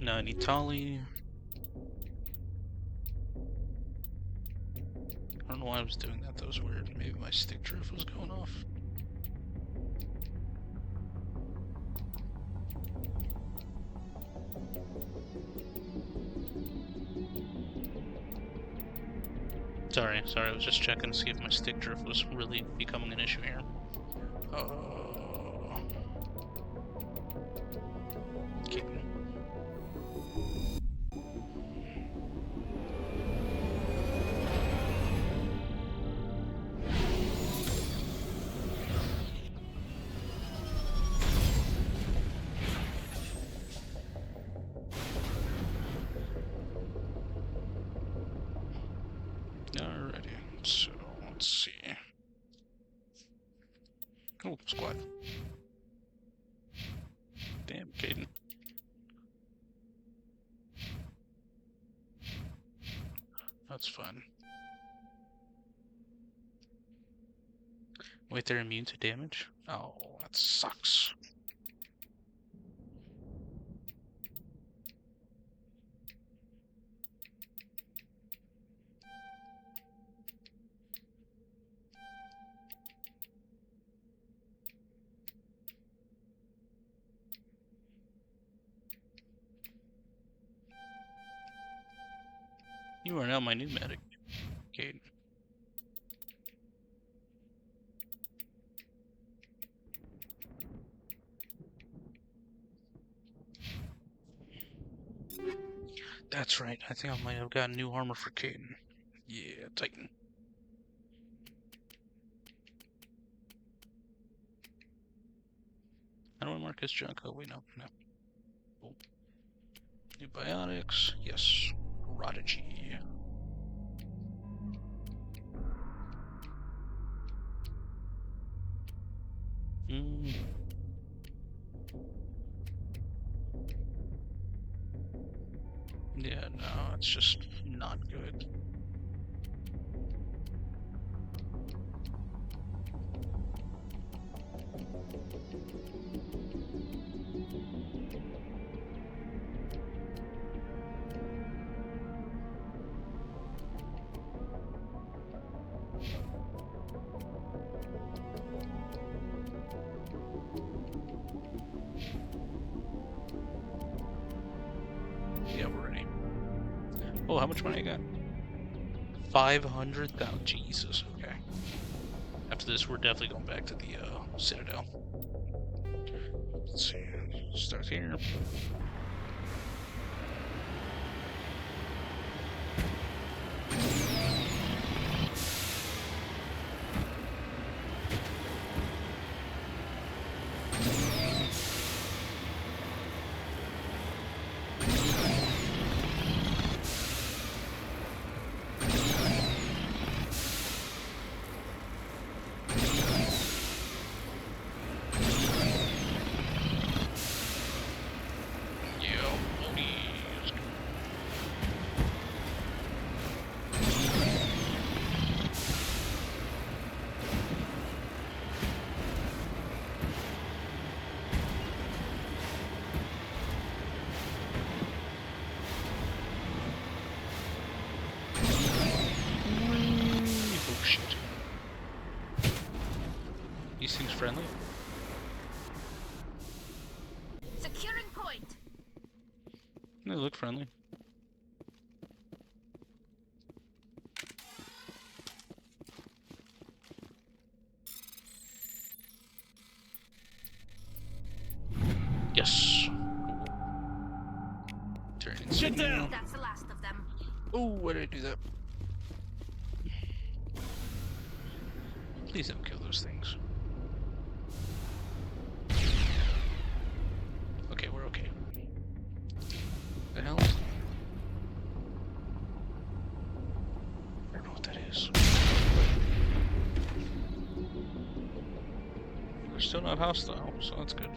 No, I need Tali. I don't know why I was doing that. That was weird. Maybe my stick drift was going off. Sorry, I was just checking to see if my stick drift was really becoming an issue here. Okay. Alrighty, so let's see. Oh, squad. Damn, Caden. That's fun. Wait, they're immune to damage? Oh, that sucks. You are now my new medic, Caden. That's right, I think I might have gotten new armor for Caden. Yeah, Titan. How do I mark his junk? Oh, wait, no. Oh. New biotics, yes. Prodigy. Yeah, no, it's just not good. Yeah, we're ready. Oh, how much money I got? 500,000. Jesus, okay. After this, we're definitely going back to the Citadel. Let's see. Start here. These things friendly? Securing point. They look friendly. Yes. Turn Get down. That's the last of them. Oh, why did I do that? Please don't kill those things. Okay, we're okay. The hell? I don't know what that is. We're still not hostile, so that's good.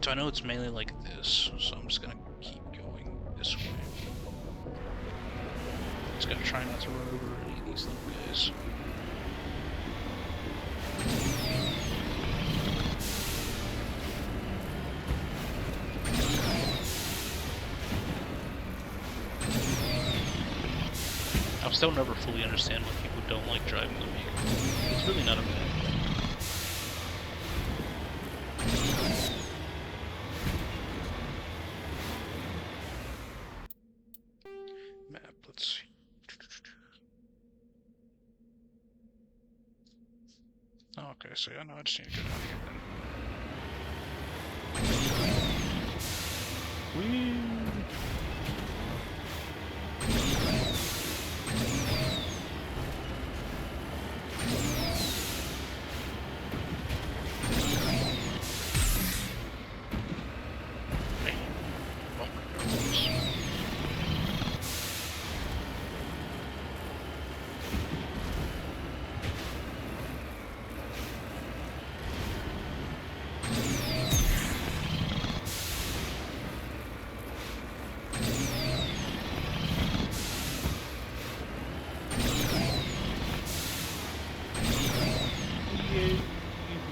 So I know it's mainly like this, so I'm just gonna keep going this way. Just gotta try not to run over any of these little guys. Still never fully understand why people don't like driving the vehicle. It's really not a bad thing. Map, let's see. Oh, okay, so yeah, no, I just need to go down here then. Whee!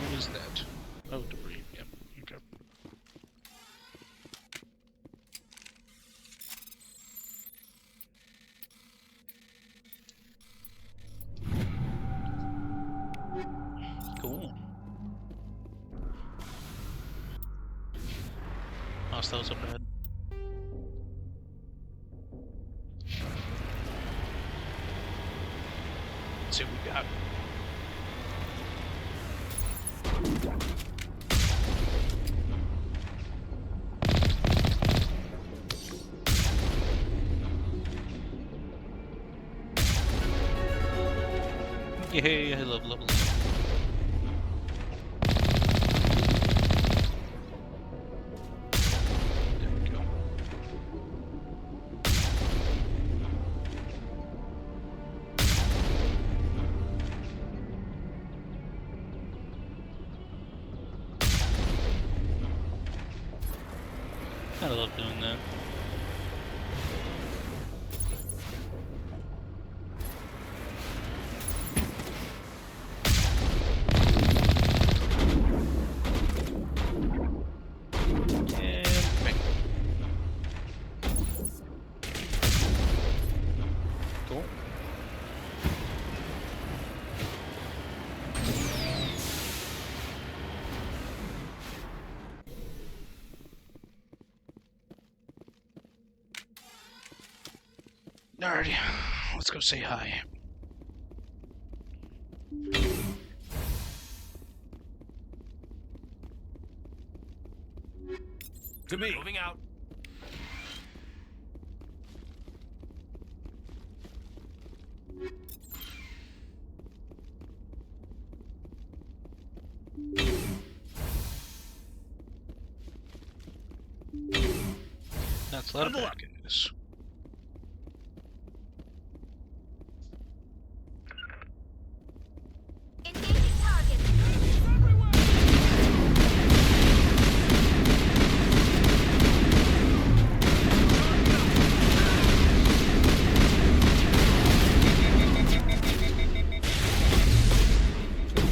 What is that? Oh, debris. Yep. Okay. Cool. Hostiles up ahead. Let's see what we got. Yay, I love levels. There we go. I love doing that. Cool. Alrighty, let's go say hi. To me. Moving out. That's a lot of bad guys. Engaging target.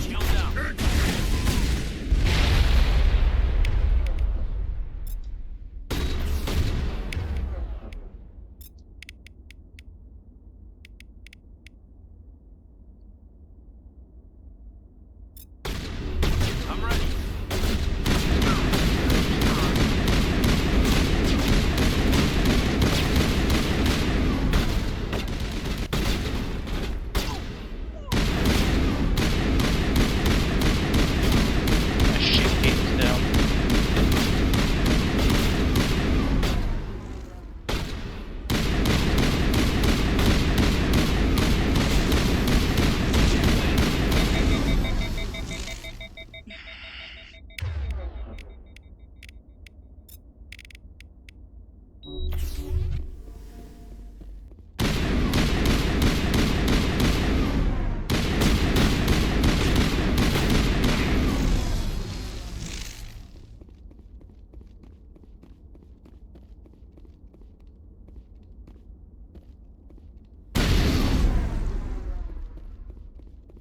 Shield down. I'm ready. That shit game's down.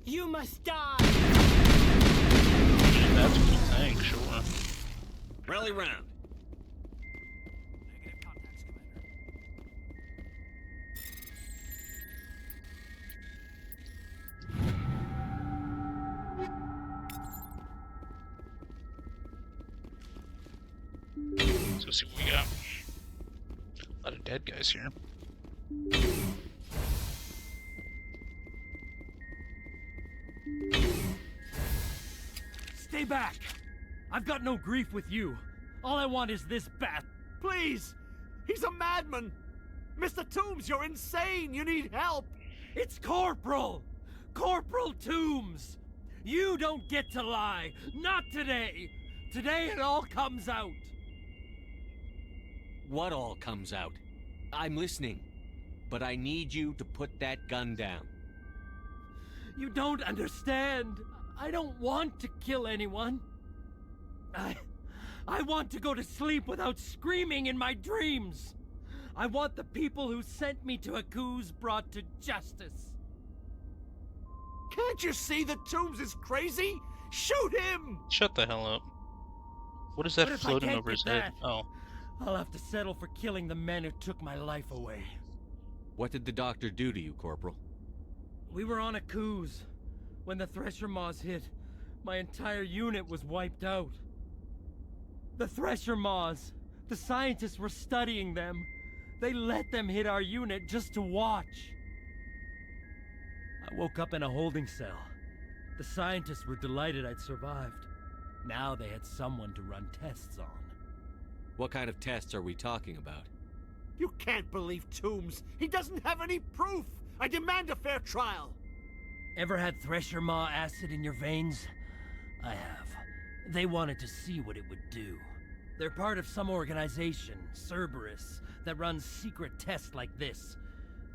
You must die! That's what you're saying, sure. Rally round. Negative contacts, Commander. Let's go see what we got. A lot of dead guys here. Stay back! I've got no grief with you. All I want is this bat. Please! He's a madman! Mr. Toombs, you're insane! You need help! It's Corporal! Corporal Toombs! You don't get to lie! Not today! Today it all comes out! What all comes out? I'm listening. But I need you to put that gun down. You don't understand! I don't want to kill anyone. I want to go to sleep without screaming in my dreams! I want the people who sent me to Akuz brought to justice. Can't you see that Toombs is crazy? Shoot him! Shut the hell up. What is that But if I floating can't over his get head? that- Oh. I'll have to settle for killing the men who took my life away. What did the doctor do to you, Corporal? We were on Akuz. When the Thresher Maws hit, my entire unit was wiped out. The Thresher Maws, the scientists were studying them. They let them hit our unit just to watch. I woke up in a holding cell. The scientists were delighted I'd survived. Now they had someone to run tests on. What kind of tests are we talking about? You can't believe Toombs! He doesn't have any proof! I demand a fair trial! Ever had Thresher Maw acid in your veins? I have. They wanted to see what it would do. They're part of some organization, Cerberus, that runs secret tests like this.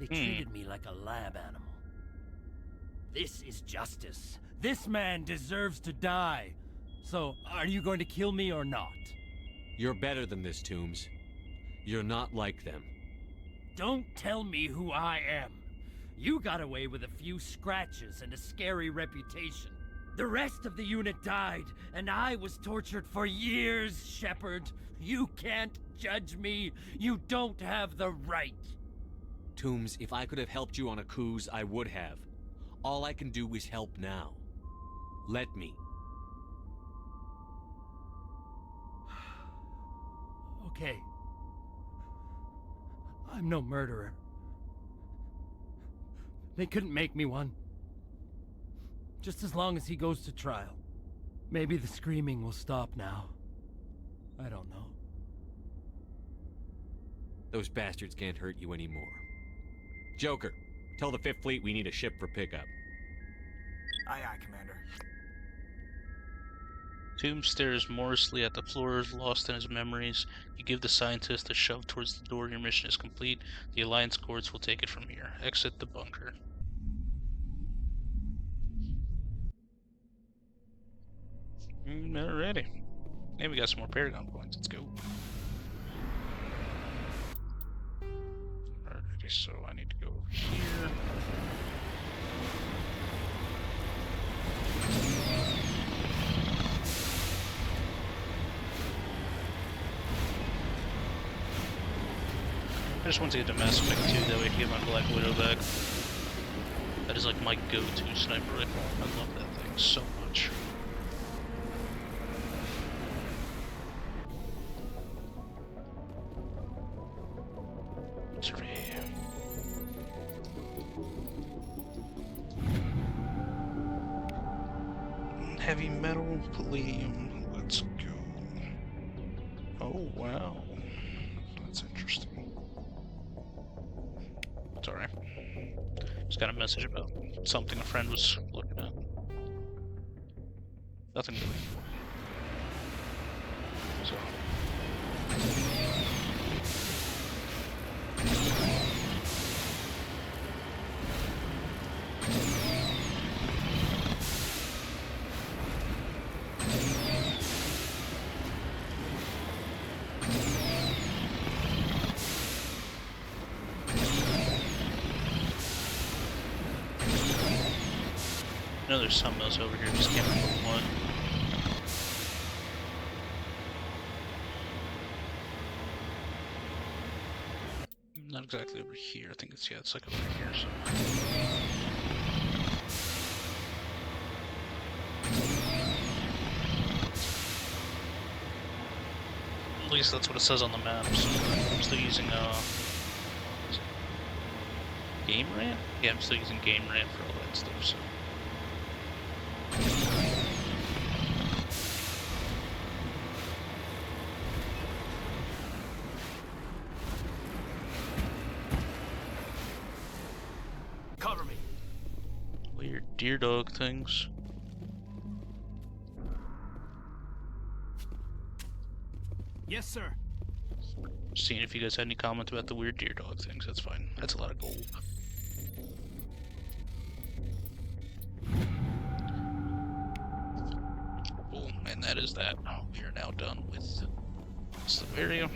They treated me like a lab animal. This is justice. This man deserves to die. So, are you going to kill me or not? You're better than this, Toombs. You're not like them. Don't tell me who I am. You got away with a few scratches and a scary reputation. The rest of the unit died, and I was tortured for years, Shepard. You can't judge me. You don't have the right. Toombs, if I could have helped you on Akuz, I would have. All I can do is help now. Let me. Okay. I'm no murderer. They couldn't make me one. Just as long as he goes to trial. Maybe the screaming will stop now. I don't know. Those bastards can't hurt you anymore. Joker, tell the Fifth Fleet we need a ship for pickup. Aye, aye, Commander. Toombs stares morosely at the floor, lost in his memories. You give the scientist a shove towards the door. Your mission is complete. The Alliance courts will take it from here. Exit the bunker. Alrighty. And we got some more Paragon points. Let's go. Alrighty, so I need to go over here. I just want to get to Mass Effect 2, that way I can get my Black Widow back. That is like my go-to sniper rifle. I love that thing so much. Survey. Heavy metal, palladium. Let's go. Oh, wow. That's interesting. It's alright. Just got a message about something a friend was looking at. Nothing really. So. I know there's something else over here, just can't remember what. Not exactly over here, I think it's, yeah, it's like over here, so. At least that's what it says on the map. So I'm still using game rant? Yeah, I'm still using game rant for all that stuff, so. Cover me. Weird deer dog things. Yes, sir. Seeing if you guys had any comments about the weird deer dog things, that's fine. That's a lot of gold. Cool, and that is that. We are now done with this area.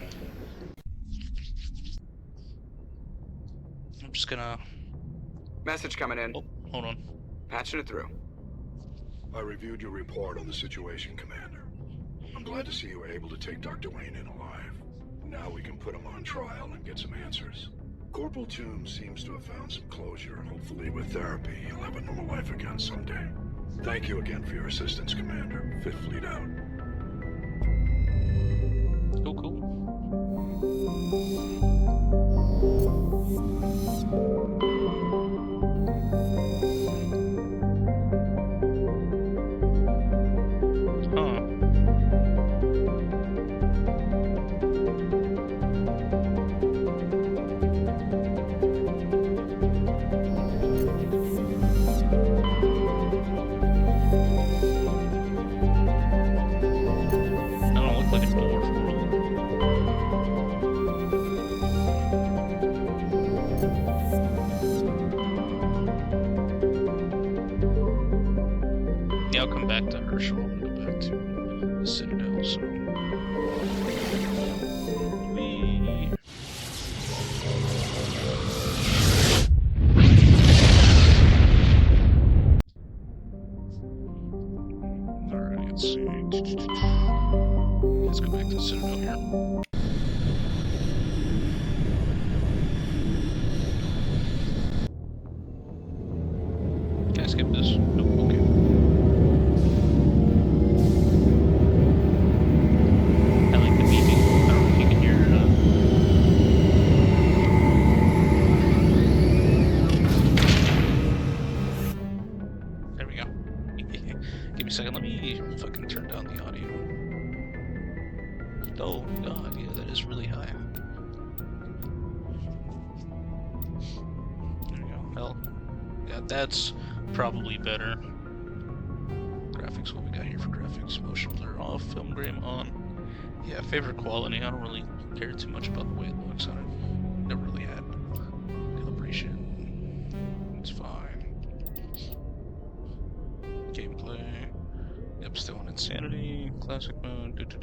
I'm just gonna... Message coming in. Oh, hold on. Patching it through. I reviewed your report on the situation, Commander. I'm glad to see you were able to take Dr. Wayne in alive. Now we can put him on trial and get some answers. Corporal Toombs seems to have found some closure, and hopefully with therapy, he'll have a normal life again someday. Thank you again for your assistance, Commander. Fifth Fleet out. Cool, cool. I'll come back to Herschel and go back to the Citadel, so... Whee! Alright, let's see... Let's go back to the Citadel here. Can I skip this? Nope, okay. Second, let me fucking turn down the audio. Oh god, yeah, that is really high. There we go. Hell, yeah, that's probably better. Graphics, what we got here for graphics? Motion blur off, film grain on. Yeah, favorite quality. I don't really care too much about the way it looks. I never really had calibration. It's fine. Gameplay. Yep, still on Insanity, Classic Mode,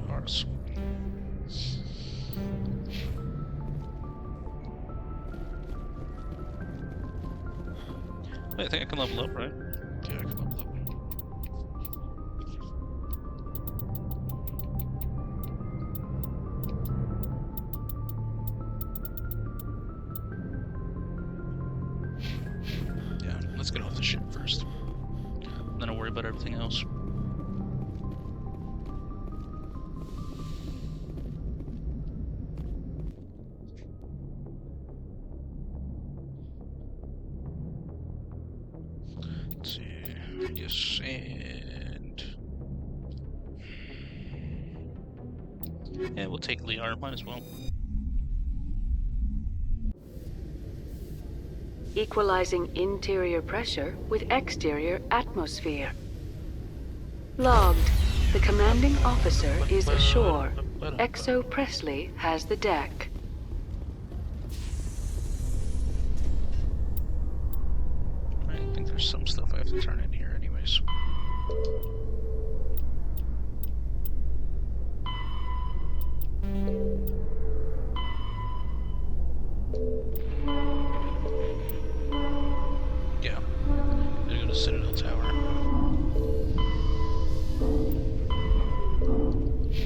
Ars. Wait, I think I can level up, right? Yeah, I can level up. Yeah, let's get off the ship first. Then I'll worry about everything else. Let's see. Yes, and... yeah, we'll take Liar, might as well. Equalizing interior pressure with exterior atmosphere. Logged. The commanding officer is ashore. Exo Presley has the deck. I think there's some stuff I have to turn in here anyways. Yeah, gotta go to Citadel Tower.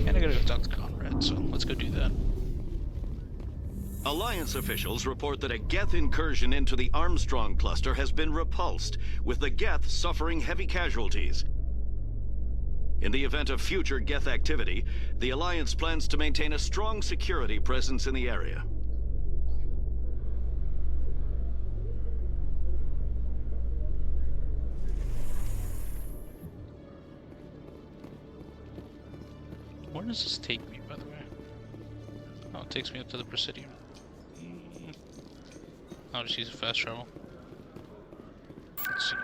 And I gotta go talk to Conrad, so let's go do that. Alliance officials report that a Geth incursion into the Armstrong cluster has been repulsed, with the Geth suffering heavy casualties. In the event of future Geth activity, the Alliance plans to maintain a strong security presence in the area. Where does this take me, by the way? Oh, it takes me up to the Presidium. I'll just use a fast travel. Let's see.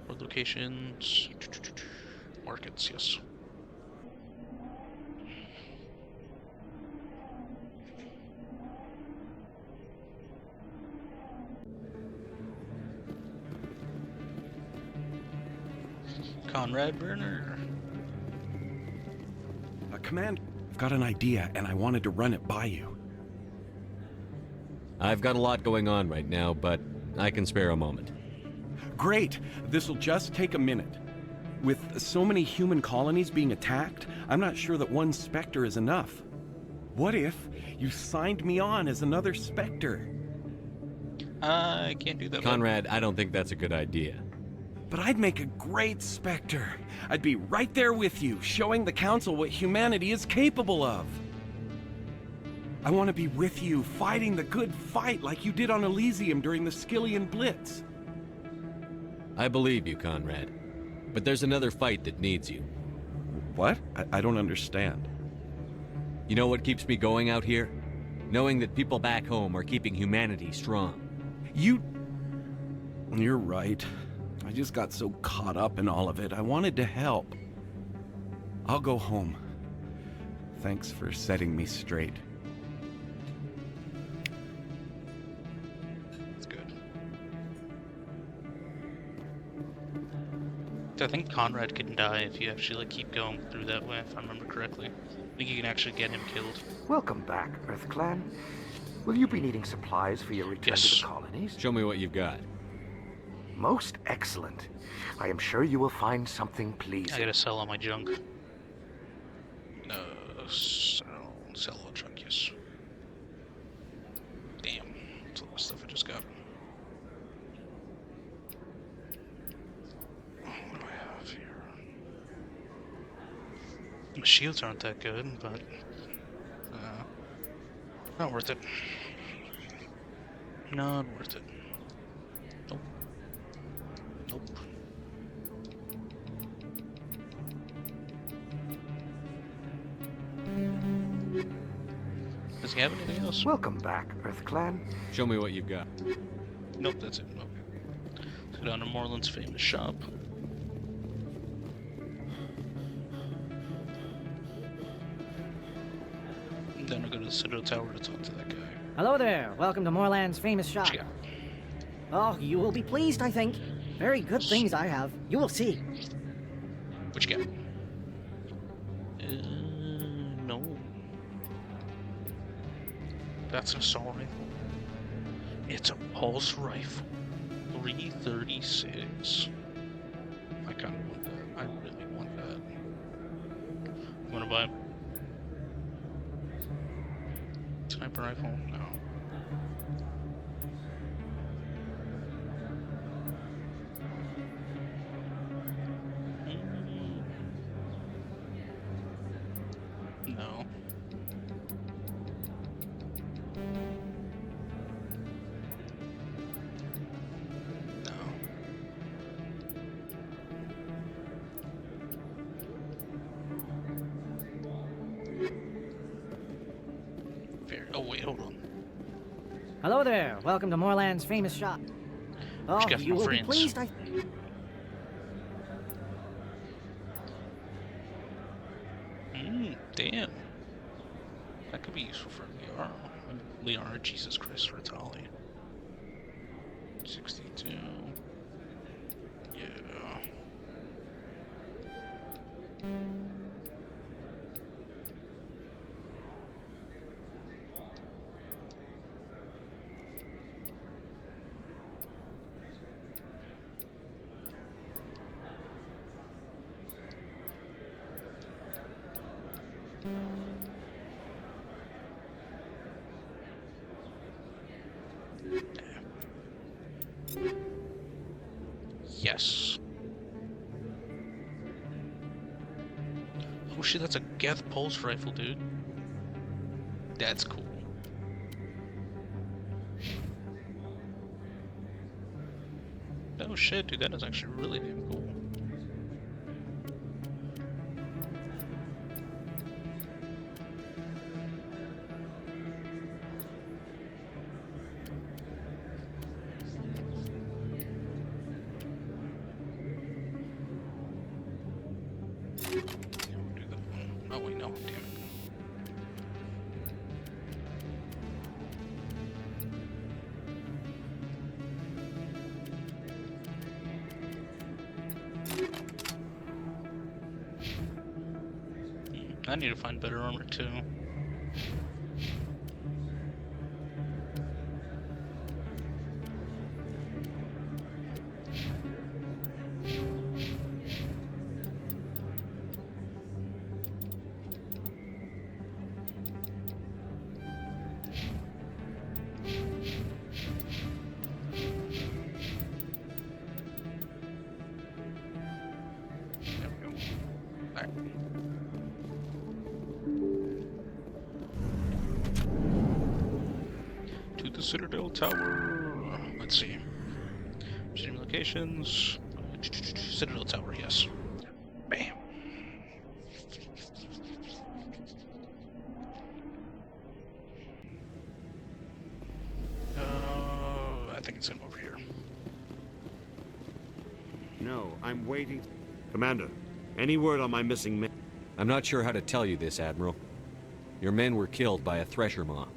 Road locations. Markets, yes. Conrad Burner. Command, I've got an idea, and I wanted to run it by you. I've got a lot going on right now, but I can spare a moment. Great! This'll just take a minute. With so many human colonies being attacked, I'm not sure that one Spectre is enough. What if you signed me on as another Spectre? I can't do that. Conrad, I don't think that's a good idea. But I'd make a great Spectre. I'd be right there with you, showing the Council what humanity is capable of. I want to be with you, fighting the good fight like you did on Elysium during the Skillian Blitz. I believe you, Conrad. But there's another fight that needs you. What? I don't understand. You know what keeps me going out here? Knowing that people back home are keeping humanity strong. You're right. I just got so caught up in all of it. I wanted to help. I'll go home. Thanks for setting me straight. That's good. I think Conrad can die if you actually like keep going through that way, if I remember correctly. I think you can actually get him killed. Welcome back, Earth Clan. Will you be needing supplies for your return to the colonies? Show me what you've got. Most excellent. I am sure you will find something pleasing. I gotta sell all my junk. Sell all junk, yes. Damn, that's all the stuff I just got. What do I have here? The shields aren't that good, but not worth it. Not worth it. Nope. Nope. Does he have anything else? Welcome back, Earth Clan. Show me what you've got. Nope, that's it. Okay. Let's go down to Moreland's famous shop. And then I'll go to the Citadel Tower to talk to that guy. Hello there. Welcome to Moreland's famous shop. Yeah. Oh, you will be pleased, I think. Very good things I have. You will see. Which guy? No. That's an assault rifle. It's a pulse rifle. 336. I kind of want that. I really want that. You want to buy it? Sniper rifle? No. No. Oh wait, hold on. Hello there. Welcome to Moreland's famous shop. Oh, got you some will friends. be pleased, I... Damn. That could be useful for Liara. Liara, Jesus Christ, for Tali. 62. Yeah. Yes. shit, that's a Geth pulse rifle, dude. That's cool. Oh shit, dude, that is actually really damn cool. Oh wait, no, damn it. I need to find better armor too. There we go. Alright. To the Citadel Tower. Let's see. Visiting locations. Citadel Tower, yes. Bam. I think it's in over here. No, I'm waiting. Commander, any word on my missing men? I'm not sure how to tell you this, Admiral. Your men were killed by a thresher maw.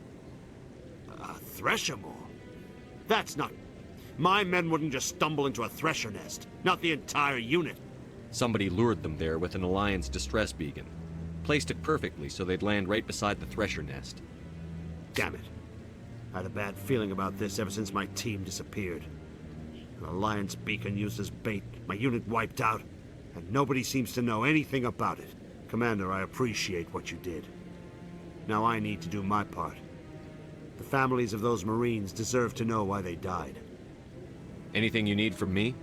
A thresher maw? That's not... My men wouldn't just stumble into a thresher nest. Not the entire unit. Somebody lured them there with an Alliance distress beacon. Placed it perfectly so they'd land right beside the thresher nest. Damn it. I had a bad feeling about this ever since my team disappeared. An Alliance beacon used as bait, my unit wiped out, and nobody seems to know anything about it. Commander, I appreciate what you did. Now I need to do my part. The families of those Marines deserve to know why they died. Anything you need from me?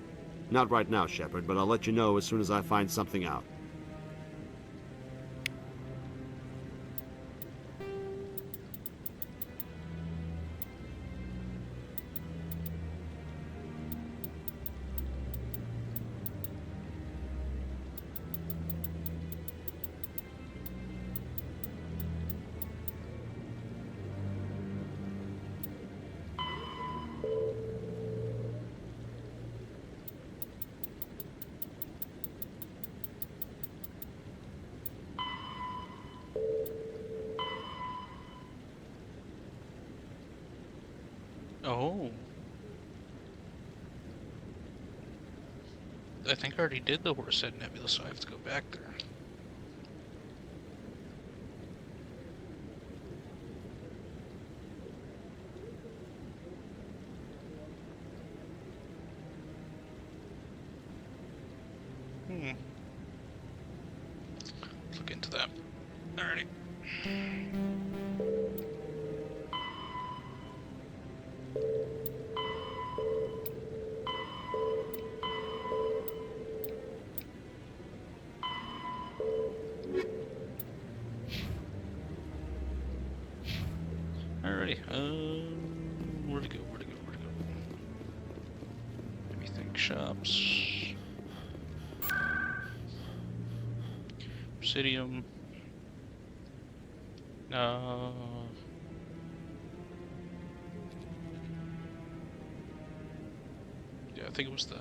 Not right now, Shepard, but I'll let you know as soon as I find something out. Oh. I think I already did the Horsehead Nebula, so I have to go back there. Let's look into that. Alrighty. Alrighty, where to go, where to go, where to go? Let me think, shops. Presidium. Yeah, I think it was the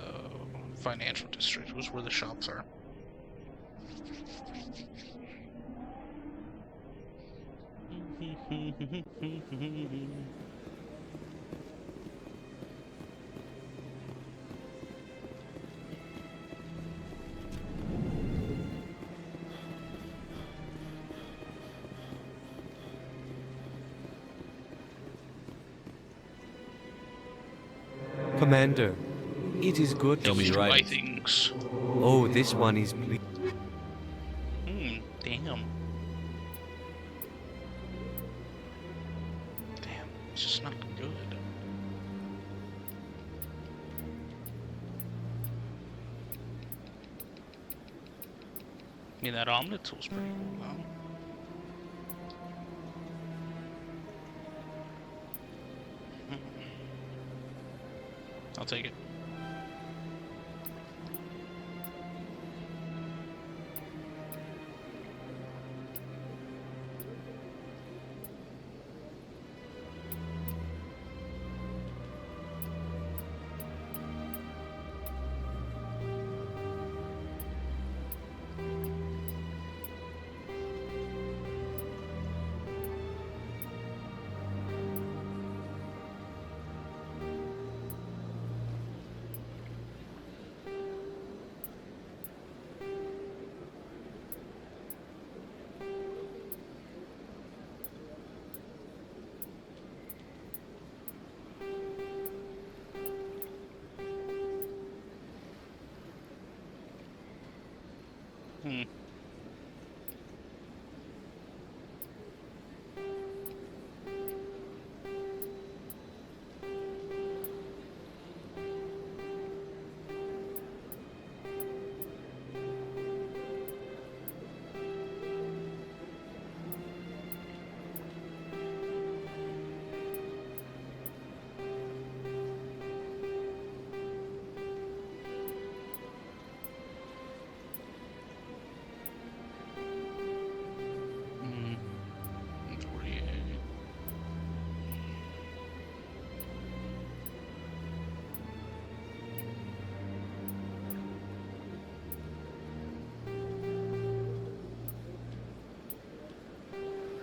financial district, was where the shops are. Commander, it is good to be Buy right. things. Oh, this one is... Damn. Damn, it's just not good. mean, that Omni tool's pretty cool, though. I'll take it.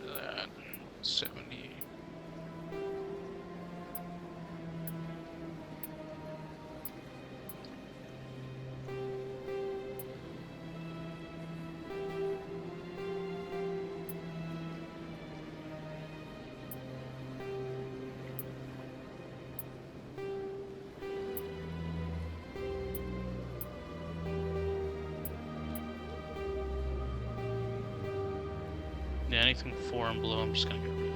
That 70. Yeah, anything 4 and below, I'm just gonna get rid of.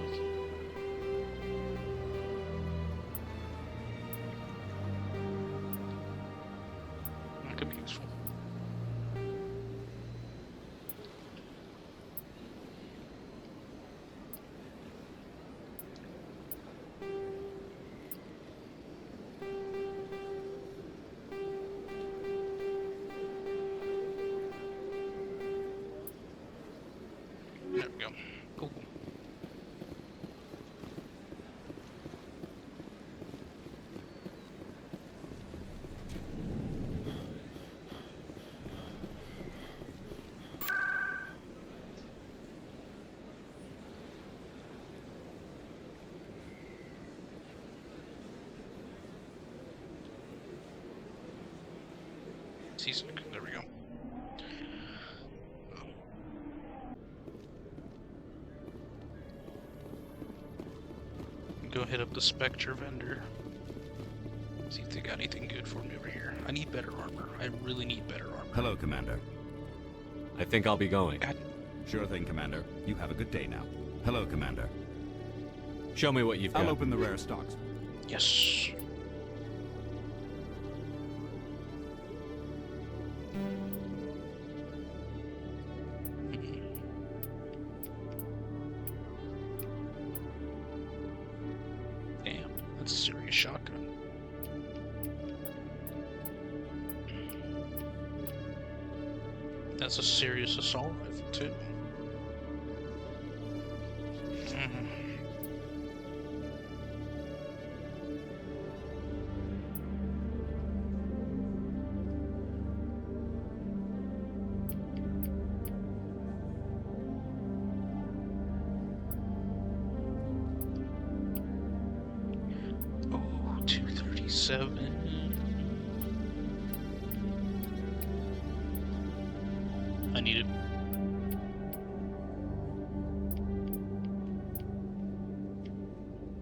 That could be useful. There we go. Cool. Season. There we go. Go hit up the Spectre vendor. See if they got anything good for me over here. I need better armor. I really need better armor. Hello, Commander. I think I'll be going. God. Sure thing, Commander. You have a good day now. Hello, Commander. Show me what you've got. I'll open the rare stocks. Yes. Damn, that's a serious shotgun. That's a serious assault rifle too. Oh, 237. I need it.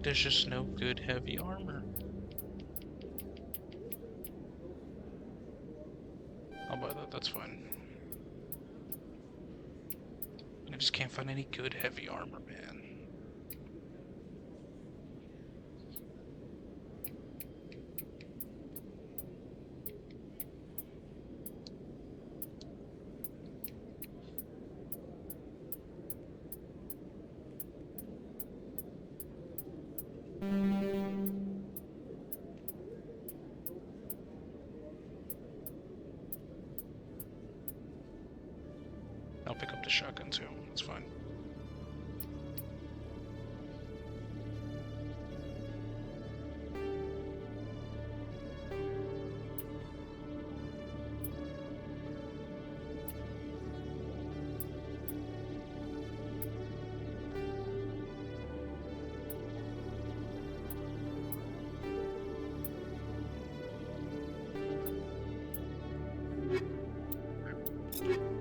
There's just no good heavy armor. I'll buy that, that's fine. I just can't find any good heavy armor, man. I'll pick up the shotgun too. It's fine.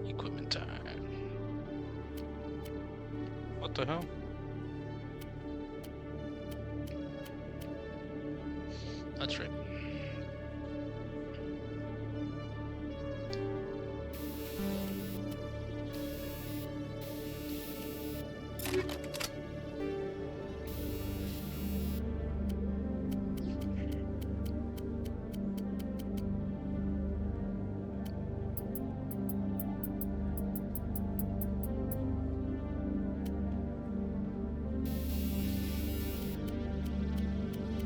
Equipment time. What the hell? That's right.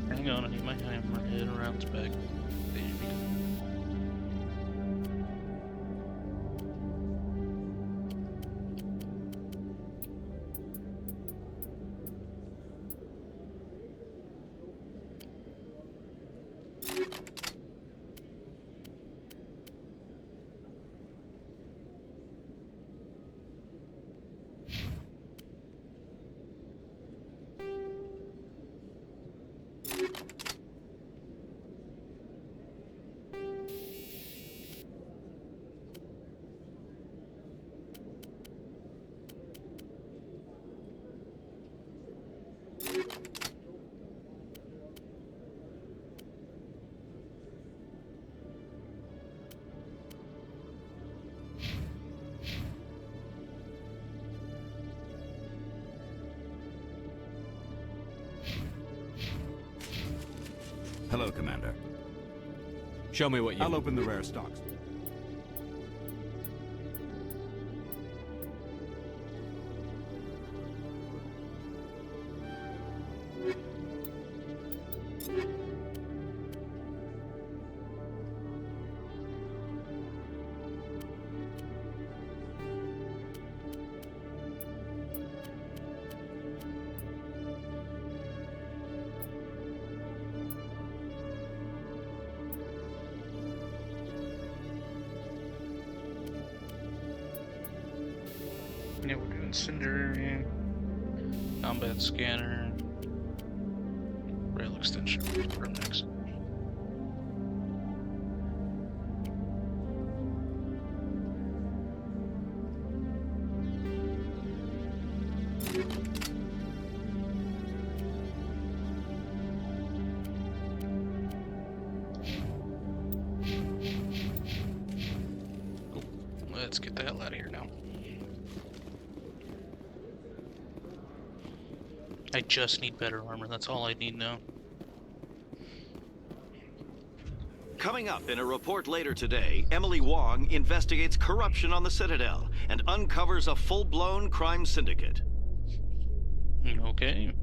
Hang on, I need my hammerhead around back. There we go. Hello, Commander. Show me what you... I'll open the rare stocks. Yeah, we're doing Cinder, combat scanner, rail extension for next. Let's get the hell out of here now. I just need better armor, that's all I need now. Coming up in a report later today, Emily Wong investigates corruption on the Citadel and uncovers a full-blown crime syndicate. Okay.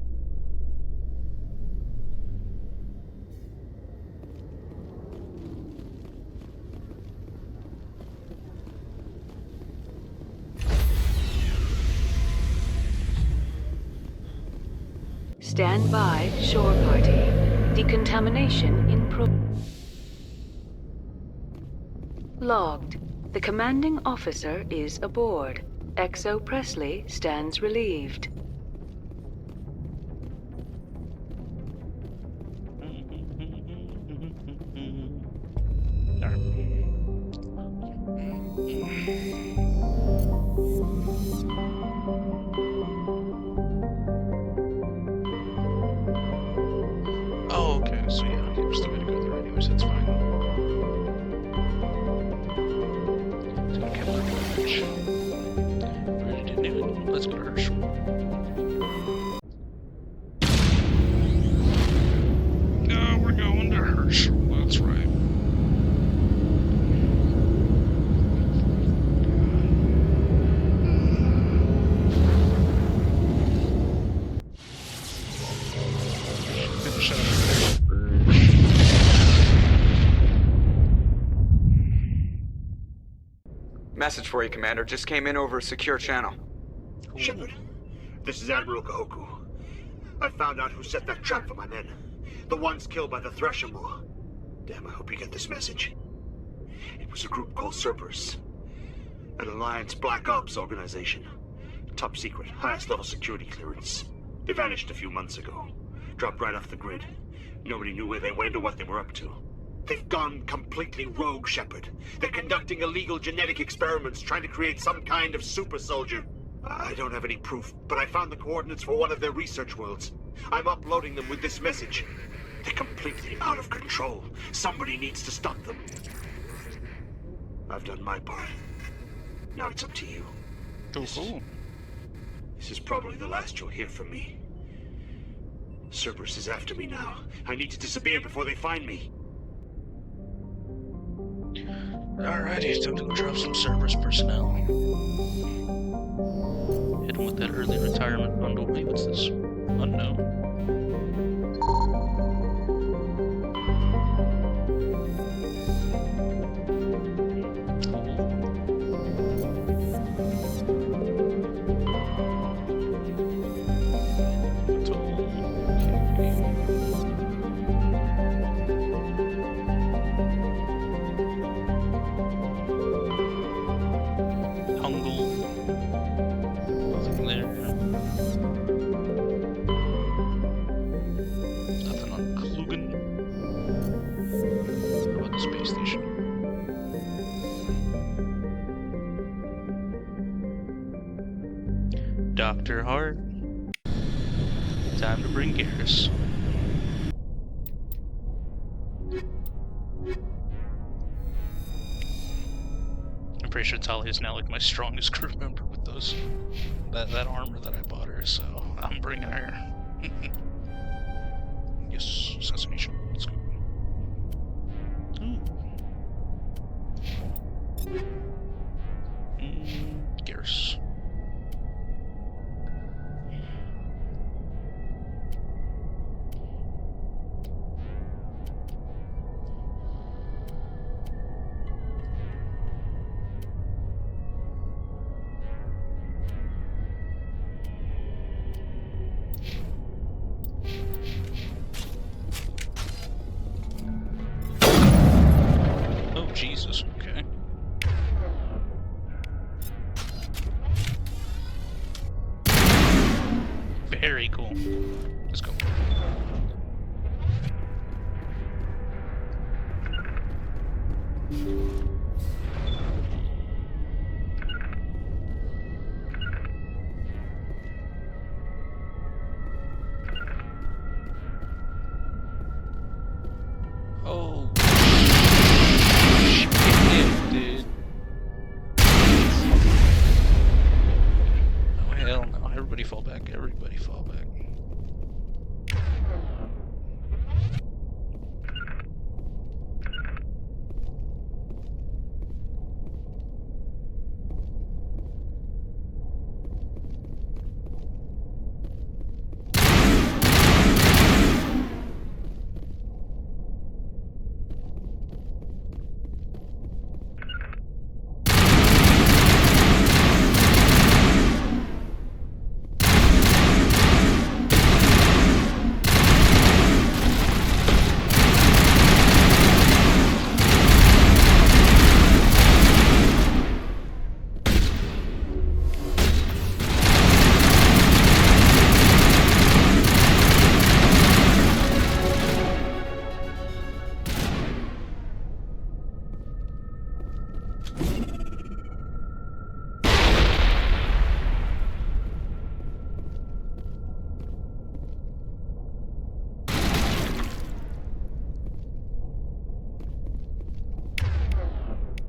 Stand by, shore party. Decontamination in Logged. The commanding officer is aboard. XO Presley stands relieved. Oh, okay, so yeah, we're still gonna go there anyways, that's fine. So we kept our coverage. Ready to do it? Let's go to Herschel. No, we're going to Herschel, that's right. Finish up. Message for you, Commander. Just came in over a secure channel. Shepard, this is Admiral Kahoku. I found out who set that trap for my men. The ones killed by the Thresher Maw. Damn, I hope you get this message. It was a group called Cerberus. An Alliance Black Ops organization. Top secret, highest level security clearance. They vanished a few months ago. Dropped right off the grid. Nobody knew where they went or what they were up to. They've gone completely rogue, Shepard. They're conducting illegal genetic experiments, trying to create some kind of super soldier. I don't have any proof, but I found the coordinates for one of their research worlds. I'm uploading them with this message. They're completely out of control. Somebody needs to stop them. I've done my part. Now it's up to you. This is probably the last you'll hear from me. Cerberus is after me now. I need to disappear before they find me. Alrighty, time to go drop some Cerberus personnel. Hit him with that early retirement bundle. Wait, what's this? Unknown. Dr. Hart. Time to bring Garrus. I'm pretty sure Talia is now like my strongest crew member with those that armor that I bought her, so I'm bringing her. Yes, assassination. Let's go. Garrus. Jesus, okay. Very cool. Let's go. Oh. Dude. Oh hell no, everybody fall back, everybody fall back.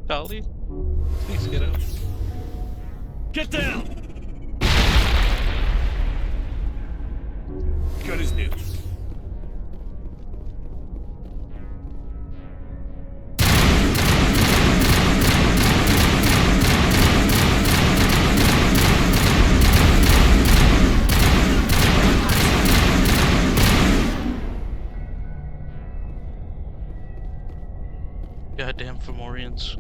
Dolly, please get out. Get down! Good as new. Goddamn Fomorians.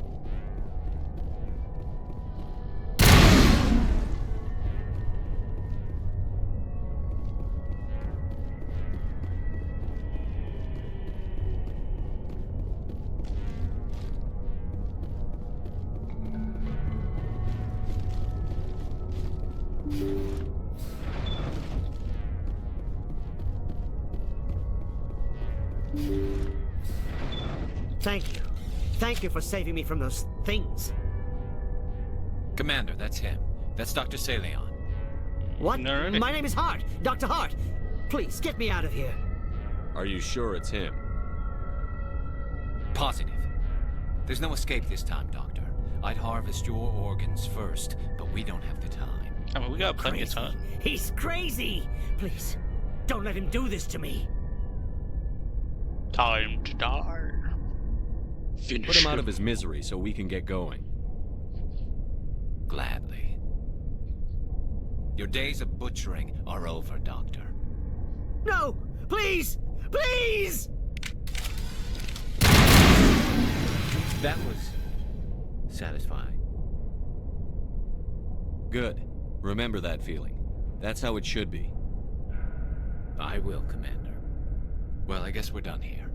Thank you. Thank you for saving me from those things. Commander, that's him. That's Dr. Saleon. What? My name is Hart. Dr. Hart. Please, get me out of here. Are you sure it's him? Positive. There's no escape this time, Doctor. I'd harvest your organs first, but we don't have the time. I mean, we got plenty of time. He's crazy. Please, don't let him do this to me. Time to die. Finish Put him out of his misery so we can get going. Gladly. Your days of butchering are over, Doctor. No! Please! Please! That was satisfying. Good. Remember that feeling. That's how it should be. I will, Commander. Well, I guess we're done here.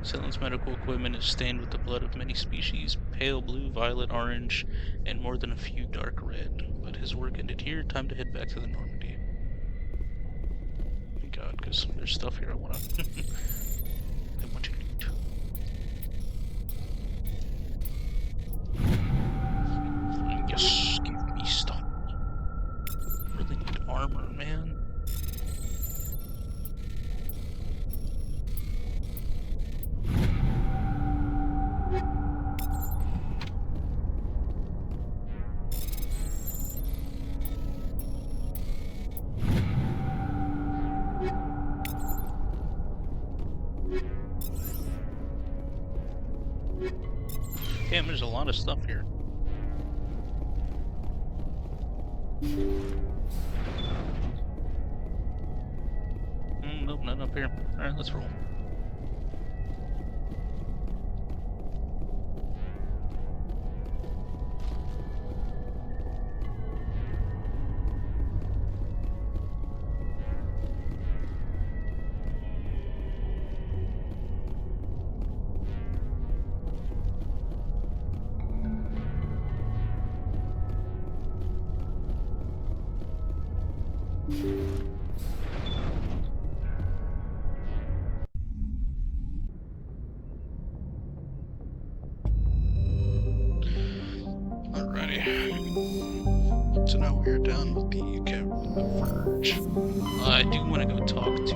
Cylon's medical equipment is stained with the blood of many species, pale blue, violet, orange, and more than a few dark red. But his work ended here, time to head back to the Normandy. Thank God, because there's stuff here I want to loot. Yes, give me stuff. Really need armor, man. Damn, there's a lot of stuff here. Nope, none up here. Alright, let's roll. Alrighty. So now we're done with the Verge. I do want to go talk to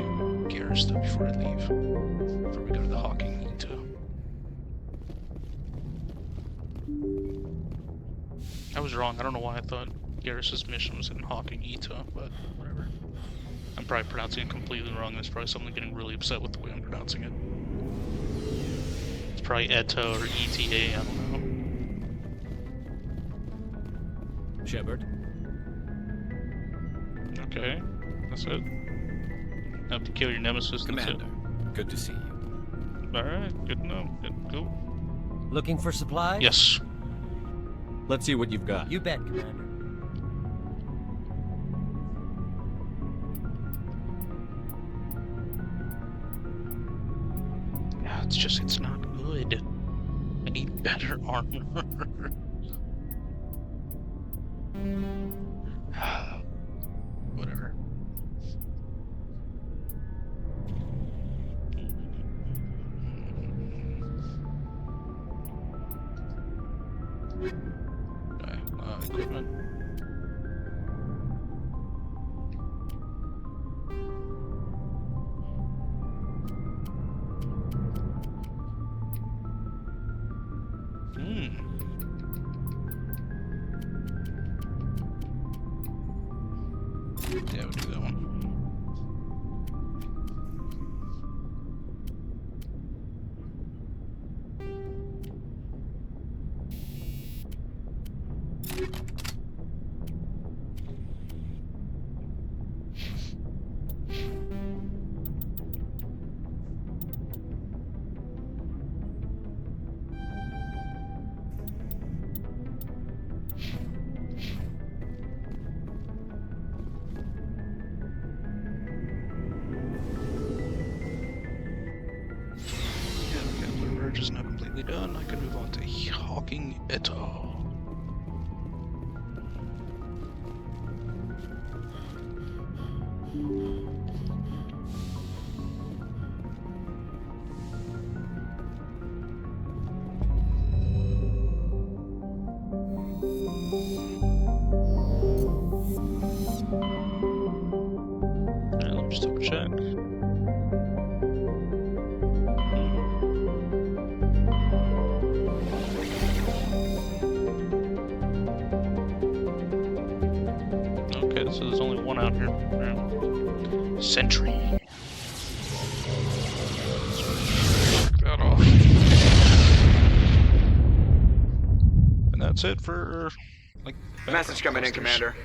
Garrus though before I leave. Before we go to the Hawking Nita. I was wrong. I don't know why I thought Garrus's mission was in Hawking Ita, but whatever. I'm probably pronouncing it completely wrong. There's probably someone getting really upset with the way I'm pronouncing it. It's probably ETA or ETA, I don't know. Shepard. Okay, that's it. Have to kill your nemesis. Commander, good to see you. Alright, good to know. Good, go. Looking for supplies? Yes. Let's see what you've got. You bet, Commander. Yeah, it's not good. I need better armor. Whatever. Okay, equipment. Yeah, we'll do that one. Verge is now complete. completely done. I can move on to Hawking Eta. Alright, let me just double check. Okay, so there's only one out here. Right. Sentry. That off. And that's it for, like, Message coming in, clusters. Commander.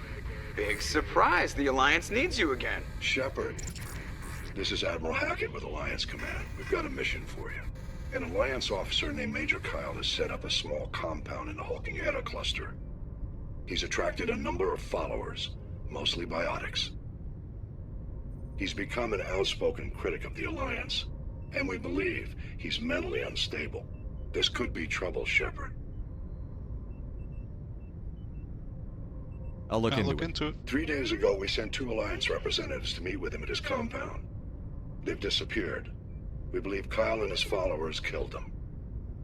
Big surprise. The Alliance needs you again. Shepard, this is Admiral Hackett with Alliance Command. We've got a mission for you. An Alliance officer named Major Kyle has set up a small compound in the Hulking Eta cluster. He's attracted a number of followers, mostly biotics. He's become an outspoken critic of the Alliance, and we believe he's mentally unstable. This could be trouble, Shepard. I'll look into into it. 3 days ago, we sent 2 Alliance representatives to meet with him at his compound. They've disappeared. We believe Kyle and his followers killed them.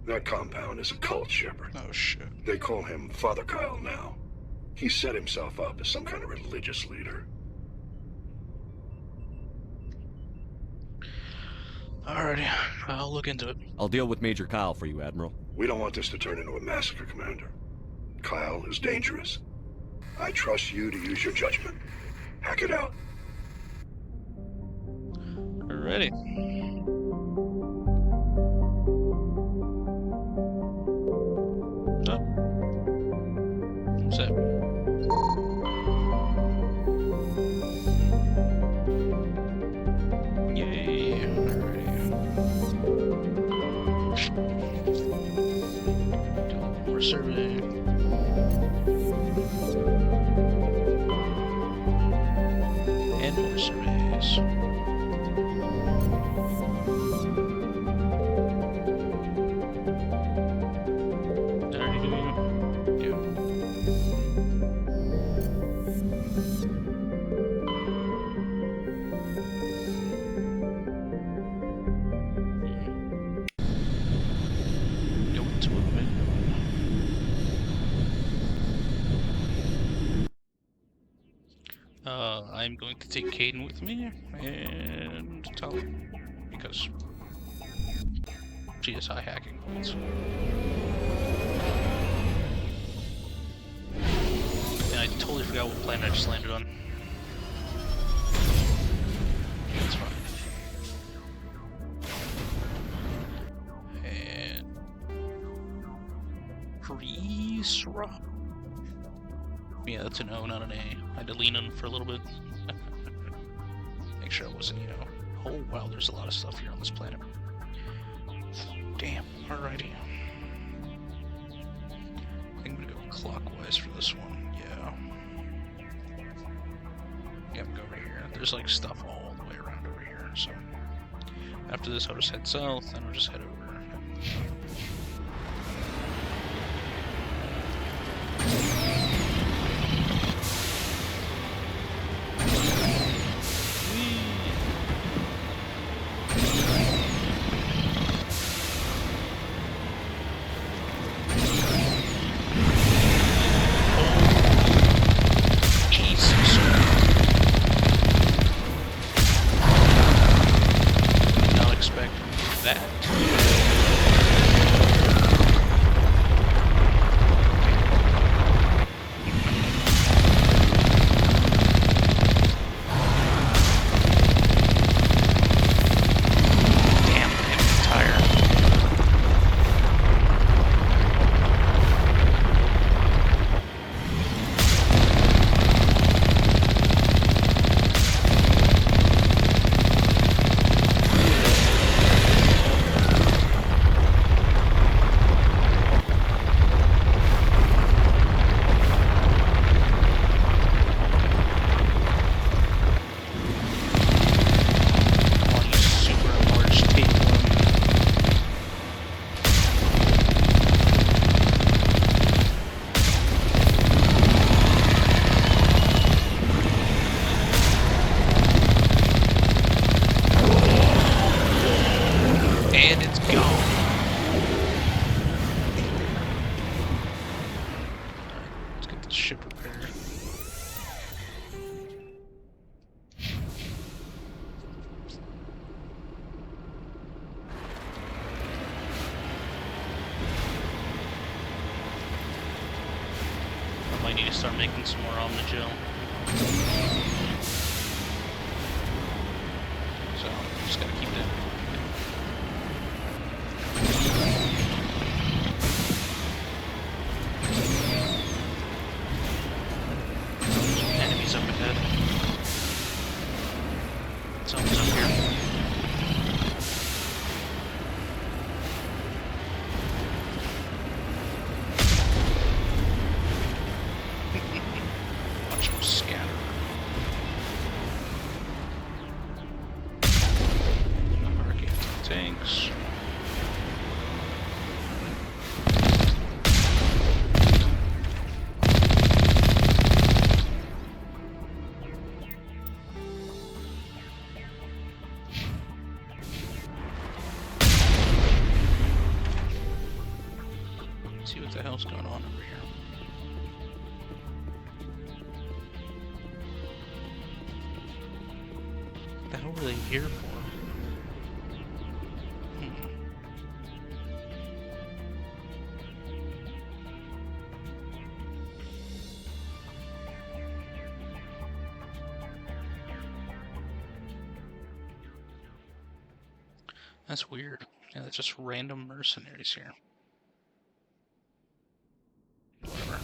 That compound is a cult, Shepard. Oh, shit. They call him Father Kyle now. He set himself up as some kind of religious leader. Alrighty, I'll look into it. I'll deal with Major Kyle for you, Admiral. We don't want this to turn into a massacre, Commander. Kyle is dangerous. I trust you to use your judgment. Hack it out. Alrighty. Oh. What's that? Yay. Alrighty. Do a little more survey. And more surveys. I'm going to take Caden with me and Tully because she has high hacking points. And I totally forgot what planet I just landed on. That's fine. And Greasera. Yeah, that's an O, not an A. I had to lean in for a little bit. Make sure I wasn't, you know... Oh, wow, there's a lot of stuff here on this planet. Damn, alrighty. I think I'm gonna go clockwise for this one, yeah. Yeah, I'm gonna go over here. There's, like, stuff all the way around over here, so... After this, I'll just head south, and I'll just head over. And it's gone. Let's get the ship repaired. I might need to start making some more Omnigel. So, just gotta keep that. Enemies up ahead. Someone's up here. Watch them scatter. Hurricane tanks. See what the hell's going on over here. What the hell were they here for? That's weird. Yeah, that's just random mercenaries here. Whatever.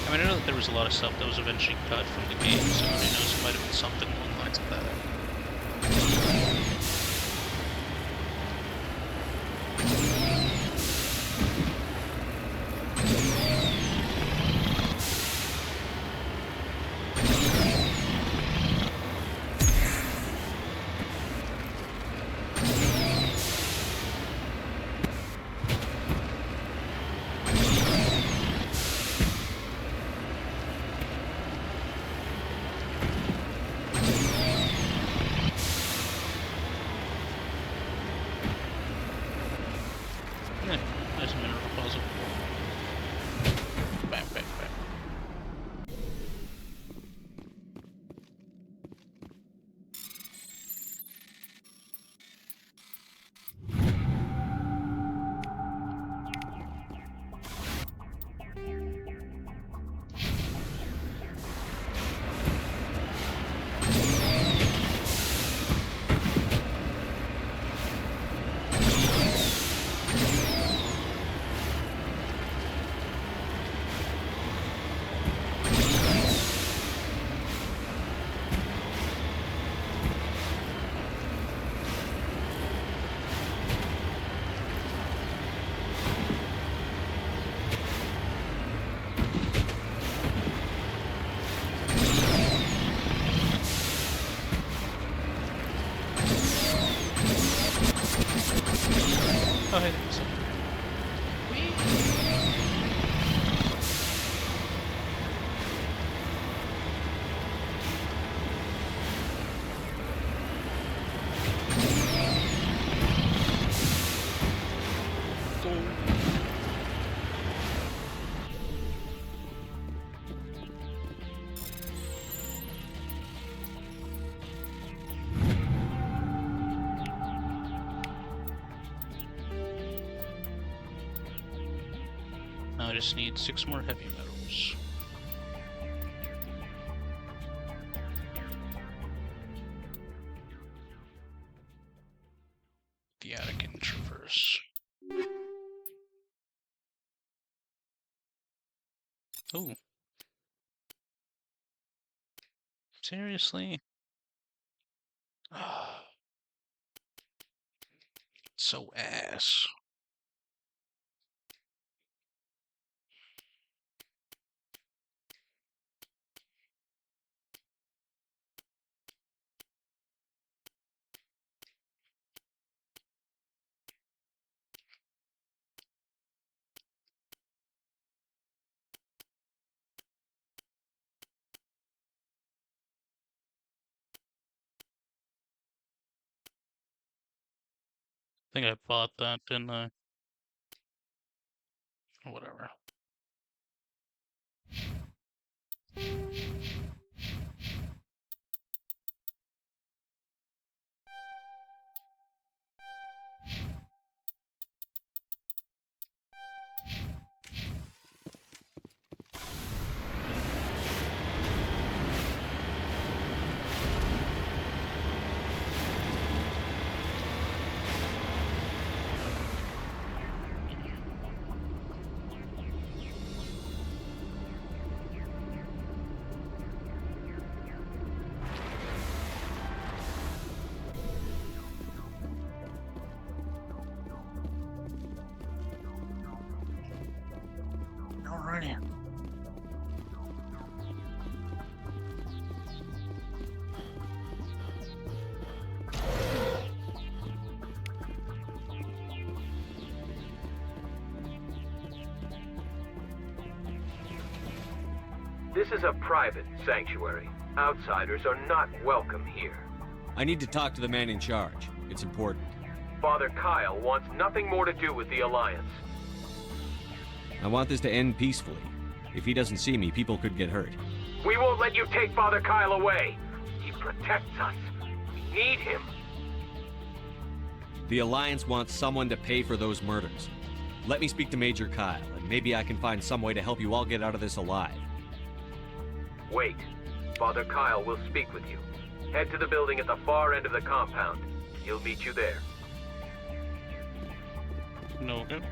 I mean, I know that there was a lot of stuff that was eventually cut from the game, so who knows, it might have been something along the lines of that. Yeah, nice mineral puzzle. Back. Oh, hey, there's something. Now I just need 6 more heavy metals. The Attican Traverse. Oh. Seriously? So ass. think I bought that, didn't I? Whatever. Alrighty. This is a private sanctuary. Outsiders are not welcome here. I need to talk to the man in charge. It's important. Father Kyle wants nothing more to do with the Alliance. I want this to end peacefully. If he doesn't see me, people could get hurt. We won't let you take Father Kyle away. He protects us. We need him. The Alliance wants someone to pay for those murders. Let me speak to Major Kyle, and maybe I can find some way to help you all get out of this alive. Wait. Father Kyle will speak with you. Head to the building at the far end of the compound. He'll meet you there. No good.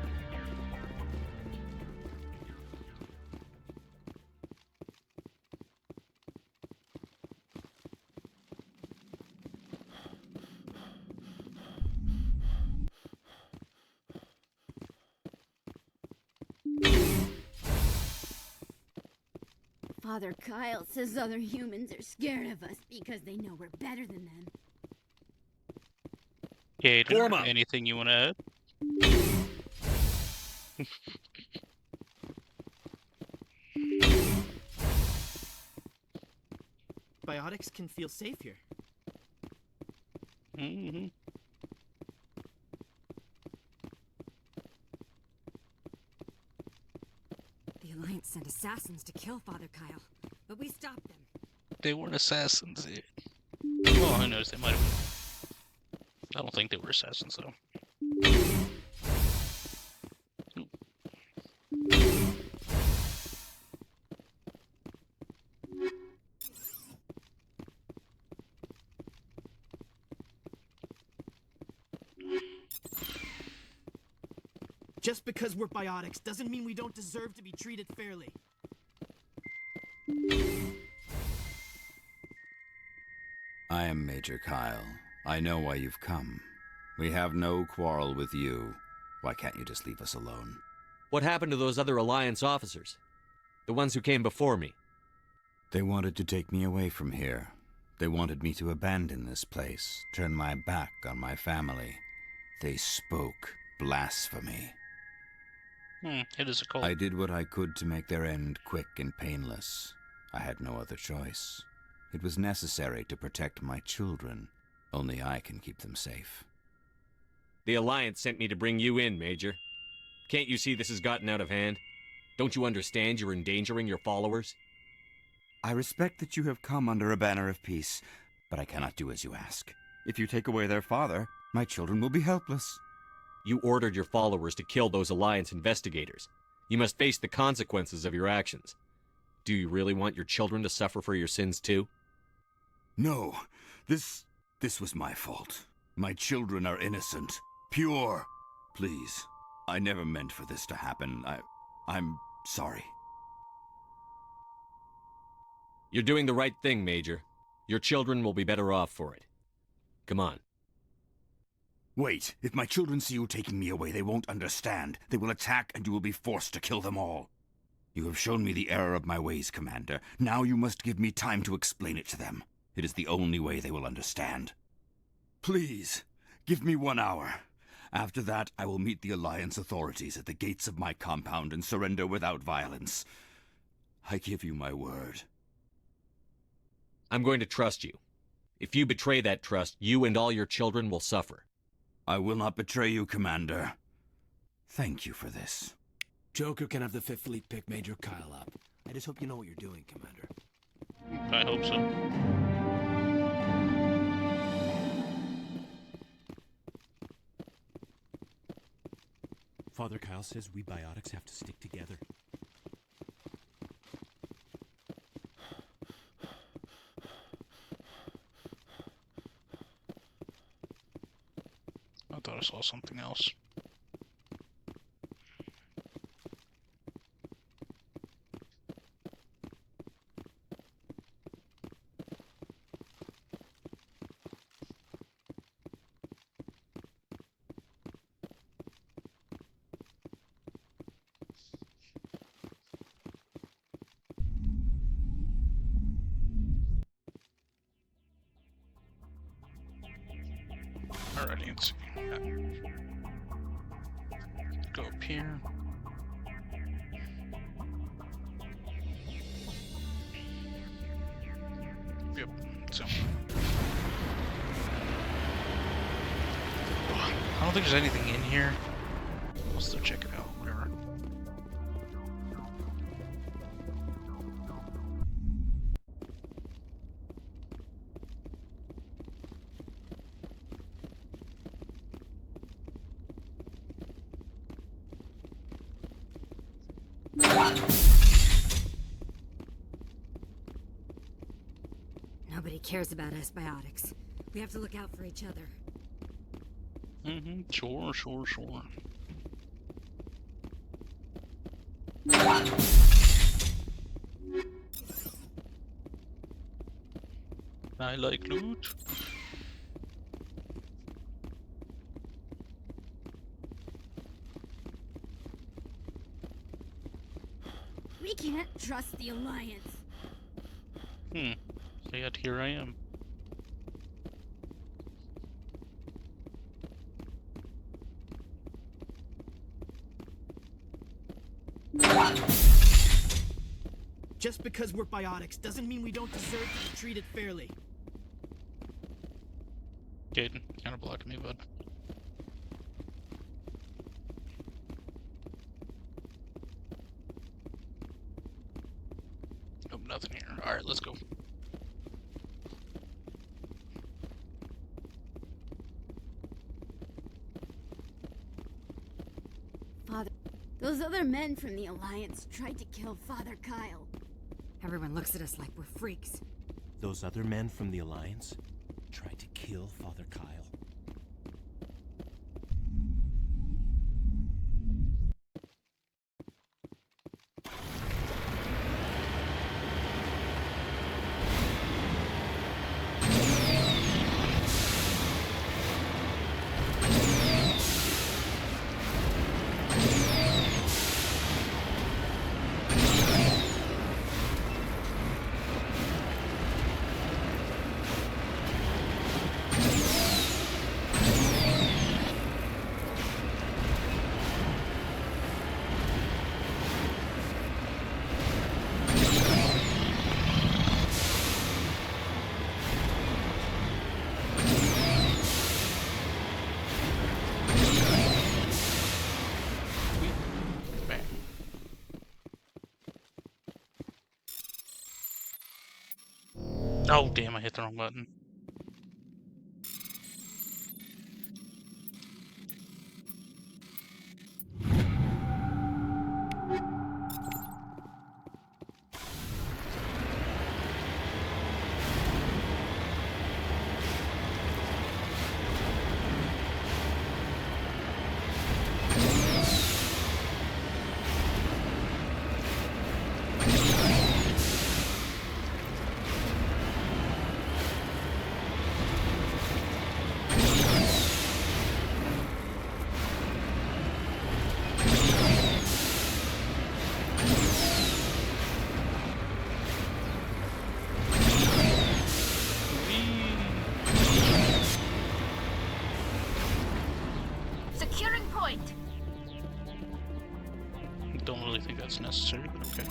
Father Kyle says other humans are scared of us because they know we're better than them. Aiden, anything you want to add? Biotics can feel safe here. Mm-hmm. The Alliance sent assassins to kill Father Kyle, but we stopped them. They weren't assassins. Well, who knows? They might have been. I don't think they were assassins, though. Just because we're biotics doesn't mean we don't deserve to be treated fairly. I am Major Kyle. I know why you've come. We have no quarrel with you. Why can't you just leave us alone? What happened to those other Alliance officers? The ones who came before me? They wanted to take me away from here. They wanted me to abandon this place, turn my back on my family. They spoke blasphemy. It is a cult. I did what I could to make their end quick and painless. I had no other choice. It was necessary to protect my children. Only I can keep them safe. The Alliance sent me to bring you in, Major. Can't you see this has gotten out of hand? Don't you understand you're endangering your followers? I respect that you have come under a banner of peace, but I cannot do as you ask. If you take away their father, my children will be helpless. You ordered your followers to kill those Alliance investigators. You must face the consequences of your actions. Do you really want your children to suffer for your sins too? No, this was my fault. My children are innocent, pure. Please, I never meant for this to happen. I'm sorry. You're doing the right thing, Major. Your children will be better off for it. Come on. Wait, if my children see you taking me away, they won't understand. They will attack and you will be forced to kill them all. You have shown me the error of my ways, Commander. Now you must give me time to explain it to them. It is the only way they will understand. Please, give me 1 hour. After that, I will meet the Alliance authorities at the gates of my compound and surrender without violence. I give you my word. I'm going to trust you. If you betray that trust, you and all your children will suffer. I will not betray you, Commander. Thank you for this. Joker can have the Fifth Fleet pick Major Kyle up. I just hope you know what you're doing, Commander. I hope so. Father Kyle says we biotics have to stick together. I thought I saw something else. Alrighty, let's see. Go up here. Yep, so. I don't think there's anything in here. I'll still check it out, whatever. Nobody cares about us biotics. We have to look out for each other. Sure. I like loot. We can't trust the Alliance. Yet here I am. Just because we're biotics doesn't mean we don't deserve to be treated fairly. Gaten, kinda blocked me, bud. Nope, nothing here. Alright, let's go. Father, those other men from the Alliance tried to kill Father Kyle. Everyone looks at us like we're freaks. Those other men from the Alliance tried to kill Father Kyle. Oh, damn, I hit the wrong button. Securing point. Don't really think that's necessary, but okay.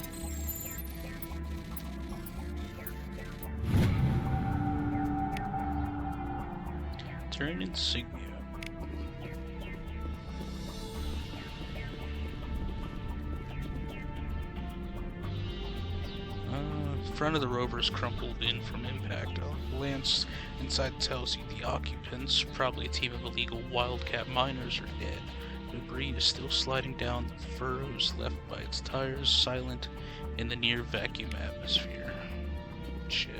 Turn insignia. front of the rover is crumpled in from impact. A glance inside tells you the occupants, probably a team of illegal wildcat miners, are dead. Debris is still sliding down the furrows left by its tires, silent in the near vacuum atmosphere. Shit.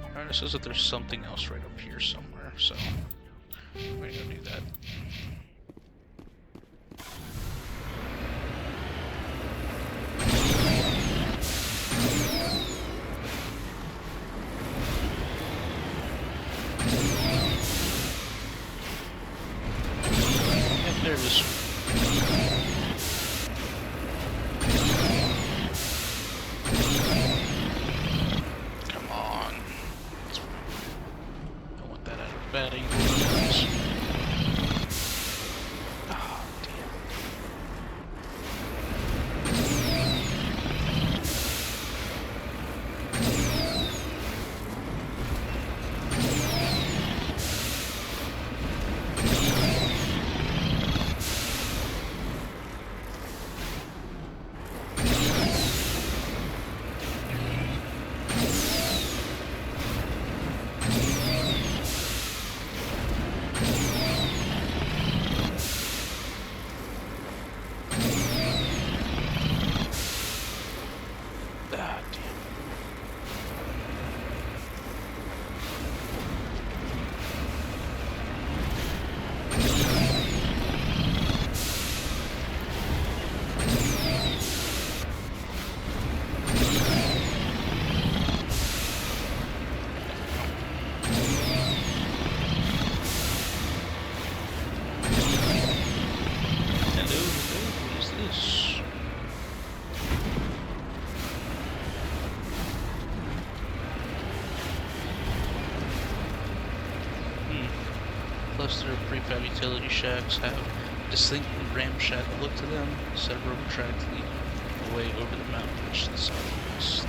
Alright, it says that there's something else right up here somewhere, so we're gonna do that. Yep, there it is. Come on. Don't want that out of bad angle. Oh, damn. Ah, damn. Hello, what is this? Cluster of prefab utility shacks have a distinctly ramshackle look to them, set of rubber tracks leading away over the mountain ridge to the southwest.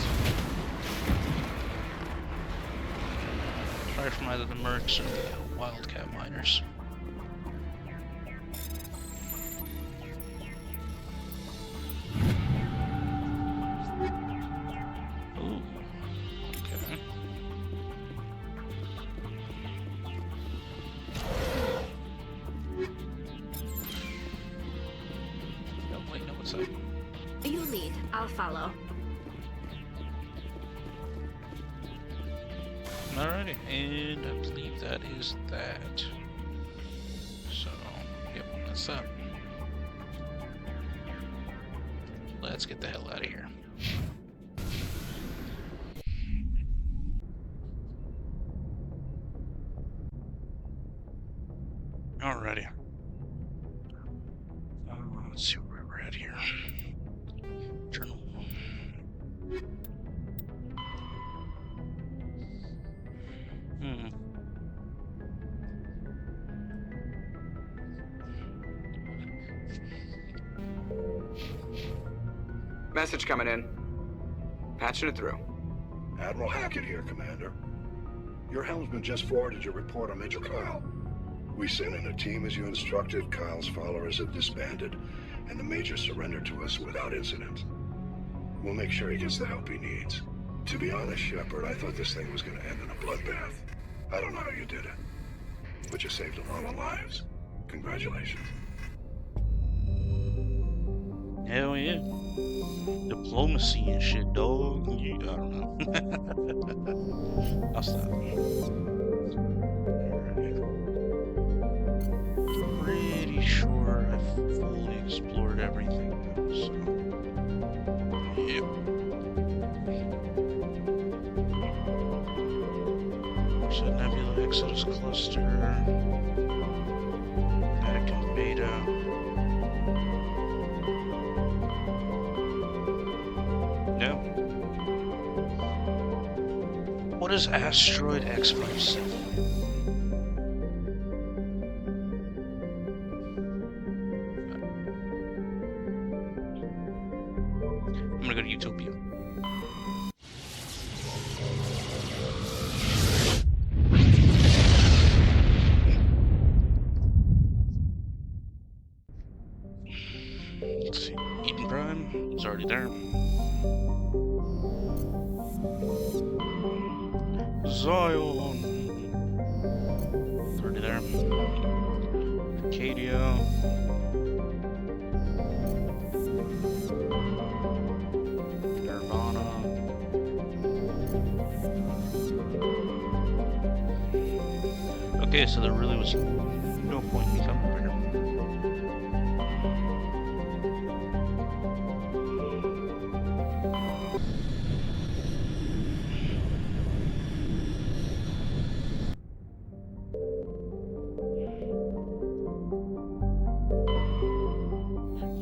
Fired from either the mercs or the wildcat miners. Ooh, okay. Oh, wait, no, what's that? You lead, I'll follow. Alrighty, and I believe that is that. So, yep, that's that. Let's get the hell out of here. Alrighty. Let's see where we're at here. Journal. Message coming in. Patching it through. Admiral Hackett here, Commander. Your helmsman just forwarded your report on Major Kyle. We sent in a team as you instructed. Kyle's followers have disbanded, and the Major surrendered to us without incident. We'll make sure he gets the help he needs. To be honest, Shepard, I thought this thing was going to end in a bloodbath. I don't know how you did it, but you saved a lot of lives. Congratulations. Hell yeah. Diplomacy and shit, dog. Yeah, I don't know. I'll stop. Pretty sure I've fully explored everything. So. Yep. There's a Nebula Exodus cluster. Vatican Beta. No. What is Asteroid X57? I'm gonna go to Utopia. Prime is already there. Zion is already there. Arcadia. Nirvana. Okay, so there really was no point in me coming over here.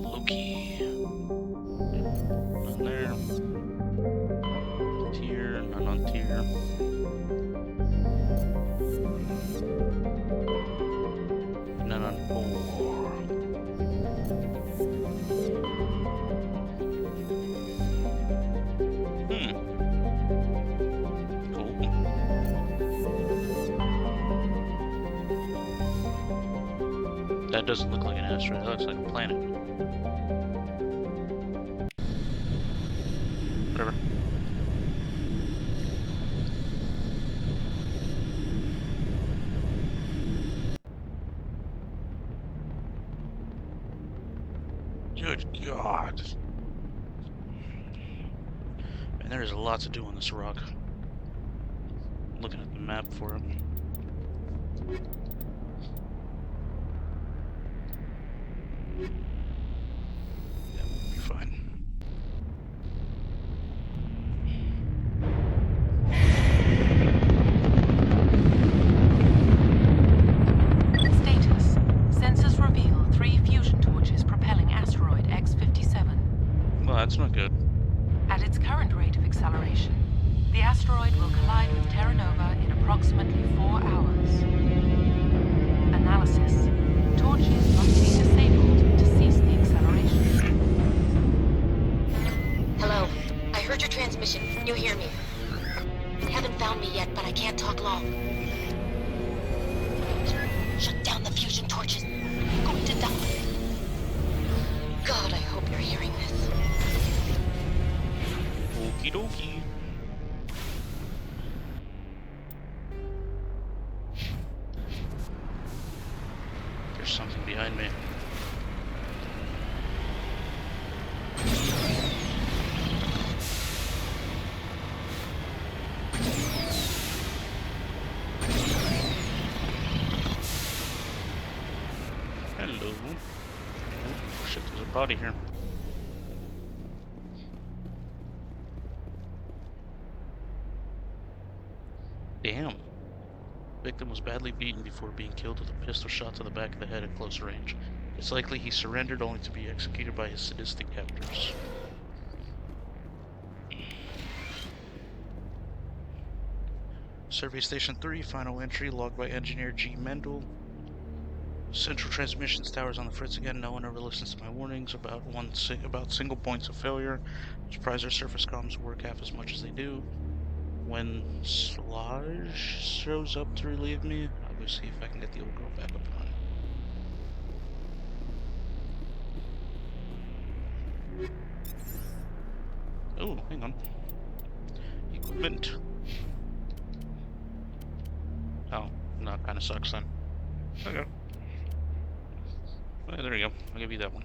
Loki. None there. Tier, none on tier. None on 4. Cool. That doesn't look like an asteroid, that looks like a planet. Whatever. Good God. Man, there is a lot to do on this rock. Looking at the map for it. Yeah, we'll be fine. Status. Sensors reveal 3 fusion torches propelling asteroid X-57. Well, that's not good. At its current rate of acceleration, the asteroid will collide with Terra Nova in approximately 4 hours. Analysis. Torches must be disabled to cease the acceleration. Hello. I heard your transmission. You hear me? They haven't found me yet, but I can't talk long. Shut down the fusion torches. I'm going to die. God, I hope you're hearing this. Okie dokie. There's something behind me. Hello. Oh, shit, there's a body here. Damn. Victim was badly beaten before being killed with a pistol shot to the back of the head at close range. It's likely he surrendered only to be executed by his sadistic captors. Survey Station 3, final entry, logged by Engineer G. Mendel. Central transmissions towers on the fritz again. No one ever listens to my warnings about single points of failure. I'm surprised our surface comms work half as much as they do. When Sludge shows up to relieve me, I'll go see if I can get the old girl back up and running. Oh, hang on. Equipment. Oh, no, it kind of sucks then. Okay. Well, there we go. I'll give you that one.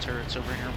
Turrets over here.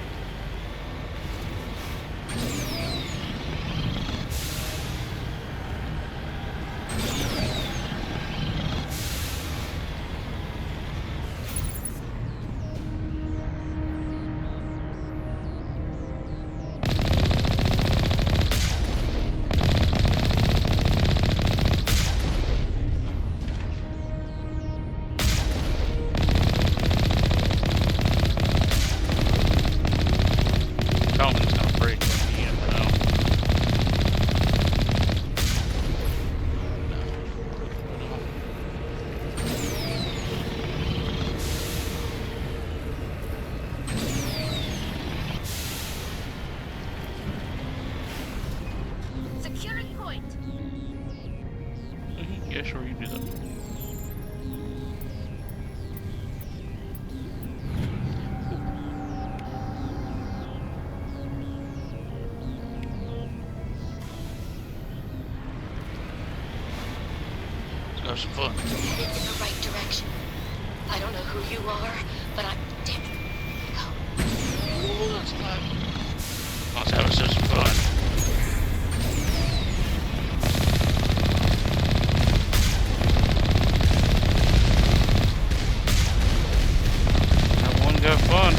have some fun. Headed in the right direction. I don't know who you are, but I'm... Damn it. Ooh, that's not... Let's have some fun. That one got fun.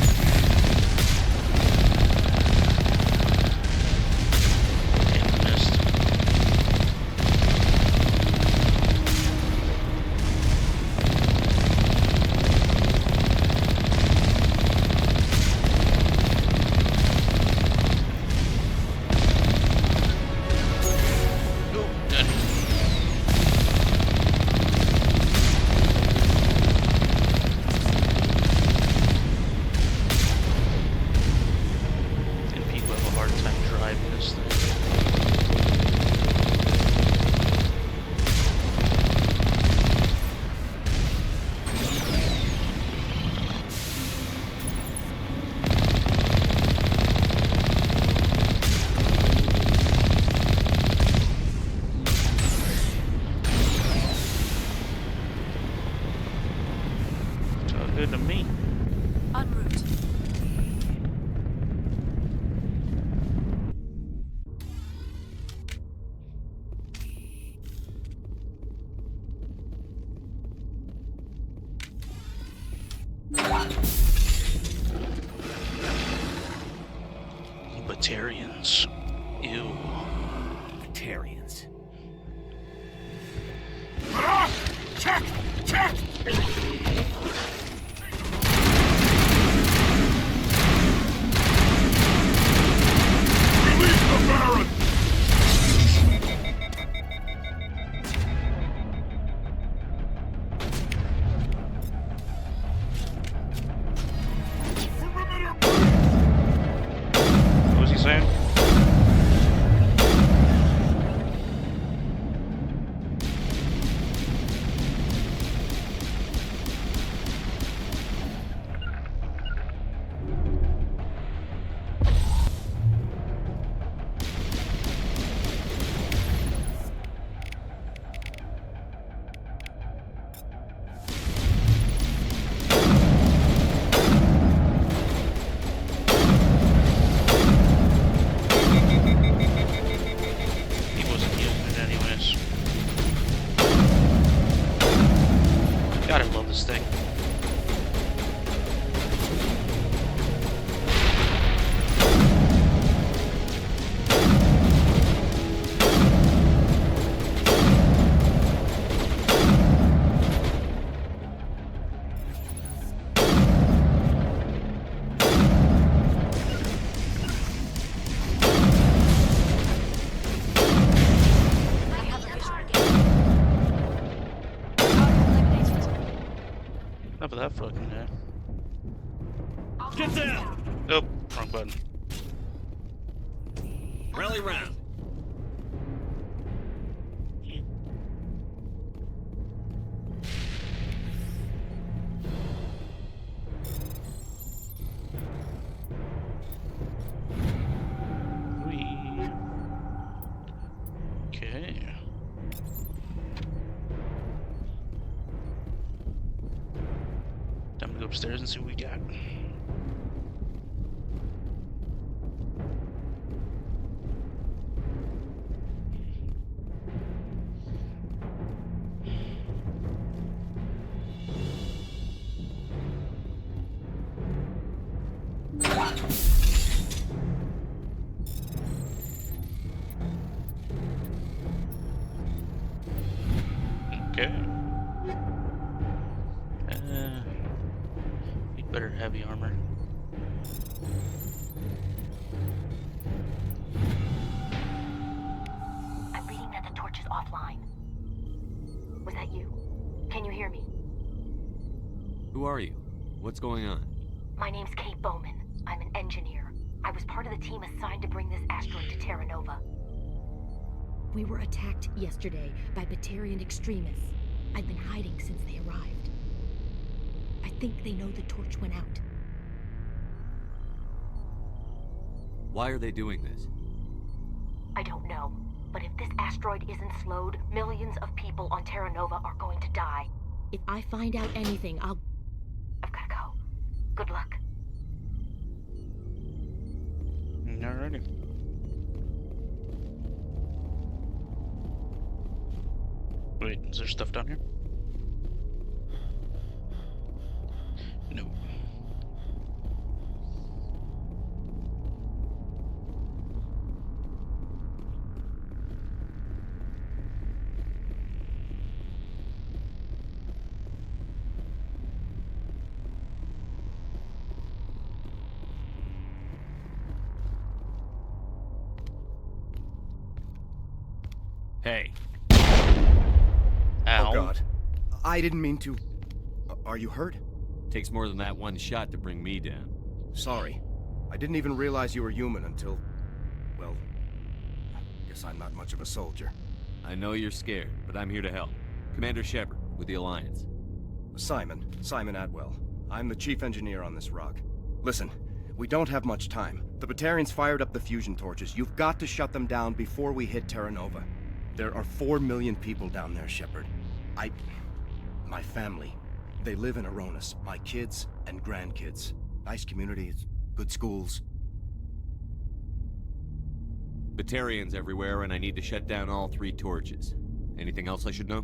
Good to me. En route. Batarians. Ew. Batarians. Check! Check! Release the Baron! What was he saying? God, I love this thing. Enough of that fucking guy. Get down! Oh, wrong button. Rally round. Okay. Time to go upstairs and see what we got. Okay. Need better heavy armor. I'm reading that the torch is offline. Was that you? Can you hear me? Who are you? What's going on? My name's Kate Bowman. I'm an engineer. I was part of the team assigned to bring this asteroid to Terra Nova. We were attacked yesterday by Batarian extremists. I've been hiding since they arrived. I think they know the torch went out. Why are they doing this? I don't know, But if this asteroid isn't slowed, millions of people on Terra Nova are going to die. If I find out anything, I've gotta go. Good luck. Alrighty. Wait, is there stuff down here? No. Hey. Ow. Oh God. I didn't mean to... Are you hurt? Takes more than that one shot to bring me down. Sorry. I didn't even realize you were human until... Well... Guess I'm not much of a soldier. I know you're scared, but I'm here to help. Commander Shepard, with the Alliance. Simon Atwell. I'm the chief engineer on this rock. Listen, we don't have much time. The Batarians fired up the fusion torches. You've got to shut them down before we hit Terra Nova. There are 4 million people down there, Shepard. My family, they live in Aronis. My kids and grandkids. Nice communities, good schools. Batarians everywhere, and I need to shut down all 3 torches. Anything else I should know?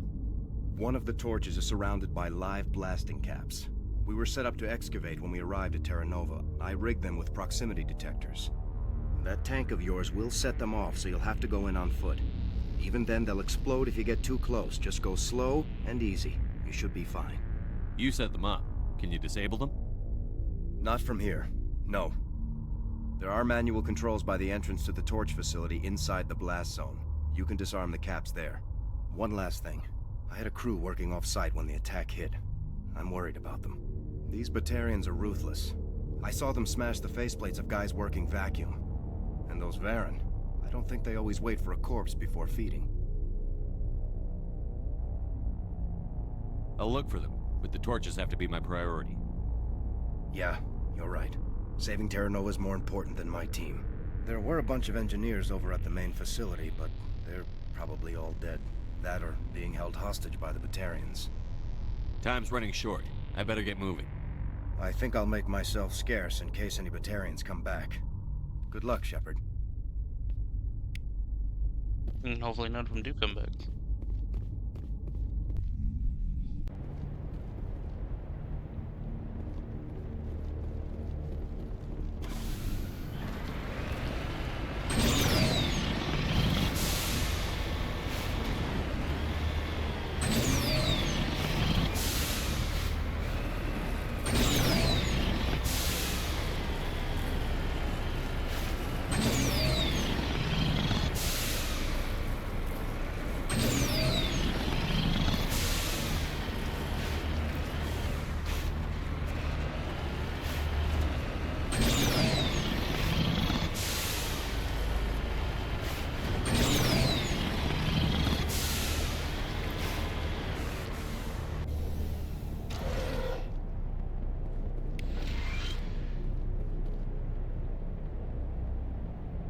One of the torches is surrounded by live blasting caps. We were set up to excavate when we arrived at Terra Nova. I rigged them with proximity detectors. That tank of yours will set them off, so you'll have to go in on foot. Even then, they'll explode if you get too close. Just go slow and easy. You should be fine. You set them up. Can you disable them? Not from here. No. There are manual controls by the entrance to the torch facility inside the blast zone. You can disarm the caps there. One last thing. I had a crew working off-site when the attack hit. I'm worried about them. These Batarians are ruthless. I saw them smash the faceplates of guys working vacuum. And those Varen, I don't think they always wait for a corpse before feeding. I'll look for them, but the torches have to be my priority. Yeah, you're right. Saving Terra Nova is more important than my team. There were a bunch of engineers over at the main facility, but they're probably all dead. That or being held hostage by the Batarians. Time's running short. I better get moving. I think I'll make myself scarce in case any Batarians come back. Good luck, Shepard. And hopefully none of them do come back.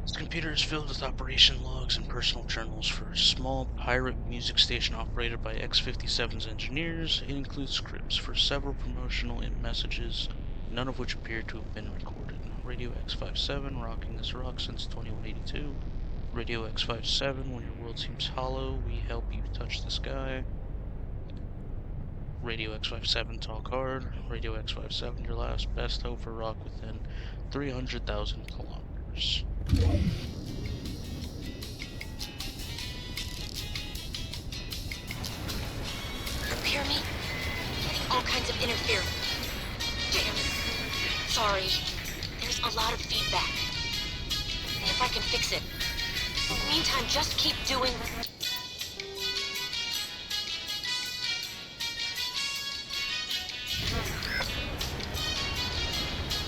The computer is filled with operation logs and personal journals for a small pirate music station operated by X-57's engineers. It includes scripts for several promotional messages, none of which appear to have been recorded. Radio X-57, rocking this rock since 2182. Radio X-57, when your world seems hollow, we help you touch the sky. Radio X-57, talk hard. Radio X-57, your last best hope for rock within 300,000 kilometers. You hear me? Getting all kinds of interference. Damn it. Sorry. There's a lot of feedback. See if I can fix it. In the meantime, just keep doing...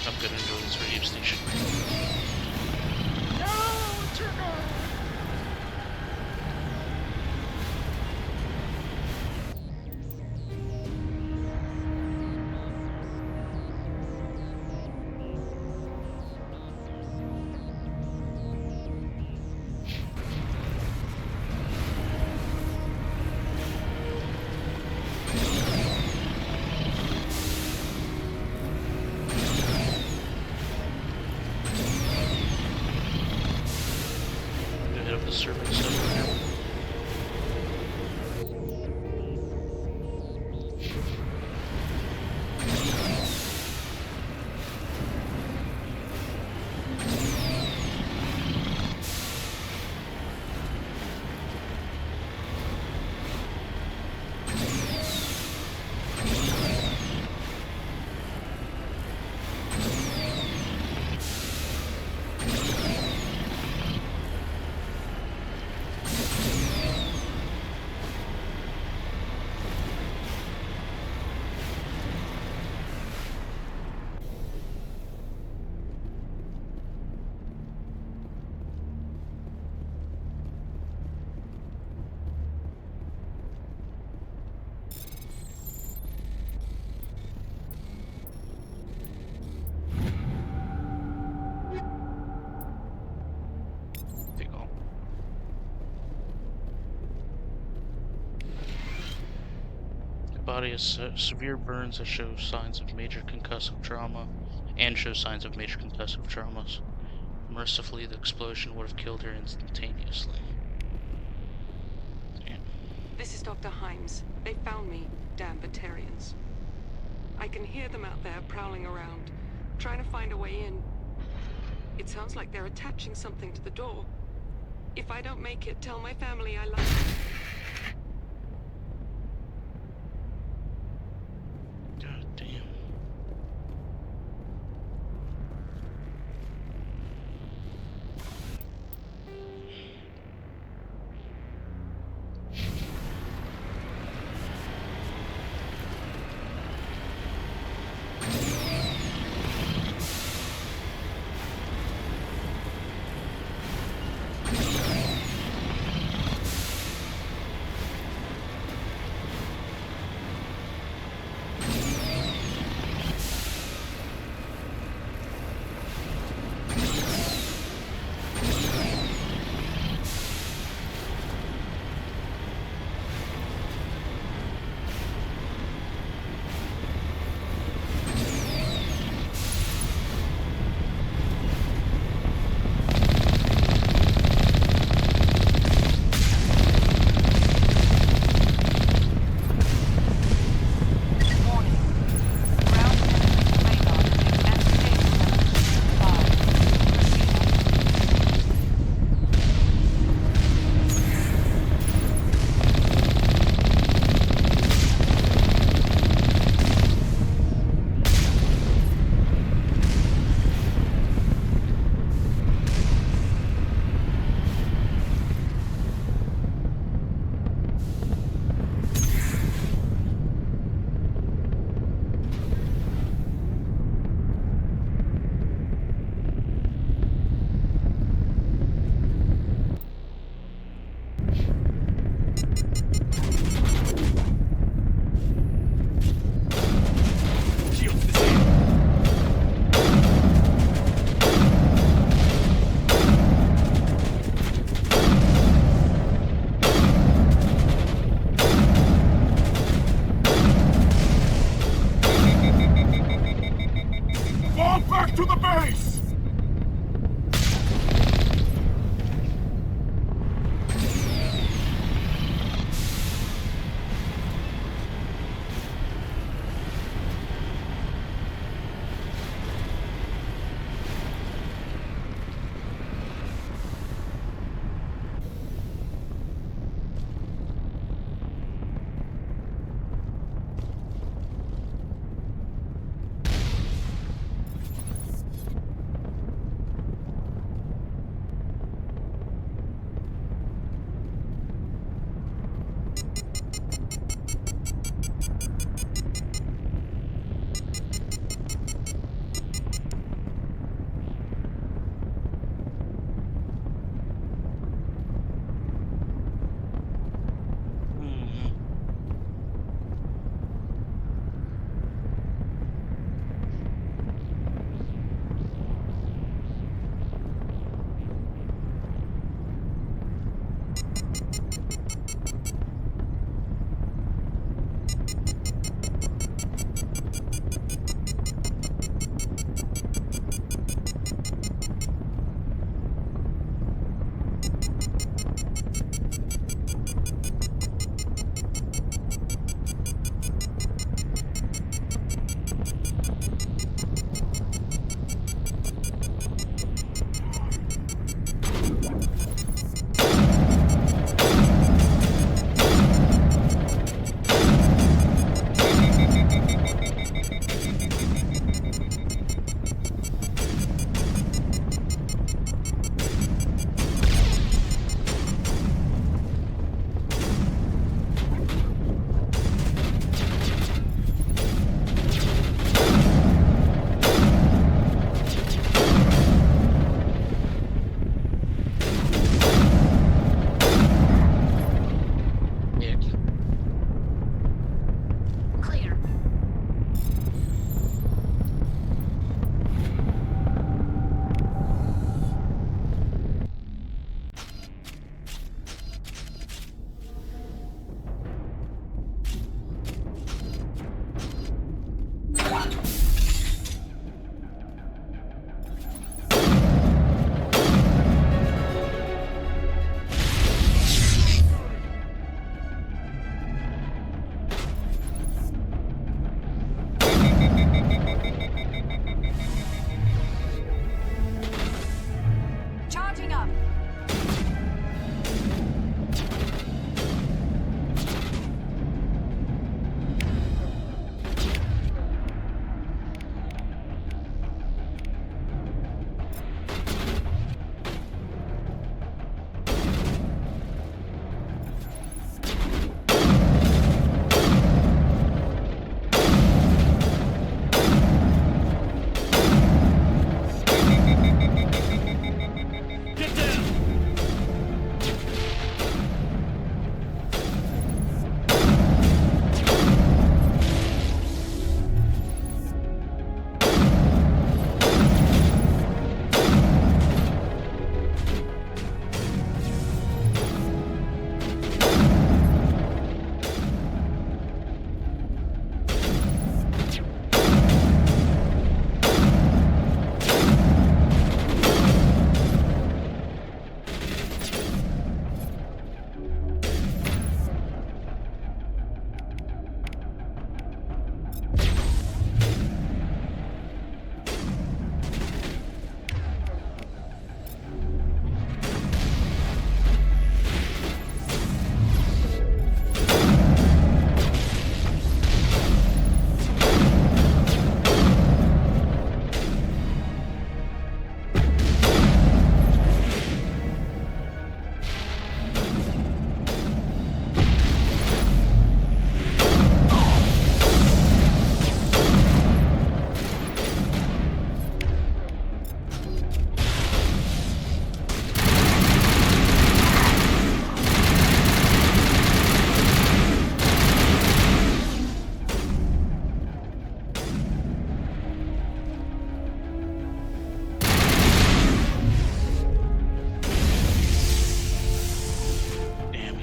I'm gonna enjoy this radio station. the survey stuff here. Body has severe burns that show signs of major concussive trauma, and show signs of major concussive traumas. Mercifully, the explosion would have killed her instantaneously. Damn. This is Dr. Himes. They found me, damn Batarians. I can hear them out there prowling around, trying to find a way in. It sounds like they're attaching something to the door. If I don't make it, tell my family I love them. God damn. To the base!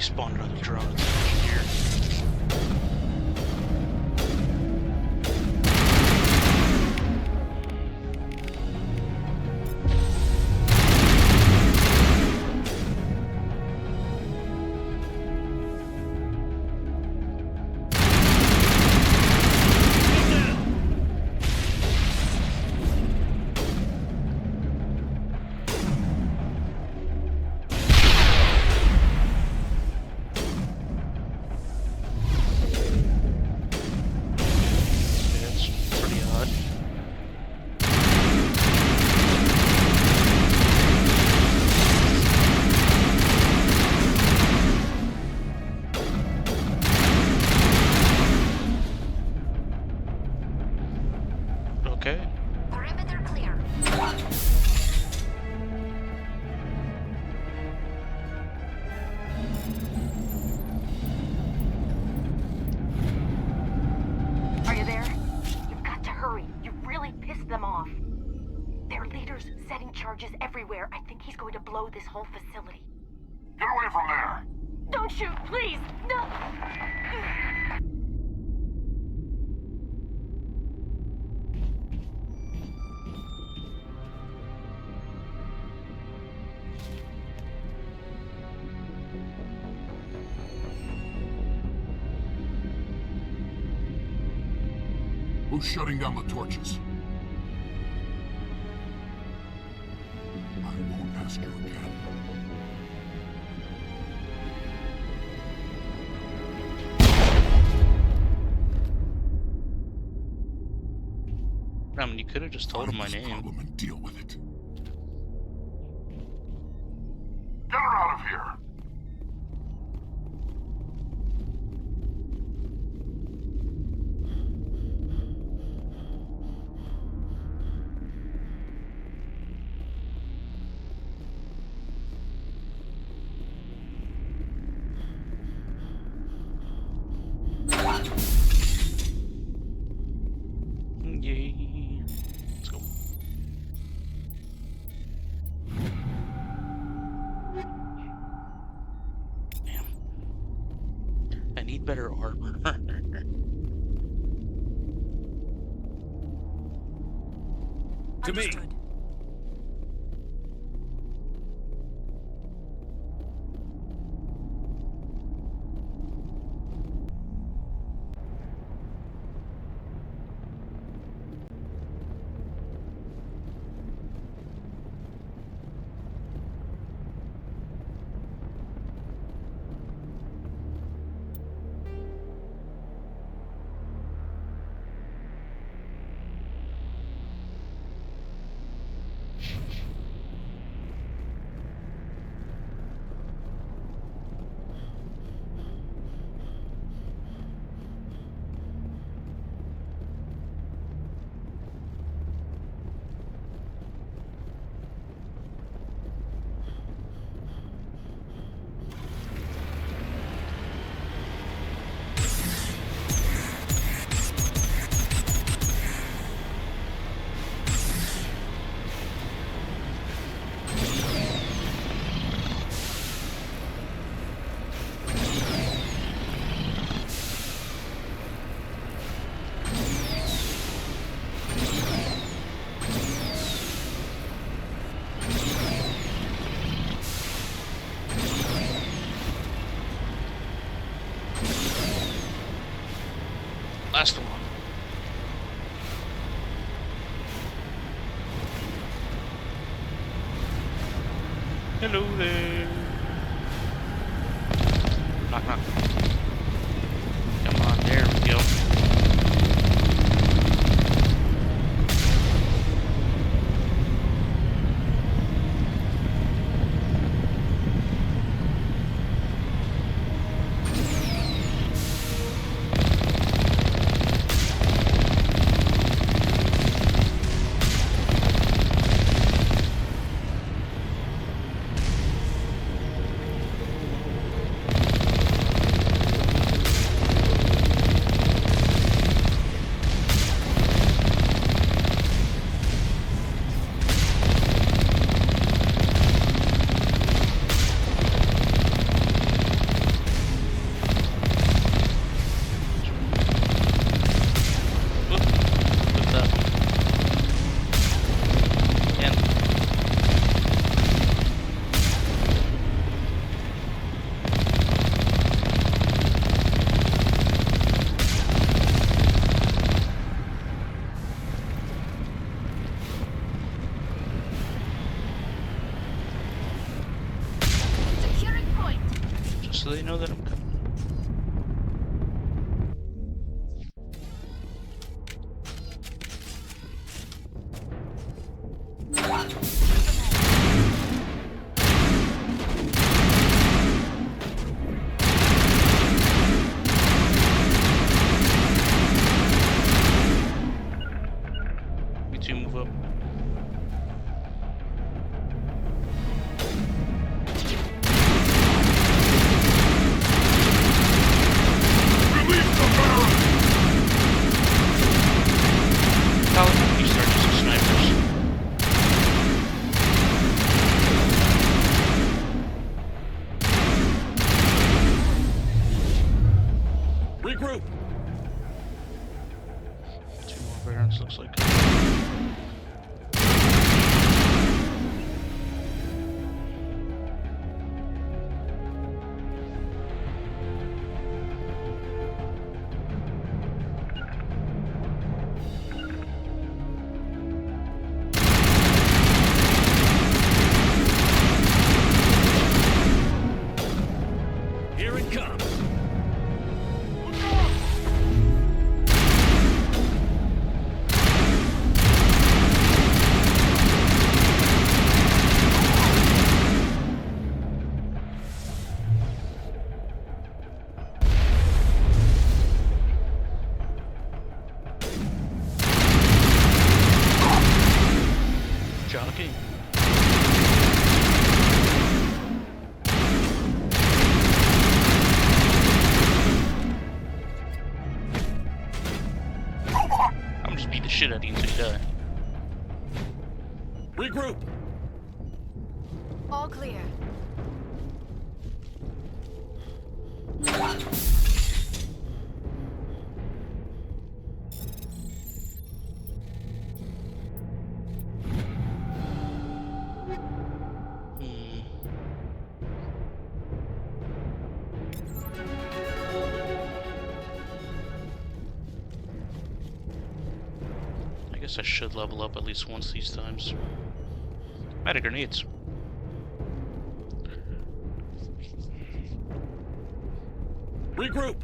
spawn another drone here. Okay. Perimeter clear. Are you there? You've got to hurry. You've really pissed them off. Their leader's setting charges everywhere. I think he's going to blow this whole facility. Get away from there! Don't shoot, please! No! Who's shutting down the torches? I won't ask you again. I mean, you could have just told him my name. Problem and deal with it. Get her out of here! Yay. Let's go. Damn. I need better armor. To me. Last one. Hello there. Knock, knock. Come on, there we go. so they know that I'm coming. Me too, move up. How did you start using snipers? Regroup! 2 more barons, looks like. Here it comes! Jockey. I'm just beat the shit out of you until you die. Regroup! All clear. I guess I should level up at least once these times. I'm out of grenades. Regroup!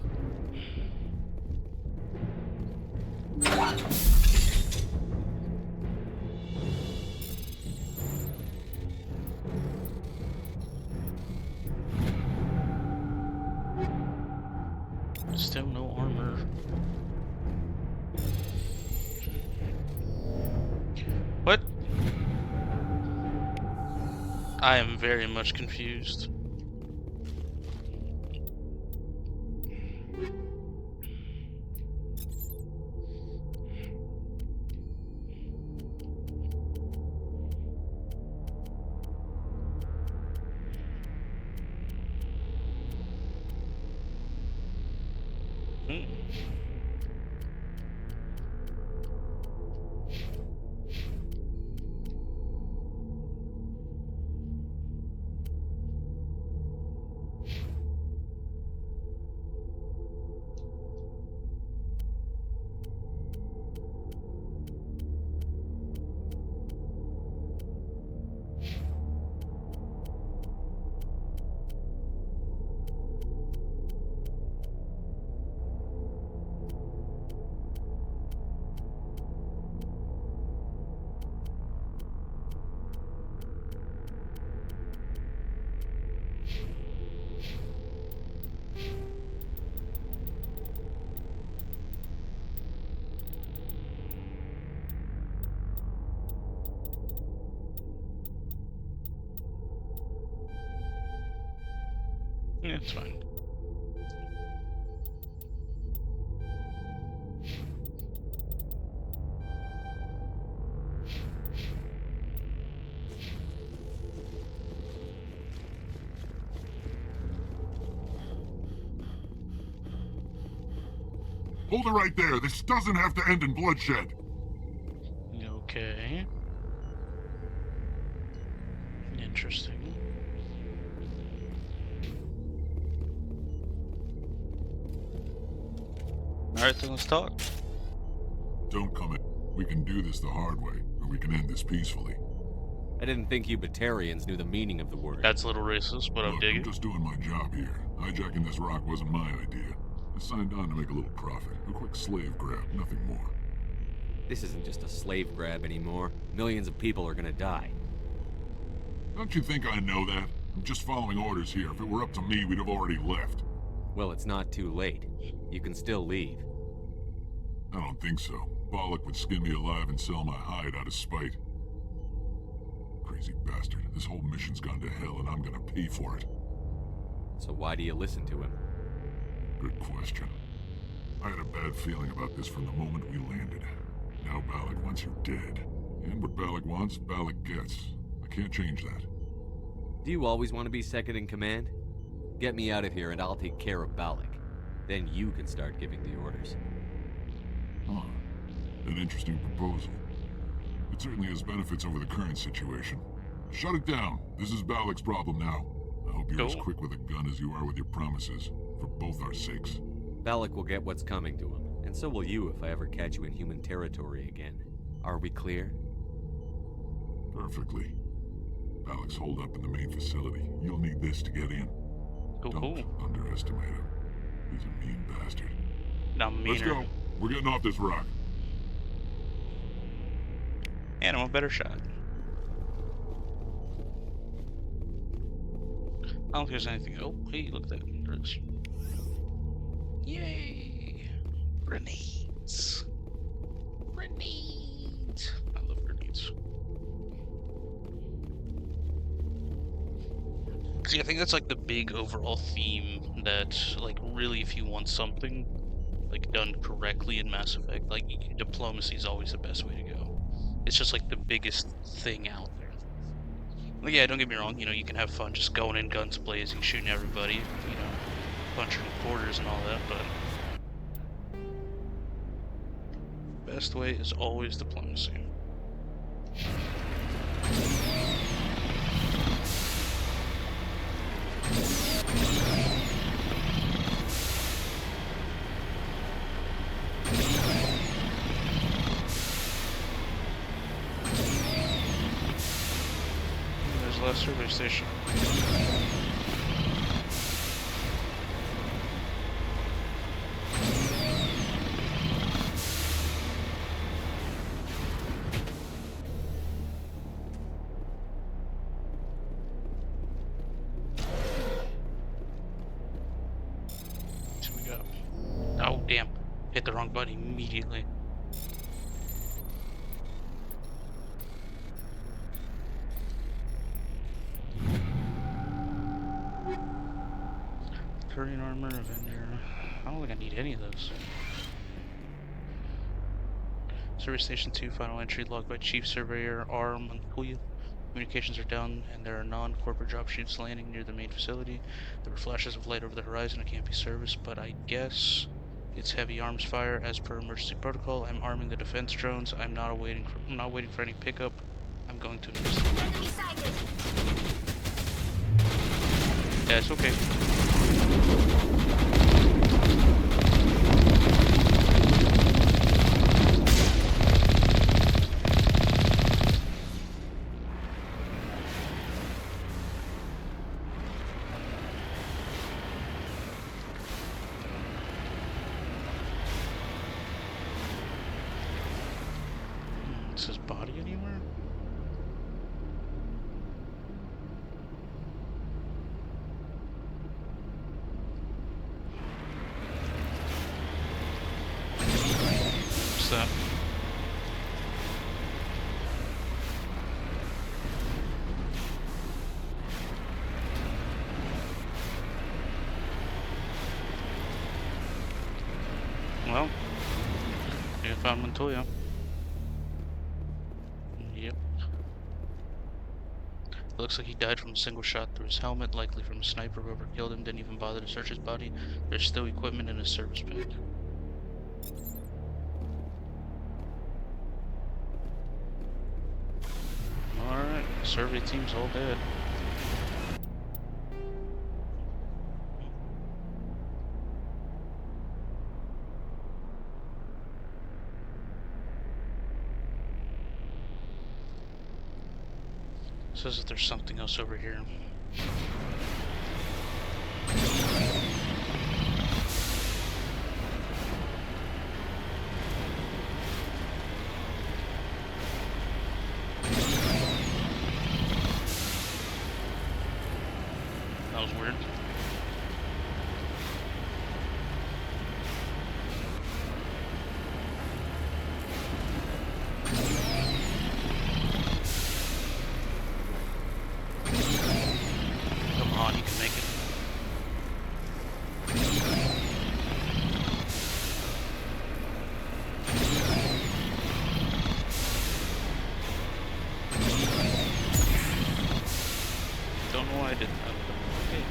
Still no armor. What? I am very much confused. Yeah, it's fine. Hold it right there. This doesn't have to end in bloodshed. Okay. Interesting. Alright, then let's talk. Don't come in. We can do this the hard way, or we can end this peacefully. I didn't think you Batarians knew the meaning of the word. That's a little racist, but I'm digging. I'm just doing my job here. Hijacking this rock wasn't my idea. I signed on to make a little profit. A quick slave grab, nothing more. This isn't just a slave grab anymore. Millions of people are gonna die. Don't you think I know that? I'm just following orders here. If it were up to me, we'd have already left. Well, it's not too late. You can still leave. I don't think so. Bollock would skin me alive and sell my hide out of spite. Crazy bastard. This whole mission's gone to hell and I'm gonna pay for it. So why do you listen to him? Good question. I had a bad feeling about this from the moment we landed. Now Bollock wants you dead. And what Bollock wants, Bollock gets. I can't change that. Do you always want to be second in command? Get me out of here and I'll take care of Bollock. Then you can start giving the orders. Huh. An interesting proposal. It certainly has benefits over the current situation. Shut it down. This is Bollock's problem now. I hope you're as quick with a gun as you are with your promises, for both our sakes. Bollock will get what's coming to him, and so will you if I ever catch you in human territory again. Are we clear? Perfectly. Bollock's holed up in the main facility. You'll need this to get in. Don't underestimate him. He's a mean bastard. Not meaner. Let's go. We're getting off this rock. And I'm a better shot. I don't think there's anything. Oh, hey, look at that. There it is. Yay! Grenades. Grenades. I love grenades. See, I think that's like the big overall theme that, like, really, if you want something, like, done correctly in Mass Effect, like, diplomacy is always the best way to go. It's just, like, the biggest thing out there. Like, yeah, don't get me wrong, you know, you can have fun just going in guns blazing, shooting everybody, you know, punching quarters and all that, but best way is always diplomacy. There's the last survey station. So we got. Oh damn! Hit the wrong button immediately. Current armor, vendor. I don't think I need any of those. Service Station 2, final entry logged by Chief Surveyor R. Montoya. Communications are down and there are non-corporate dropships landing near the main facility. There were flashes of light over the horizon. It can't be serviced, but I guess it's heavy arms fire as per emergency protocol. I'm arming the defense drones. I'm not waiting for any pickup. I'm going to investigate. Yeah, it's okay. Is his body anywhere? What's that? Well, you found Montoya. Yep. Looks like he died from a single shot through his helmet, likely from a sniper. Whoever killed him didn't even bother to search his body. There's still equipment in his service pack. Alright, survey team's all dead. Says that there's something else over here. That was weird. Come on, you can make it. Don't know why I did that, but okay.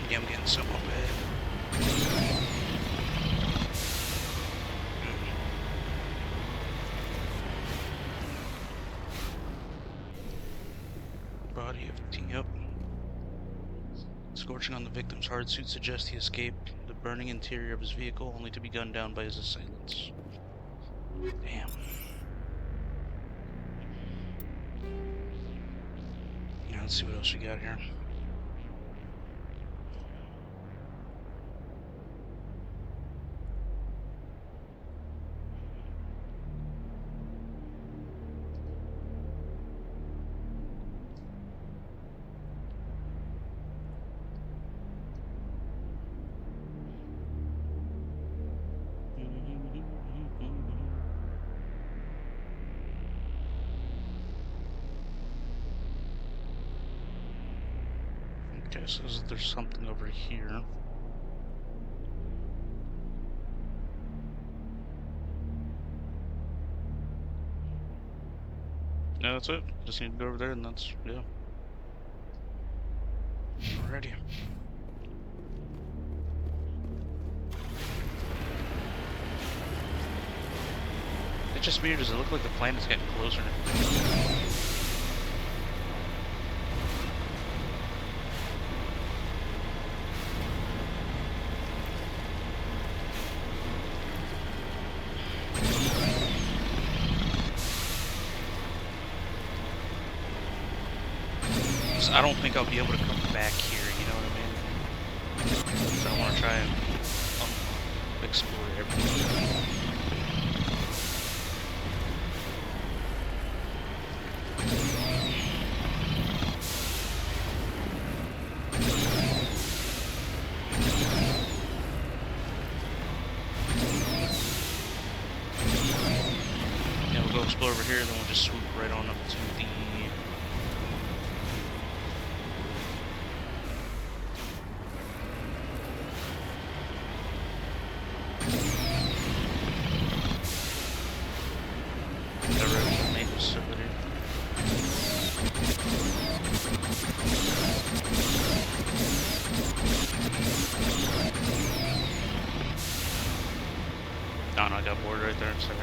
Yeah, I'm getting so bad. Body of T-up. Scorching on the victim's hard suit suggests he escaped the burning interior of his vehicle, only to be gunned down by his assailants. Damn. Now let's see what else we got here. Okay, so there's something over here. Yeah, that's it. Just need to go over there and that's, yeah. Alrighty. It's just weird, does it look like the planet's getting closer? I don't think I'll be able to come back here, you know what I mean? So I want to try and explore everything. Yeah, we'll go explore over here, then we'll just swoop right on up to the Oh no, I got bored right there, sorry.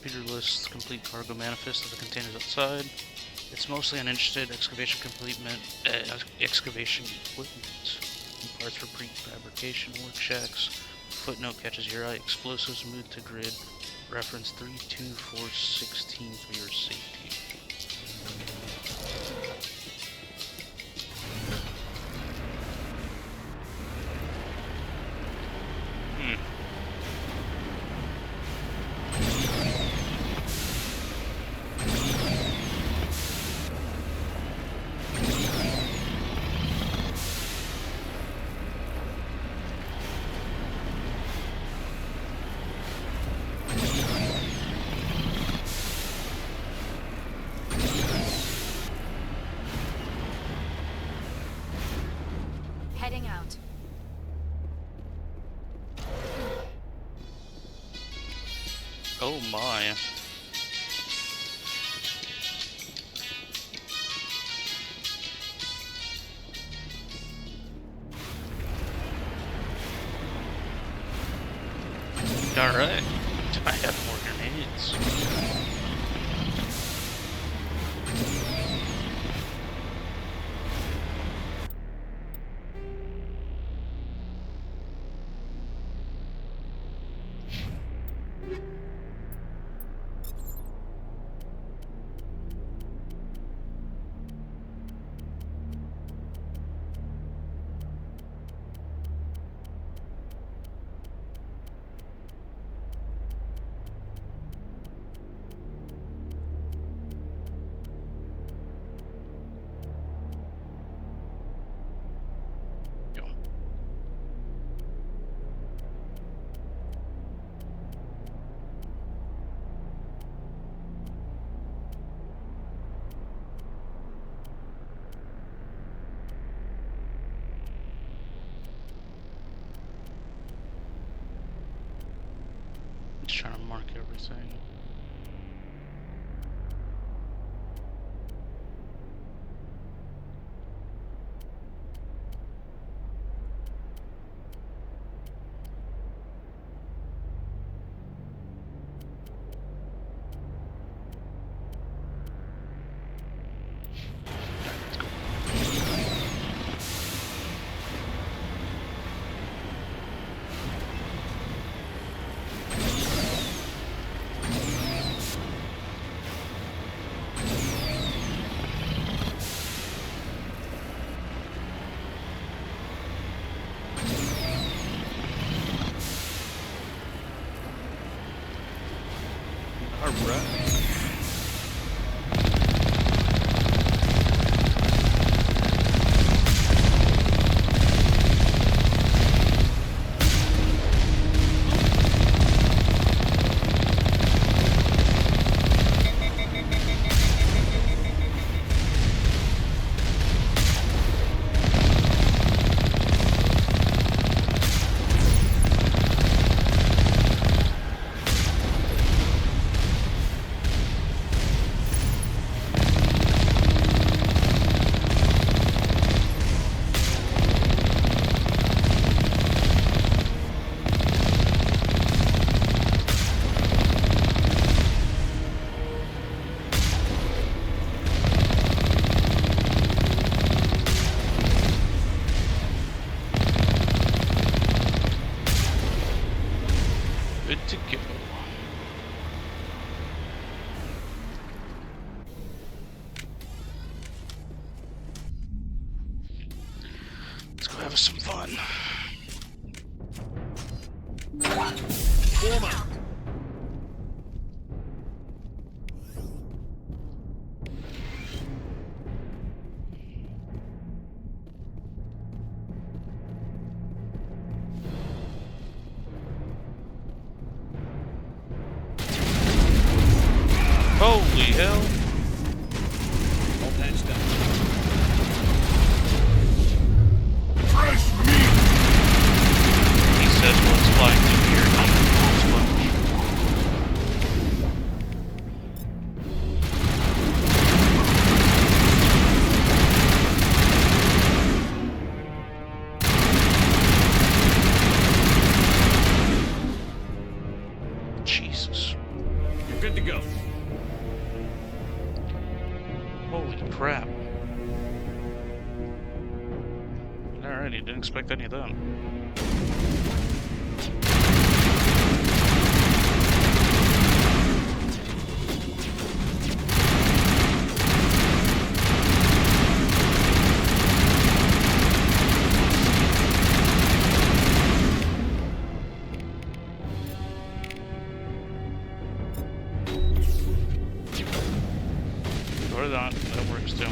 Computer lists complete cargo manifest of the containers outside. It's mostly uninterested excavation excavation equipment and parts for prefabrication work shacks. Footnote catches your eye: explosives moved to grid. Reference 32416 for your safety. Alright. I have more grenades. Just trying to mark everything. Have some fun. Form up. Holy hell. All patched up. He says what's flying through here. Jesus. You're good to go. Holy crap. Alrighty, didn't expect any of that. Or that works too.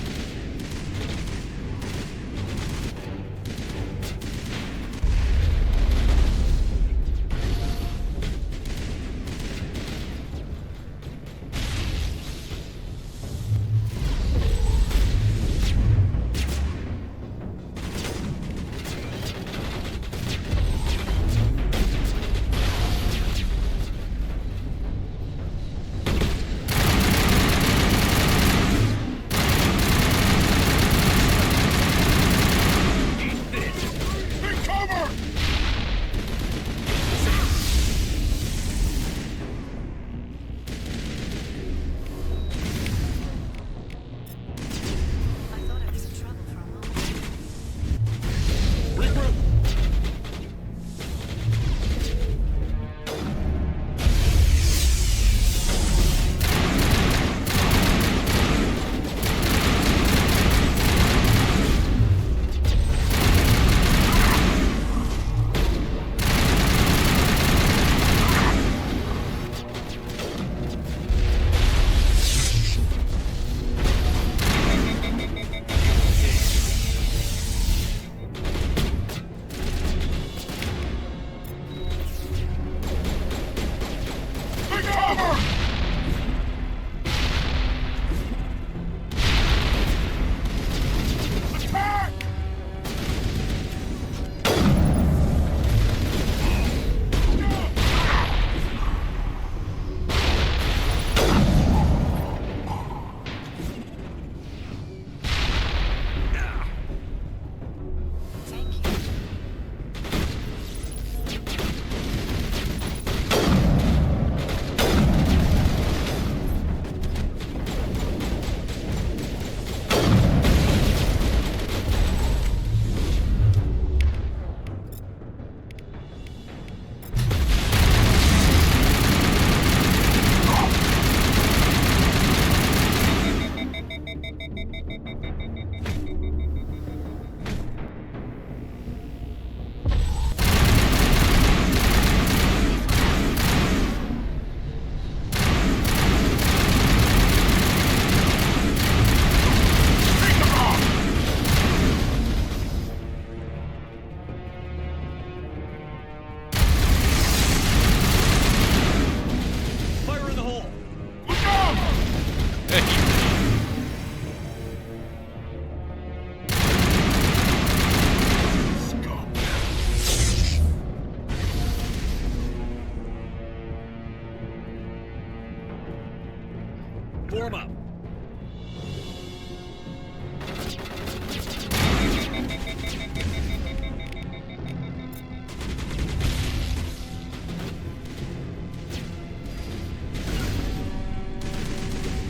Form up.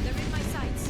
They're in my sights.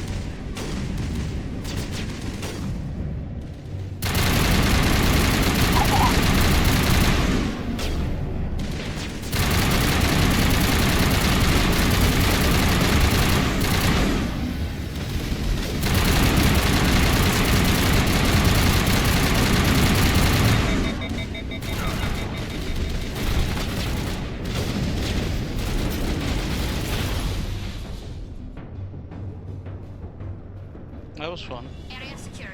That was fun. Area secured.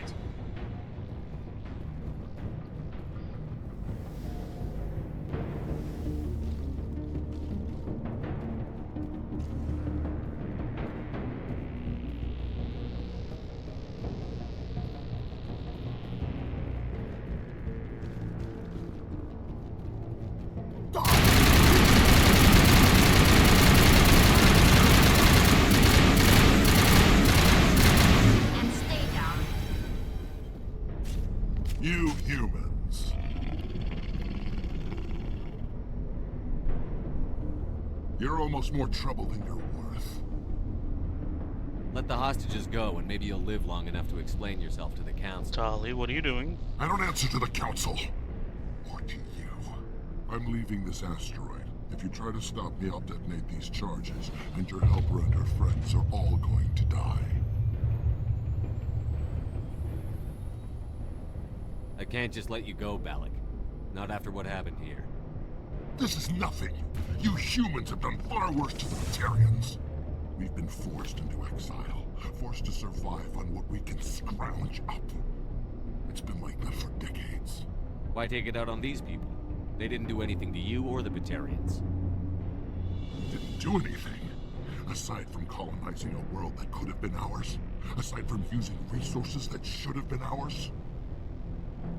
And stay down. You humans. You're almost more trouble than you're worth. Let the hostages go, and maybe you'll live long enough to explain yourself to the council. Tali, what are you doing? I don't answer to the council. Or to you. I'm leaving this asteroid. If you try to stop me, I'll detonate these charges, and your helper and her friends are all going to die. I can't just let you go, Balak. Not after what happened here. This is nothing. You humans have done far worse to the Batarians. We've been forced into exile, forced to survive on what we can scrounge up. It's been like that for decades. Why take it out on these people? They didn't do anything to you or the Batarians. Didn't do anything. Aside from colonizing a world that could have been ours. Aside from using resources that should have been ours.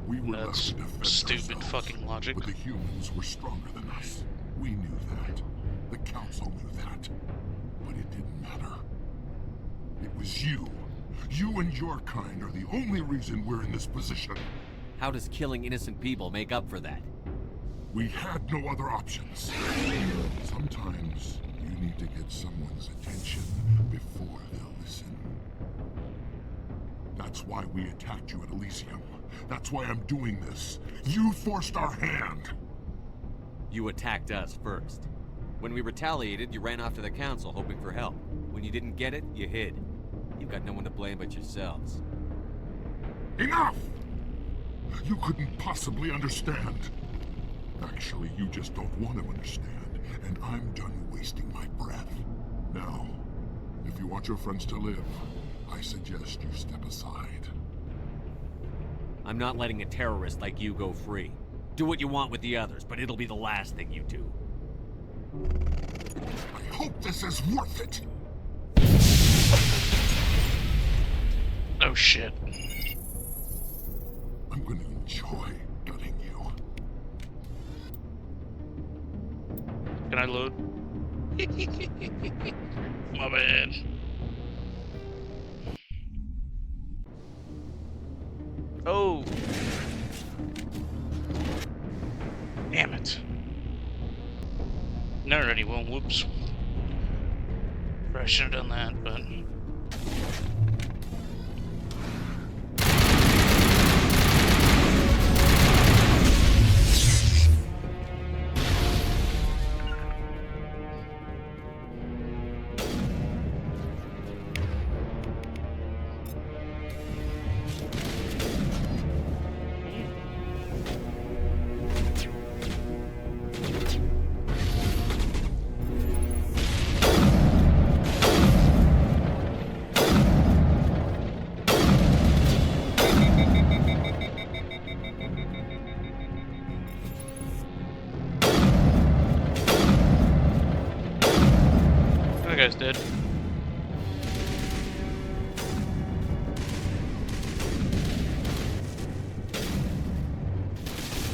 We were left to defend stupid ourselves, fucking logic. But the humans were stronger than us. We knew that. The council knew that. But it didn't matter. It was you. You and your kind are the only reason we're in this position. How does killing innocent people make up for that? We had no other options. Sometimes you need to get someone's attention before they'll listen. That's why we attacked you at Elysium. That's why I'm doing this. You forced our hand. You attacked us first. When we retaliated, you ran off to the council hoping for help. When you didn't get it, you hid. You've got no one to blame but yourselves. Enough! You couldn't possibly understand. Actually, you just don't want to understand, and I'm done wasting my breath. Now, if you want your friends to live, I suggest you step aside. I'm not letting a terrorist like you go free. Do what you want with the others, but it'll be the last thing you do. I hope this is worth it! Oh shit. I'm gonna enjoy gunning you. Can I load? My bad. Oh. Damn it. Alrighty, well, whoops. Probably should have done that, but... That guy's dead.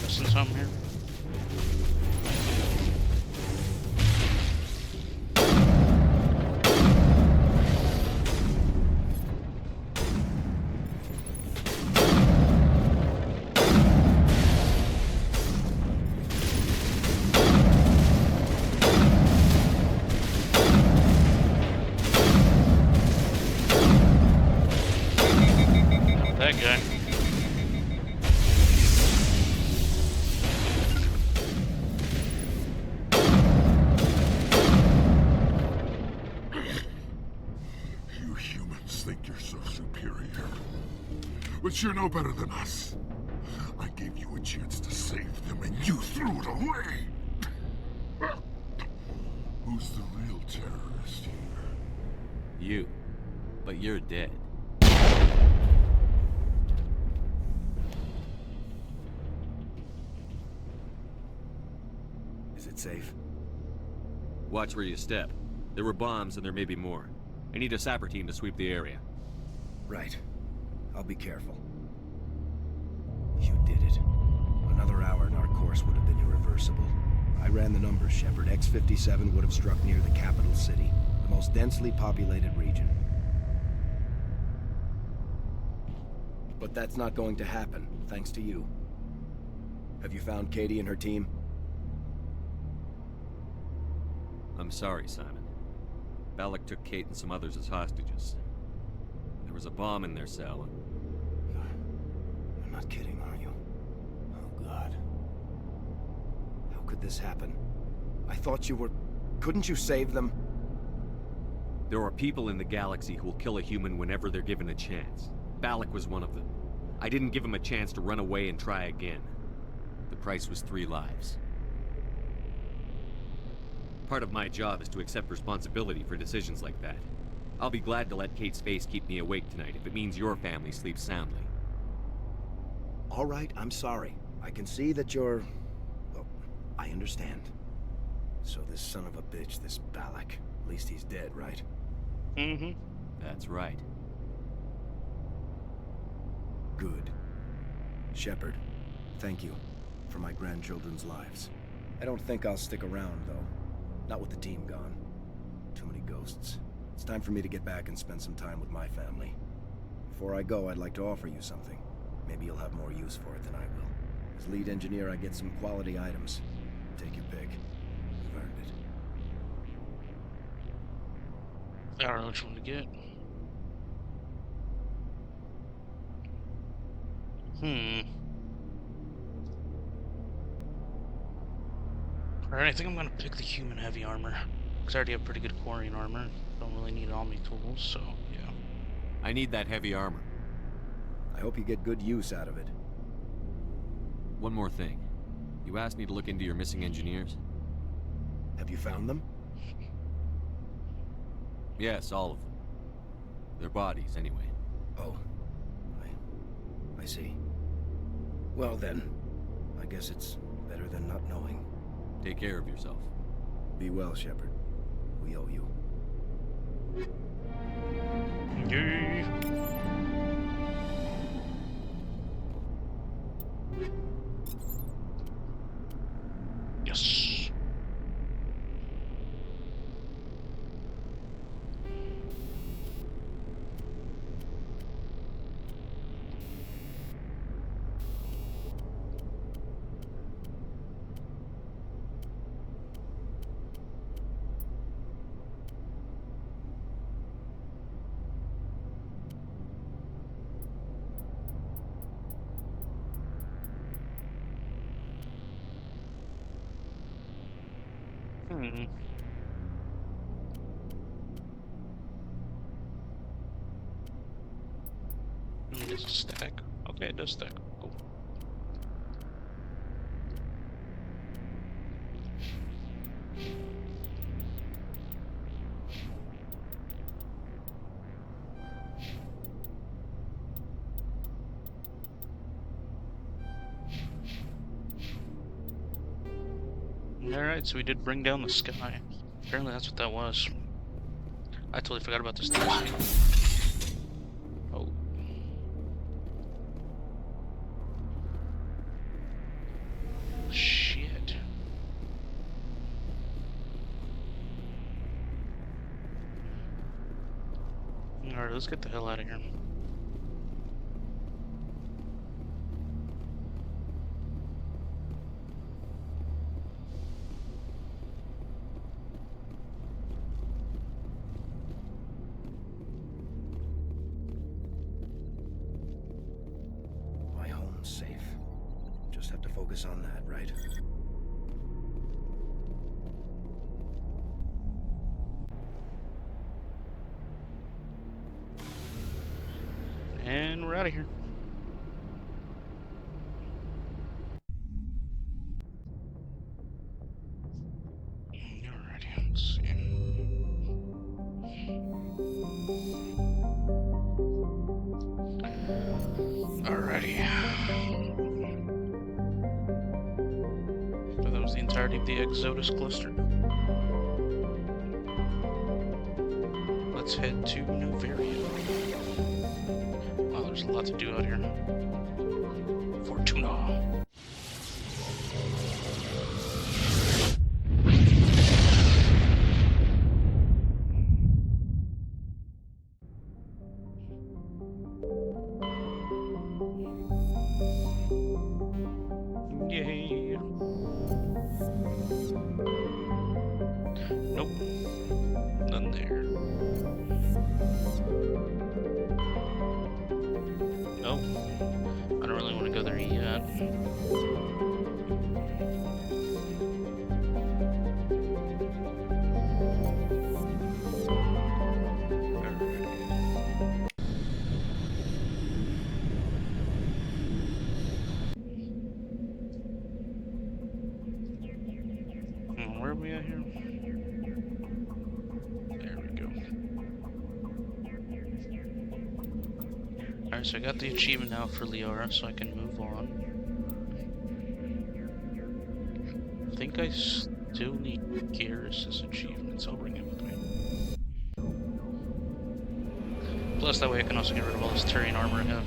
Missing something here. You humans think you're so superior. But you're no better than us. I gave you a chance to save them, and you threw it away! Who's the real terrorist here? You. But you're dead. Is it safe? Watch where you step. There were bombs, and there may be more. I need a sapper team to sweep the area. Right. I'll be careful. You did it. Another hour and our course would have been irreversible. I ran the numbers, Shepard. X-57 would have struck near the capital city, the most densely populated region. But that's not going to happen, thanks to you. Have you found Katie and her team? I'm sorry, Simon. Balak took Kate and some others as hostages. There was a bomb in their cell. You're not kidding, are you? Oh, God. How could this happen? I thought you were... Couldn't you save them? There are people in the galaxy who will kill a human whenever they're given a chance. Balak was one of them. I didn't give him a chance to run away and try again. The price was 3 lives. Part of my job is to accept responsibility for decisions like that. I'll be glad to let Kate's face keep me awake tonight if it means your family sleeps soundly. All right, I'm sorry. I can see that you're... Well, I understand. So this son of a bitch, this Balak, at least he's dead, right? Mm-hmm. That's right. Good. Shepard, thank you for my grandchildren's lives. I don't think I'll stick around, though. Not with the team gone. Too many ghosts. It's time for me to get back and spend some time with my family. Before I go, I'd like to offer you something. Maybe you'll have more use for it than I will. As lead engineer, I get some quality items. Take your pick. You've earned it. I don't know which one to get. Alright, I think I'm gonna pick the human heavy armor. Because I already have pretty good quarrying armor. Don't really need Omni tools, so yeah. I need that heavy armor. I hope you get good use out of it. One more thing. You asked me to look into your missing engineers? Have you found them? Yes, all of them. Their bodies, anyway. Oh. I see. Well then, I guess it's better than not knowing. Take care of yourself. Be well, Shepard. We owe you. Yay! Yes. Does it stack? Okay, it does stack. Cool. Alright, so we did bring down the sky. Apparently that's what that was. I totally forgot about this thing. Oh. Shit. Alright, let's get the hell out of here. Safe. Just have to focus on that, right? and we're out of here. Alrighty, let's see. Alrighty. So that was the entirety of the Exodus cluster. Let's head to Novaria. Wow, there's a lot to do out here. Fortuna. Yay. Nope. None there. Nope. I don't really want to go there yet. Where are we at here? There we go. Alright, so I got the achievement now for Liara, so I can move on. I think I still need Garrus's achievements. I'll bring him with me. Plus, that way I can also get rid of all this Turian armor I have.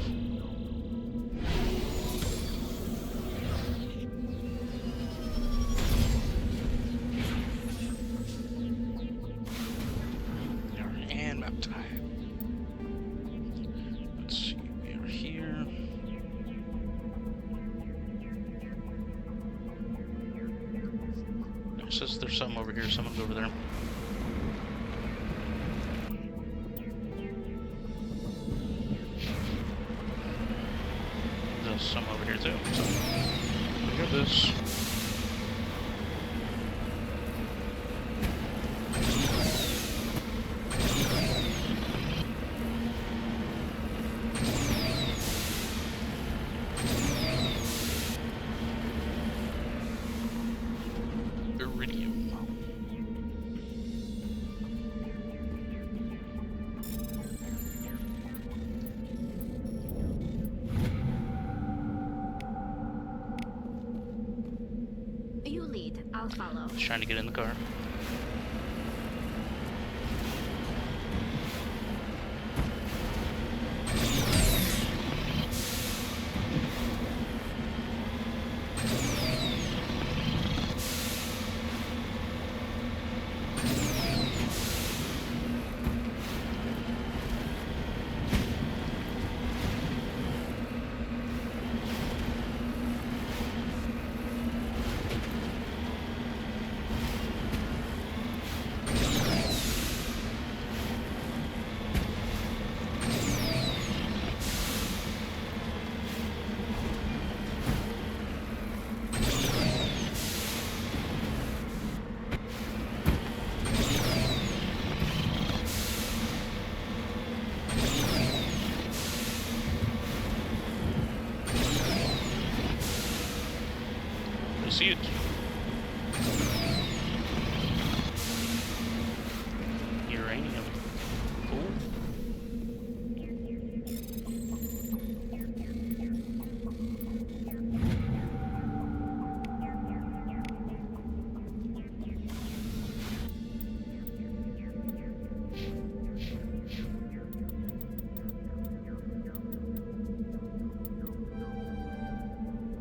And map time. Let's see, we are here. It says there's some over here, so I'm gonna go over there. There's some over here too, so look at this. Iridium. You lead, I'll follow. Just trying to get in the car. See it. Uranium. Cool.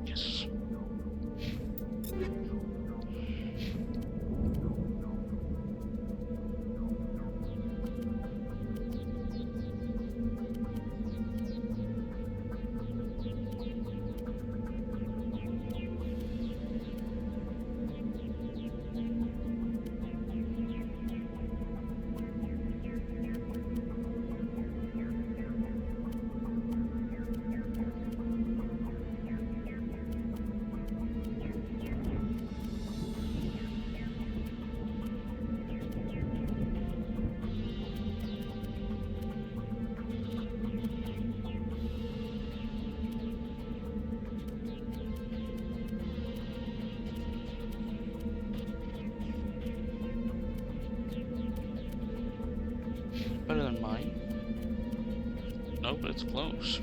Yes. Oh, but it's close.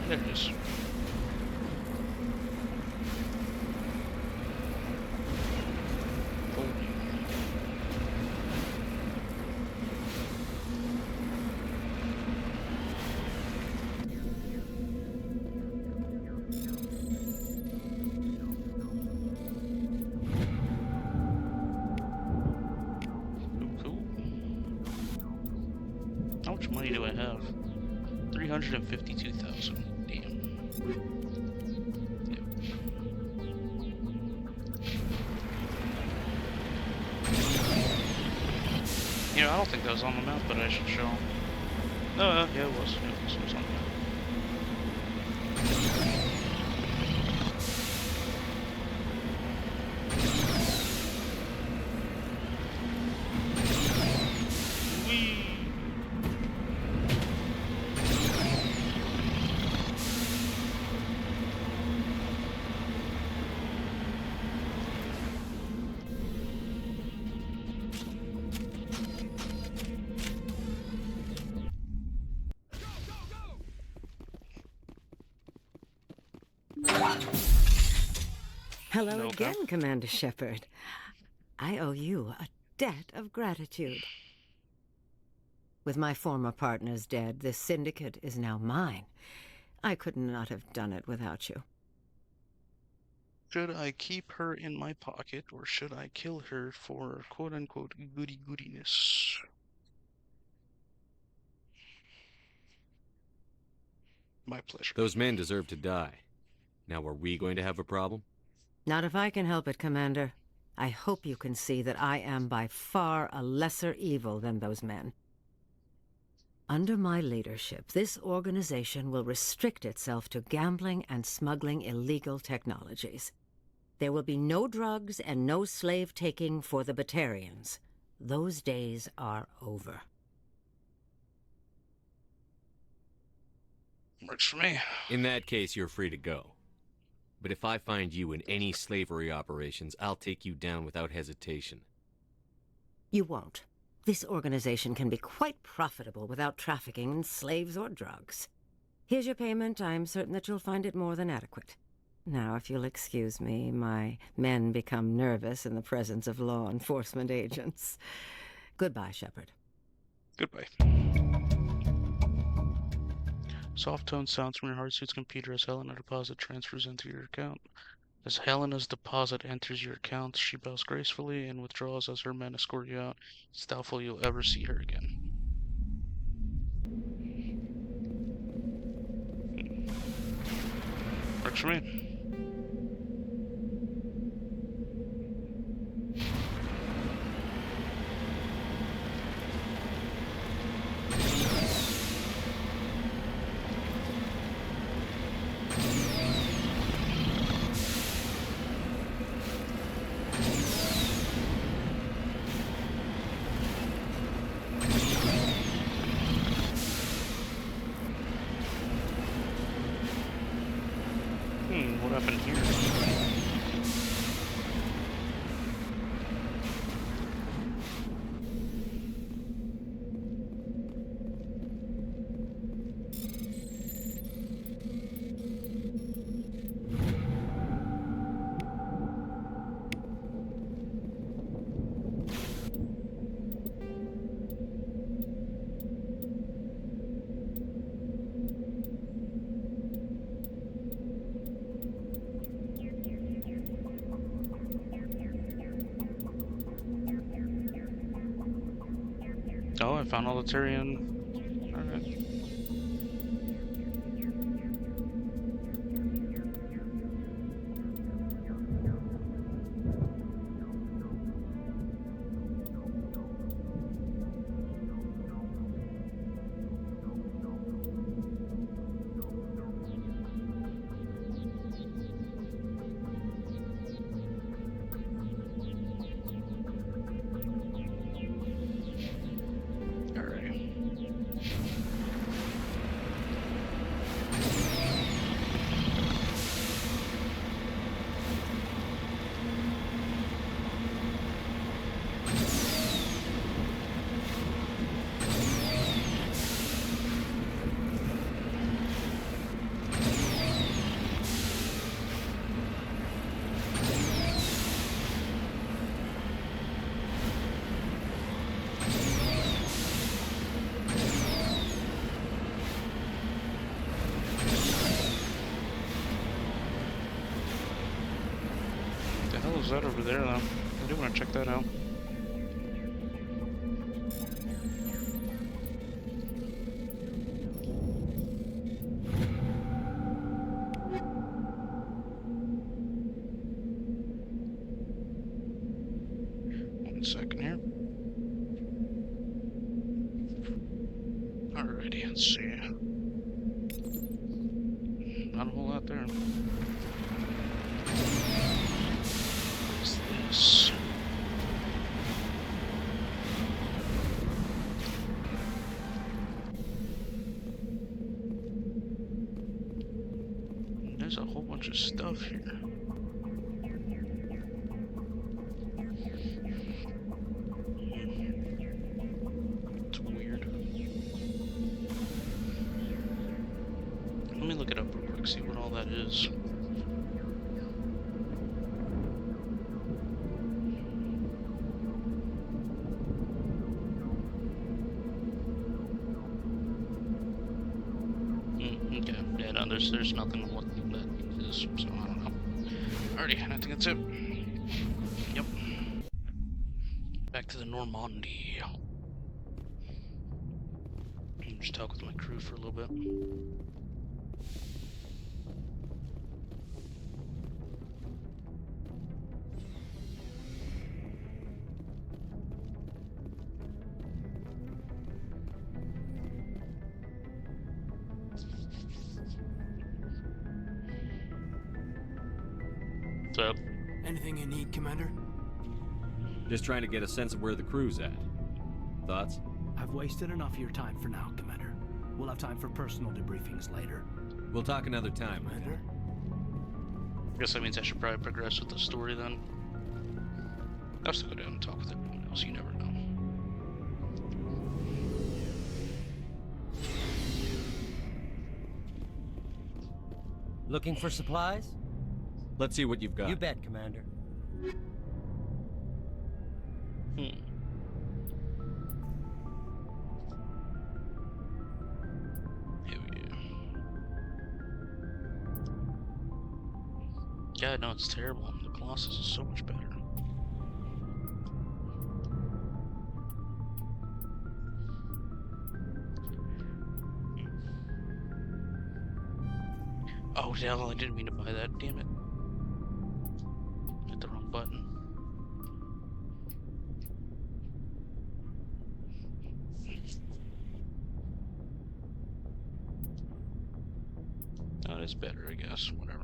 There it is. Cool. How much money do I have? 352,000. Damn. Yep. You know, I don't think that was on the map, but I should show. No, yeah, it was. It was on the map. Hello again, Commander Shepard. I owe you a debt of gratitude. With my former partners dead, this syndicate is now mine. I could not have done it without you. Should I keep her in my pocket, or should I kill her for quote-unquote goody-goodiness? My pleasure. Those men deserve to die. Now, are we going to have a problem? Not if I can help it, Commander. I hope you can see that I am by far a lesser evil than those men. Under my leadership, this organization will restrict itself to gambling and smuggling illegal technologies. There will be no drugs and no slave-taking for the Batarians. Those days are over. Works for me. In that case, you're free to go. But if I find you in any slavery operations, I'll take you down without hesitation. You won't. This organization can be quite profitable without trafficking in slaves or drugs. Here's your payment. I'm certain that you'll find it more than adequate. Now, if you'll excuse me, my men become nervous in the presence of law enforcement agents. Goodbye, Shepard. Goodbye. Soft tone sounds from your Heartsuit's computer as Helena deposit transfers into your account. As Helena's deposit enters your account, she bows gracefully and withdraws as her men escort you out. It's doubtful you'll ever see her again. Works for me. What happened here? Oh, I found all the Tyrian. Alright. What the hell is that over there, though? I do want to check that out. One second here. Alrighty, let's see. Not a whole lot there. What's this? There's a whole bunch of stuff here. It's weird. Let me look it up real quick, see what all that is. Okay, yeah, no, there's nothing what that is, so I don't know. Alrighty, I think that's it. Yep. Back to the Normandy. Just talk with my crew for a little bit. What's up? Anything you need, Commander? Just trying to get a sense of where the crew's at. Thoughts? I've wasted enough of your time for now, Commander. We'll have time for personal debriefings later. We'll talk another time, Commander. I guess that means I should probably progress with the story then. I'll still go down and talk with everyone else, you never know. Looking for supplies? Let's see what you've got. You bet, Commander. Yeah, no, it's terrible. The Colossus is so much better. Oh, hell, I didn't mean to buy that. Damn it. Hit the wrong button. Oh, it's better, I guess. Whatever.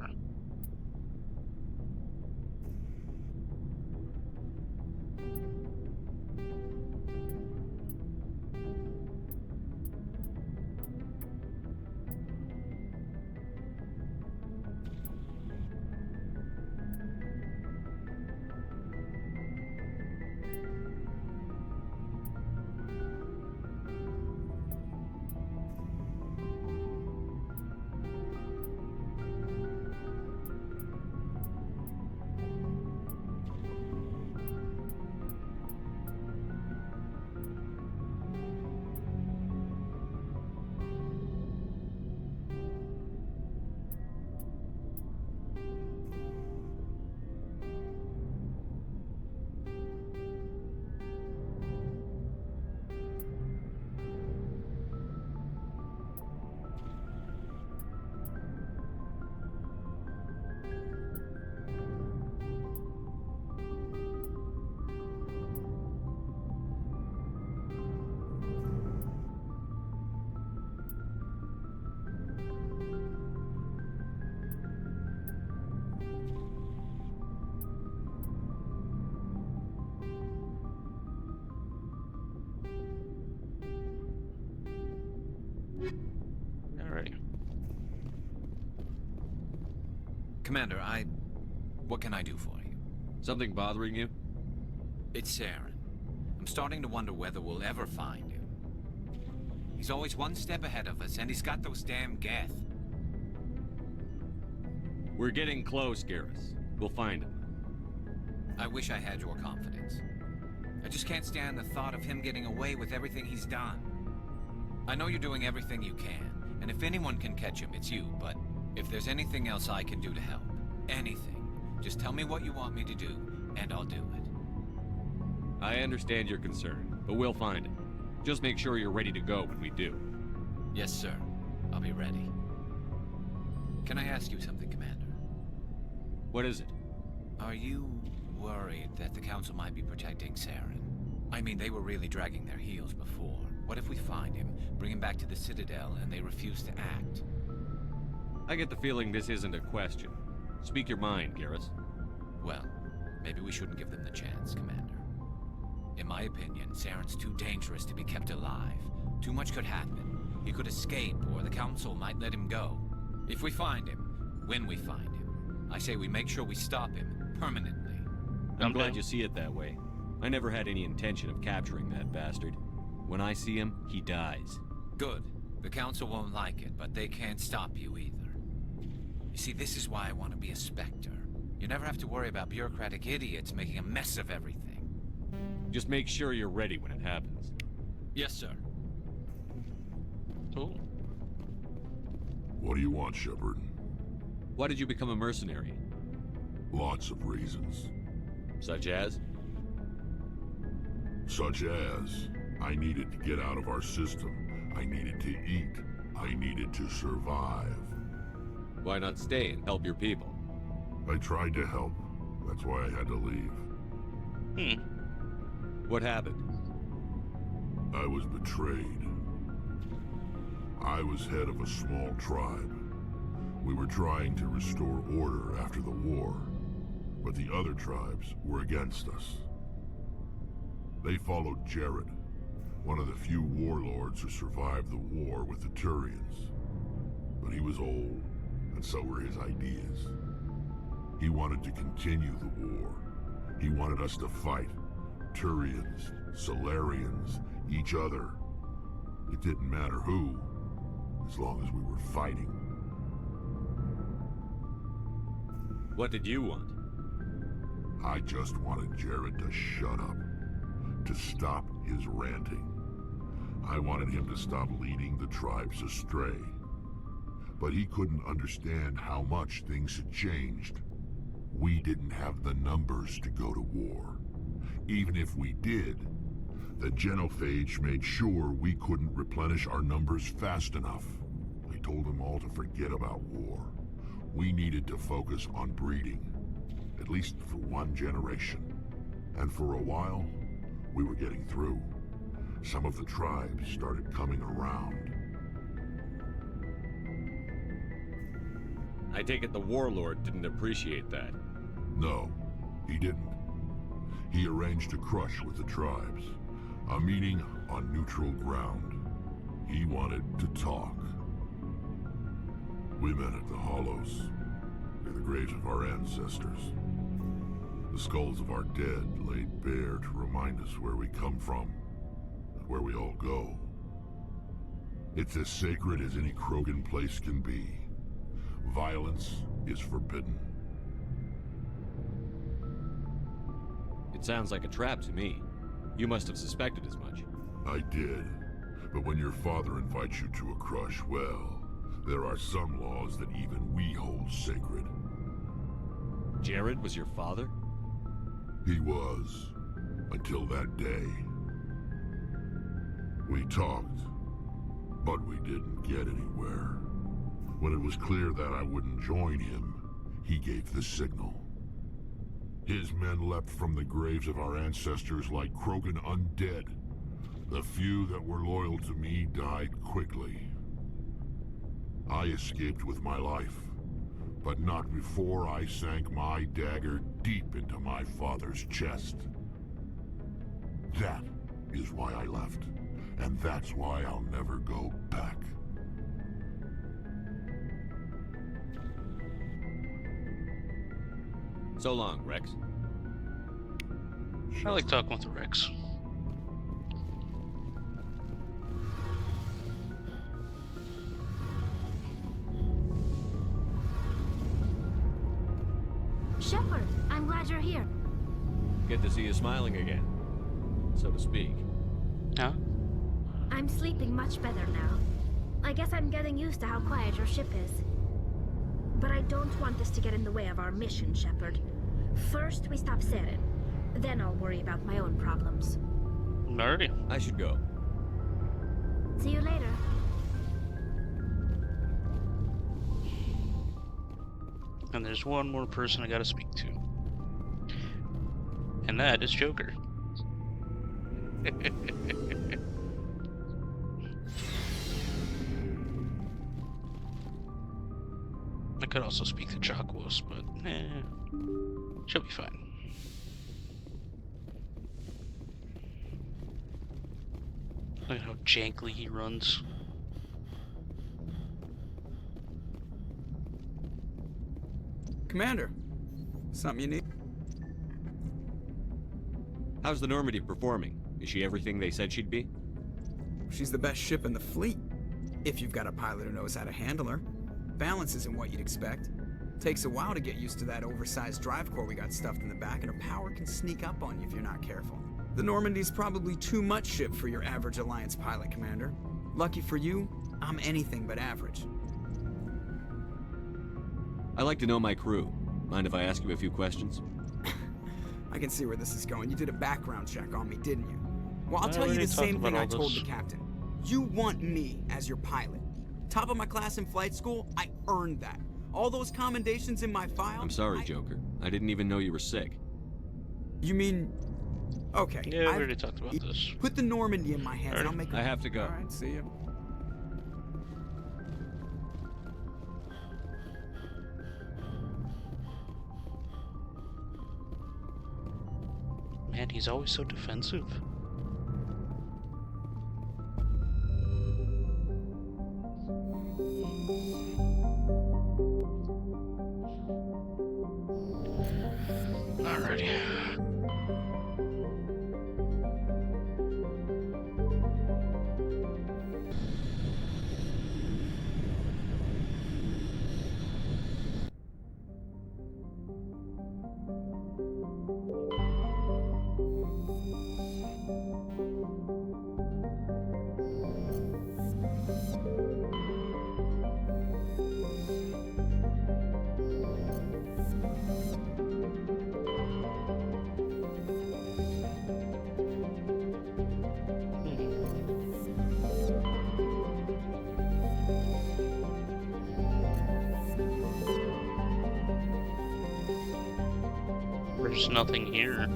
Commander, what can I do for you? Something bothering you? It's Saren. I'm starting to wonder whether we'll ever find him. He's always one step ahead of us, and he's got those damn Geth. We're getting close, Garrus. We'll find him. I wish I had your confidence. I just can't stand the thought of him getting away with everything he's done. I know you're doing everything you can, and if anyone can catch him, it's you, but if there's anything else I can do to help, anything, just tell me what you want me to do, and I'll do it. I understand your concern, but we'll find him. Just make sure you're ready to go when we do. Yes, sir. I'll be ready. Can I ask you something, Commander? What is it? Are you worried that the Council might be protecting Saren? I mean, they were really dragging their heels before. What if we find him, bring him back to the Citadel, and they refuse to act? I get the feeling this isn't a question. Speak your mind, Garrus. Well, maybe we shouldn't give them the chance, Commander. In my opinion, Saren's too dangerous to be kept alive. Too much could happen. He could escape, or the Council might let him go. If we find him, when we find him, I say we make sure we stop him, permanently. I'm glad you see it that way. I never had any intention of capturing that bastard. When I see him, he dies. Good. The Council won't like it, but they can't stop you either. You see, this is why I want to be a Spectre. You never have to worry about bureaucratic idiots making a mess of everything. Just make sure you're ready when it happens. Yes, sir. Cool. What do you want, Shepard? Why did you become a mercenary? Lots of reasons. Such as? Such as, I needed to get out of our system. I needed to eat. I needed to survive. Why not stay and help your people? I tried to help. That's why I had to leave. What happened? I was betrayed. I was head of a small tribe. We were trying to restore order after the war, but the other tribes were against us. They followed Jared, one of the few warlords who survived the war with the Turians. But he was old, and so were his ideas. He wanted to continue the war. He wanted us to fight. Turians, Solarians, each other. It didn't matter who, as long as we were fighting. What did you want? I just wanted Jared to shut up, to stop his ranting. I wanted him to stop leading the tribes astray. But he couldn't understand how much things had changed. We didn't have the numbers to go to war. Even if we did, the genophage made sure we couldn't replenish our numbers fast enough. I told them all to forget about war. We needed to focus on breeding, at least for one generation. And for a while, we were getting through. Some of the tribes started coming around. I take it the warlord didn't appreciate that. No, he didn't. He arranged a crush with the tribes. A meeting on neutral ground. He wanted to talk. We met at the Hollows, near the graves of our ancestors. The skulls of our dead laid bare to remind us where we come from, and where we all go. It's as sacred as any Krogan place can be. Violence is forbidden. It sounds like a trap to me. You must have suspected as much. I did. But when your father invites you to a crush, well, there are some laws that even we hold sacred. Jared was your father? He was. Until that day. We talked, but we didn't get anywhere. When it was clear that I wouldn't join him, he gave the signal. His men leapt from the graves of our ancestors like Krogan undead. The few that were loyal to me died quickly. I escaped with my life, but not before I sank my dagger deep into my father's chest. That is why I left, and that's why I'll never go back. So long, Rex. I like talking with the Rex. Shepard, I'm glad you're here. Good to see you smiling again, so to speak. Huh? I'm sleeping much better now. I guess I'm getting used to how quiet your ship is. But I don't want this to get in the way of our mission, Shepard. First, we stop Saren. Then I'll worry about my own problems. Alrighty. I should go. See you later. And there's one more person I gotta speak to. And that is Joker. I could also speak to Chakwas, but she'll be fine. Look at how jankly he runs. Commander, something you need? How's the Normandy performing? Is she everything they said she'd be? She's the best ship in the fleet. If you've got a pilot who knows how to handle her. Balance isn't what you'd expect. Takes a while to get used to that oversized drive core we got stuffed in the back, and her power can sneak up on you if you're not careful. The Normandy's probably too much ship for your average Alliance pilot, Commander. Lucky for you, I'm anything but average. I like to know my crew. Mind if I ask you a few questions? I can see where this is going. You did a background check on me, didn't you? Well, I'll I tell you already the talked same about thing I all told this. the captain. You want me as your pilot. Top of my class in flight school, I earned that. All those commendations in my file... I'm sorry, Joker. I didn't even know you were sick. You mean... Okay. Yeah, we already talked about this. Put the Normandy in my hands and I'll make... I have to go. Alright, see you. Man, he's always so defensive. Alrighty. There's nothing here.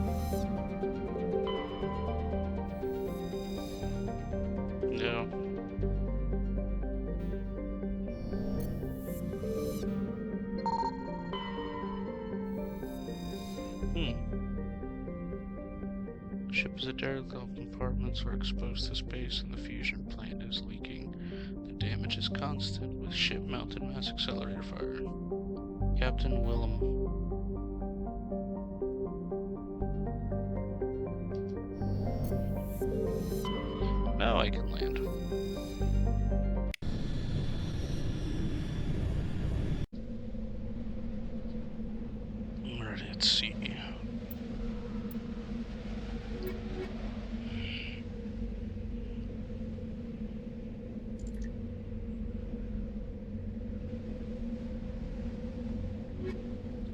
No. Ship is a derelict. All compartments are exposed to space and the fusion plant is leaking. The damage is constant with ship-mounted mass accelerator fire. Captain Willem. Now I can land. Alright, let's see.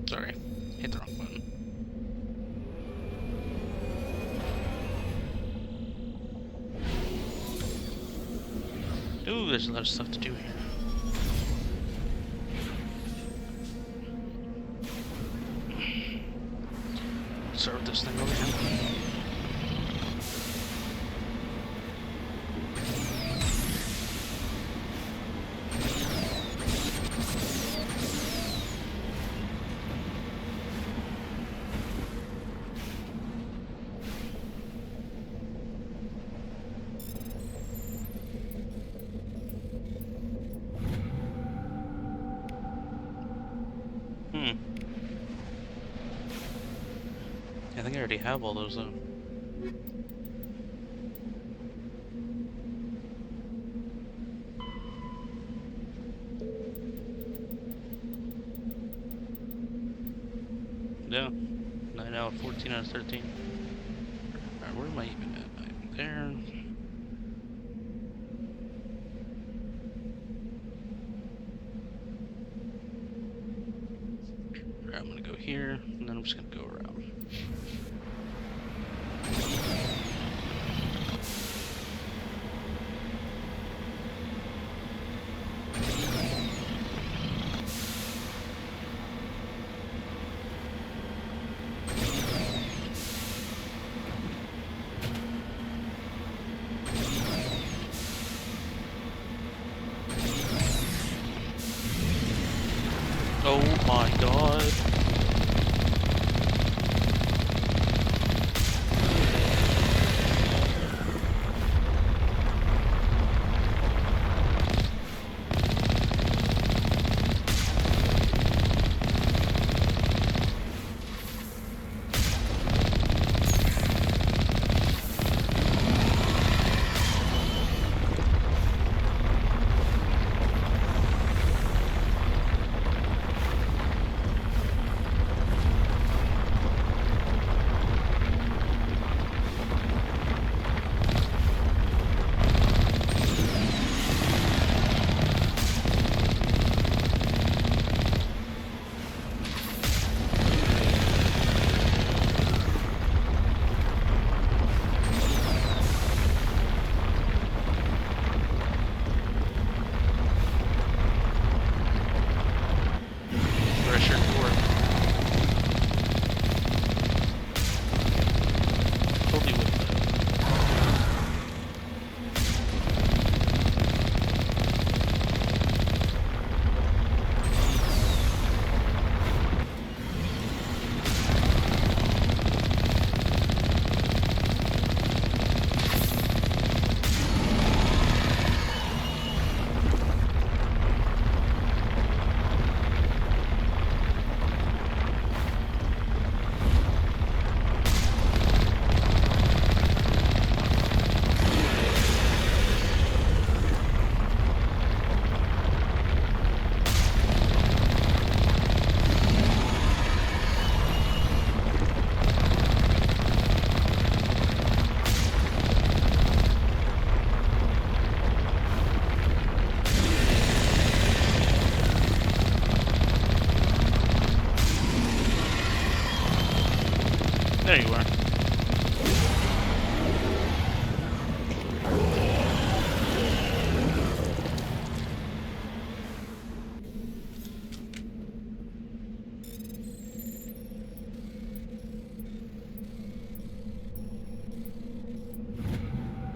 Sorry, hit the wrong button. Ooh, there's a lot of stuff to do here. Let's start with this thing over here. think I already have all those though. Yeah. 9 out of 14 out of 13. Alright, where am I even at? I'm there. Alright, I'm gonna go here, and then I'm just gonna go around. Oh my god. There you are.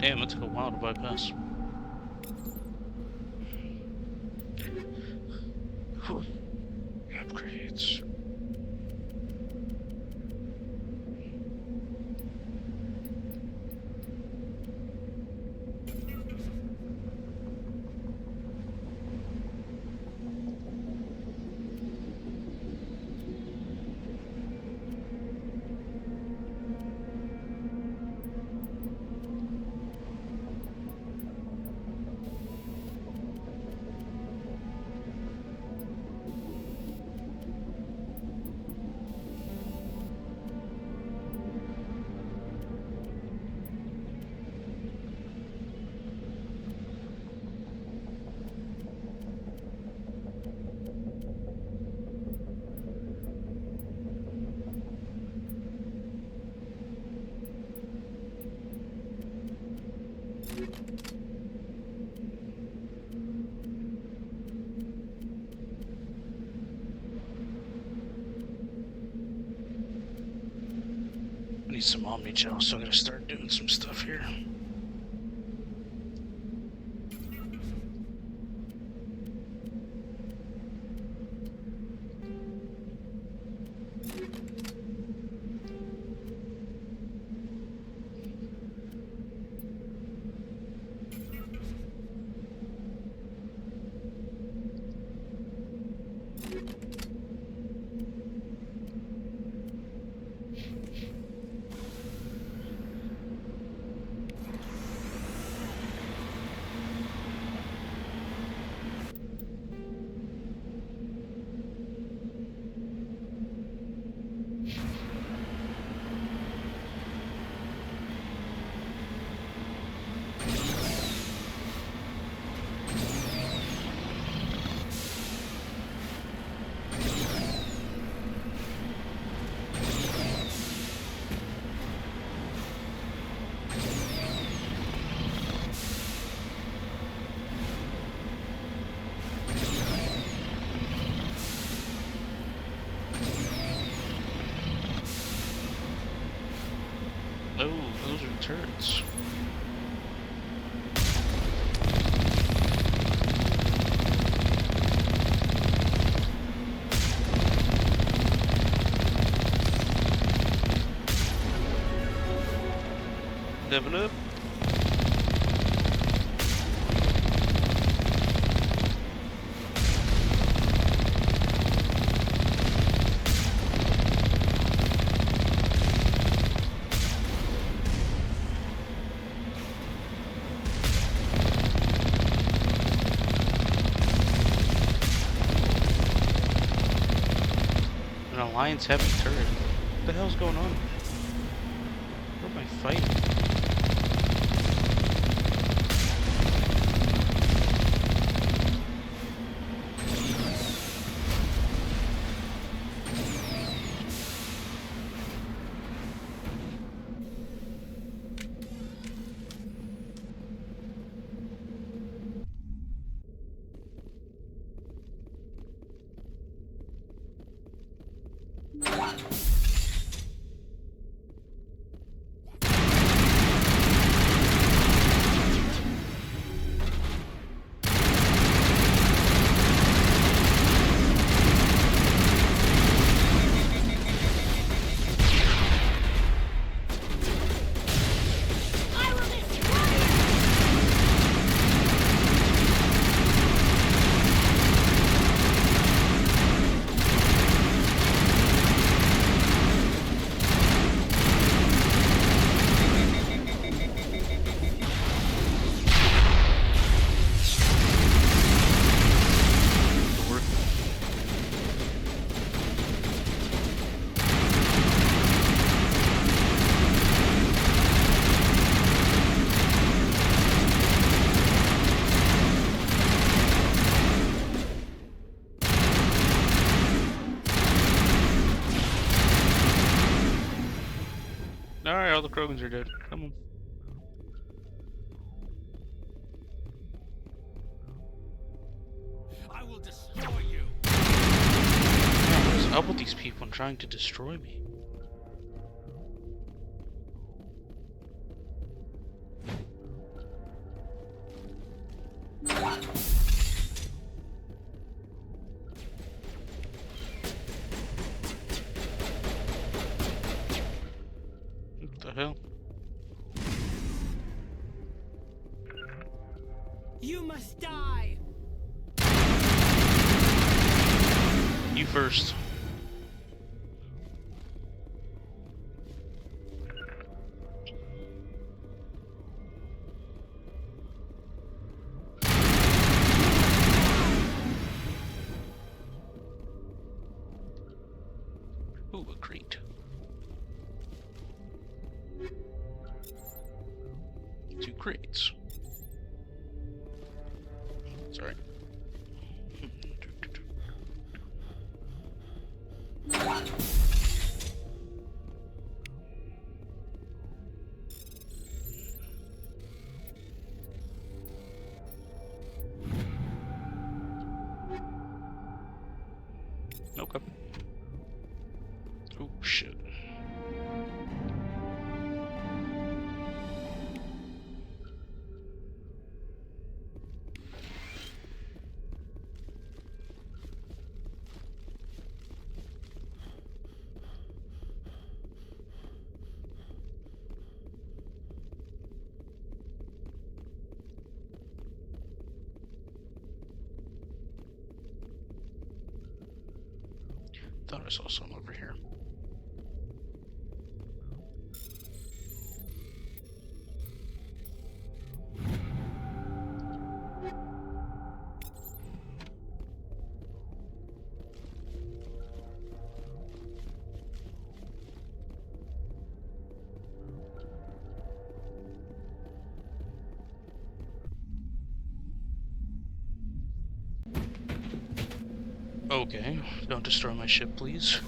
Damn, it took a while to bypass. Whew. Upgrades. I need some Omni Gel, so I'm gonna start doing some stuff here. turrets. Level up. An Alliance heavy turret. What the hell's going on? What am I fighting? Alright, all the Krogans are dead. Come on. I will destroy you. What is up with these people trying to destroy me? What the hell? You must die! You first. Ooh, a crate. Two crates. Sorry. Okay. Oh shit. Thought I saw some over here. Okay, don't destroy my ship, please.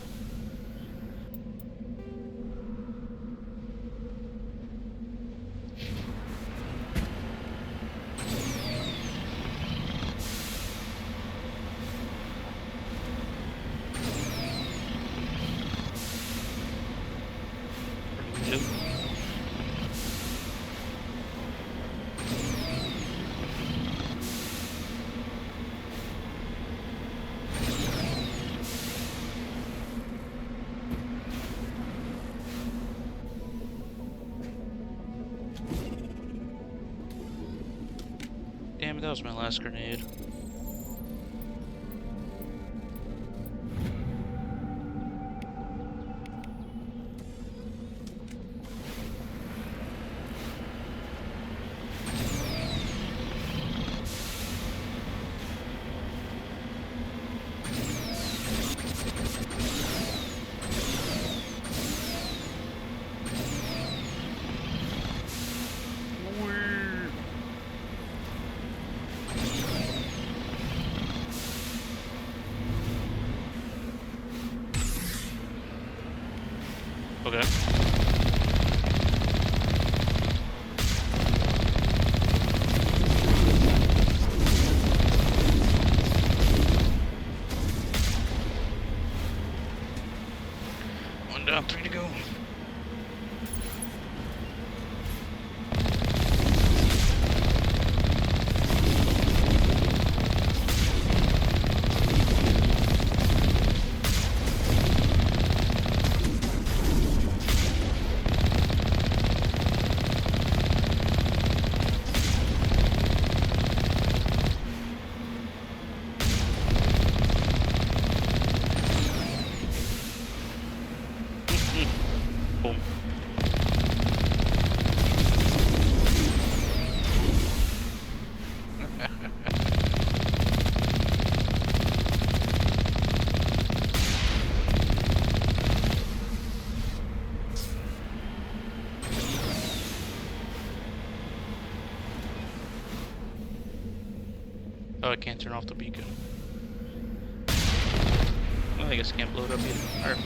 Nope. that was my last grenade. Okay. One down, 3 to go. Boom. Oh, I can't turn off the beacon. Well, I guess I can't blow it up either. Alright.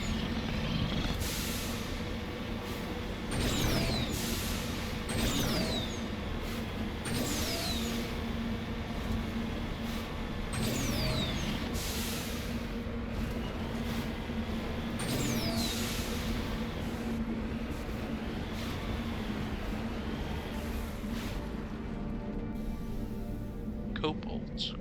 Kobolds.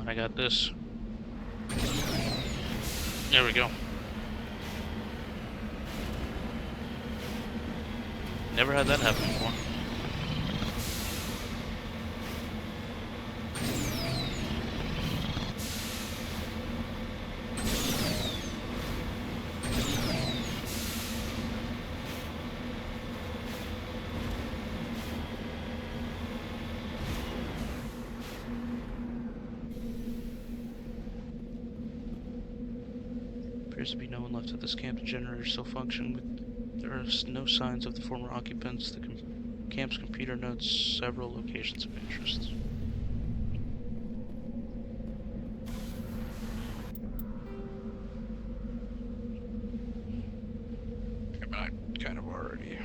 I got this. There we go. Never had that happen before. Appears to be no one left at this camp. The generators still function, but there are no signs of the former occupants. The camp's computer notes several locations of interest. I kind of already,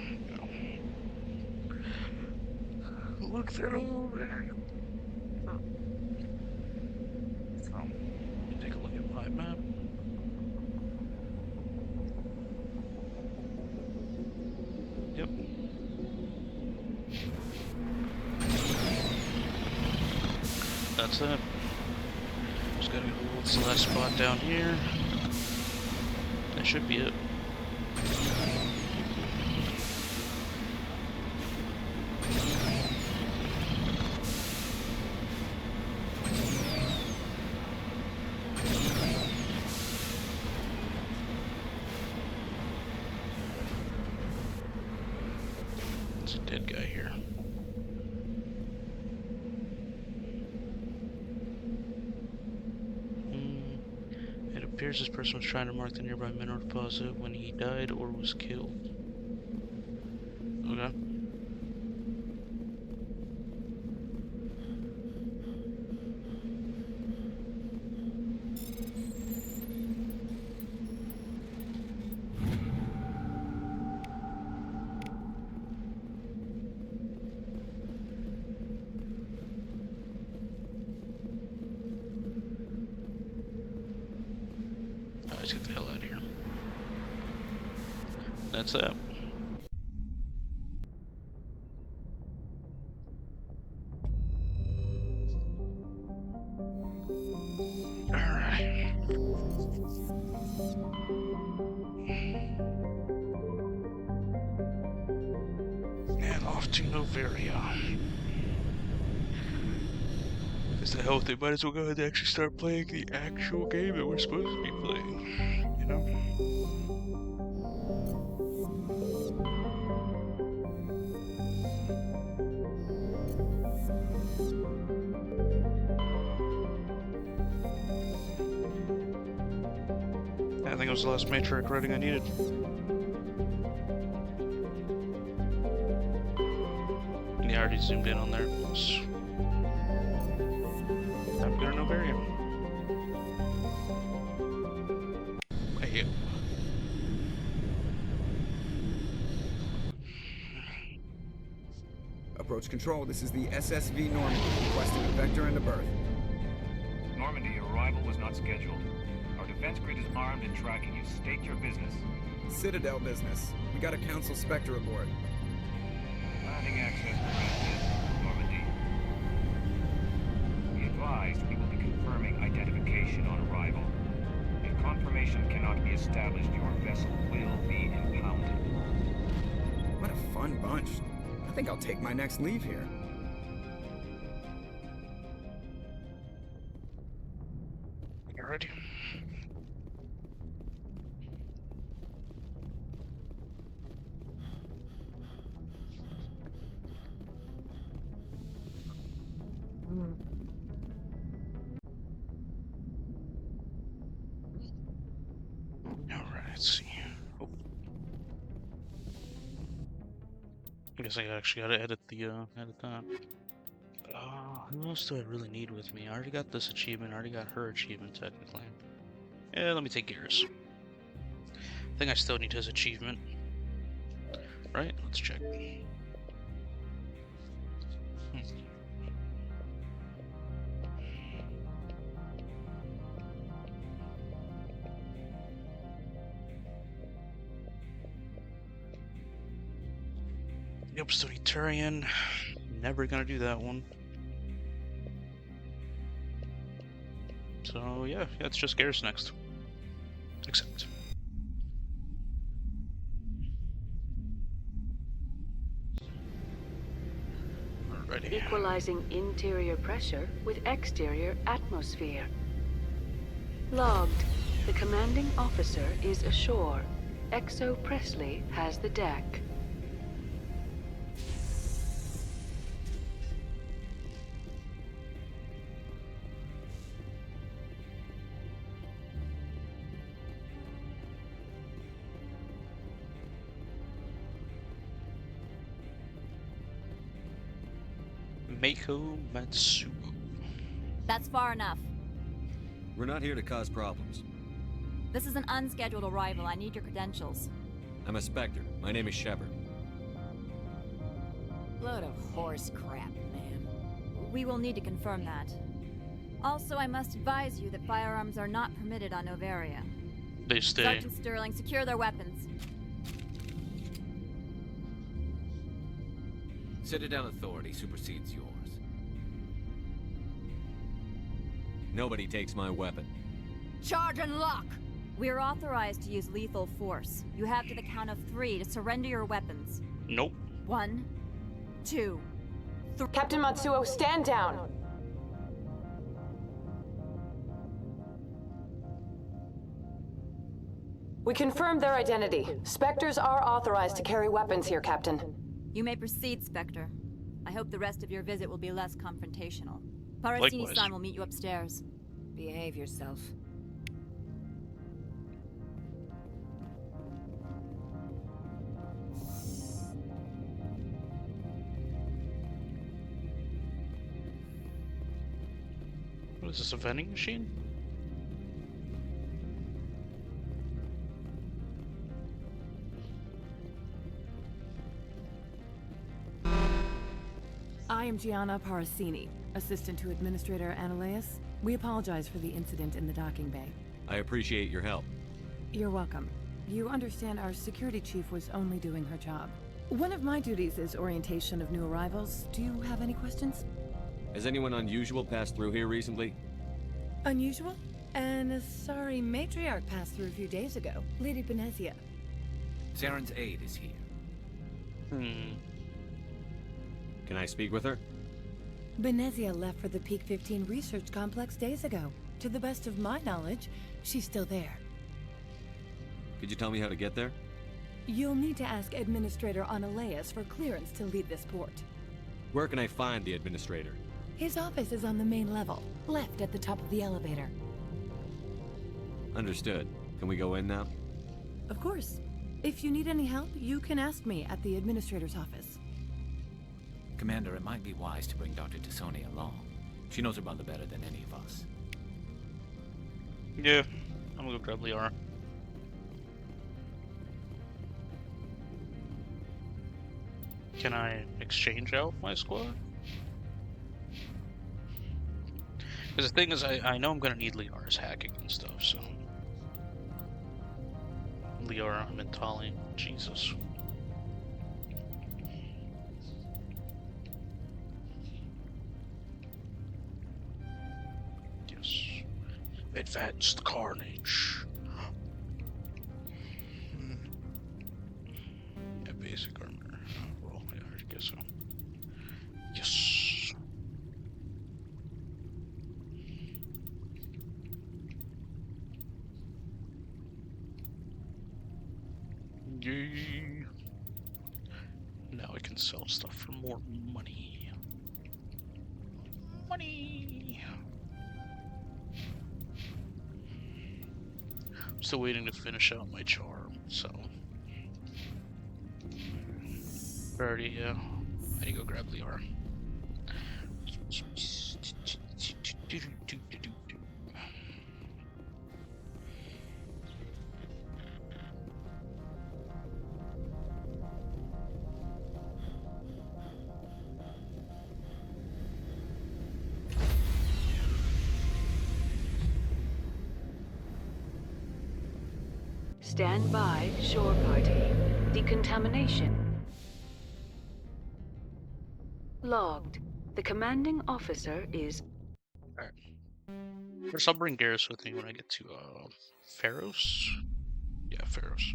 look that over. Take a look at my map. Yep. That's it. Just gotta go, what's the last spot down here? That should be it. There's a dead guy here. It appears this person was trying to mark the nearby mineral deposit when he died or was killed. Okay. Let's get the hell out of here. That's that. Alright. And off to Novaria. If the health, they might as well go ahead and actually start playing the actual game that we're supposed to be playing. You know? I think it was the last matriarch writing I needed. Yeah, I already zoomed in on there. I'm gonna Novaria. Hey. Approach control, this is the SSV Normandy, requesting a vector and a berth. Normandy, your arrival was not scheduled. Our defense grid is armed and tracking you. State your business. Citadel business. We got a Council Spectre aboard. Landing access granted, Normandy. Be advised, we will be confirming identification on arrival. If confirmation cannot be established, your vessel will be impounded. What a fun bunch. I think I'll take my next leave here. Alrighty. Alright, let's see. Oh. I guess I actually gotta edit that. Who else do I really need with me? I already got this achievement, I already got her achievement technically. Yeah, let me take Garrus. I think I still need his achievement. Right? Let's check. Yep, still need Turian. Never gonna do that one. So yeah, it's just Garrus next. Accept. Alrighty. Equalizing interior pressure with exterior atmosphere. Logged. The commanding officer is ashore. Exo Presley has the deck. Meiko Matsuo. That's far enough. We're not here to cause problems. This is an unscheduled arrival. I need your credentials. I'm a Spectre. My name is Shepard. Load of horse crap, ma'am. We will need to confirm that. Also, I must advise you that firearms are not permitted on Novaria. They stay. Sergeant Sterling, secure their weapons. Citadel authority supersedes yours. Nobody takes my weapon. Charge and lock! We're authorized to use lethal force. You have to the count of 3 to surrender your weapons. Nope. 1, 2, 3. Captain Matsuo, stand down! We confirmed their identity. Spectres are authorized to carry weapons here, Captain. You may proceed, Spectre. I hope the rest of your visit will be less confrontational. Parasini-san will meet you upstairs. Behave yourself. What is this, a vending machine? I am Gianna Parasini, assistant to Administrator Ananias. We apologize for the incident in the docking bay. I appreciate your help. You're welcome. You understand our security chief was only doing her job. One of my duties is orientation of new arrivals. Do you have any questions? Has anyone unusual passed through here recently? Unusual? And a sorry matriarch passed through a few days ago. Lady Benezia. Zaren's aide is here. Can I speak with her? Benezia left for the Peak 15 research complex days ago. To the best of my knowledge, she's still there. Could you tell me how to get there? You'll need to ask Administrator Analeas for clearance to leave this port. Where can I find the administrator? His office is on the main level, left at the top of the elevator. Understood. Can we go in now? Of course. If you need any help, you can ask me at the Administrator's office. Commander, it might be wise to bring Dr. T'Soni along. She knows her mother better than any of us. Yeah, I'm gonna go grab Liara. Can I exchange out my squad? Because the thing is, I know I'm gonna need Liara's hacking and stuff, so... Liara, Mentali, Jesus. Yes. Advanced Carnage. Yeah, basic armor. Well, yeah, I guess so. Yes. Yay. Now I can sell stuff for more money. Money! I'm still waiting to finish out my charm, so... Already, I need to go grab Liara. Stand by, shore party. Decontamination. Logged. The commanding officer is... Alright. First, I'll bring Garrus with me when I get to, Pharos? Yeah, Pharos.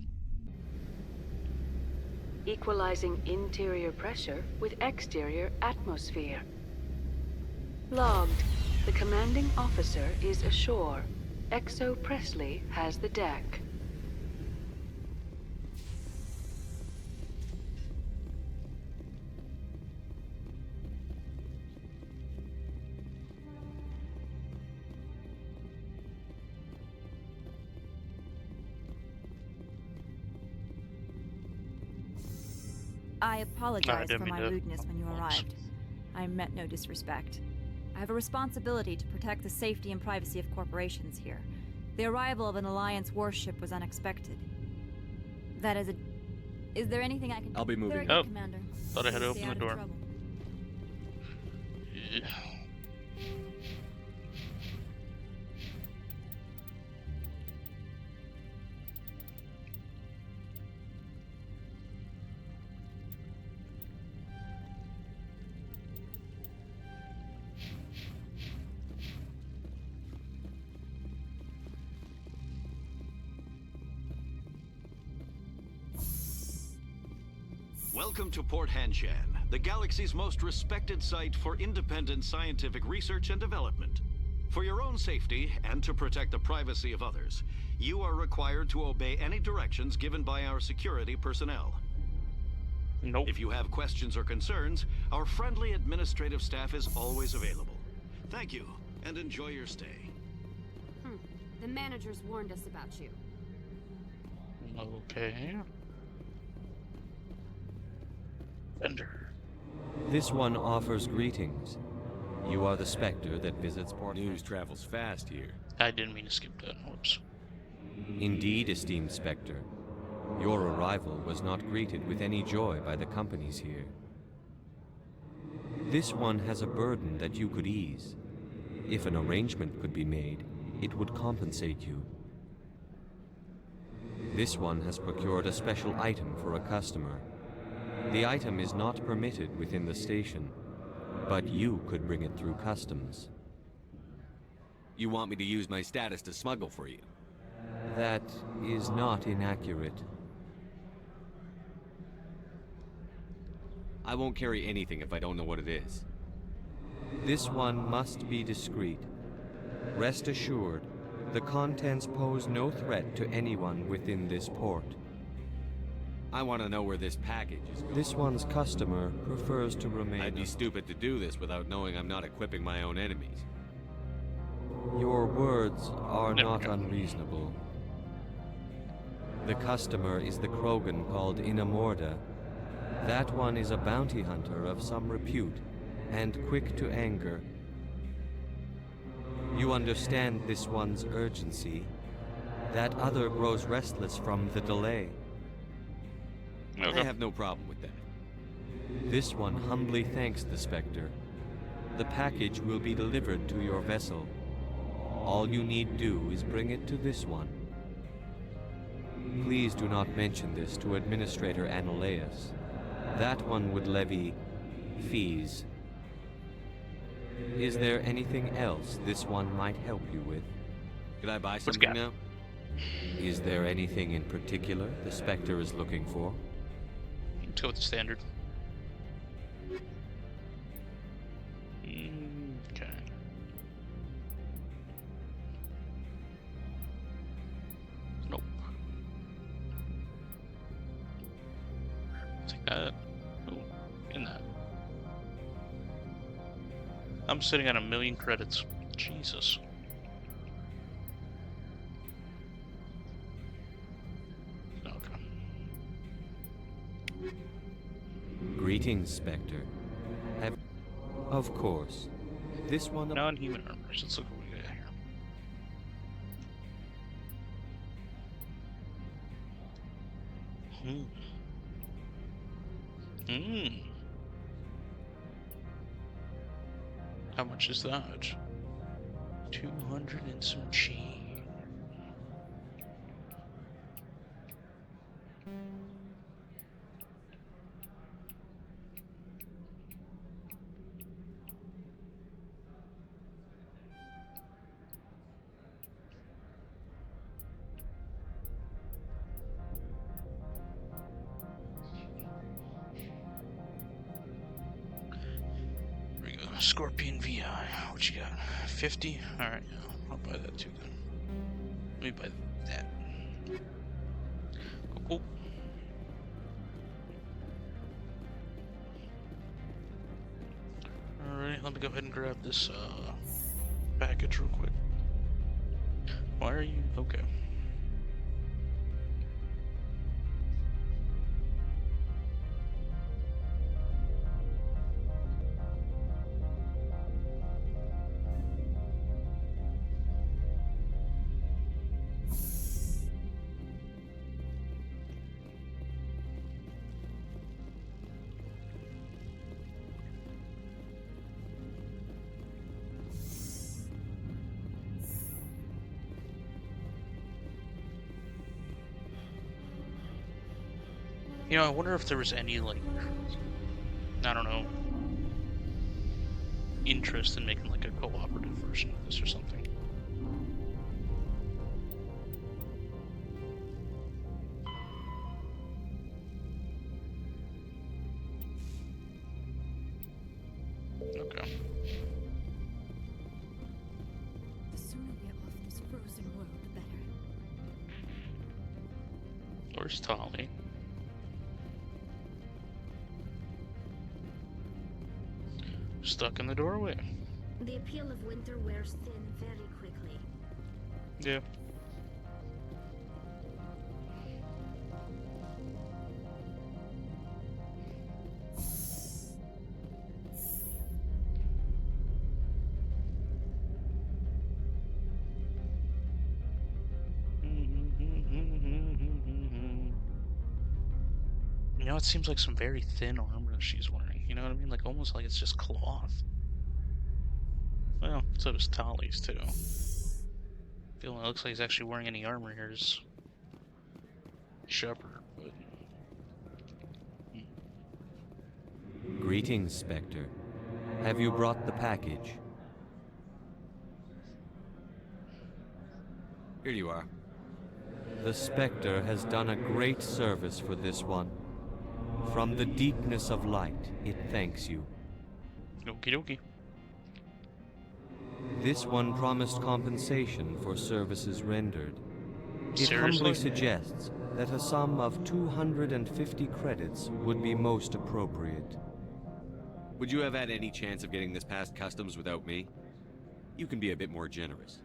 Equalizing interior pressure with exterior atmosphere. Logged. The commanding officer is ashore. Exo Presley has the deck. I apologize didn't for mean my to- rudeness when you arrived. I meant no disrespect. I have a responsibility to protect the safety and privacy of corporations here. The arrival of an Alliance warship was unexpected. That is a... Is there anything I can... I'll be moving. Very good, Oh, Commander. thought I had to Stay open the out of door. trouble. Yeah. Welcome to Port Hanshan, the galaxy's most respected site for independent scientific research and development. For your own safety, and to protect the privacy of others, you are required to obey any directions given by our security personnel. Nope. If you have questions or concerns, our friendly administrative staff is always available. Thank you, and enjoy your stay. The managers warned us about you. Okay. Vendor. This one offers greetings. You are the Spectre that visits Port. News travels fast here. I didn't mean to skip that. Whoops. Indeed, esteemed Spectre. Your arrival was not greeted with any joy by the companies here. This one has a burden that you could ease. If an arrangement could be made, it would compensate you. This one has procured a special item for a customer. The item is not permitted within the station, but you could bring it through customs. You want me to use my status to smuggle for you? That is not inaccurate. I won't carry anything if I don't know what it is. This one must be discreet. Rest assured, the contents pose no threat to anyone within this port. I want to know where this package is going. This one's customer prefers to remain... I'd be stupid to do this without knowing I'm not equipping my own enemies. Your words are not unreasonable. The customer is the Krogan called Inamorda. That one is a bounty hunter of some repute, and quick to anger. You understand this one's urgency. That other grows restless from the delay. I have no problem with that. This one humbly thanks the Spectre. The package will be delivered to your vessel. All you need do is bring it to this one. Please do not mention this to Administrator Analaeus. That one would levy fees. Is there anything else this one might help you with? Could I buy something now? Is there anything in particular the Spectre is looking for? Let's go with the standard. Okay. Nope. Take that. Ooh, in that. I'm sitting at 1,000,000 credits. Jesus. Greetings, Spectre. Of course. This one... Non-human armor. Let's look what we got here. How much is that? 200 and some change. Scorpion VI, what you got? 50? Alright, I'll buy that too then. Let me buy that. Cool. Alright, let me go ahead and grab this package real quick. Why are you... okay. You know, I wonder if there was any, like, I don't know, interest in making, like, a cooperative version of this or something. Okay. The sooner we're off this frozen world, the better. Where's Tali? Stuck in the doorway. The appeal of winter wears thin very quickly. Yeah. You know, it seems like some very thin armor she's wearing. You know what I mean? Like, almost like it's just cloth. Well, so does Tali's, too. Feeling it looks like he's actually wearing any armor here is Shepard, but... Greetings, Spectre. Have you brought the package? Here you are. The Spectre has done a great service for this one. From the deepness of light, it thanks you. Okie dokie. This one promised compensation for services rendered. It Seriously? humbly suggests that a sum of 250 credits would be most appropriate. Would you have had any chance of getting this past customs without me? You can be a bit more generous.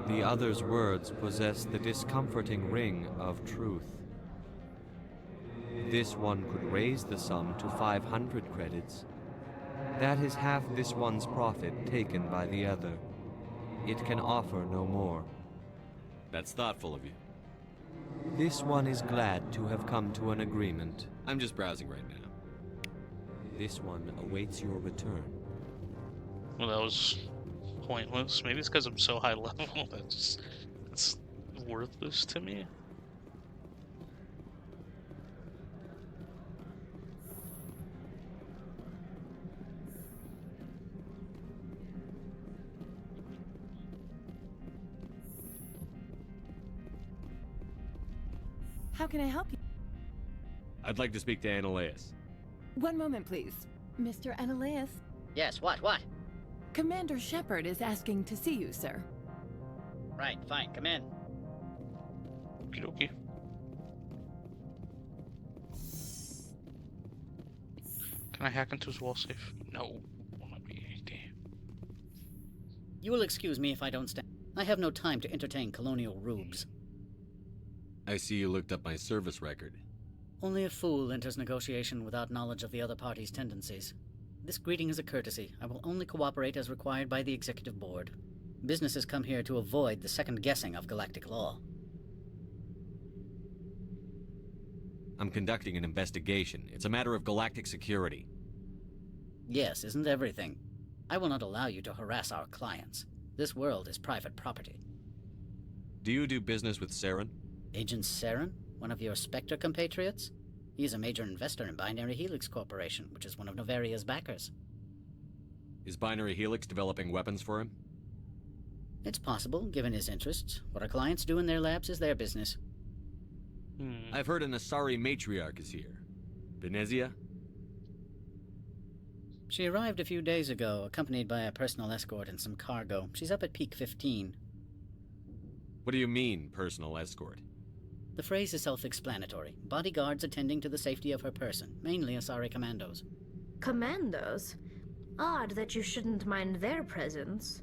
The other's words possess the discomforting ring of truth. This one could raise the sum to 500 credits. That is half this one's profit taken by the other. It can offer no more. That's thoughtful of you. This one is glad to have come to an agreement. I'm just browsing right now. This one awaits your return. Well, that was pointless. Maybe it's because I'm so high level that's it's worthless to me. How can I help you? I'd like to speak to Annaleus. One moment, please. Mr. Annaleus? Yes, what? Commander Shepard is asking to see you, sir. Right, fine, come in. Okie dokie. Can I hack into his wall safe? No. Will not be damn. You will excuse me if I don't stand. I have no time to entertain colonial rubes. I see you looked up my service record. Only a fool enters negotiation without knowledge of the other party's tendencies. This greeting is a courtesy. I will only cooperate as required by the Executive Board. Businesses come here to avoid the second guessing of galactic law. I'm conducting an investigation. It's a matter of galactic security. Yes, isn't everything? I will not allow you to harass our clients. This world is private property. Do you do business with Saren? Agent Saren? One of your Spectre compatriots? He is a major investor in Binary Helix Corporation, which is one of Novaria's backers. Is Binary Helix developing weapons for him? It's possible, given his interests. What our clients do in their labs is their business. I've heard an Asari matriarch is here. Venezia? She arrived a few days ago, accompanied by a personal escort and some cargo. She's up at Peak 15. What do you mean, personal escort? The phrase is self-explanatory. Bodyguards attending to the safety of her person, mainly Asari commandos. Commandos? Odd that you shouldn't mind their presence.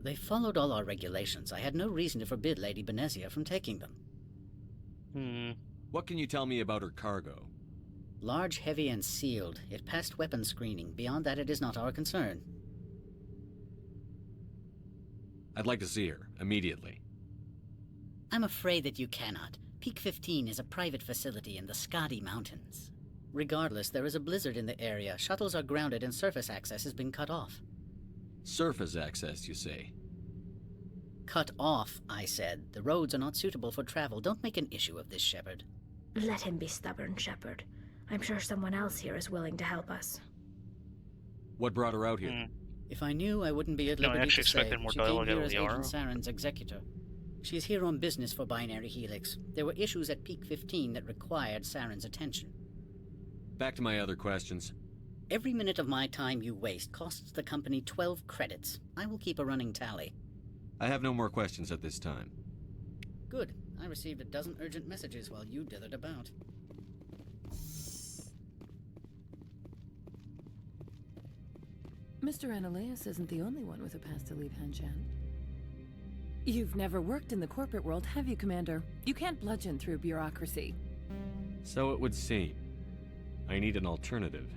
They followed all our regulations. I had no reason to forbid Lady Benezia from taking them. What can you tell me about her cargo? Large, heavy, and sealed. It passed weapons screening. Beyond that, it is not our concern. I'd like to see her, immediately. I'm afraid that you cannot. Peak 15 is a private facility in the Skadi Mountains. Regardless, there is a blizzard in the area. Shuttles are grounded and surface access has been cut off. Surface access, you say? Cut off, I said. The roads are not suitable for travel. Don't make an issue of this, Shepard. Let him be stubborn, Shepard. I'm sure someone else here is willing to help us. What brought her out here? If I knew, I wouldn't be at No, I liberty actually to say. expected more She came dialogue here out of as Liara. Agent Saren's executor. She is here on business for Binary Helix. There were issues at Peak 15 that required Saren's attention. Back to my other questions. Every minute of my time you waste costs the company 12 credits. I will keep a running tally. I have no more questions at this time. Good. I received a dozen urgent messages while you dithered about. Mr. Annaleus isn't the only one with a past to leave Hanshan. You've never worked in the corporate world, have you, Commander? You can't bludgeon through bureaucracy. So it would seem. I need an alternative.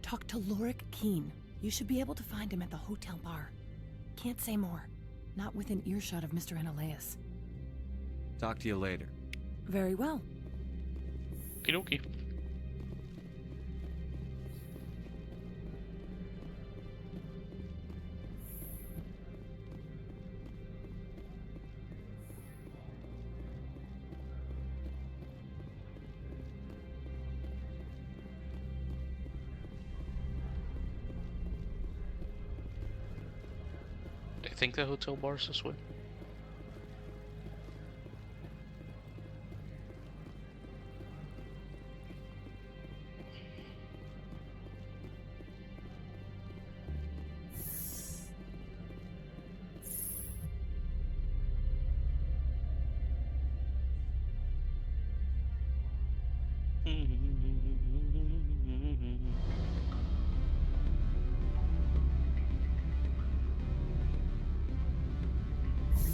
Talk to Lorik Keen. You should be able to find him at the hotel bar. Can't say more. Not within earshot of Mr. Annaleus. Talk to you later. Very well. Okie dokie. think the hotel bar's this way.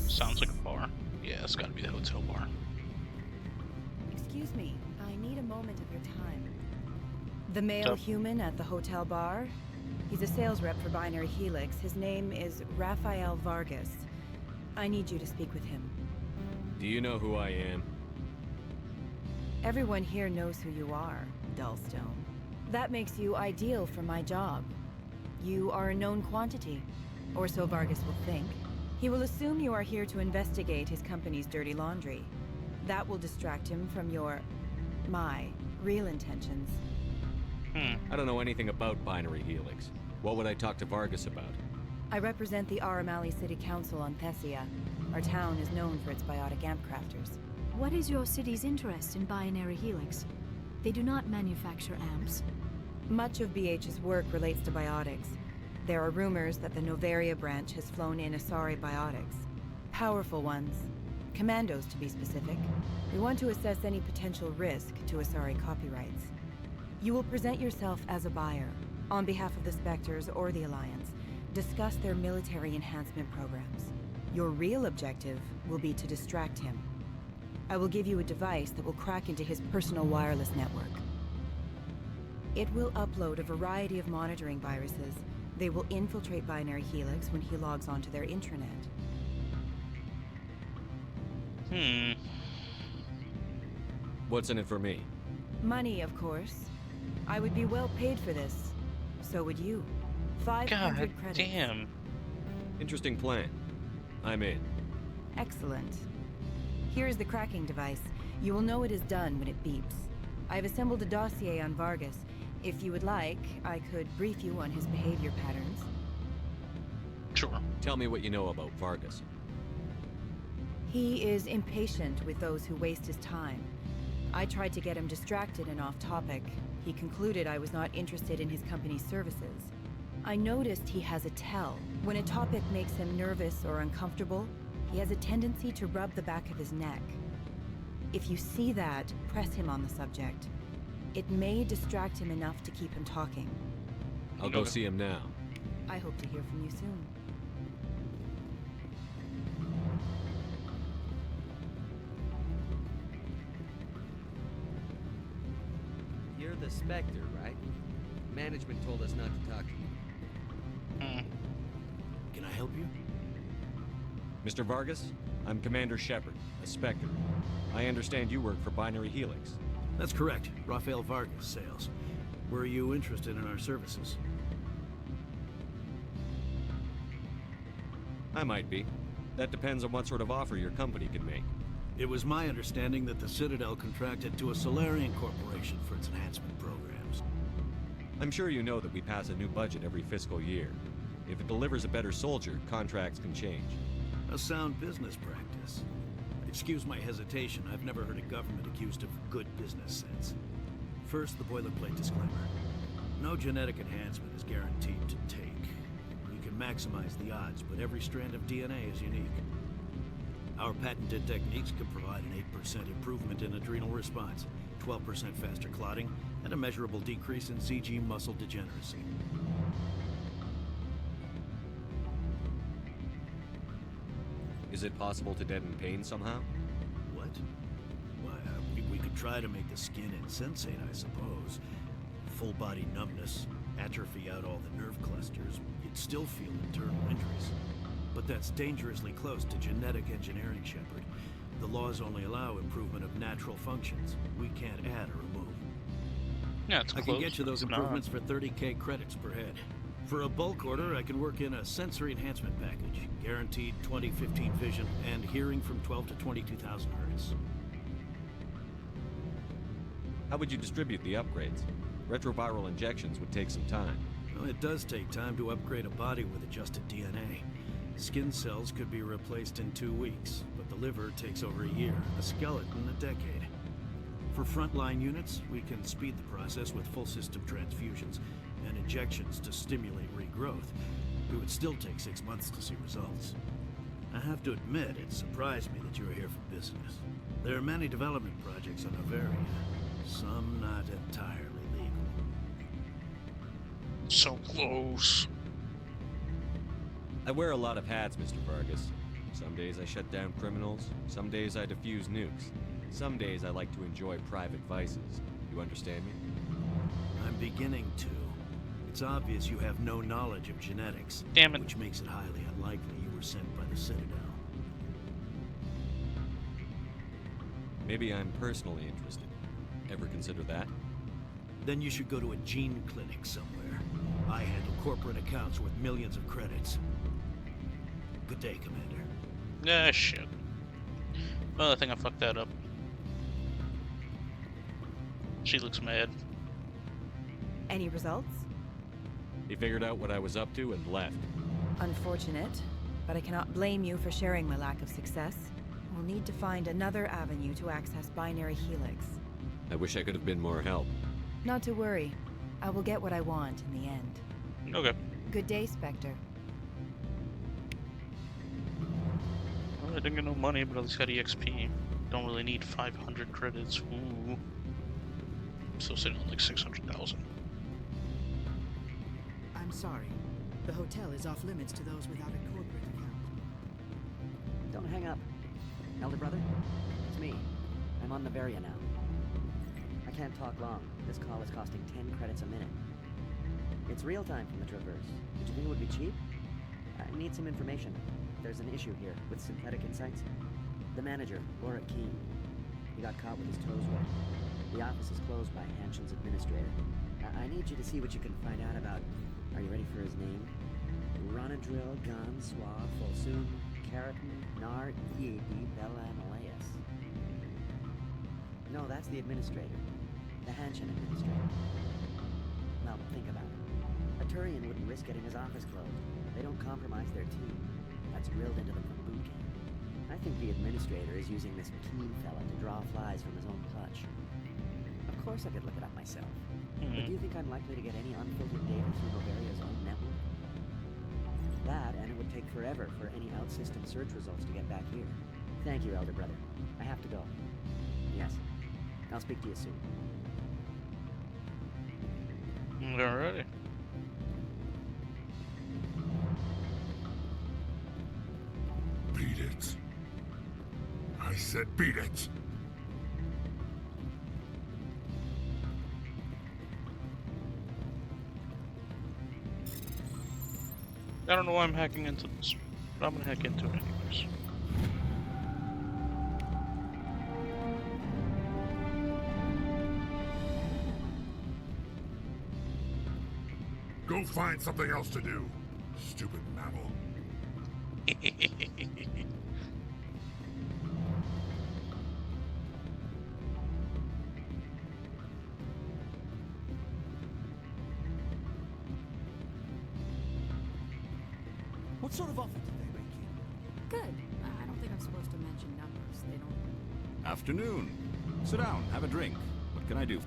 Sounds like a bar. Yeah, it's gotta be the hotel bar. Excuse me, I need a moment of your time. The male Yep. human at the hotel bar? He's a sales rep for Binary Helix. His name is Rafael Vargas. I need you to speak with him. Do you know who I am? Everyone here knows who you are, Dullstone. That makes you ideal for my job. You are a known quantity, or so Vargas will think. He will assume you are here to investigate his company's dirty laundry. That will distract him from my real intentions. I don't know anything about Binary Helix. What would I talk to Vargas about? I represent the Aramali City Council on Thessia. Our town is known for its biotic amp crafters. What is your city's interest in Binary Helix? They do not manufacture amps. Much of BH's work relates to biotics. There are rumors that the Novaria branch has flown in Asari biotics. Powerful ones. Commandos, to be specific. We want to assess any potential risk to Asari copyrights. You will present yourself as a buyer, on behalf of the Spectres or the Alliance. Discuss their military enhancement programs. Your real objective will be to distract him. I will give you a device that will crack into his personal wireless network. It will upload a variety of monitoring viruses. They will infiltrate Binary Helix when he logs onto their intranet. What's in it for me? Money, of course. I would be well paid for this. So would you. 500 God credits. damn. Interesting plan. I'm in. Excellent. Here is the cracking device. You will know it is done when it beeps. I have assembled a dossier on Vargas. If you would like, I could brief you on his behavior patterns. Sure. Tell me what you know about Vargas. He is impatient with those who waste his time. I tried to get him distracted and off topic. He concluded I was not interested in his company's services. I noticed he has a tell. When a topic makes him nervous or uncomfortable, he has a tendency to rub the back of his neck. If you see that, press him on the subject. It may distract him enough to keep him talking. I'll go see him now. I hope to hear from you soon. You're the Spectre, right? Management told us not to talk to you. Can I help you? Mr. Vargas, I'm Commander Shepard, a Spectre. I understand you work for Binary Helix. That's correct. Rafael Vargas, sales. Were you interested in our services? I might be. That depends on what sort of offer your company can make. It was my understanding that the Citadel contracted to a Solarian corporation for its enhancement programs. I'm sure you know that we pass a new budget every fiscal year. If it delivers a better soldier, contracts can change. A sound business practice. Excuse my hesitation, I've never heard a government accused of good business sense. First, the boilerplate disclaimer. No genetic enhancement is guaranteed to take. You can maximize the odds, but every strand of DNA is unique. Our patented techniques can provide an 8% improvement in adrenal response, 12% faster clotting, and a measurable decrease in CG muscle degeneracy. Is it possible to deaden pain somehow? What? Why, we could try to make the skin insensate, I suppose. Full body numbness, atrophy out all the nerve clusters, you'd still feel internal injuries. But that's dangerously close to genetic engineering, Shepard. The laws only allow improvement of natural functions. We can't add or remove. Yeah, it's I close. can get you those It's not. improvements for 30K credits per head. For a bulk order, I can work in a sensory enhancement package. Guaranteed 20/15 vision and hearing from 12 to 22,000 hertz. How would you distribute the upgrades? Retroviral injections would take some time. Well, it does take time to upgrade a body with adjusted DNA. Skin cells could be replaced in 2 weeks, but the liver takes over a year, the skeleton a decade. For frontline units, we can speed the process with full system transfusions and injections to stimulate regrowth. It would still take 6 months to see results. I have to admit, it surprised me that you were here for business. There are many development projects on Novaria, some not entirely legal. So close. I wear a lot of hats, Mr. Vargas. Some days I shut down criminals, some days I defuse nukes. Some days I like to enjoy private vices. You understand me? I'm beginning to. It's obvious you have no knowledge of genetics, Damn it. which makes it highly unlikely you were sent by the Citadel. Maybe I'm personally interested. Ever consider that? Then you should go to a gene clinic somewhere. I handle corporate accounts worth millions of credits. Good day, Commander. Ah, shit. Well, I think I fucked that up. She looks mad. Any results? He figured out what I was up to and left. Unfortunate, but I cannot blame you for sharing my lack of success. We'll need to find another avenue to access Binary Helix. I wish I could have been more help. Not to worry. I will get what I want in the end. Okay. Good day, Spectre. Well, I didn't get no money, but at least got EXP. Don't really need 500 credits. Ooh. I'm still sitting on like 600,000. I'm sorry. The hotel is off limits to those without a corporate account. Don't hang up. Elder brother, it's me. I'm on Novaria now. I can't talk long. This call is costing 10 credits a minute. It's real time from the Traverse. Did you think it would be cheap? I need some information. There's an issue here with Synthetic Insights. The manager, Laura Keene. He got caught with his toes wet. The office is closed by Hanshin's administrator. I need you to see what you can find out about... Are you ready for his name? Ronadril Gon Swa Folsum Keratin Nar Yedi Bella Malaeus. No, that's the administrator. The Hanshin administrator. Well, think about it. A Turian wouldn't risk getting his office closed. They don't compromise their team. That's drilled into them from boot camp. I think the administrator is using this Keene fella to draw flies from his own clutch. Of course I could look it up myself. But do you think I'm likely to get any unfiltered data through Novaria's own network? That, and it would take forever for any out-system search results to get back here. Thank you, Elder Brother. I have to go. Yes. I'll speak to you soon. Alrighty. Beat it. I said beat it. I don't know why I'm hacking into this, but I'm gonna hack into it anyways. Go find something else to do, stupid mammal. What sort of offer did they make you? Good. I don't think I'm supposed to mention numbers. They don't... Afternoon. Sit down, have a drink. What can I do?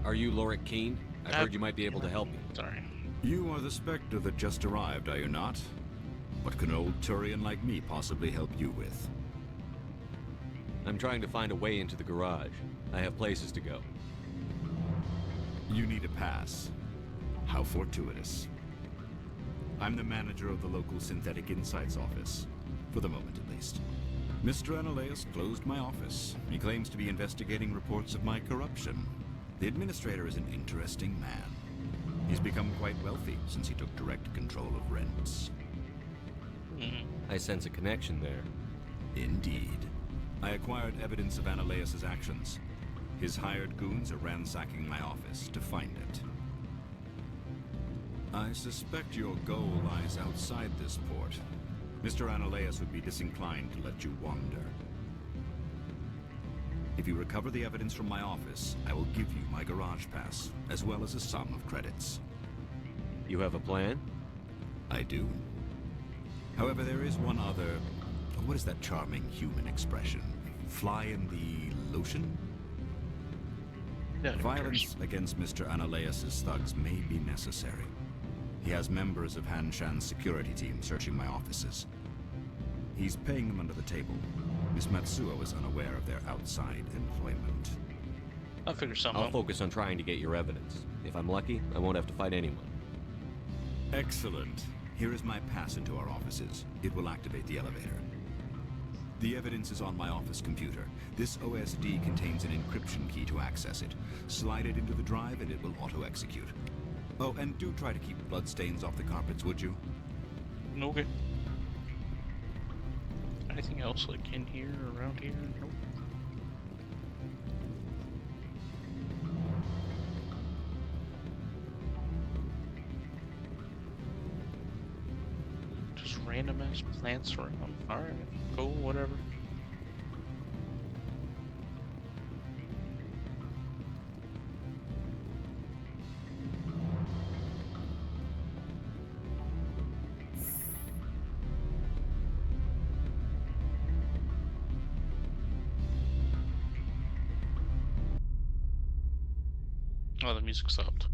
Are you Lorik Keene? I've heard you might be able to help me. Sorry. You are the Spectre that just arrived, are you not? What can an old Turian like me possibly help you with? I'm trying to find a way into the garage. I have places to go. You need a pass. How fortuitous. I'm the manager of the local Synthetic Insights office. For the moment, at least. Mr. Analaeus closed my office. He claims to be investigating reports of my corruption. The administrator is an interesting man. He's become quite wealthy since he took direct control of rents. I sense a connection there. Indeed. I acquired evidence of Analaeus' actions. His hired goons are ransacking my office to find it. I suspect your goal lies outside this port. Mr. Analaeus would be disinclined to let you wander. If you recover the evidence from my office, I will give you my garage pass, as well as a sum of credits. You have a plan? I do. However, there is one other... What is that charming human expression? Fly in the lotion? Yeah, Violence against Mr. Analaeus' thugs may be necessary. He has members of Han Shan's security team searching my offices. He's paying them under the table. Miss Matsuo is unaware of their outside employment. I'll figure something I'll out. focus on trying to get your evidence. If I'm lucky, I won't have to fight anyone. Excellent. Here is my pass into our offices. It will activate the elevator. The evidence is on my office computer. This OSD contains an encryption key to access it. Slide it into the drive and it will auto-execute. Oh, and do try to keep bloodstains off the carpets, would you? Okay. Anything else like in here, around here? Nope. Just random ass plants around. Alright, cool, whatever. Oh, the music stopped.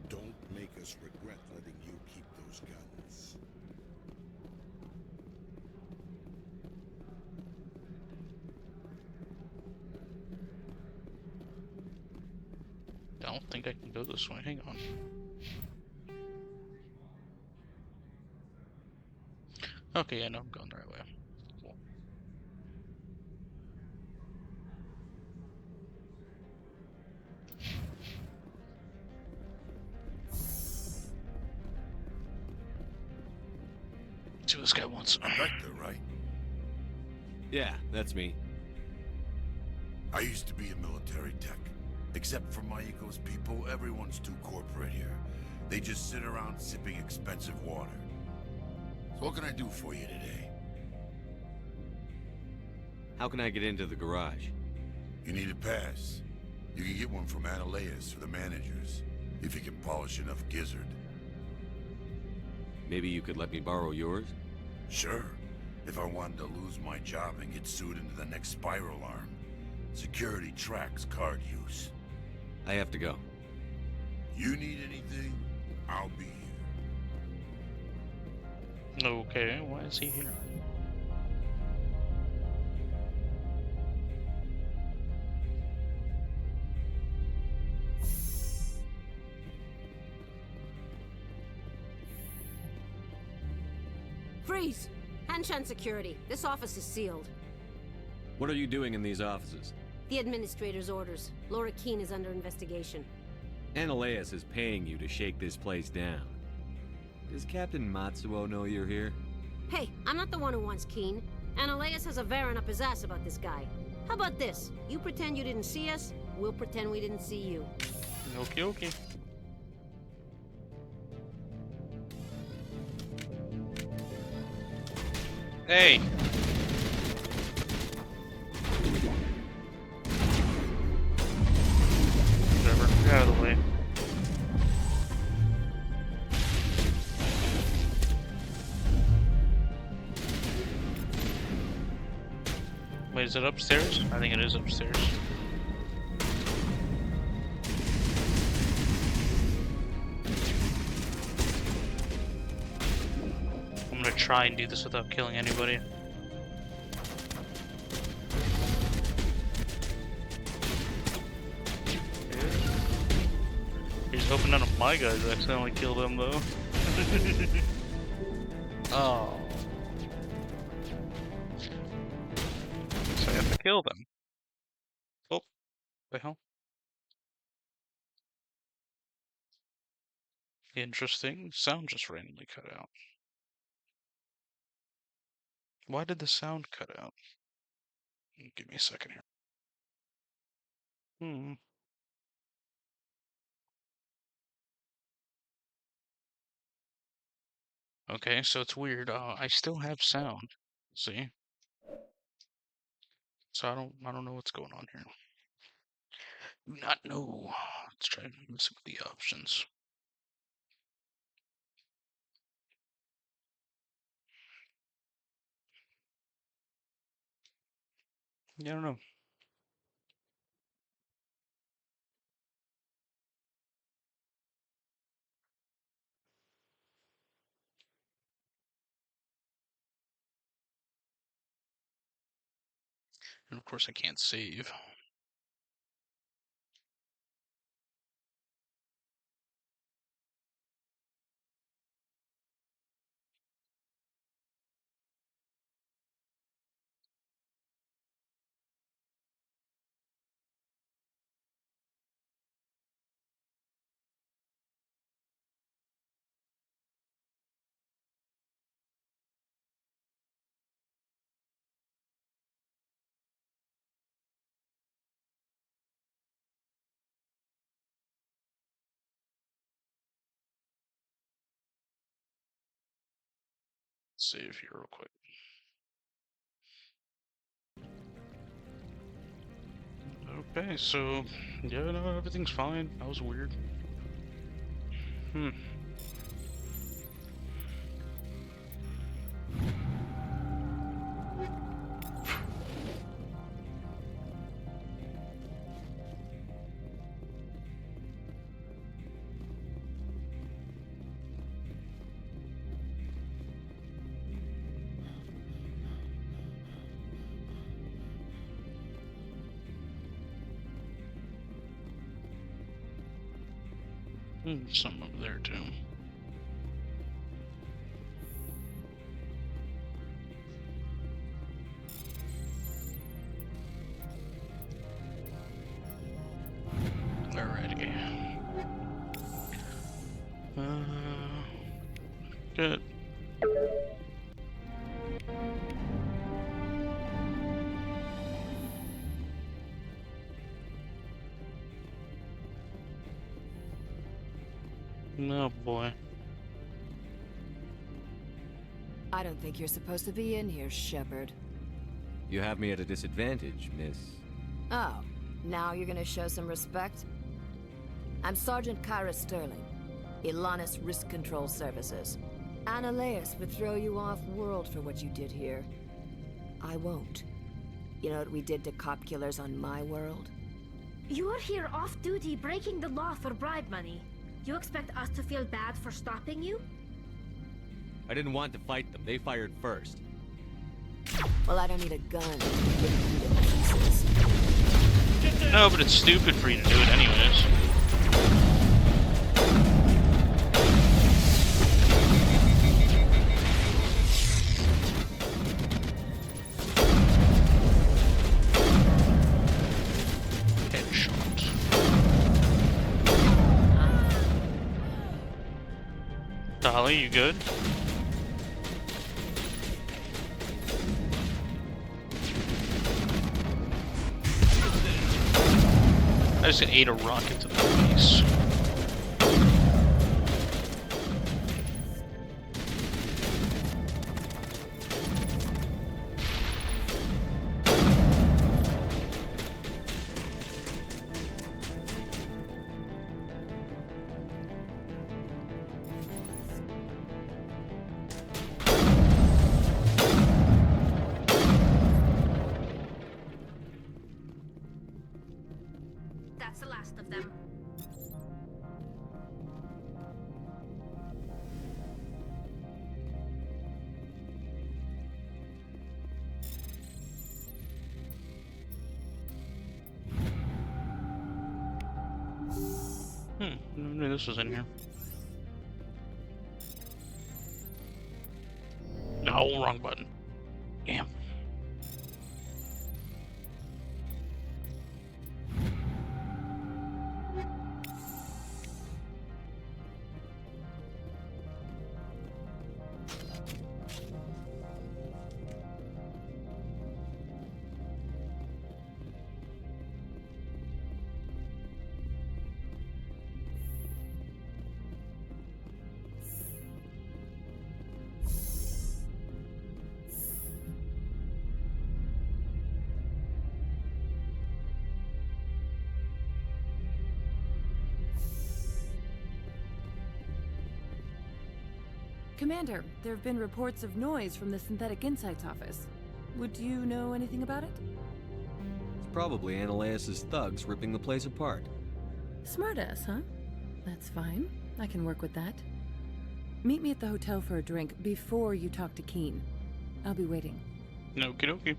Don't make us regret letting you keep those guns. I don't think I can go this way. Hang on. Okay, yeah, no, I'm going the right way. Cool. See what this guy wants. Vector, right? Yeah, that's me. I used to be in military tech. Except for my ego's people, everyone's too corporate here. They just sit around sipping expensive water. So what can I do for you today? How can I get into the garage? You need a pass. You can get one from Analaeus or the managers, if you can polish enough gizzard. Maybe you could let me borrow yours? Sure. If I wanted to lose my job and get sued into the next spiral arm. Security tracks card use. I have to go. You need anything, I'll be here. Okay, why is he here? Freeze! Hanshan Security. This office is sealed. What are you doing in these offices? The administrator's orders. Laura Keene is under investigation. Analaeus is paying you to shake this place down. Does Captain Matsuo know you're here? Hey, I'm not the one who wants Keene. Analaeus has a Varen up his ass about this guy. How about this? You pretend you didn't see us, we'll pretend we didn't see you. Okay, okay. Hey! Whatever, get out of the way. Wait, is it upstairs? I think it is upstairs. I'm gonna try and do this without killing anybody. He's hoping none of my guys accidentally killed him though. Oh. So I have to kill them. Oh, the hell? Interesting. Sound just randomly cut out. Why did the sound cut out? Give me a second here. Hmm. Okay, so it's weird. I still have sound. See? So I don't know what's going on here. Do not know. Let's try messing with the options. Yeah, I don't know. And of course I can't save. Save here real quick. Okay, so yeah, no, everything's fine. That was weird. Hmm. Something over there too. Alrighty. Good. Oh boy. I don't think you're supposed to be in here, Shepard. You have me at a disadvantage, miss. Oh, now you're gonna show some respect? I'm Sergeant Kyra Sterling, Ilanis Risk Control Services. Ananias would throw you off-world for what you did here. I won't. You know what we did to cop killers on my world? You're here off-duty breaking the law for bribe money. You expect us to feel bad for stopping you? I didn't want to fight them. They fired first. Well, I don't need a gun. No, but it's stupid for you to do it anyways. Headshot. Dolly, you good? I just ate a rocket to the face. That's the last of them. I knew this was in here. No, wrong button. Damn. Commander, there have been reports of noise from the Synthetic Insights office. Would you know anything about it? It's probably Ananias' thugs ripping the place apart. Smartass, huh? That's fine. I can work with that. Meet me at the hotel for a drink before you talk to Keen. I'll be waiting. Okie dokie.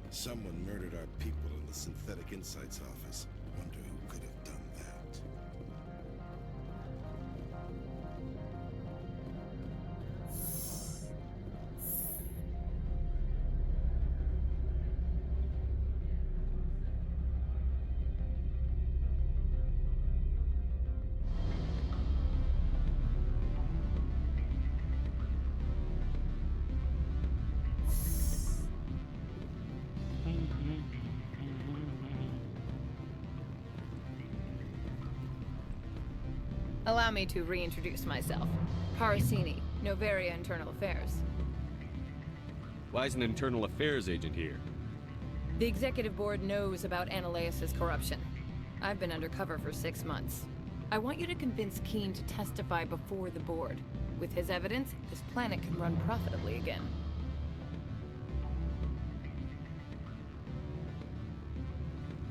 Someone murdered our people in the Synthetic Insights office. Wonder who could have done that. Allow me to reintroduce myself. Parasini, Novaria Internal Affairs. Why is an internal affairs agent here? The executive board knows about Ananias' corruption. I've been undercover for 6 months. I want you to convince Keen to testify before the board. With his evidence, this planet can run profitably again.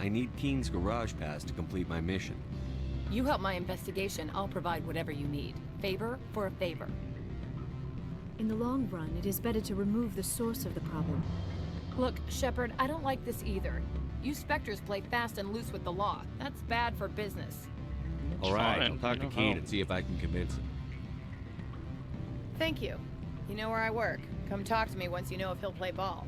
I need Keen's garage pass to complete my mission. You help my investigation, I'll provide whatever you need. Favor for a favor. In the long run, it is better to remove the source of the problem. Look, Shepard, I don't like this either. You Spectres play fast and loose with the law. That's bad for business. Alright, I'll talk to Keen and see if I can convince him. Thank you. You know where I work. Come talk to me once you know if he'll play ball.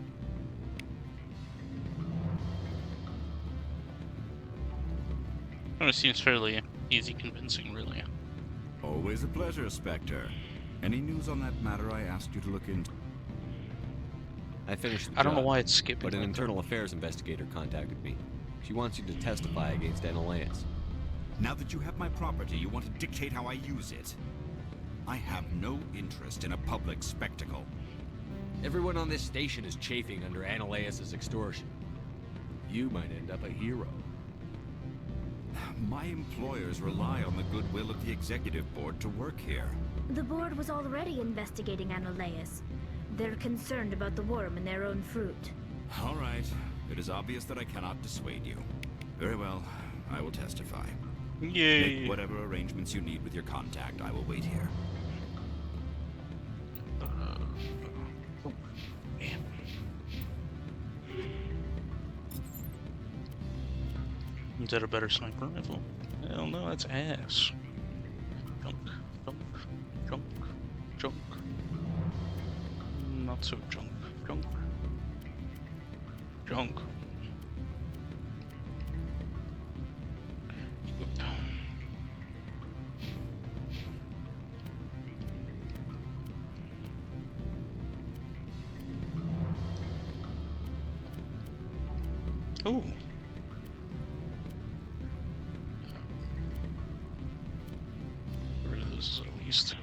It seems fairly easy convincing, really. Always a pleasure, Spectre. Any news on that matter I asked you to look into? I finished the I don't know job, why it's skipping. but an like internal affairs investigator contacted me. She wants you to testify against Ananias. Now that you have my property, you want to dictate how I use it. I have no interest in a public spectacle. Everyone on this station is chafing under Ananias' extortion. You might end up a hero. My employers rely on the goodwill of the executive board to work here. The board was already investigating Ananias. They're concerned about the worm in their own fruit. All right. It is obvious that I cannot dissuade you. Very well. I will testify. Yay. Make whatever arrangements you need with your contact. I will wait here. Is that a better sniper rifle? Hell no, that's ass. Junk, junk, junk, junk. Not so junk, junk, junk. Oh. Get rid of this at least.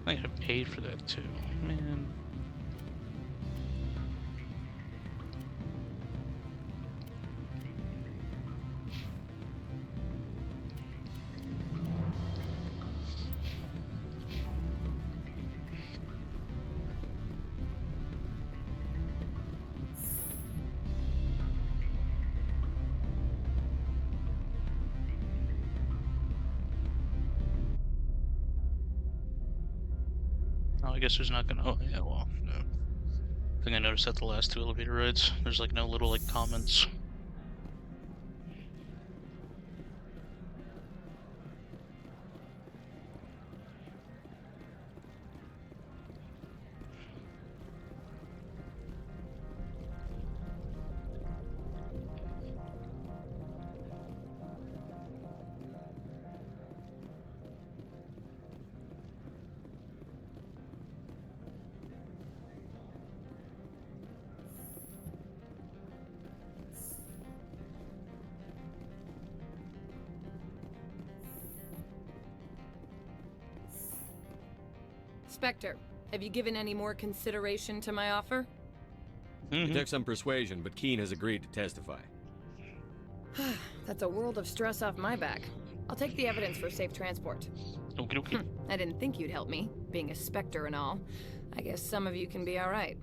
I think I paid for that too, man. Oh, I guess there's not gonna. Oh, yeah, well, no. I think I noticed that the last two elevator rides, there's like no little like comments. Spectre, have you given any more consideration to my offer? It took some persuasion, but Keen has agreed to testify. That's a world of stress off my back. I'll take the evidence for safe transport. Okay. I didn't think you'd help me, being a Spectre and all. I guess some of you can be alright.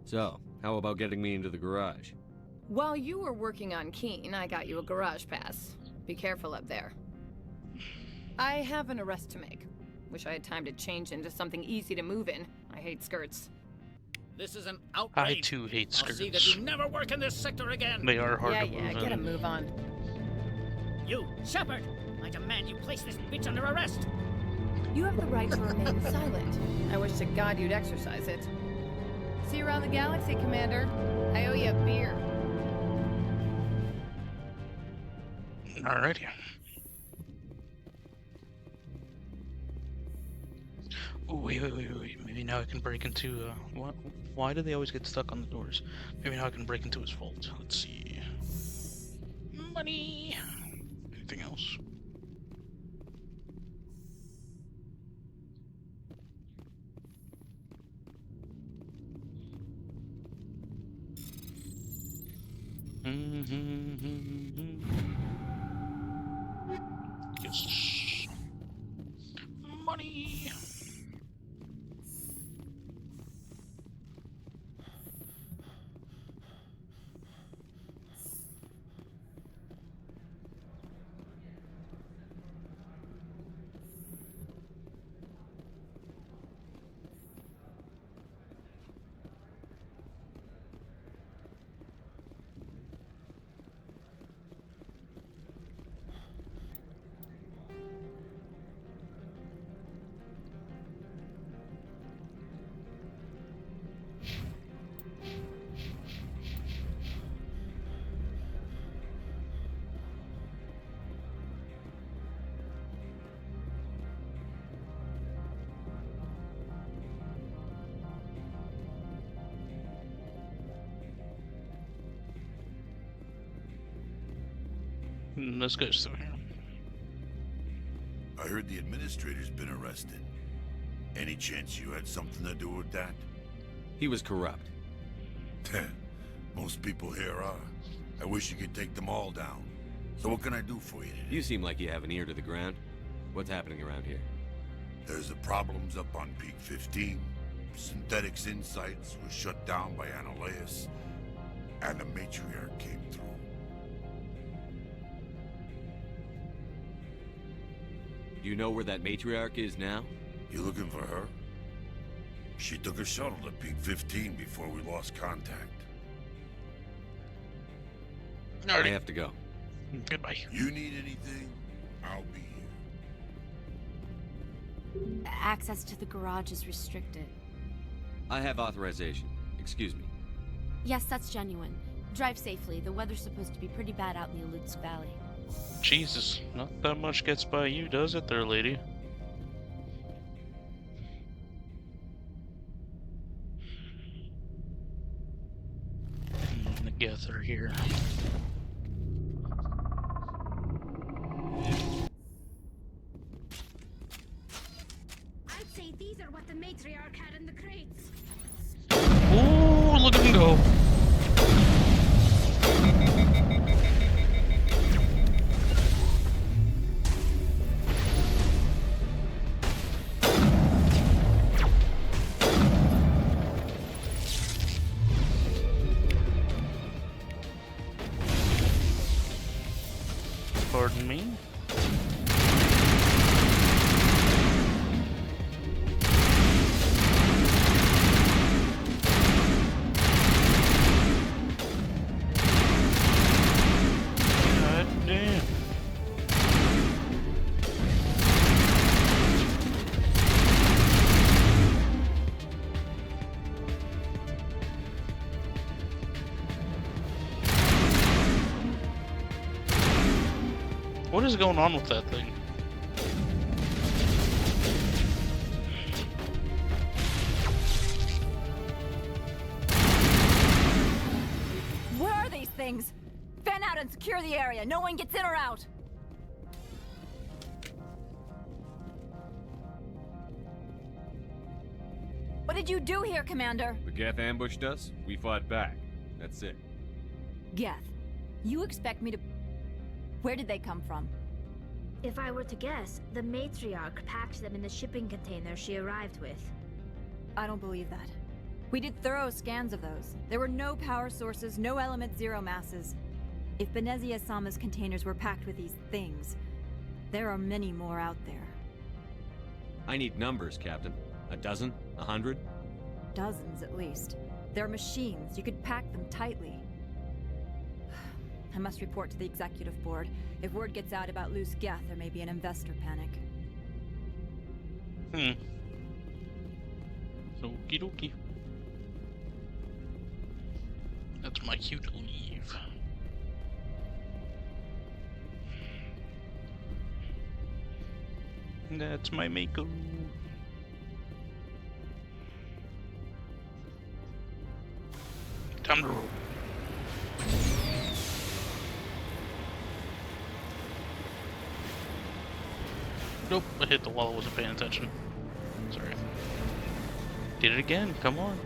So, how about getting me into the garage? While you were working on Keen, I got you a garage pass. Be careful up there. I have an arrest to make. Wish I had time to change into something easy to move in. I hate skirts. This is an outrage. I too hate skirts. I'll see that you never work in this sector again. They are hard to move Yeah, get a move on. You, Shepard! I demand you place this bitch under arrest! You have the right to remain silent. I wish to God you'd exercise it. See you around the galaxy, Commander. I owe you a beer. Alrighty. Oh, wait. Maybe now I can break into, why do they always get stuck on the doors? Maybe now I can break into his vault. Let's see. Money! Anything else? Yes. Money! This guy's still here. I heard the administrator's been arrested. Any chance you had something to do with that? He was corrupt. Most people here are. I wish you could take them all down. So what can I do for you today? You seem like you have an ear to the ground. What's happening around here? There's the problems up on Peak 15. Synthetics Insights was shut down by Analeus. And the matriarch came through. Do you know where that matriarch is now? You looking for her? She took a shuttle to Peak 15 before we lost contact. I have to go. Goodbye. You need anything? I'll be here. Access to the garage is restricted. I have authorization. Excuse me. Yes, that's genuine. Drive safely. The weather's supposed to be pretty bad out in the Alutsk Valley. Jesus, not that much gets by you, does it there, lady? Get her here. I'd say these are what the matriarch had in the crates. Ooh, look at him go. Pardon me? God damn. What is going on with that thing? Where are these things? Fan out and secure the area. No one gets in or out. What did you do here, Commander? The Geth ambushed us. We fought back. That's it. Geth. You expect me to... Where did they come from? If I were to guess, the matriarch packed them in the shipping container she arrived with. I don't believe that. We did thorough scans of those. There were no power sources, no element zero masses. If Benezia Sama's containers were packed with these things, there are many more out there. I need numbers, Captain. A dozen? 100? Dozens, at least. They're machines. You could pack them tightly. I must report to the executive board. If word gets out about loose Geth, there may be an investor panic. Okie dokie. That's my cue to leave. That's my Mako. Time to roll. Nope, I hit the wall, I wasn't paying attention. Sorry. Did it again, come on.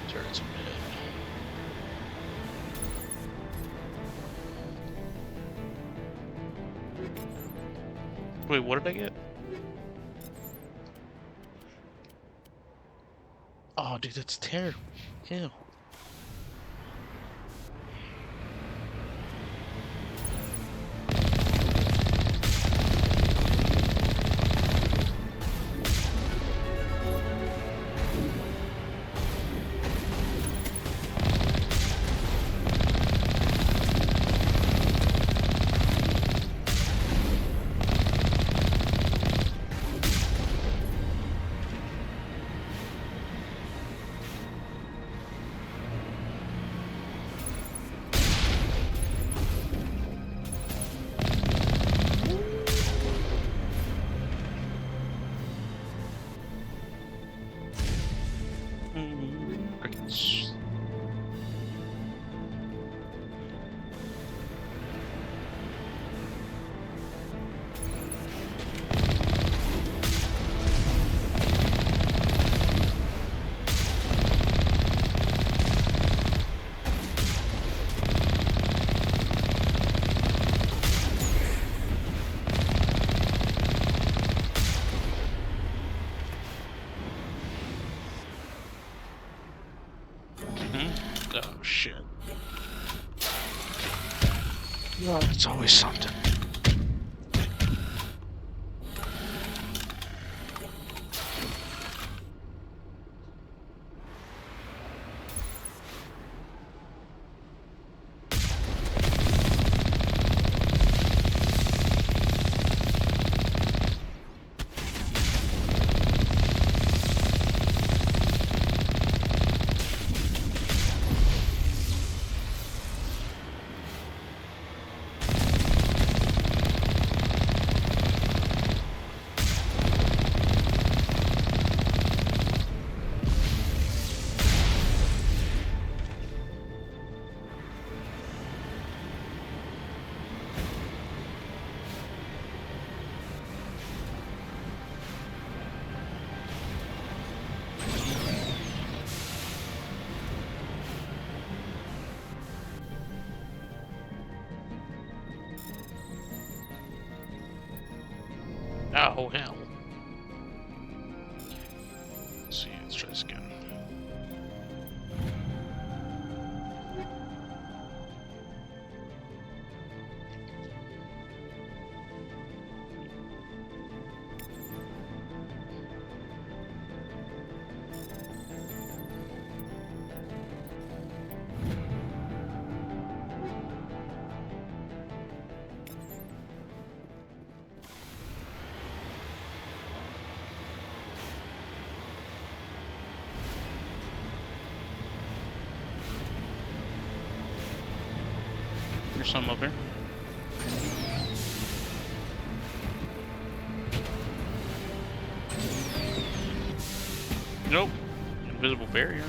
Turrets in bed. Wait, what did I get? Oh, dude, that's terrible. Ew. Crickets. Oh shit. Oh, it's always something. Oh hell. Let's see, let's try this again. There's some up here. Nope. Invisible barrier.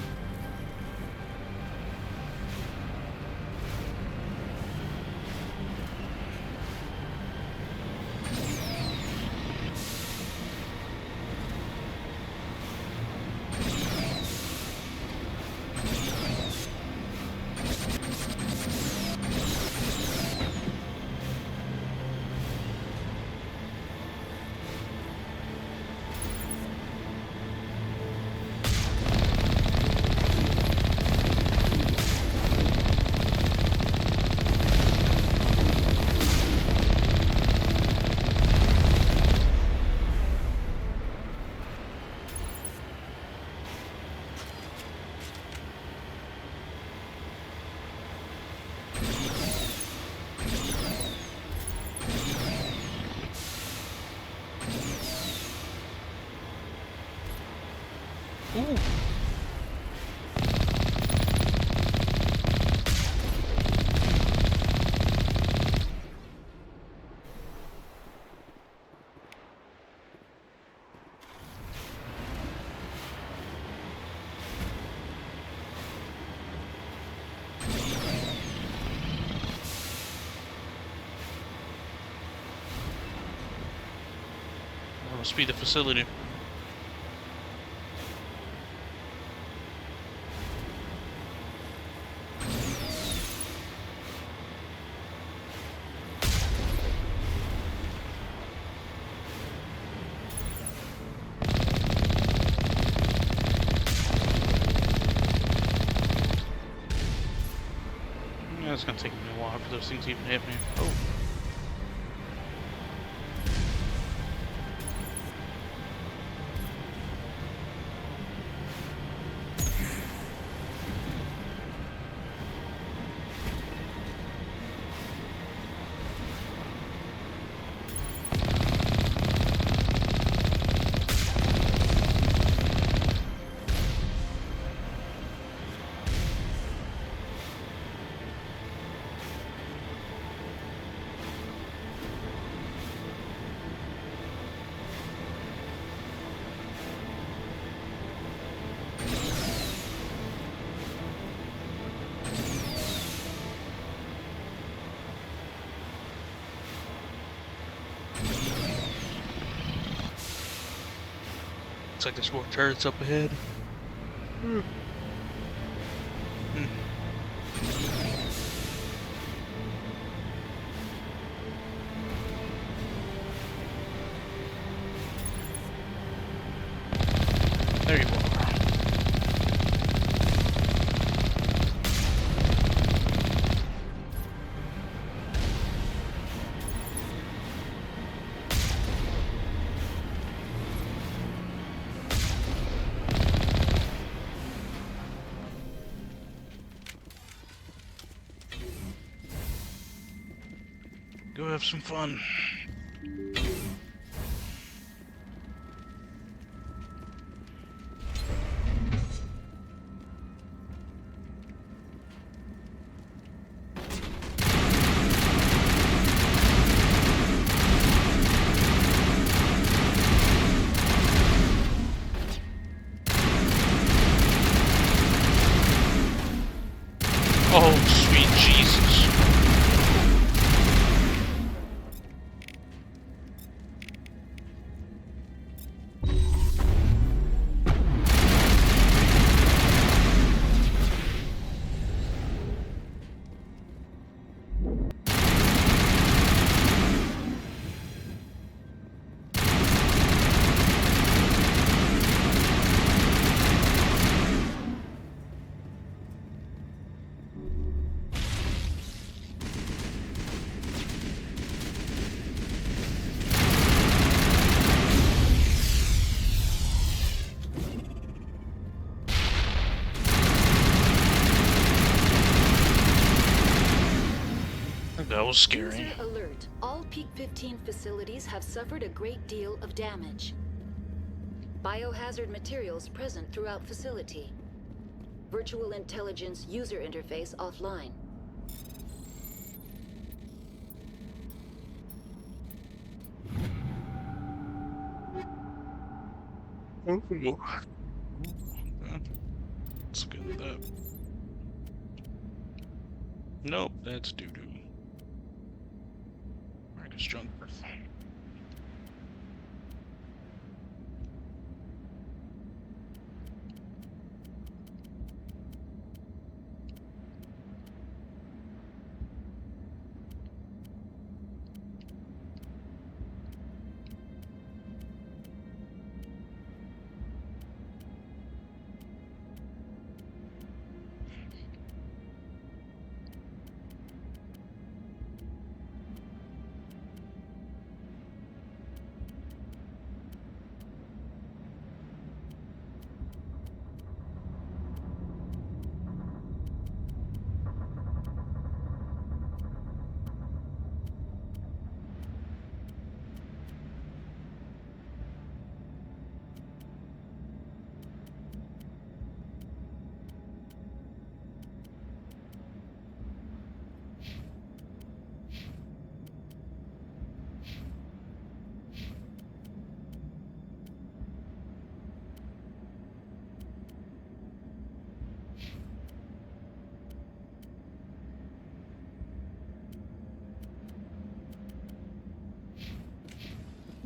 Ooh. That must be the facility. Yeah, it's gonna take me a while for those things to even hit me. Oh. Looks like there's more turrets up ahead. There you go. Go have some fun. Oh, sweet Jesus. That was scary. User alert. All Peak 15 facilities have suffered a great deal of damage. Biohazard materials present throughout facility. Virtual intelligence user interface offline. Ooh. Okay. Let's get that. Nope, that's doo-doo. Marcus Junker.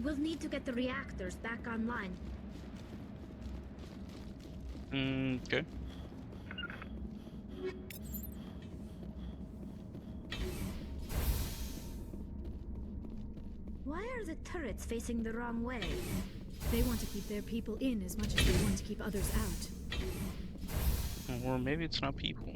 We'll need to get the reactors back online. Okay. Why are the turrets facing the wrong way? They want to keep their people in as much as they want to keep others out. Or maybe it's not people.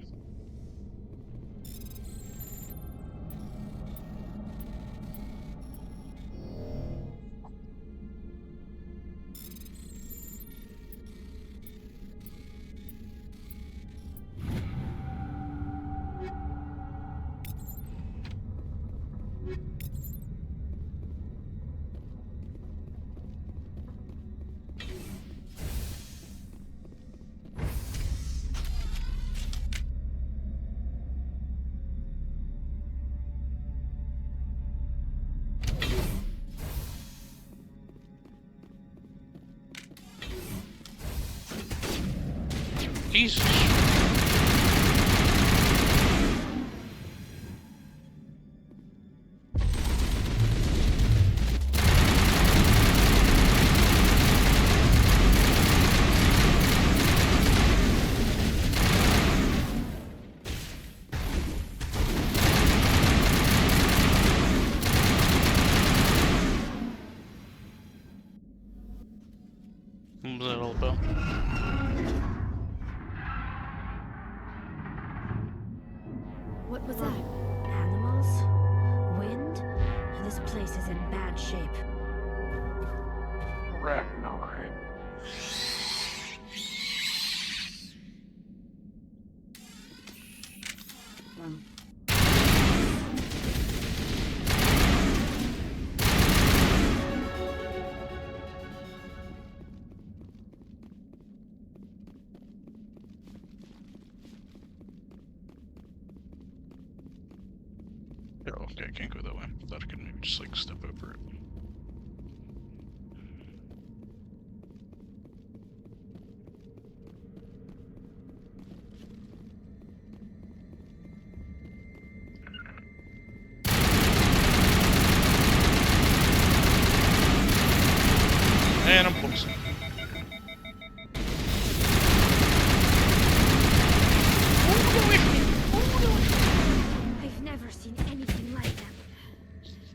Jesus. What was that all about? What was that? Animals? Wind? This place is in bad shape. Ragnarok. Oh, okay, I can't go that way. I thought I could maybe just like step over it. And I'm close. I've never seen anything like them.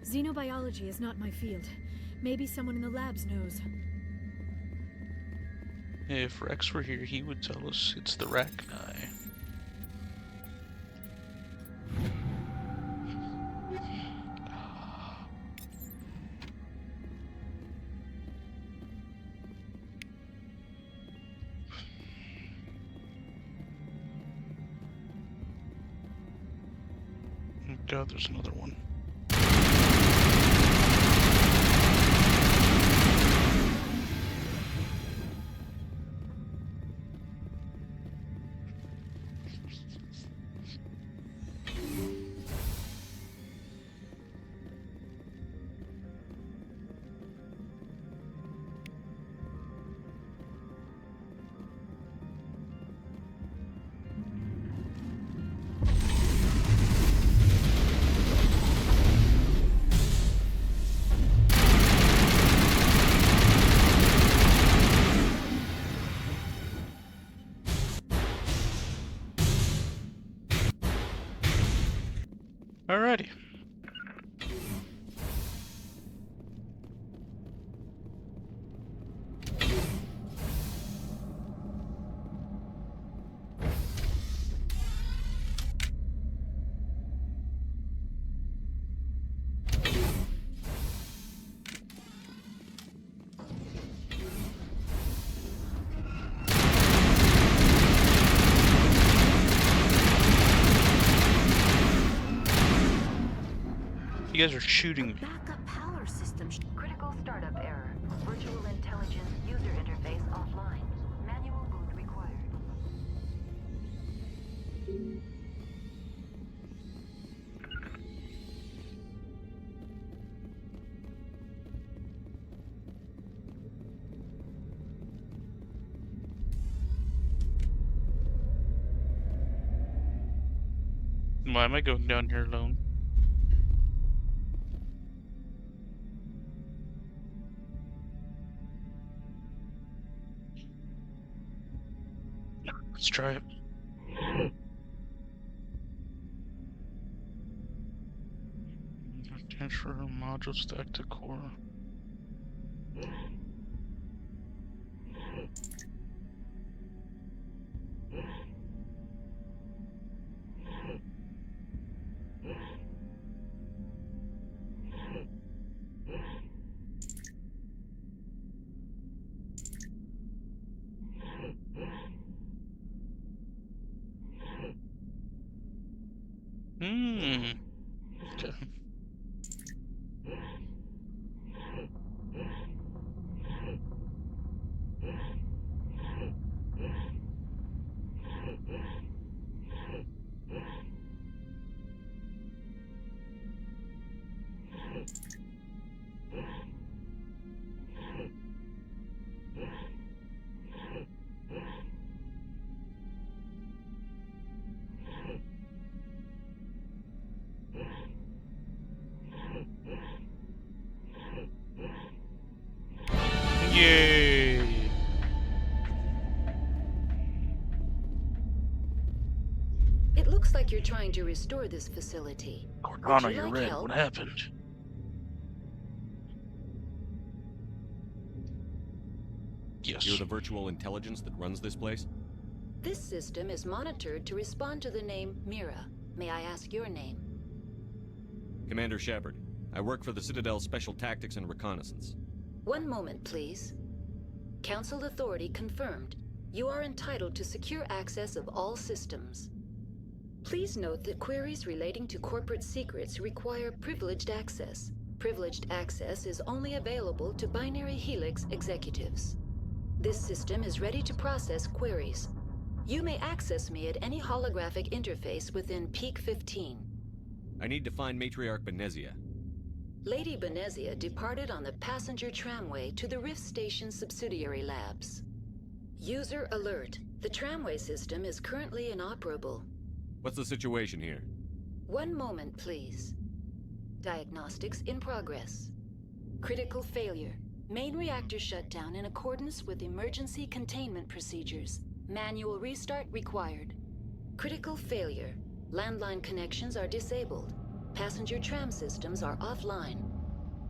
Xenobiology is not my field. Maybe someone in the labs knows. If Rex were here, he would tell us it's the rat guy. God, there's another one. Alrighty. You guys are shooting me. Backup power system. Critical startup error. Virtual intelligence user interface offline. Manual boot required. Why am I going down here alone? Let's try it. Transfer module stack to core. Okay. Yay! It looks like you're trying to restore this facility. Cortana, you're red. What happened? Yes. You're the virtual intelligence that runs this place? This system is monitored to respond to the name Mira. May I ask your name? Commander Shepard. I work for the Citadel's Special Tactics and Reconnaissance. One moment, please. Council authority confirmed. You are entitled to secure access of all systems. Please note that queries relating to corporate secrets require privileged access. Privileged access is only available to Binary Helix executives. This system is ready to process queries. You may access me at any holographic interface within Peak 15. I need to find Matriarch Benezia. Lady Benezia departed on the passenger tramway to the Rift Station subsidiary labs. User alert. The tramway system is currently inoperable. What's the situation here? One moment, please. Diagnostics in progress. Critical failure. Main reactor shut down in accordance with emergency containment procedures. Manual restart required. Critical failure. Landline connections are disabled. Passenger tram systems are offline.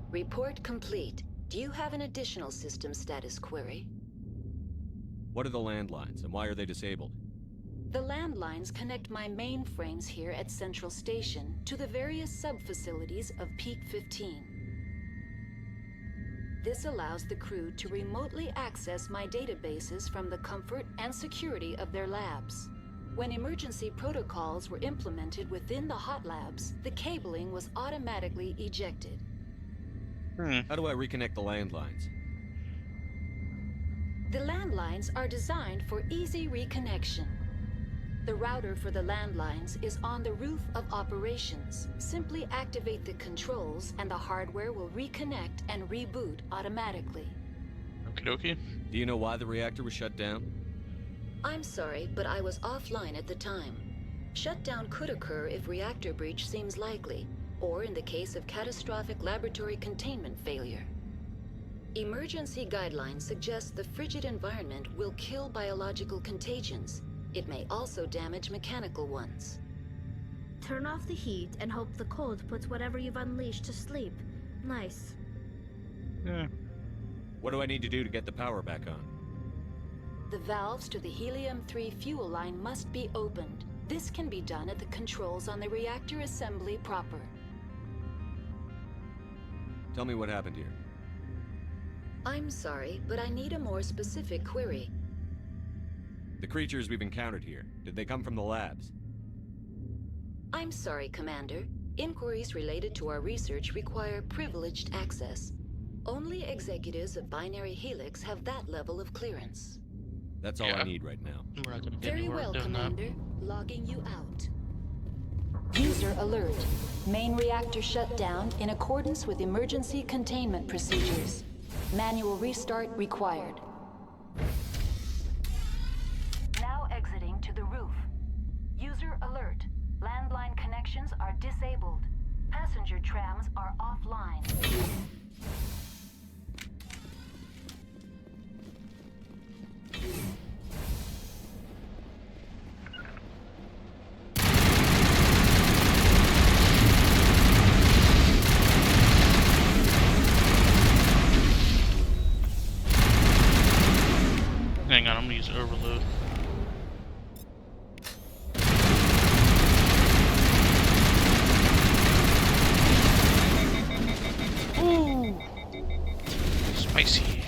Report complete. Do you have an additional system status query? What are the landlines, and why are they disabled? The landlines connect my mainframes here at Central Station to the various sub-facilities of Peak 15. This allows the crew to remotely access my databases from the comfort and security of their labs. When emergency protocols were implemented within the hot labs, the cabling was automatically ejected. How do I reconnect the landlines? The landlines are designed for easy reconnection. The router for the landlines is on the roof of operations. Simply activate the controls and the hardware will reconnect and reboot automatically. Okie dokie. Do you know why the reactor was shut down? I'm sorry, but I was offline at the time. Shutdown could occur if reactor breach seems likely, or in the case of catastrophic laboratory containment failure. Emergency guidelines suggest the frigid environment will kill biological contagions. It may also damage mechanical ones. Turn off the heat and hope the cold puts whatever you've unleashed to sleep. Nice. What do I need to do to get the power back on? The valves to the helium-3 fuel line must be opened. This can be done at the controls on the reactor assembly proper. Tell me what happened here. I'm sorry, but I need a more specific query. The creatures we've encountered here, did they come from the labs? I'm sorry, Commander. Inquiries related to our research require privileged access. Only executives of Binary Helix have that level of clearance. That's all I need right now. We're not gonna get Very anywhere well, doing Commander. Logging you out. User alert. Main reactor shut down in accordance with emergency containment procedures. Manual restart required. Now exiting to the roof. User alert. Landline connections are disabled. Passenger trams are offline. Hang on, I'm gonna use overload. Ooh, spicy.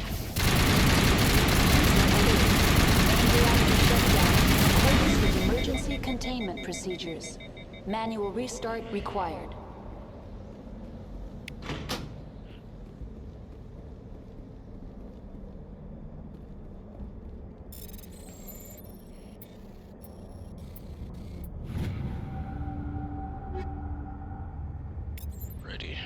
Emergency containment procedures. Manual restart required. Ready.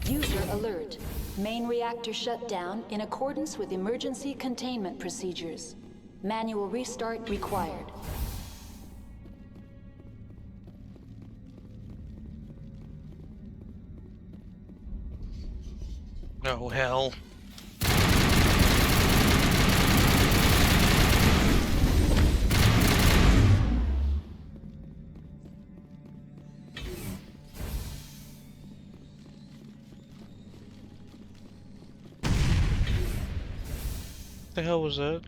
User alert. Main reactor shut down in accordance with emergency containment procedures. Manual restart required. Oh, hell. The hell was that?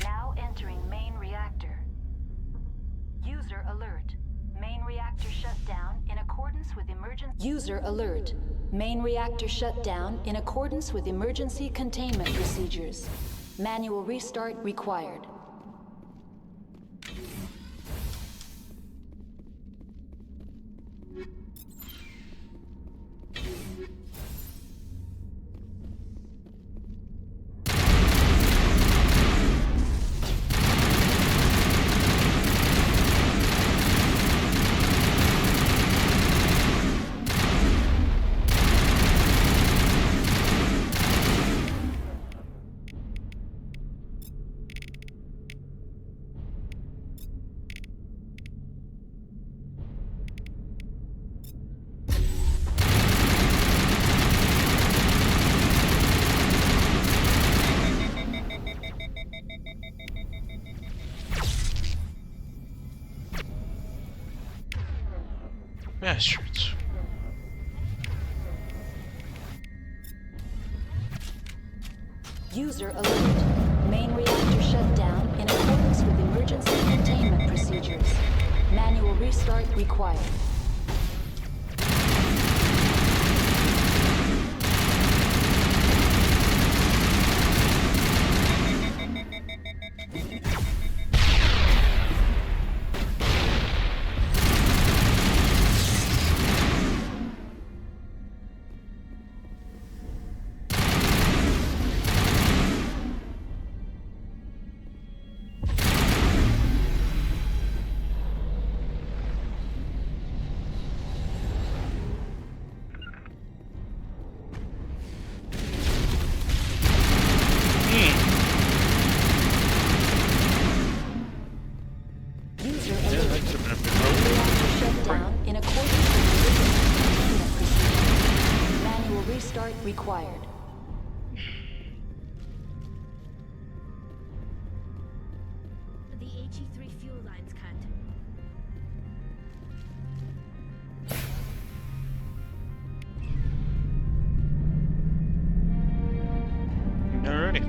Now entering main reactor. User alert. Main reactor shut down in accordance with emergency. User alert. Main reactor shut down in accordance with emergency containment procedures. Manual restart required. Bastards. User alert. Main reactor shut down in accordance with emergency containment procedures. Manual restart required. required. The HE3 fuel line's cut. Alrighty.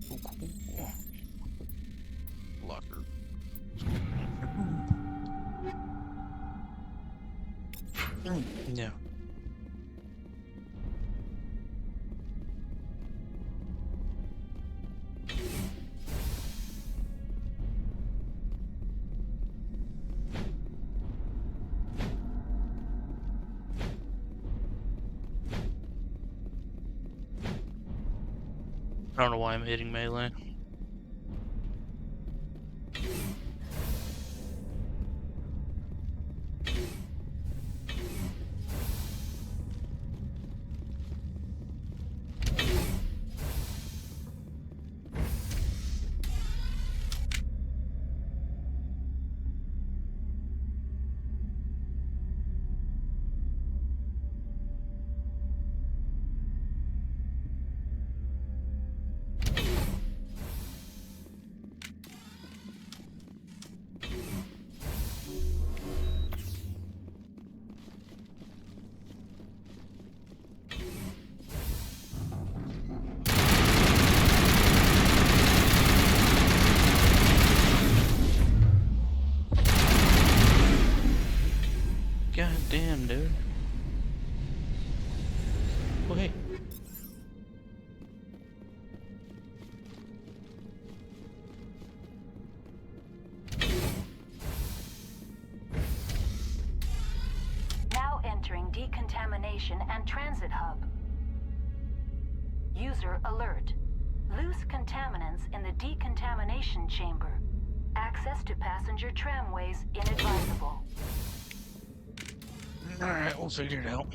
Oh, cool. Locker. Yeah. I don't know why I'm hitting melee. God damn, dude. Wait. Now entering decontamination and transit hub. User alert. Loose contaminants in the decontamination chamber. Access to passenger tramways inadvisable. Alright, we'll figure it out.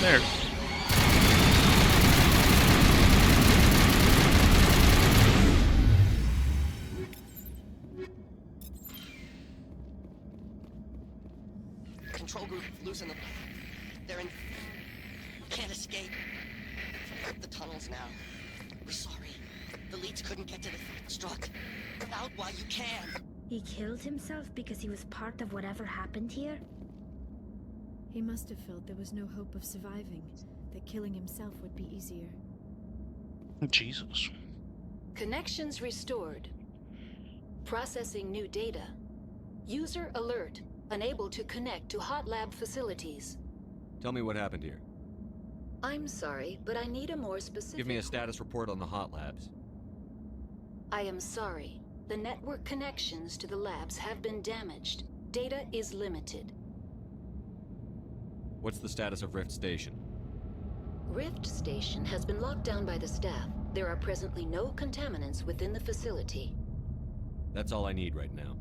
There. Control group, loosen them. They're in... Can't escape. The tunnels now. We're sorry. The leads couldn't get to the struck. Get out while you can. He killed himself because he was part of whatever happened here? He must have felt there was no hope of surviving, that killing himself would be easier. Jesus. Connections restored. Processing new data. User alert. Unable to connect to hot lab facilities. Tell me what happened here. I'm sorry, but I need a more specific... Give me a status report on the hot labs. I am sorry. The network connections to the labs have been damaged. Data is limited. What's the status of Rift Station? Rift Station has been locked down by the staff. There are presently no contaminants within the facility. That's all I need right now.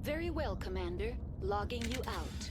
Very well, Commander. Logging you out.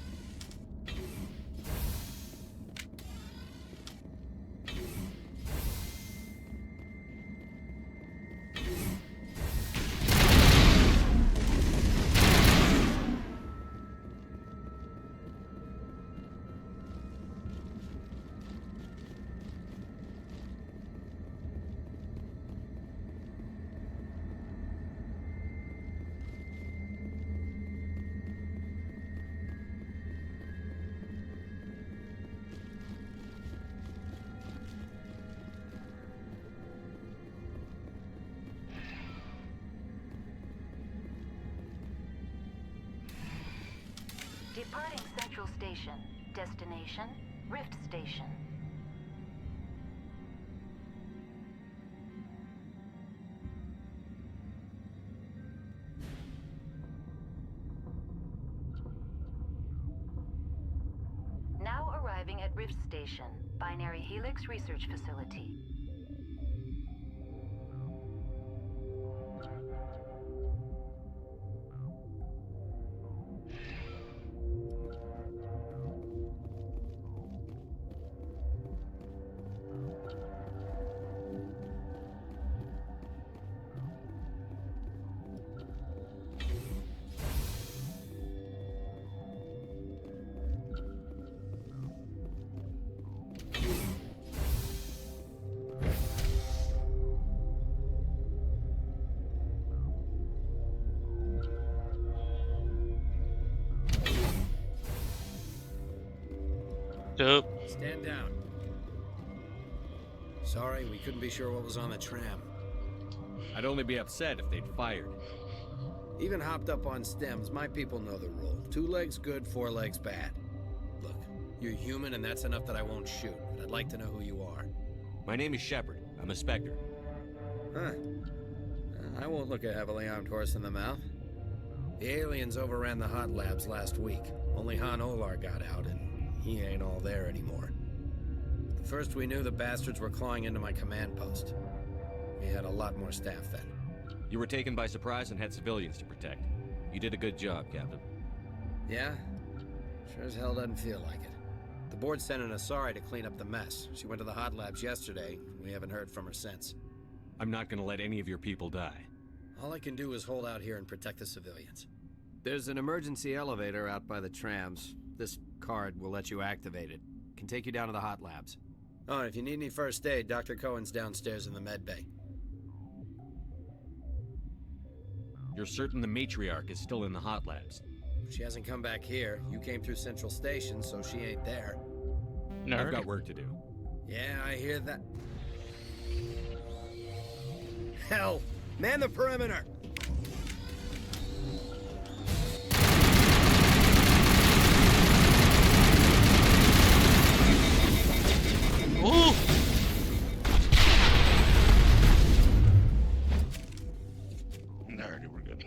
Central Station. Destination, Rift Station. Now arriving at Rift Station, Binary Helix Research Facility. Yup. Stand down. Sorry, we couldn't be sure what was on the tram. I'd only be upset if they'd fired. Even hopped up on stems, my people know the rule. 2 legs good, 4 legs bad. Look, you're human and that's enough that I won't shoot, but I'd like to know who you are. My name is Shepard. I'm a Spectre. Huh. I won't look a heavily armed horse in the mouth. The aliens overran the hot labs last week. Only Han Olar got out, and he ain't all there anymore. The first we knew, the bastards were clawing into my command post. We had a lot more staff then. You were taken by surprise and had civilians to protect. You did a good job, Captain. Yeah? Sure as hell doesn't feel like it. The board sent an Asari to clean up the mess. She went to the hot labs yesterday. We haven't heard from her since. I'm not gonna let any of your people die. All I can do is hold out here and protect the civilians. There's an emergency elevator out by the trams. This card will let you activate it. Can take you down to the hot labs. Oh, and if you need any first aid, Dr. Cohen's downstairs in the med bay. You're certain the matriarch is still in the hot labs? She hasn't come back here. You came through Central Station, so she ain't there. No, I've got work to do. Yeah, I hear that. Hell! Man the perimeter! Ooh! Alrighty, we're good.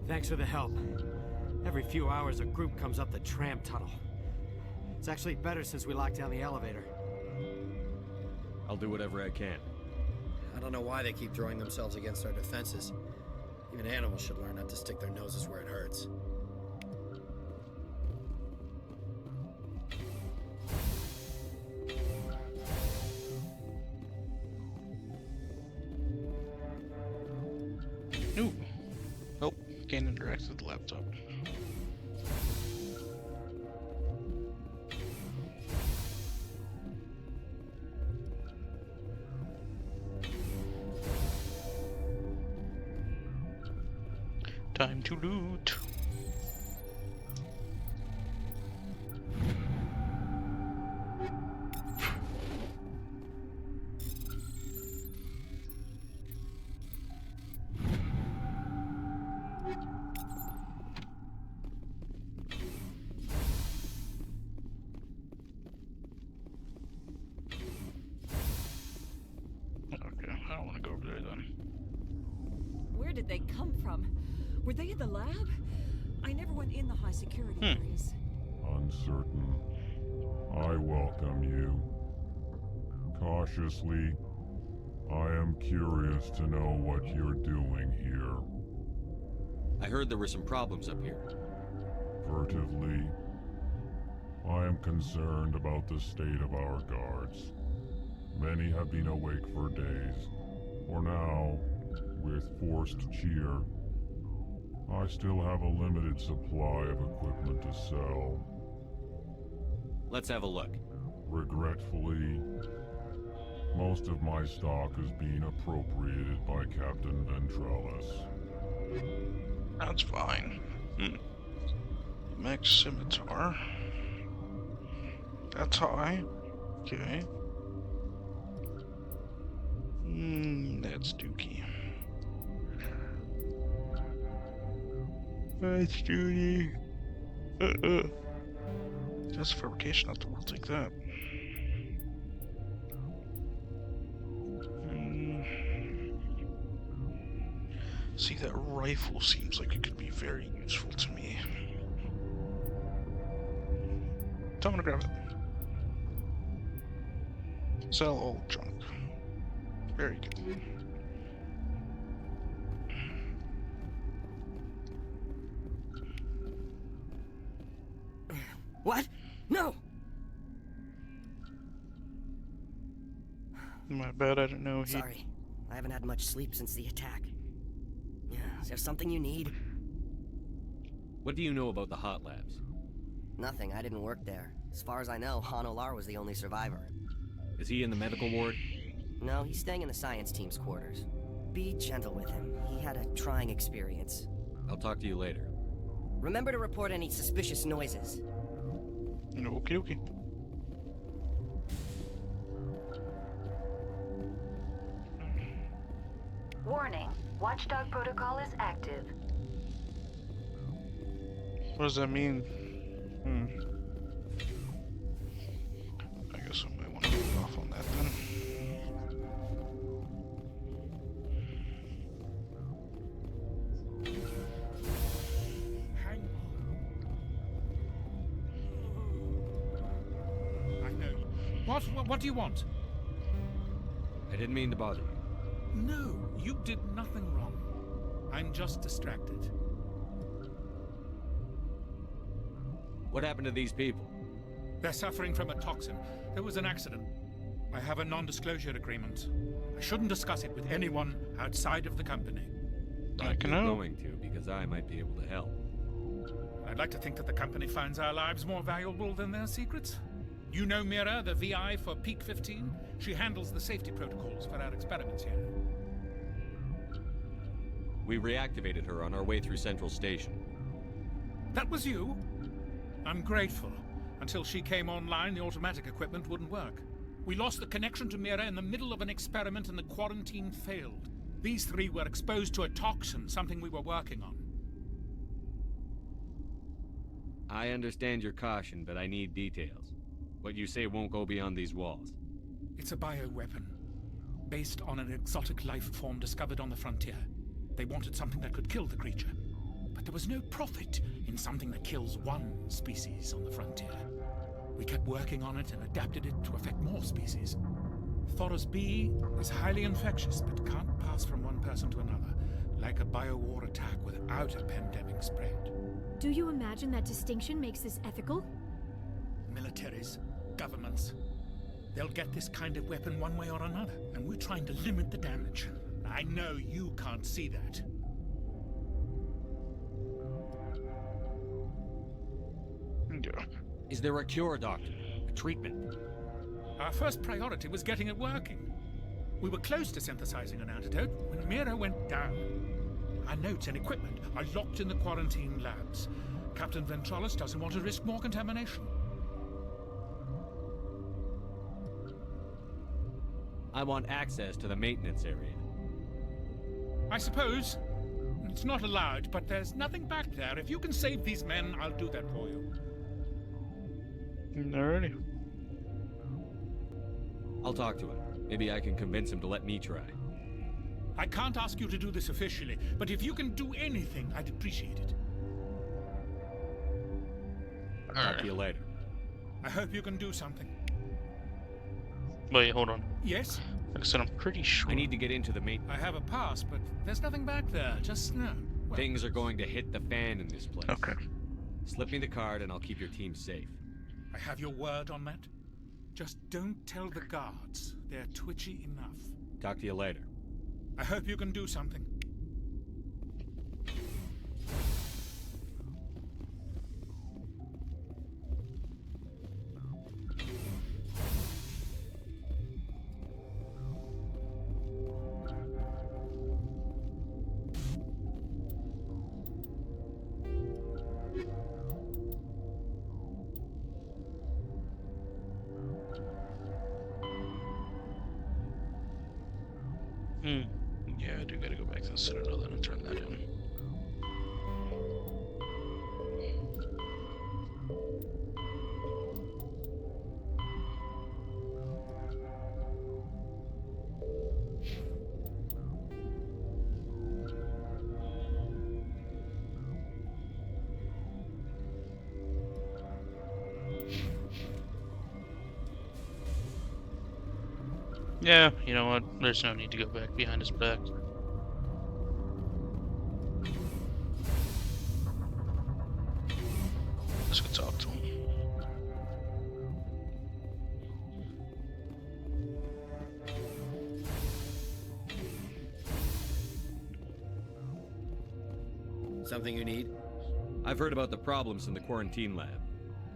Thanks for the help. Every few hours a group comes up the tram tunnel. It's actually better since we locked down the elevator. I'll do whatever I can. I don't know why they keep throwing themselves against our defenses. Even animals should learn not to stick their noses where it hurts. Ooh. Oh, can't interact with the laptop. Time to loot. Okay, I don't want to go over there then. Where did they come from? Were they in the lab? I never went in the high security areas. Uncertain. I welcome you. Cautiously, I am curious to know what you're doing here. I heard there were some problems up here. Furtively, I am concerned about the state of our guards. Many have been awake for days. For now, with forced cheer, I still have a limited supply of equipment to sell. Let's have a look. Regretfully, most of my stock is being appropriated by Captain Ventrellis. That's fine. Max Scimitar. That's high. Okay. That's dookie. That's duty. That's fabrication out there. We'll take that. See, that rifle seems like it could be very useful to me. So I'm gonna grab it. Sell all junk. Very good. What? No! My bad, I didn't know he... Sorry. I haven't had much sleep since the attack. Yeah, is there something you need? What do you know about the hot labs? Nothing, I didn't work there. As far as I know, Han Olar was the only survivor. Is he in the medical ward? No, he's staying in the science team's quarters. Be gentle with him. He had a trying experience. I'll talk to you later. Remember to report any suspicious noises. Okie dokie. Warning. Watchdog protocol is active. What does that mean? I guess I might want to get off on that then. What do you want? I didn't mean to bother you. No, you did nothing wrong. I'm just distracted. What happened to these people? They're suffering from a toxin. There was an accident. I have a non-disclosure agreement. I shouldn't discuss it with anyone outside of the company. I'm going to, because I might be able to help. I'd like to think that the company finds our lives more valuable than their secrets. You know Mira, the VI for Peak 15? She handles the safety protocols for our experiments here. We reactivated her on our way through Central Station. That was you? I'm grateful. Until she came online, the automatic equipment wouldn't work. We lost the connection to Mira in the middle of an experiment and the quarantine failed. These three were exposed to a toxin, something we were working on. I understand your caution, but I need details. What you say won't go beyond these walls. It's a bioweapon, based on an exotic life form discovered on the frontier. They wanted something that could kill the creature. But there was no profit in something that kills one species on the frontier. We kept working on it and adapted it to affect more species. Thoros B is highly infectious, but can't pass from one person to another, like a biowar attack without a pandemic spread. Do you imagine that distinction makes this ethical? Militaries, governments, they'll get this kind of weapon one way or another, and we're trying to limit the damage. I know you can't see that. Yeah. Is there a cure, Doctor? A treatment? Our first priority was getting it working. We were close to synthesizing an antidote when Mira went down. Our notes and equipment are locked in the quarantine labs. Captain Ventralis doesn't want to risk more contamination. I want access to the maintenance area. I suppose. It's not allowed, but there's nothing back there. If you can save these men, I'll do that for you. Alrighty. I'll talk to him. Maybe I can convince him to let me try. I can't ask you to do this officially, but if you can do anything, I'd appreciate it. I'll talk to you later. I hope you can do something. Wait, hold on. Yes? Like I said, I'm pretty sure. I need to get into the main. I have a pass, but there's nothing back there. Just snow. Well, things are going to hit the fan in this place. Okay. Slip me the card and I'll keep your team safe. I have your word on that. Just don't tell the guards. They're twitchy enough. Talk to you later. I hope you can do something. Yeah, I do gotta go back to the Citadel then and turn that in. Yeah, you know what? There's no need to go back behind his back. Let's go talk to him. Something you need? I've heard about the problems in the quarantine lab.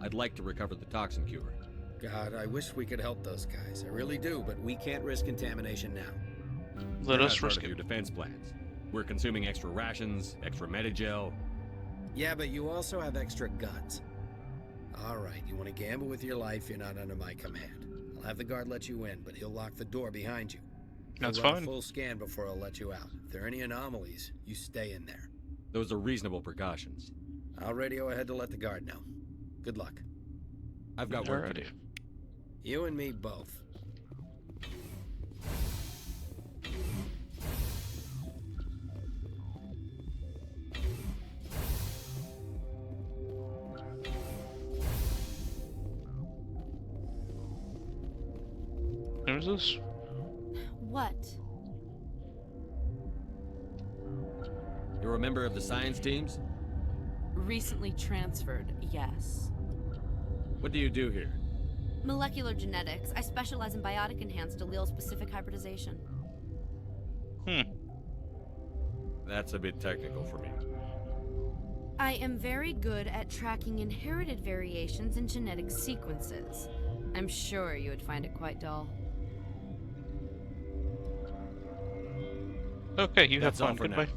I'd like to recover the toxin cure. God, I wish we could help those guys. I really do, but we can't risk contamination now. Let us risk risk of it. your defense plans. We're consuming extra rations, extra Medigel. Yeah, but you also have extra guns. All right, you want to gamble with your life, you're not under my command. I'll have the guard let you in, but he'll lock the door behind you. That's He'll run fine. a full scan before I'll let you out. If there are any anomalies, you stay in there. Those are reasonable precautions. I'll radio ahead to let the guard know. Good luck. I've got work to do. You and me both. Who's this? What? You're a member of the science teams? Recently transferred, yes. What do you do here? Molecular genetics. I specialize in biotic-enhanced allele-specific hybridization. That's a bit technical for me. I am very good at tracking inherited variations in genetic sequences. I'm sure you would find it quite dull. Okay, you That's have all fun. for Goodbye. now.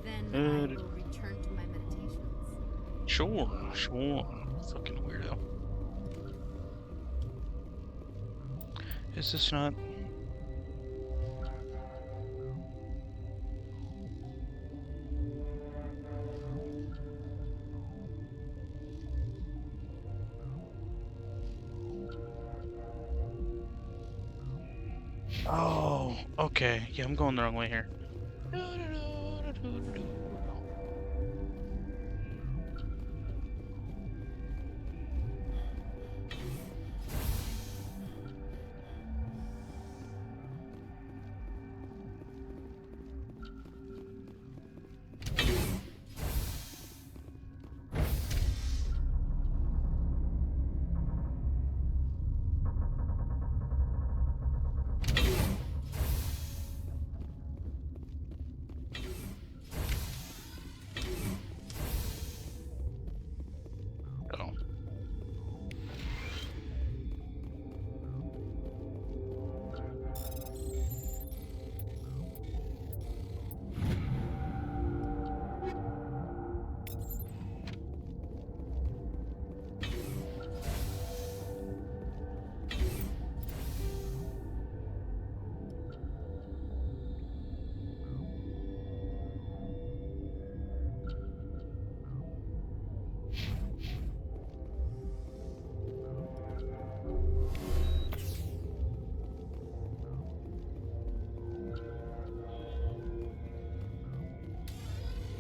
Then I will return to my meditations. Sure. Fucking weirdo. Is this not? Oh, okay. Yeah, I'm going the wrong way here.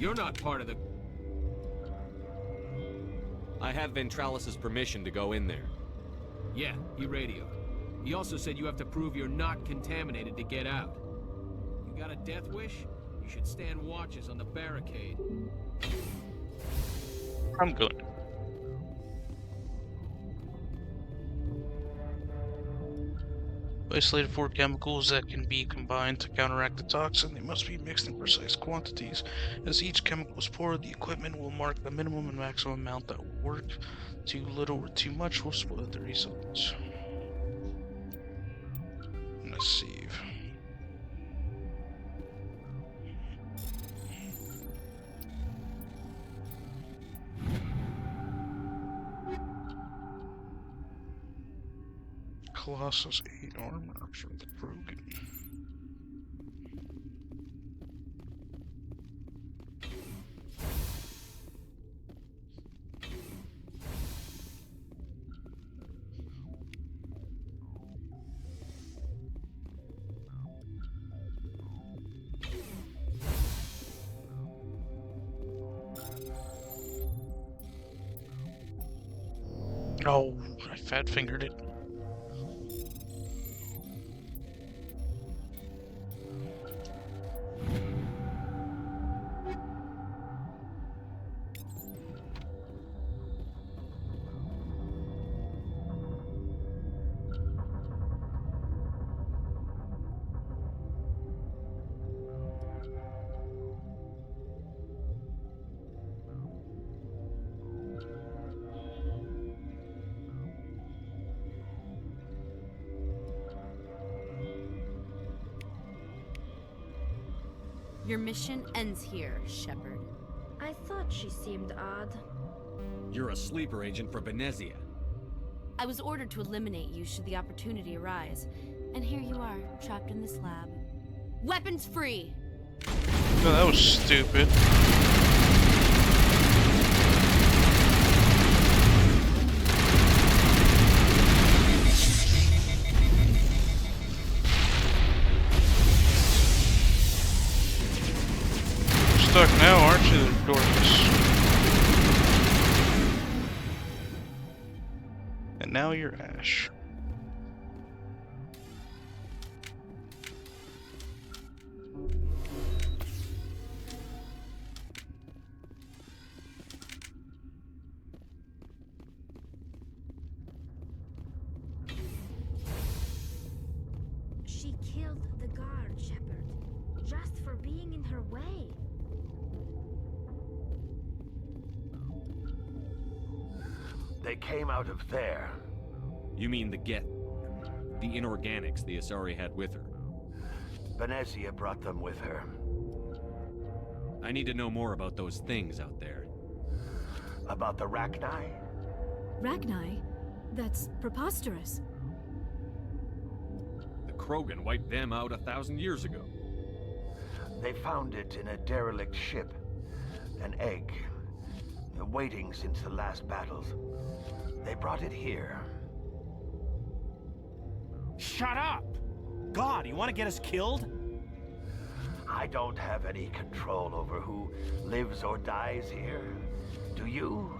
You're not part of the... I have Ventralis's permission to go in there. Yeah, he radioed. He also said you have to prove you're not contaminated to get out. You got a death wish? You should stand watches on the barricade. I'm good. Isolated four chemicals that can be combined to counteract the toxin. They must be mixed in precise quantities. As each chemical is poured, the equipment will mark the minimum and maximum amount that will work. Too little or too much will spoil the results. I'm gonna save. Colossus 8 armor for the broken. Oh, I fat fingered it. Your mission ends here, Shepard. I thought she seemed odd. You're a sleeper agent for Benezia. I was ordered to eliminate you should the opportunity arise. And here you are, trapped in this lab. Weapons free! No, that was stupid. You're stuck now, aren't you, Dorcas? And now you're Ash. She killed the guard, Shepard, just for being in her way. They came out of there. You mean the inorganics the Asari had with her? Benezia brought them with her. I need to know more about those things out there. About the Rachni? Rachni? That's preposterous. The Krogan wiped them out 1,000 years ago. They found it in a derelict ship. An egg. Waiting since the last battles. They brought it here. Shut up! God, you want to get us killed? I don't have any control over who lives or dies here. Do you?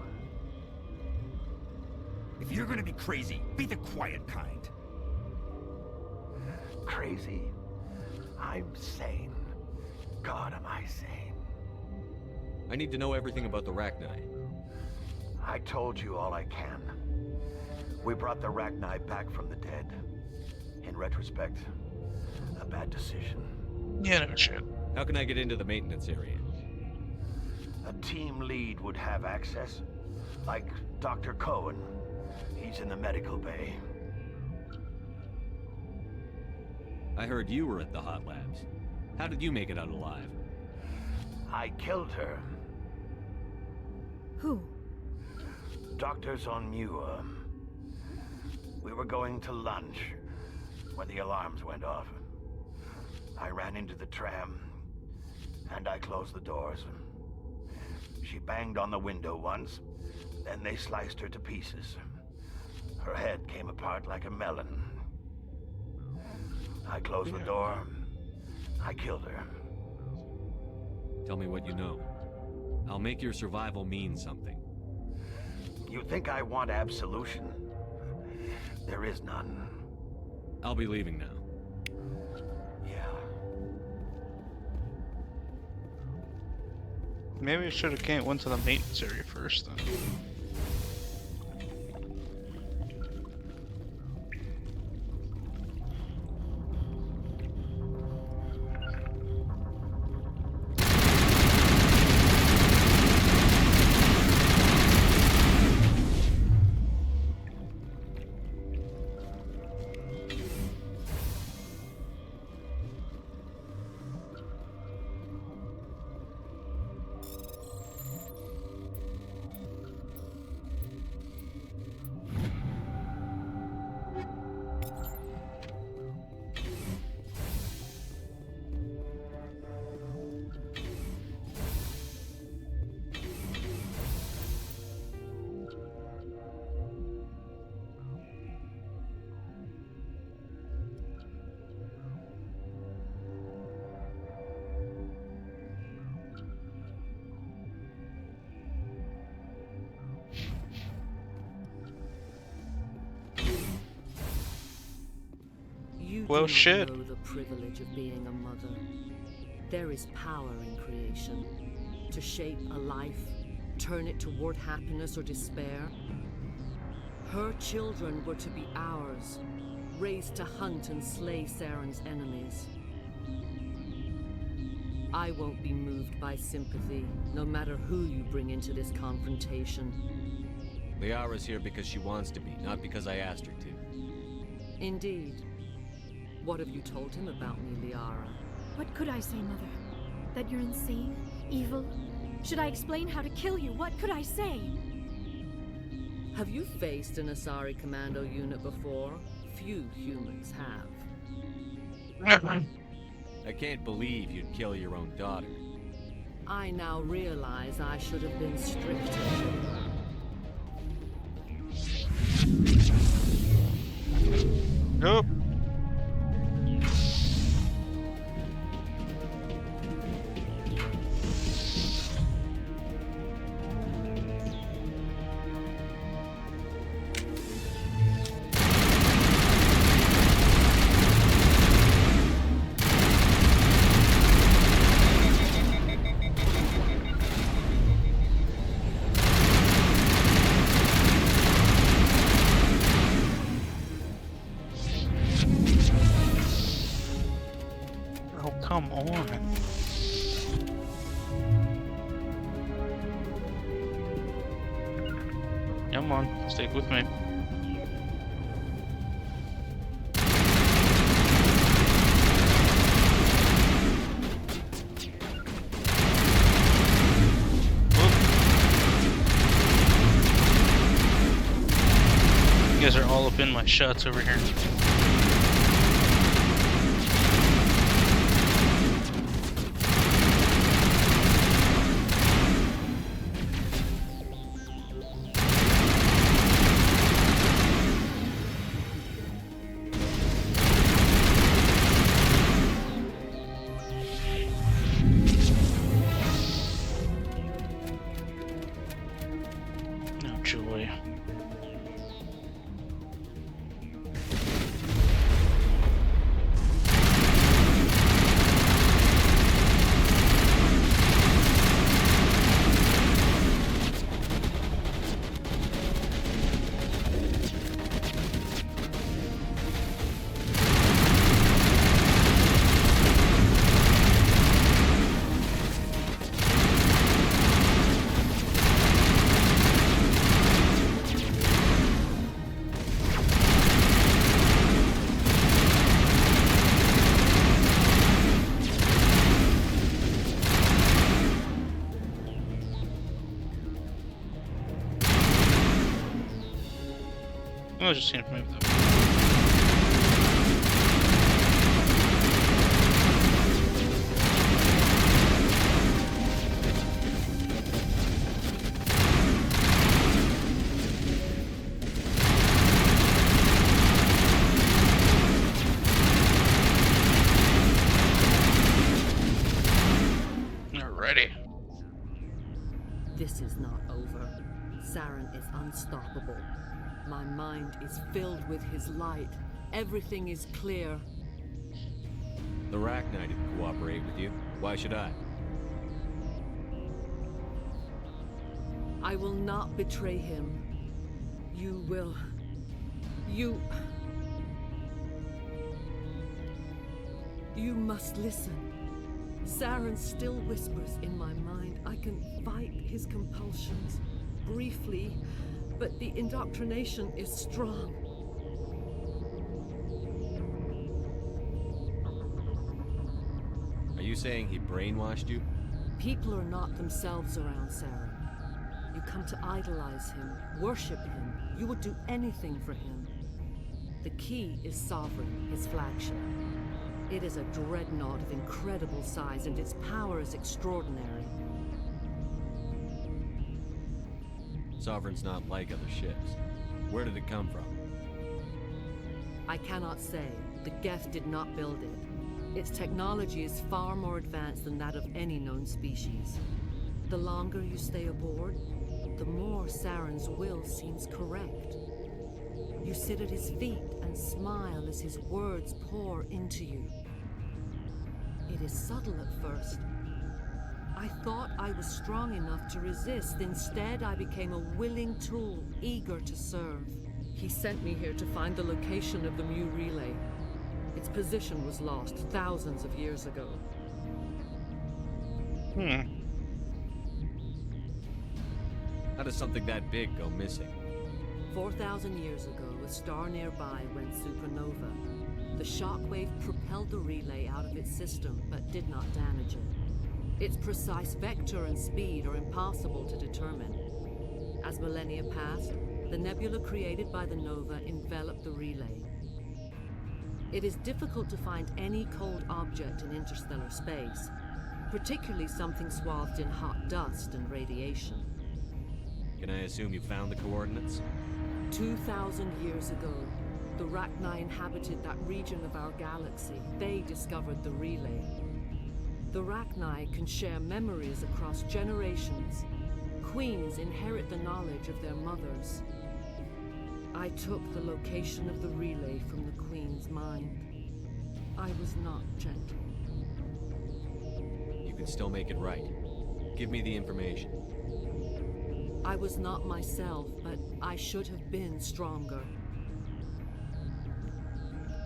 If you're gonna be crazy, be the quiet kind. Crazy? I'm sane. God, am I sane. I need to know everything about the Rachni. I told you all I can. We brought the Rachni back from the dead. In retrospect, a bad decision. Yeah, no shit. How can I get into the maintenance area? A team lead would have access. Like Dr. Cohen. He's in the medical bay. I heard you were at the hot labs. How did you make it out alive? I killed her. Who? Doctors on Muir. We were going to lunch when the alarms went off. I ran into the tram, and I closed the doors. She banged on the window once, then they sliced her to pieces. Her head came apart like a melon. I closed the door. I killed her. Tell me what you know. I'll make your survival mean something. You think I want absolution? There is none. I'll be leaving now. Maybe I should have went to the maintenance area first then. You Well, do not shit. know the privilege of being a mother. There is power in creation. To shape a life, turn it toward happiness or despair. Her children were to be ours, raised to hunt and slay Saren's enemies. I won't be moved by sympathy, no matter who you bring into this confrontation. Liara's here because she wants to be, not because I asked her to. Indeed. What have you told him about me, Liara? What could I say, Mother? That you're insane? Evil? Should I explain how to kill you? What could I say? Have you faced an Asari commando unit before? Few humans have. I can't believe you'd kill your own daughter. I now realize I should have been stricter. Nope. Come on. Come on, stick with me. You guys are all up in my shots over here. Joy. I was just seeing if maybe that. Alrighty. This is not over. Saren is unstoppable. My mind is filled with his light. Everything is clear. The Rachni didn't cooperate with you. Why should I? I will not betray him. You will. You must listen. Saren still whispers in my mind. I can fight his compulsions. Briefly, but the indoctrination is strong. Are you saying he brainwashed you? People are not themselves around Saren. You come to idolize him, worship him. You would do anything for him. The key is Sovereign, his flagship. It is a dreadnought of incredible size, and its power is extraordinary. Sovereign's not like other ships. Where did it come from? I cannot say. The Geth did not build it. Its technology is far more advanced than that of any known species. The longer you stay aboard, the more Saren's will seems correct. You sit at his feet and smile as his words pour into you. It is subtle at first. I thought I was strong enough to resist. Instead, I became a willing tool, eager to serve. He sent me here to find the location of the Mu relay. Its position was lost thousands of years ago. How does something that big go missing? 4,000 years ago, a star nearby went supernova. The shockwave propelled the relay out of its system, but did not damage it. Its precise vector and speed are impossible to determine. As millennia passed, the nebula created by the nova enveloped the relay. It is difficult to find any cold object in interstellar space, particularly something swathed in hot dust and radiation. Can I assume you found the coordinates? 2,000 years ago, the Rachni inhabited that region of our galaxy. They discovered the relay. The Rachni can share memories across generations. Queens inherit the knowledge of their mothers. I took the location of the relay from the Queen's mind. I was not gentle. You can still make it right. Give me the information. I was not myself, but I should have been stronger.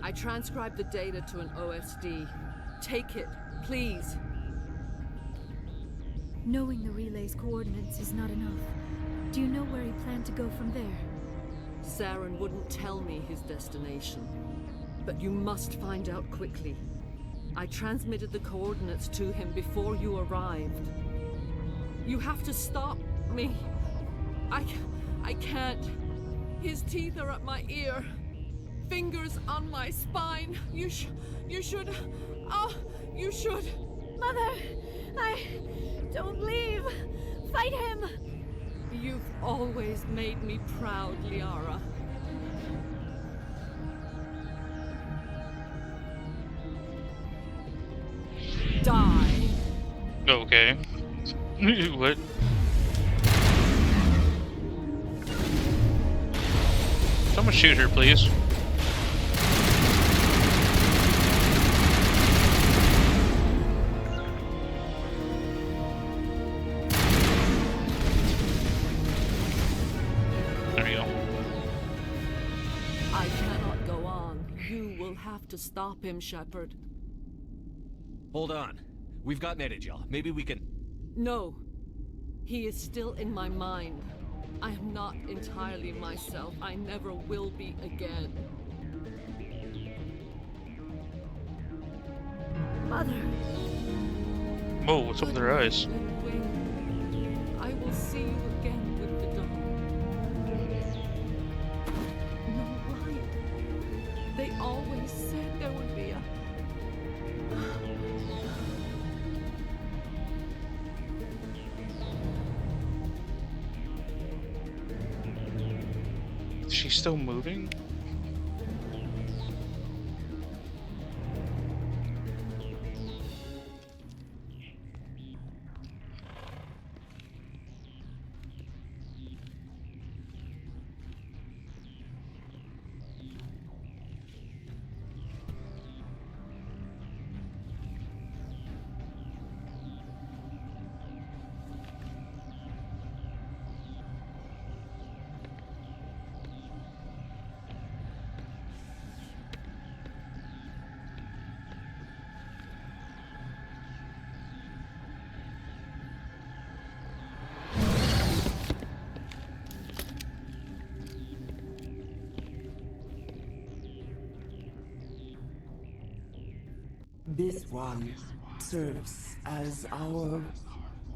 I transcribed the data to an OSD. Take it, please. Knowing the relay's coordinates is not enough. Do you know where he planned to go from there? Saren wouldn't tell me his destination. But you must find out quickly. I transmitted the coordinates to him before you arrived. You have to stop me. I can't. His teeth are at my ear. Fingers on my spine. You should. You should. Mother, don't leave. Fight him. You've always made me proud, Liara. Die. Okay. What? Someone shoot her, please. There you go. I cannot go on. You will have to stop him, Shepard. Hold on. We've got Netagel. Maybe we can... No. He is still in my mind. I am not entirely myself. I never will be again. Mother. Whoa, what's up with her eyes? I will see you again with the dawn. No light. They always said there would be a... Is she still moving? This one serves as our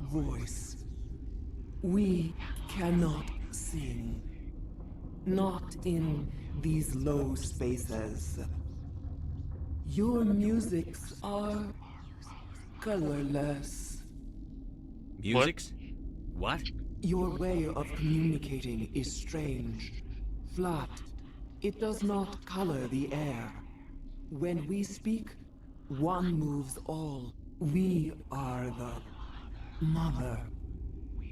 voice. We cannot sing. Not in these low spaces. Your musics are colorless. Musics? What? Your way of communicating is strange. Flat. It does not color the air. When we speak, one moves all. We are the mother.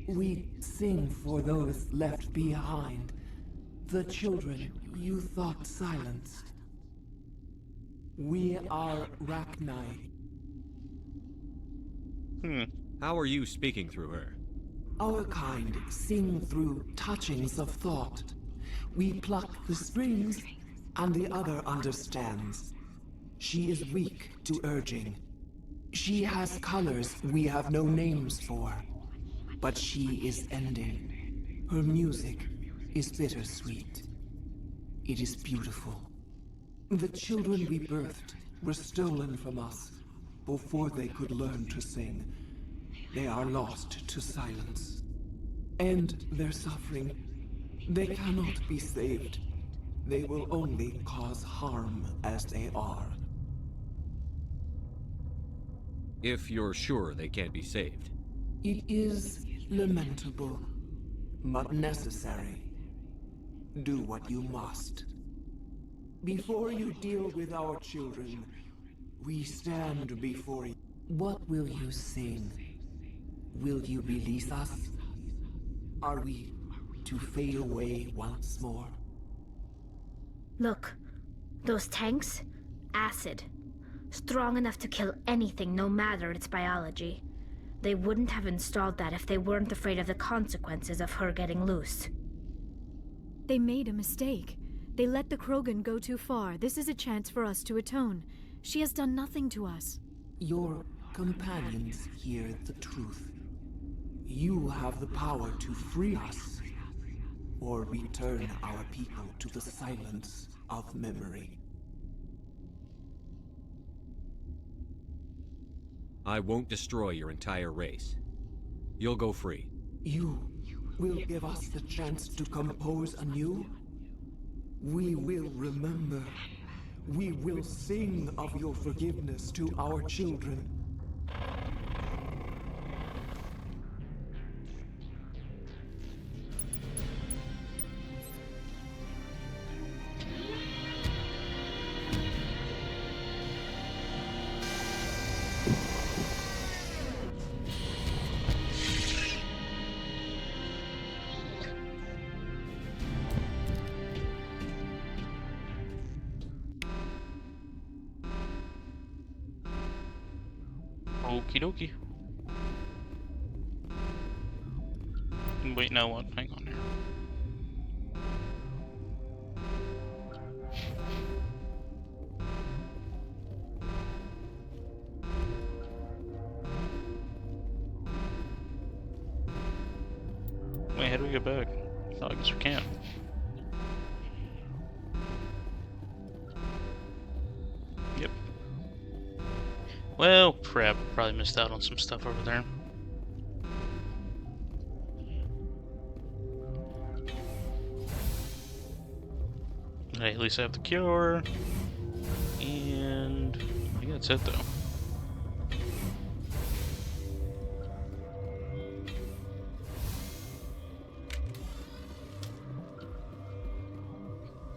We sing for those left behind. The children you thought silenced. We are Rachni. How are you speaking through her? Our kind sing through touchings of thought. We pluck the strings, and the other understands. She is weak to urging. She has colors we have no names for. But she is ending. Her music is bittersweet. It is beautiful. The children we birthed were stolen from us before they could learn to sing. they are lost to silence. End their suffering. They cannot be saved. They will only cause harm as they are. If you're sure they can't be saved. It is lamentable, but necessary. Do what you must. Before you deal with our children, we stand before you. What will you sing? Will you release us? Are we to fade away once more? Look, those tanks? Acid. Strong enough to kill anything, no matter its biology. They wouldn't have installed that if they weren't afraid of the consequences of her getting loose. They made a mistake. They let the Krogan go too far. This is a chance for us to atone. She has done nothing to us. Your companions hear the truth. You have the power to free us, or return our people to the silence of memory. I won't destroy your entire race. You'll go free. You will give us the chance to compose anew? We will remember. We will sing of your forgiveness to our children. Okie dokie. Wait, no, what? Hang on here. Wait, how do we get back? Oh, I guess we can't. Yep. Well, crap. Probably missed out on some stuff over there. Hey, at least I have the cure. And I think that's it, though.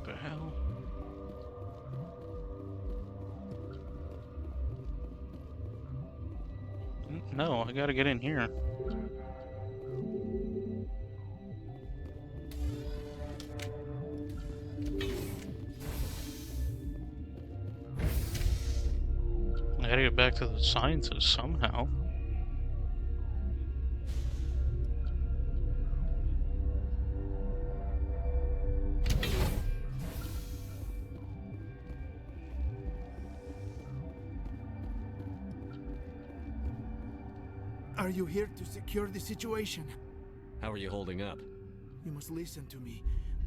The hell? No, I gotta get in here. I gotta get back to the sciences somehow. Are you here to secure the situation? How are you holding up? You must listen to me.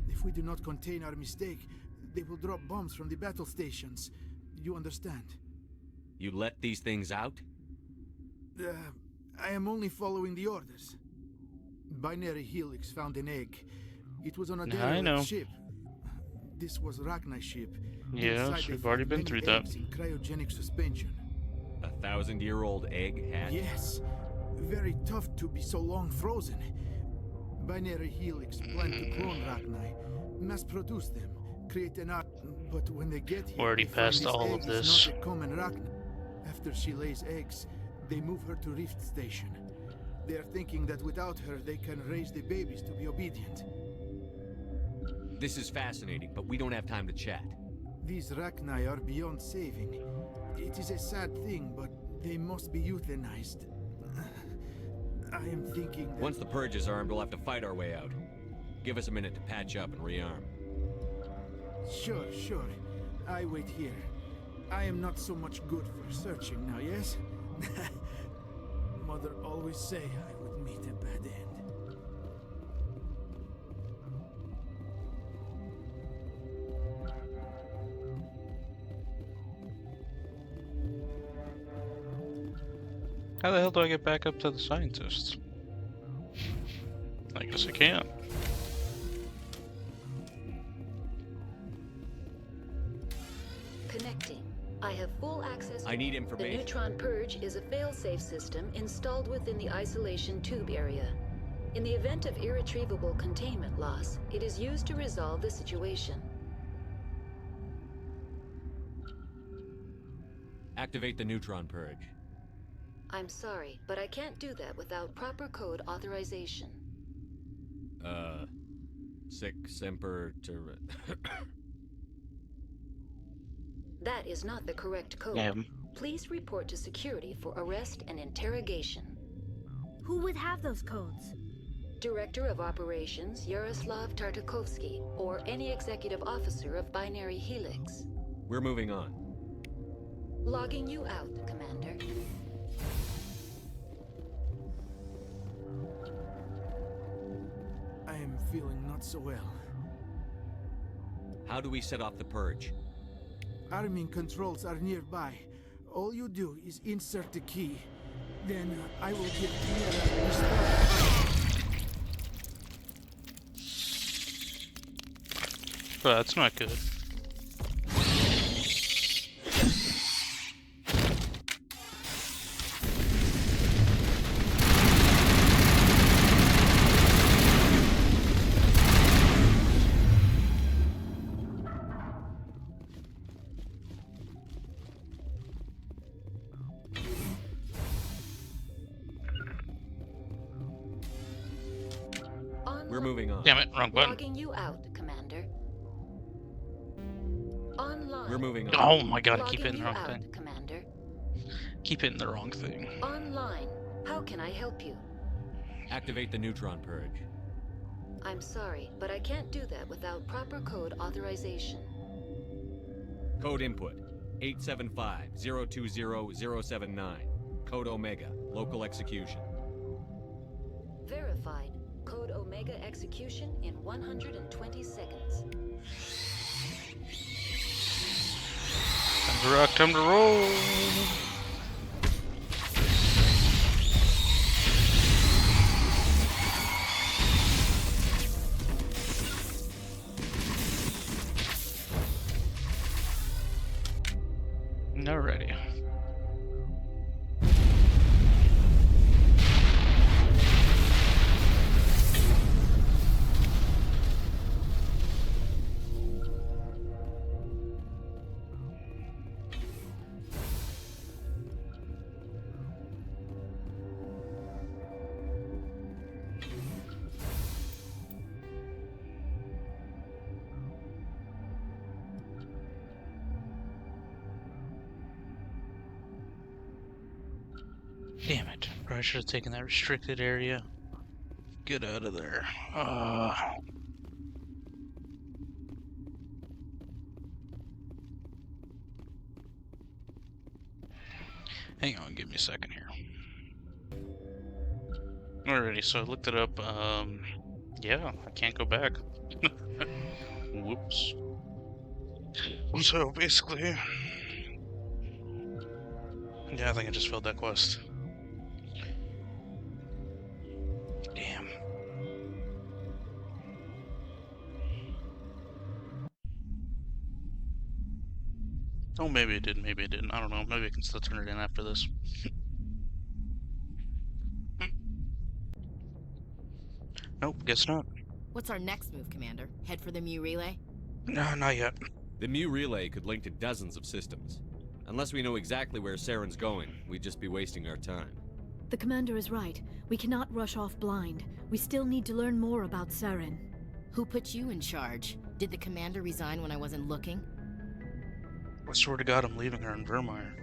If we do not contain our mistake, they will drop bombs from the battle stations. You understand? You let these things out? I am only following the orders. Binary Helix found an egg. It was on a derelict ship. This was Rachni's ship. Yes, we've already been through that. In cryogenic suspension. 1,000-year-old egg hatch? Yes. Very tough to be so long frozen. Binary Helix planned to clone Rachni, mass produce them, create an art. But when they get here, already passed all of this. Not a common Rachni. After she lays eggs, they move her to Rift Station. They are thinking that without her, they can raise the babies to be obedient. This is fascinating, but we don't have time to chat. These Rachni are beyond saving. It is a sad thing, but they must be euthanized. I am thinking that... Once the Purge is armed, we'll have to fight our way out. Give us a minute to patch up and rearm. Sure. I wait here. I am not so much good for searching now, yes? Mother always say I would meet a bad end. How the hell do I get back up to the scientists? I guess I can't. Connecting. I have full access to... I need information. The neutron purge is a fail-safe system installed within the isolation tube area. In the event of irretrievable containment loss, it is used to resolve the situation. Activate the neutron purge. I'm sorry, but I can't do that without proper code authorization. Sic semper ter... That is not the correct code. Damn. Please report to security for arrest and interrogation. Who would have those codes? Director of Operations Yaroslav Tartakovsky, or any executive officer of Binary Helix. We're moving on. Logging you out, Commander. I am feeling not so well. How do we set off the purge? Arming controls are nearby. All you do is insert the key. Then I will give Mira a start. But that's not good. We're moving on. Damn it, wrong button. Logging you out, Commander. Online. We're moving on. Oh my god, I keep Logging hitting the you wrong out, thing. Commander. Keep hitting the wrong thing. Online. How can I help you? Activate the neutron purge. I'm sorry, but I can't do that without proper code authorization. Code input 875-020-079. Code Omega. Local execution. Verified. Code Omega execution in 120 seconds. Time to rock, time to roll. Alrighty. Damn it. Probably should have taken that restricted area. Get out of there. Hang on, give me a second here. Alrighty, so I looked it up. Yeah, I can't go back. Whoops. So basically, yeah, I think I just failed that quest. Damn. Oh, maybe it did, maybe it didn't. I don't know. Maybe I can still turn it in after this. Nope, guess not. What's our next move, Commander? Head for the Mu relay? No, not yet. The Mu relay could link to dozens of systems. Unless we know exactly where Saren's going, we'd just be wasting our time. The commander is right. We cannot rush off blind. We still need to learn more about Saren. Who put you in charge? Did the commander resign when I wasn't looking? I swear to God, I'm leaving her in Vermeer.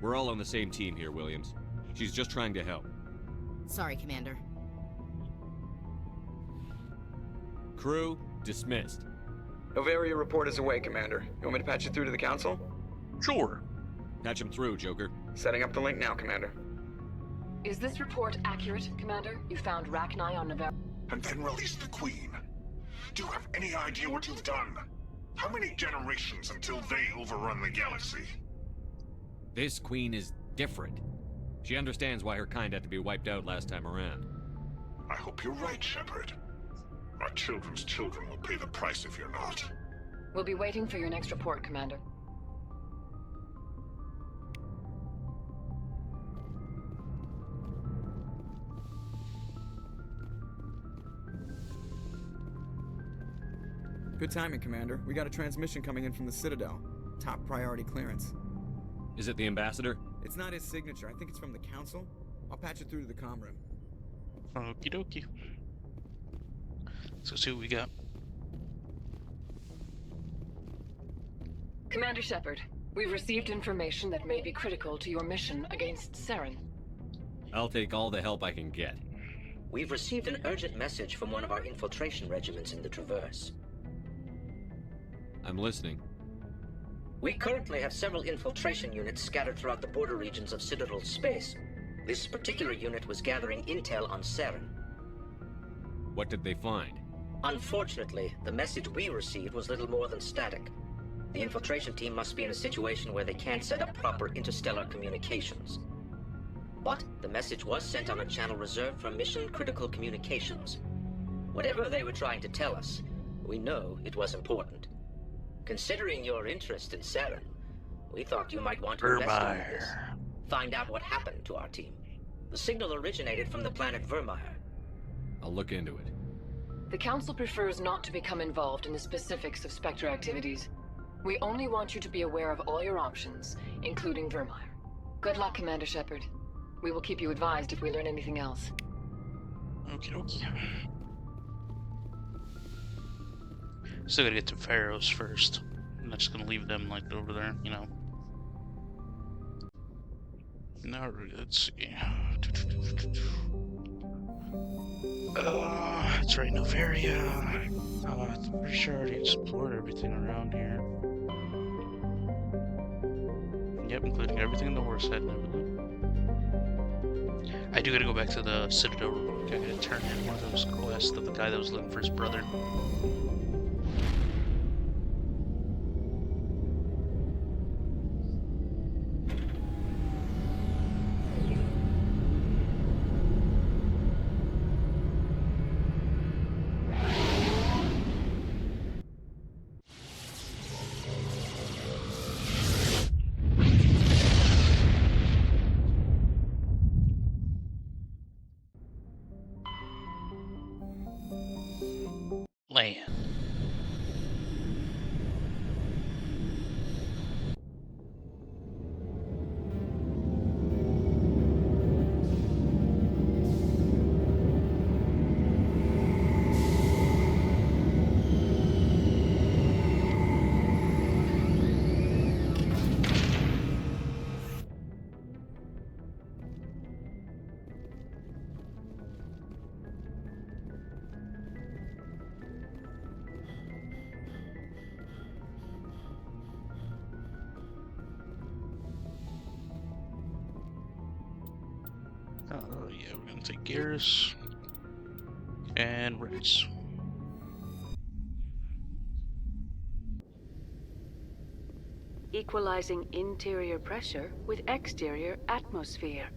We're all on the same team here, Williams. She's just trying to help. Sorry, Commander. Crew, dismissed. Novaria report is away, Commander. You want me to patch you through to the Council? Sure. Patch him through, Joker. Setting up the link now, Commander. Is this report accurate, Commander? You found Rachni on Novaria? And then released the Queen. Do you have any idea what you've done? How many generations until they overrun the galaxy? This Queen is different. She understands why her kind had to be wiped out last time around. I hope you're right, Shepard. Our children's children will pay the price if you're not. We'll be waiting for your next report, Commander. Good timing, Commander. We got a transmission coming in from the Citadel. Top priority clearance. Is it the Ambassador? It's not his signature. I think it's from the Council. I'll patch it through to the comm room. Okie dokie. Let's go see what we got. Commander Shepard, we've received information that may be critical to your mission against Saren. I'll take all the help I can get. We've received an urgent message from one of our infiltration regiments in the Traverse. I'm listening. We currently have several infiltration units scattered throughout the border regions of Citadel space. This particular unit was gathering intel on Saren. What did they find? Unfortunately, the message we received was little more than static. The infiltration team must be in a situation where they can't set up proper interstellar communications. But the message was sent on a channel reserved for mission-critical communications. Whatever they were trying to tell us, we know it was important. Considering your interest in Saren, we thought you might want to investigate this. Find out what happened to our team. The signal originated from the planet Vermeer. I'll look into it. The Council prefers not to become involved in the specifics of Spectre activities. We only want you to be aware of all your options, including Vermeer. Good luck, Commander Shepard. We will keep you advised if we learn anything else. Okie dokie. Still gotta get to Pharaohs first. I'm not just gonna leave them like over there, you know. Now let's see. That's right, Novaria. I'm pretty sure I already explored everything around here. Yep, including everything in the horse head and everything. I do gotta go back to the Citadel real quick. I gotta turn in one of those quests of the guy that was looking for his brother. Land. Oh yeah, we're gonna take Garrus and Rex. Equalizing interior pressure with exterior atmosphere.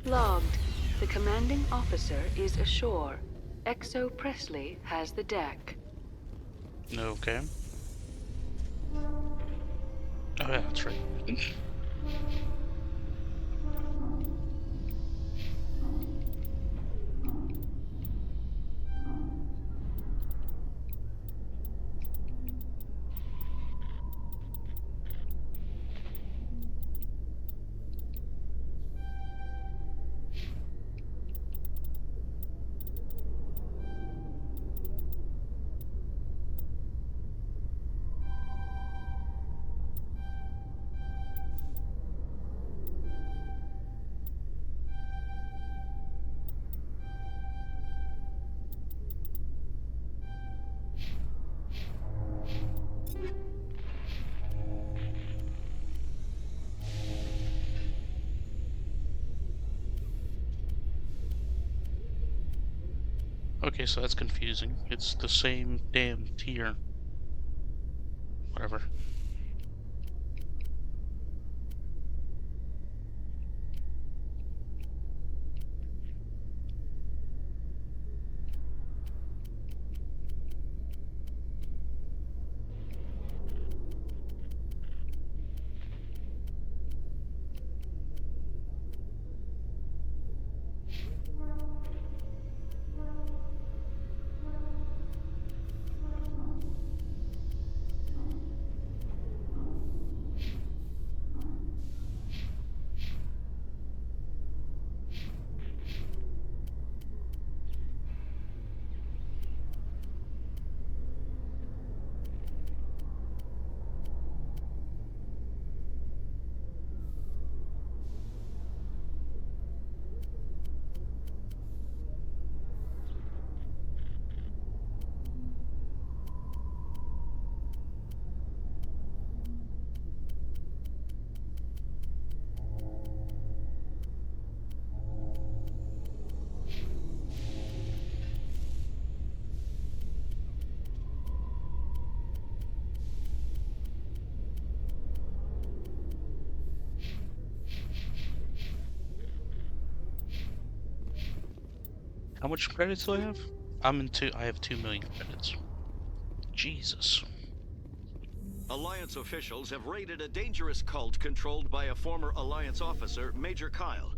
Logged. The commanding officer is ashore. Exo Presley has the deck. Okay. Oh yeah, that's right. Okay, so that's confusing. It's the same damn tier. Whatever. How much credits do I have? I have 2 million credits. Jesus. Alliance officials have raided a dangerous cult controlled by a former Alliance officer, Major Kyle.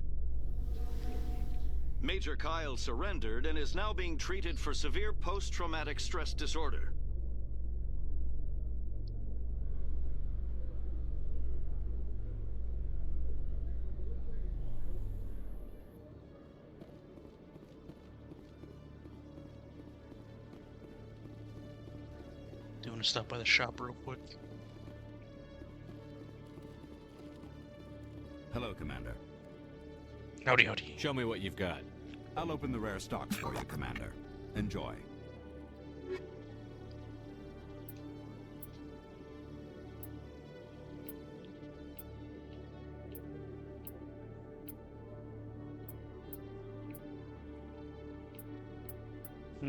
Major Kyle surrendered and is now being treated for severe post-traumatic stress disorder. Do you want to stop by the shop real quick? Hello, Commander. Howdy, howdy. Show me what you've got. I'll open the rare stocks for you, Commander. Enjoy.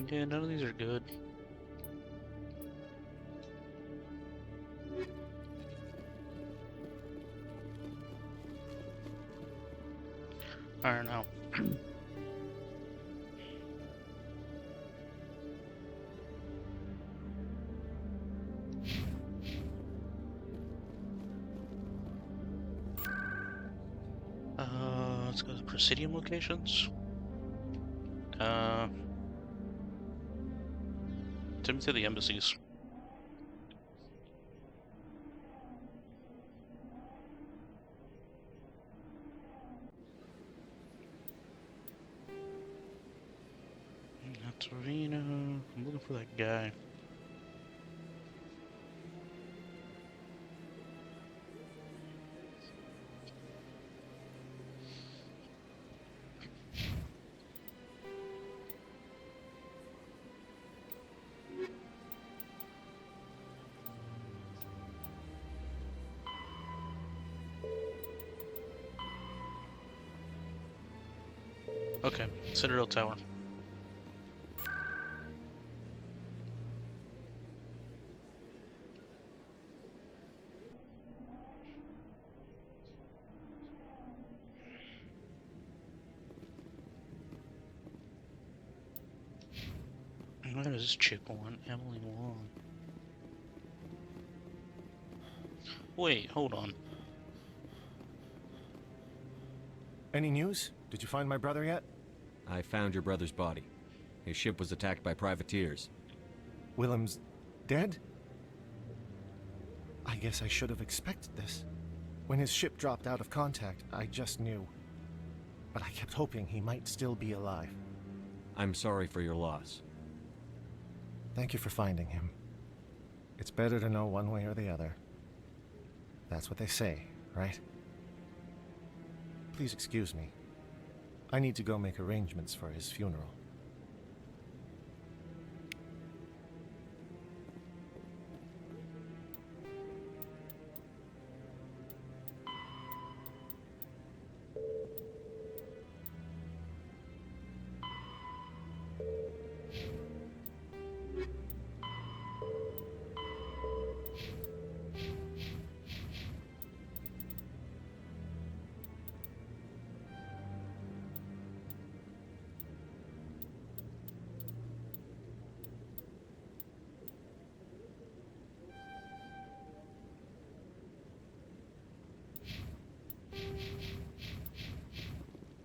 Yeah, none of these are good. I don't know. Let's go to the Presidium locations. Take me to the embassies. That's Arena. I'm looking for that guy. Okay, Citadel Tower. Where does this chick want? Emily Wong. Wait, hold on. Any news? Did you find my brother yet? I found your brother's body. His ship was attacked by privateers. Willem's dead? I guess I should have expected this. When his ship dropped out of contact, I just knew. But I kept hoping he might still be alive. I'm sorry for your loss. Thank you for finding him. It's better to know one way or the other. That's what they say, right? Please excuse me. I need to go make arrangements for his funeral.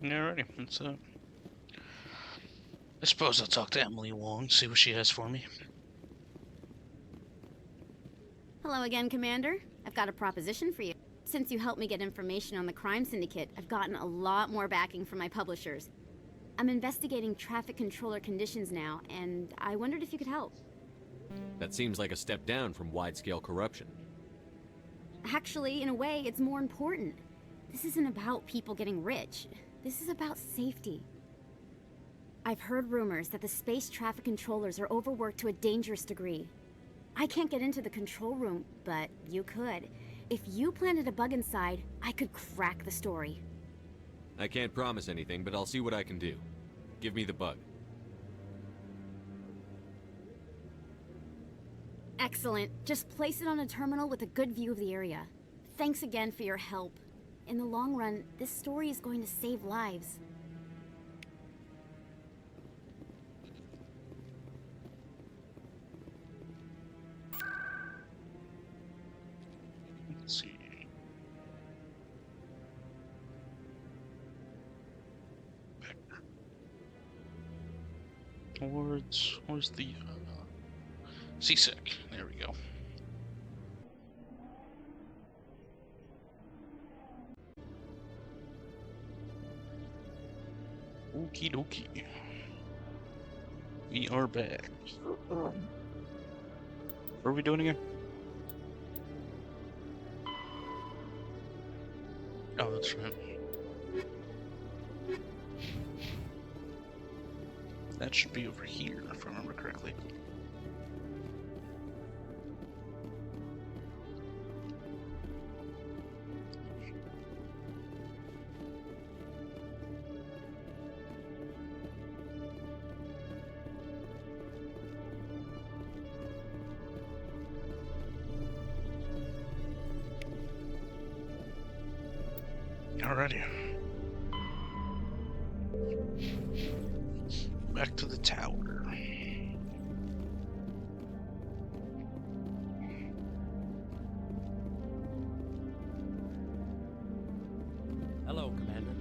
Alrighty, let's I suppose I'll talk to Emily Wong, see what she has for me. Hello again, Commander. I've got a proposition for you. Since you helped me get information on the crime syndicate, I've gotten a lot more backing from my publishers. I'm investigating traffic controller conditions now, and I wondered if you could help. That seems like a step down from wide-scale corruption. Actually, in a way, it's more important. This isn't about people getting rich. This is about safety. I've heard rumors that the space traffic controllers are overworked to a dangerous degree. I can't get into the control room, but you could. If you planted a bug inside, I could crack the story. I can't promise anything, but I'll see what I can do. Give me the bug. Excellent. Just place it on a terminal with a good view of the area. Thanks again for your help. In the long run, this story is going to save lives. Let's see. Back. Where's the CSEC? There we go. Okie dokie. We are back. What are we doing again? Oh, that's right. That should be over here, if I remember correctly. Alrighty. Back to the tower. Hello, Commander.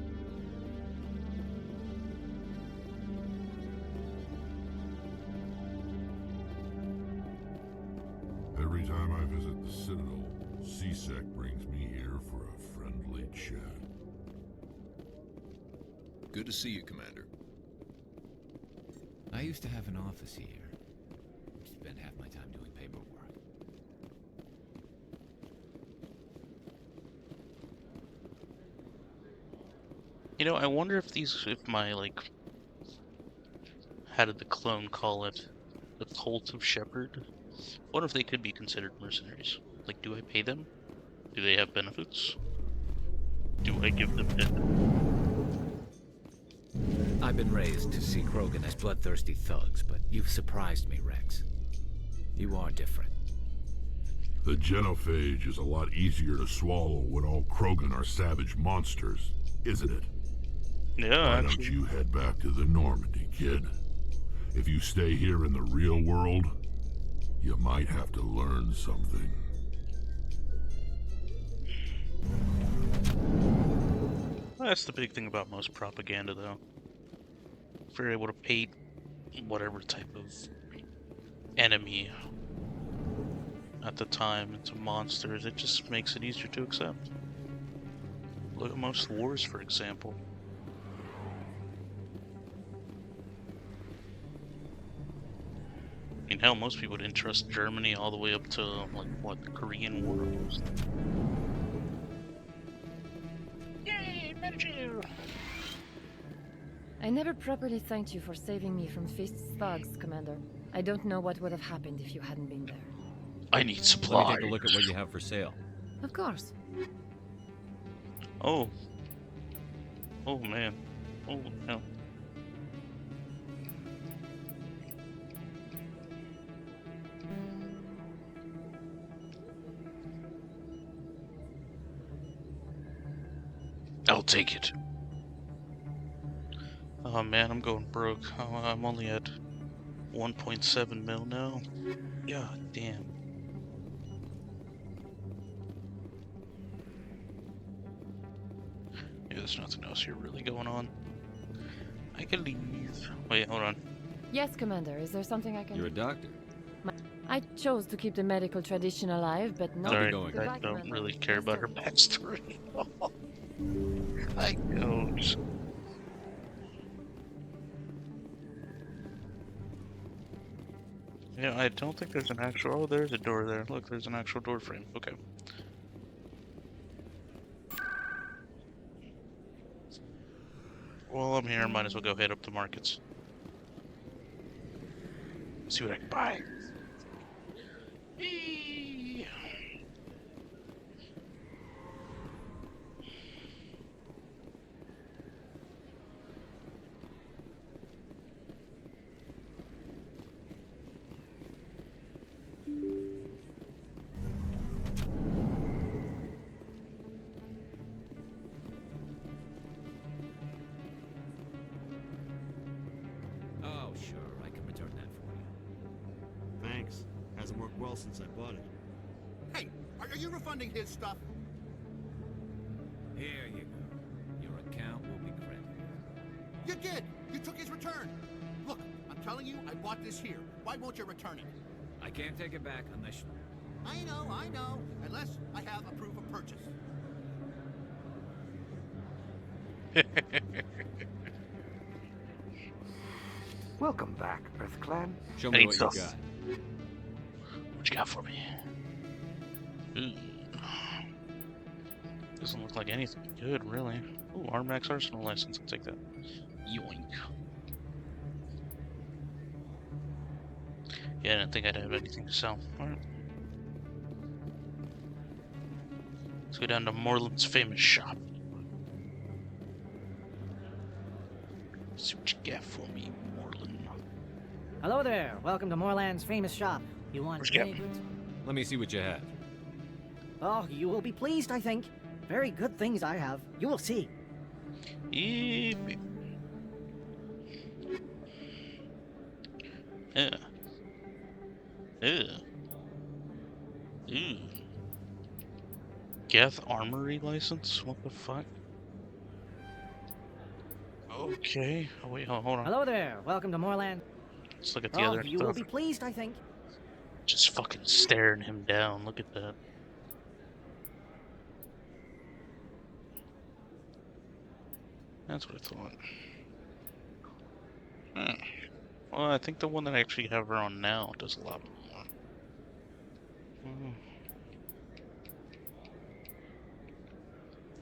Every time I visit the Citadel, CSEC brings me here for a friendly chat. Good to see you, Commander. I used to have an office here. Spent half my time doing paperwork. You know, I wonder if my, like, how did the clone call it? The cult of Shepherd? I wonder if they could be considered mercenaries. Like, do I pay them? Do they have benefits? Do I give them I've been raised to see Krogan as bloodthirsty thugs, but you've surprised me, Rex. You are different. The genophage is a lot easier to swallow when all Krogan are savage monsters, isn't it? Yeah, Why don't you head back to the Normandy, kid? If you stay here in the real world, you might have to learn something. That's the big thing about most propaganda, though. If you're able to paint whatever type of enemy at the time into monsters, it just makes it easier to accept. Look at most wars, for example. I mean, hell, most people didn't trust Germany all the way up to, like, what, the Korean War was. Yay, Medici! I never properly thanked you for saving me from Fist's thugs, Commander. I don't know what would have happened if you hadn't been there. I need supplies. Let me take a look at what you have for sale. Of course. Oh. Oh, man. Oh, no. I'll take it. Oh man, I'm going broke. I'm only at 1.7 mil now. God damn. Yeah, there's nothing else here really going on. I can leave. Wait, hold on. Yes, Commander. Is there something I can... You're a doctor. I chose to keep the medical tradition alive, but not... Sorry, I don't really care about her backstory. I don't. Yeah, I don't think there's an actual... Oh, there's a door there. Look, there's an actual door frame. Okay. Well, I'm here. Might as well go head up to markets. See what I can buy. Eee. Oh, sure. I can return that for you. Thanks. Hasn't worked well since I bought it. Hey, are you refunding his stuff? Here you go. Your account will be credited. You did! You took his return! Look, I'm telling you, I bought this here. Why won't you return it? I can't take it back unless... I know. Unless I have a proof of purchase. Welcome back, Earth Clan. Show me what you got. What you got for me? Ooh. Doesn't look like anything good, really. Ooh, Armax Arsenal license. I'll take that. Yoink. Yeah, I didn't think I'd have anything to sell. Alright. Let's go down to Moreland's famous shop. See what you got for me, Moreland. Hello there. Welcome to Moreland's famous shop. You want any goods? Let me see what you have. Oh, you will be pleased, I think. Very good things I have. You will see. Yeah. Ew. Geth Armory license? What the fuck? Okay. Oh wait, hold on. Hello there. Welcome to Moreland. Let's look at the other you stuff. will be pleased, I think. Just fucking staring him down. Look at that. That's what I thought. Well, I think the one that I actually have her on now does a lot more.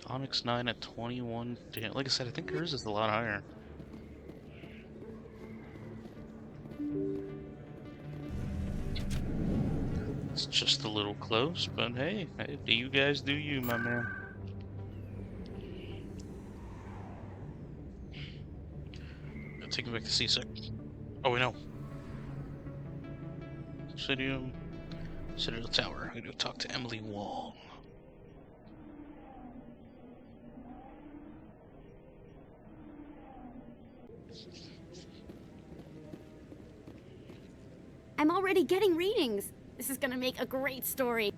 Onyx 9 at 21. Damn, like I said, I think hers is a lot higher. It's just a little close, but hey, do you guys do you, my man. I'll take me back to C-Sec. Oh, wait, no. Citadel Tower. I'm gonna go talk to Emily Wong. I'm already getting readings. This is gonna make a great story.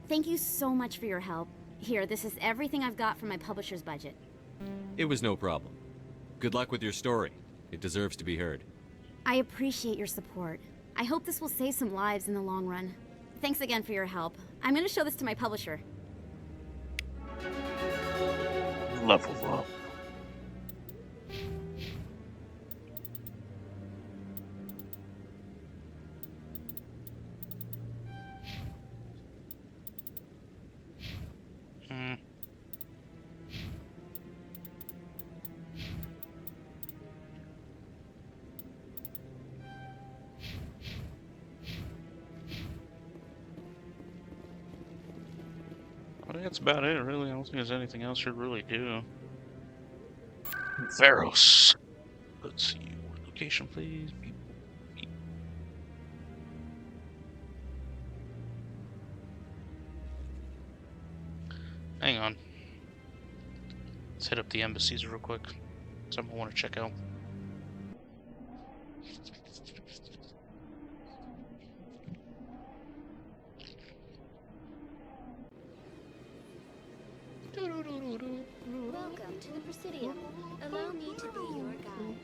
Thank you so much for your help. Here, this is everything I've got from my publisher's budget. It was no problem. Good luck with your story. It deserves to be heard. I appreciate your support. I hope this will save some lives in the long run. Thanks again for your help. I'm gonna show this to my publisher. Level up. I think that's about it, really. I don't think there's anything else you'd really do. Varos. Let's see. Location, please. Hang on. Let's hit up the embassies real quick. Something I want to check out. Welcome to the Presidium. Allow me to be your guide.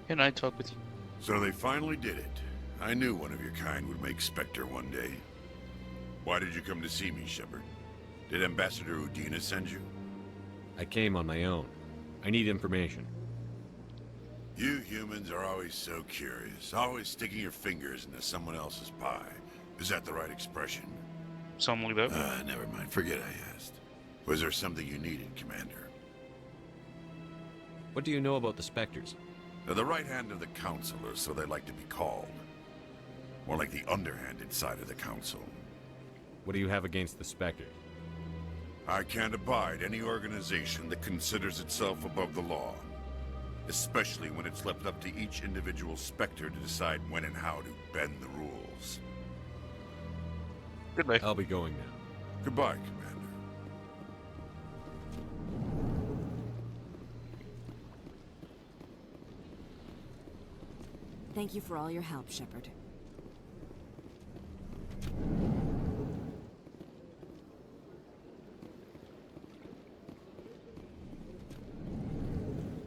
Can I talk with you? So they finally did it. I knew one of your kind would make Spectre one day. Why did you come to see me, Shepard? Did Ambassador Udina send you? I came on my own. I need information. You humans are always so curious, always sticking your fingers into someone else's pie. Is that the right expression? Something like that. Never mind. Forget I asked. Was there something you needed, Commander? What do you know about the Spectres? They're the right hand of the Council, or so they like to be called. More like the underhanded side of the Council. What do you have against the Spectres? I can't abide any organization that considers itself above the law. Especially when it's left up to each individual Spectre to decide when and how to bend the rules. Goodbye. I'll be going now. Goodbye, Commander. Thank you for all your help, Shepard.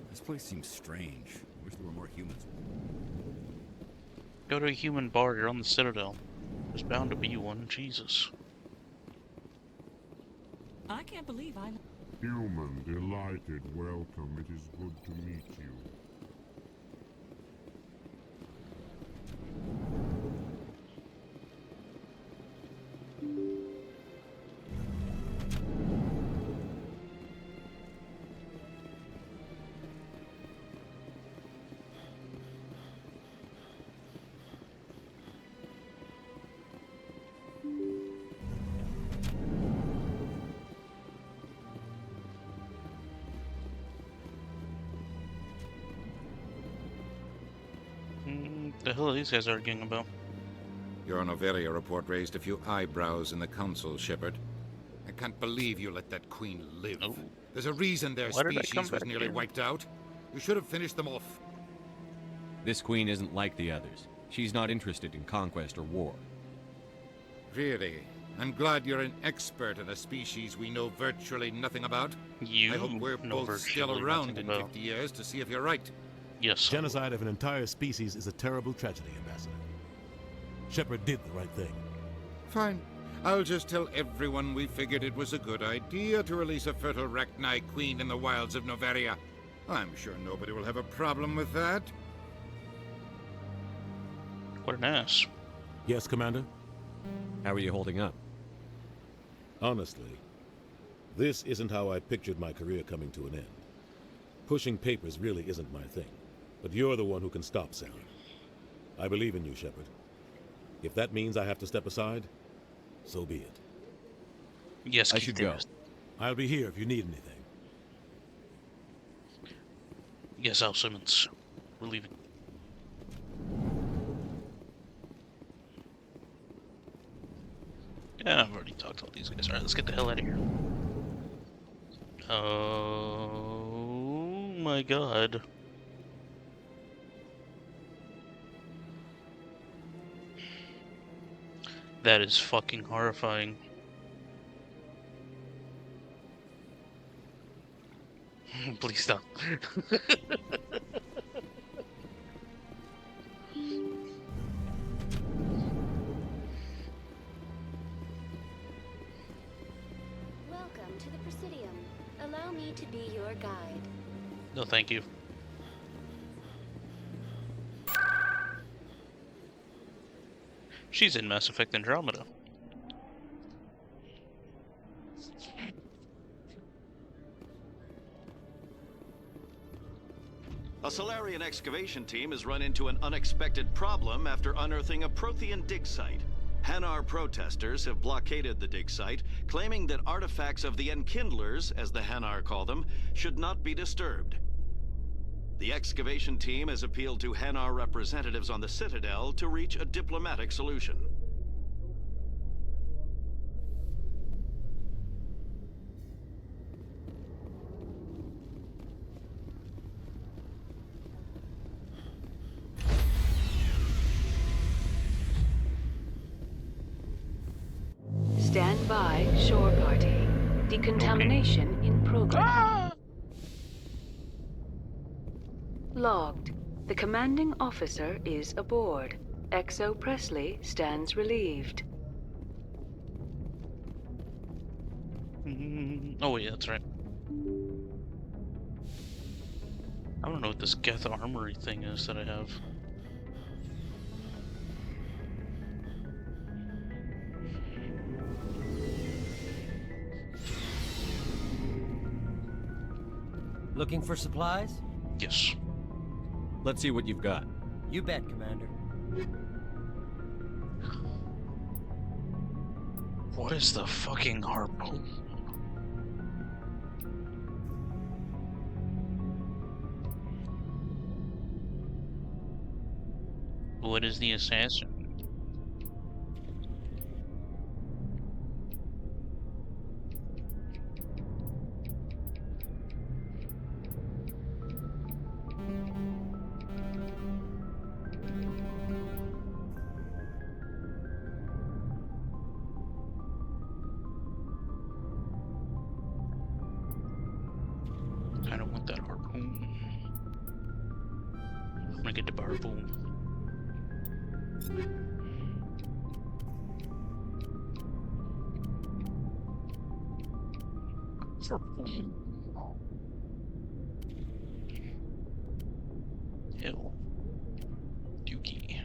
This place seems strange. I wish there were more humans. Go to a human bar, you're on the Citadel. There's bound to be one, Jesus. I can't believe I... Human, delighted, welcome. It is good to meet you. The hell are these guys arguing about? Your Noveria report raised a few eyebrows in the council, Shepard. I can't believe you let that queen live. Oh. There's a reason their Why did I come species was back nearly here? wiped out. You should have finished them off. This queen isn't like the others. She's not interested in conquest or war. Really? I'm glad you're an expert in a species we know virtually nothing about. You I hope we're know both still virtually around nothing in about. 50 years to see if you're right. Yes. Genocide of an entire species is a terrible tragedy, Ambassador. Shepard did the right thing. Fine. I'll just tell everyone we figured it was a good idea to release a fertile Rachni queen in the wilds of Noveria. I'm sure nobody will have a problem with that. What an ass. Yes, Commander? How are you holding up? Honestly, this isn't how I pictured my career coming to an end. Pushing papers really isn't my thing, but you're the one who can stop Sarah. I believe in you, Shepard. If that means I have to step aside, so be it. Yes, I should go. I'll be here if you need anything. Yes, Al Simmons. We're leaving. Yeah, I've already talked to all these guys. Alright, let's get the hell out of here. Oh my god. That is fucking horrifying. Please stop. Welcome to the Presidium. Allow me to be your guide. No, thank you. She's in Mass Effect Andromeda. A Solarian excavation team has run into an unexpected problem after unearthing a Prothean dig site. Hanar protesters have blockaded the dig site, claiming that artifacts of the Enkindlers, as the Hanar call them, should not be disturbed. The excavation team has appealed to Hanar representatives on the Citadel to reach a diplomatic solution. Stand by, shore party. Decontamination in progress. Logged. The commanding officer is aboard. XO Presley stands relieved. Oh yeah, that's right. I don't know what this Geth Armory thing is that I have. Looking for supplies? Yes. Let's see what you've got. You bet, Commander. What is the fucking harpoon? What is the assassin? I'm gonna get the bar boom. Ew. Dookie.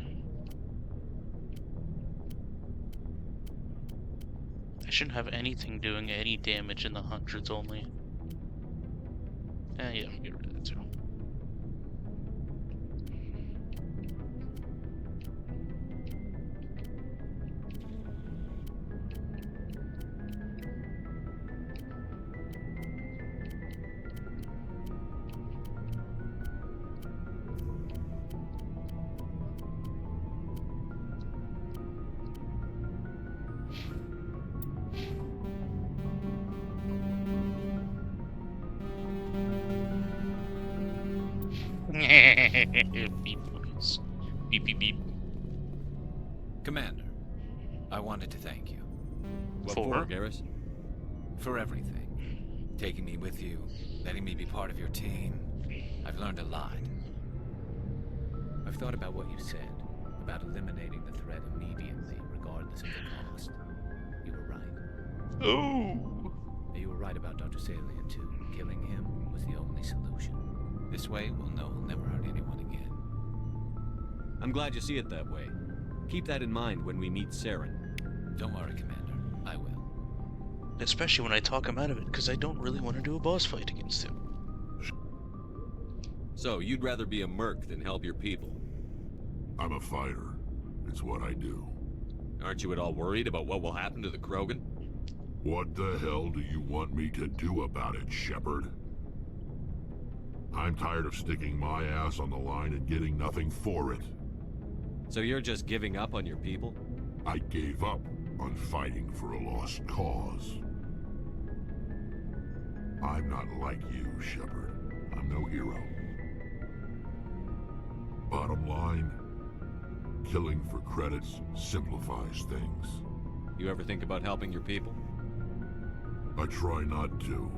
I shouldn't have anything doing any damage in the hundreds only. Yeah, get rid of that too. Beep noise. Beep beep beep. Commander, I wanted to thank you. What for, Garrus? For everything. Taking me with you, letting me be part of your team. I've learned a lot. I've thought about what you said, about eliminating the threat immediately, regardless of the cost. You were right. Oh! You were right about Dr. Salian, too. Killing him was the only solution. This way, we'll know he'll never hurt anyone again. I'm glad you see it that way. Keep that in mind when we meet Saren. Don't worry, Commander. I will. Especially when I talk him out of it, because I don't really want to do a boss fight against him. So, you'd rather be a merc than help your people? I'm a fighter. It's what I do. Aren't you at all worried about what will happen to the Krogan? What the hell do you want me to do about it, Shepard? I'm tired of sticking my ass on the line and getting nothing for it. So you're just giving up on your people? I gave up on fighting for a lost cause. I'm not like you, Shepard. I'm no hero. Bottom line, killing for credits simplifies things. You ever think about helping your people? I try not to.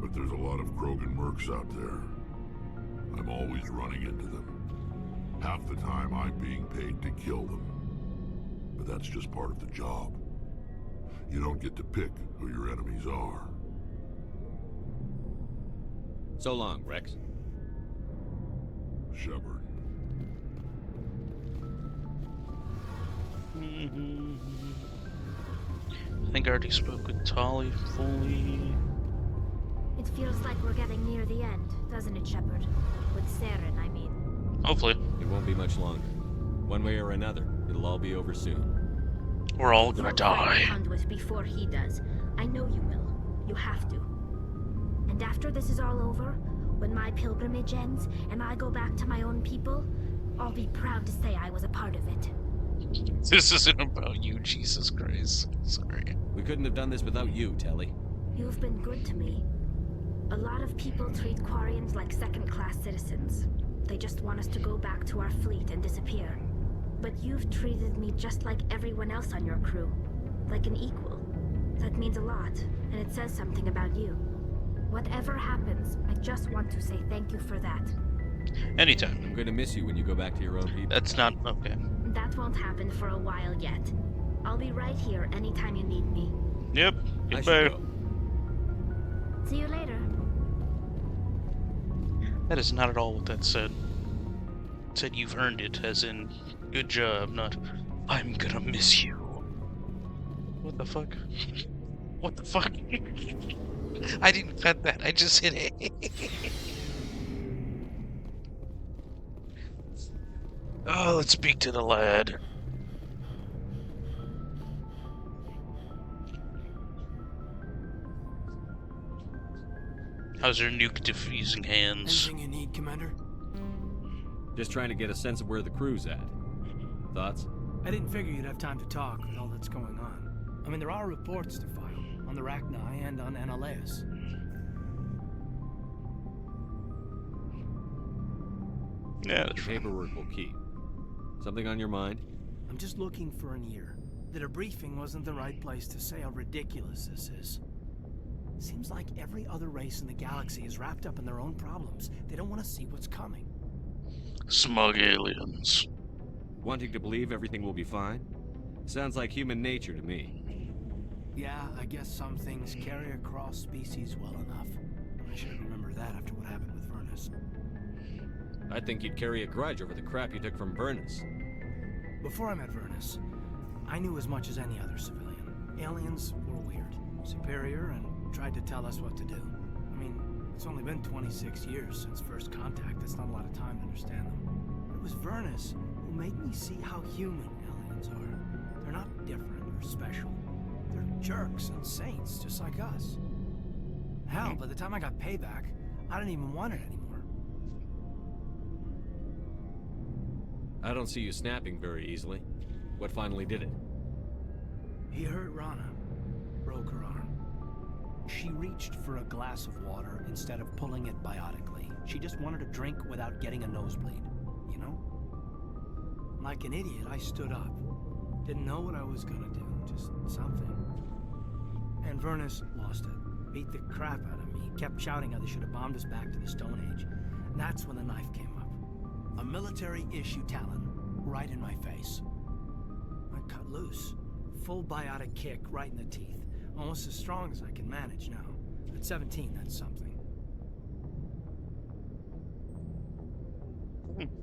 But there's a lot of Krogan mercs out there. I'm always running into them. Half the time I'm being paid to kill them. But that's just part of the job. You don't get to pick who your enemies are. So long, Rex. Shepard. I think I already spoke with Tali fully. It feels like we're getting near the end, doesn't it, Shepard? With Saren, I mean. Hopefully. It won't be much longer. One way or another, it'll all be over soon. We're all gonna You'll die. find Conduit before he does. I know you will. You have to. And after this is all over, when my pilgrimage ends and I go back to my own people, I'll be proud to say I was a part of it. This isn't about you, Jesus Christ. Sorry. We couldn't have done this without you, Telly. You've been good to me. A lot of people treat Quarians like second-class citizens. They just want us to go back to our fleet and disappear. But you've treated me just like everyone else on your crew. Like an equal. That means a lot, and it says something about you. Whatever happens, I just want to say thank you for that. Anytime. I'm gonna miss you when you go back to your own people. That's not okay. That won't happen for a while yet. I'll be right here anytime you need me. Yep. I Goodbye. should go. See you later. That is not at all what that said. It said you've earned it, as in, good job, not, I'm gonna miss you. What the fuck? What the fuck? I didn't cut that, I just hit it. Oh, let's speak to the lad. How's your nuke defusing hands? Anything you need, Commander? Just trying to get a sense of where the crew's at. Thoughts? I didn't figure you'd have time to talk with all that's going on. I mean, there are reports to file, on the Rachni and on Annaleis. Yeah, the paperwork will keep. Something on your mind? I'm just looking for an ear. The debriefing wasn't the right place to say how ridiculous this is. Seems like every other race in the galaxy is wrapped up in their own problems. They don't want to see what's coming. Smug aliens. Wanting to believe everything will be fine? Sounds like human nature to me. Yeah, I guess some things carry across species well enough. I should remember that after what happened with Vernus. I think you'd carry a grudge over the crap you took from Vernus. Before I met Vernus, I knew as much as any other civilian. Aliens were weird, superior, and tried to tell us what to do. I mean, it's only been 26 years since first contact. That's not a lot of time to understand them. It was Vernus who made me see how human aliens are. They're not different or special. They're jerks and saints, just like us. Hell, by the time I got payback, I didn't even want it anymore. I don't see you snapping very easily. What finally did it? He hurt Rana, broke her arm. She reached for a glass of water instead of pulling it biotically. She just wanted a drink without getting a nosebleed, you know? Like an idiot, I stood up. Didn't know what I was gonna do, just something. And Vernus lost it. Beat the crap out of me. Kept shouting how they should have bombed us back to the Stone Age. And that's when the knife came up. A military-issue talon, right in my face. I cut loose. Full biotic kick right in the teeth. Almost as strong as I can manage now. At 17, that's something.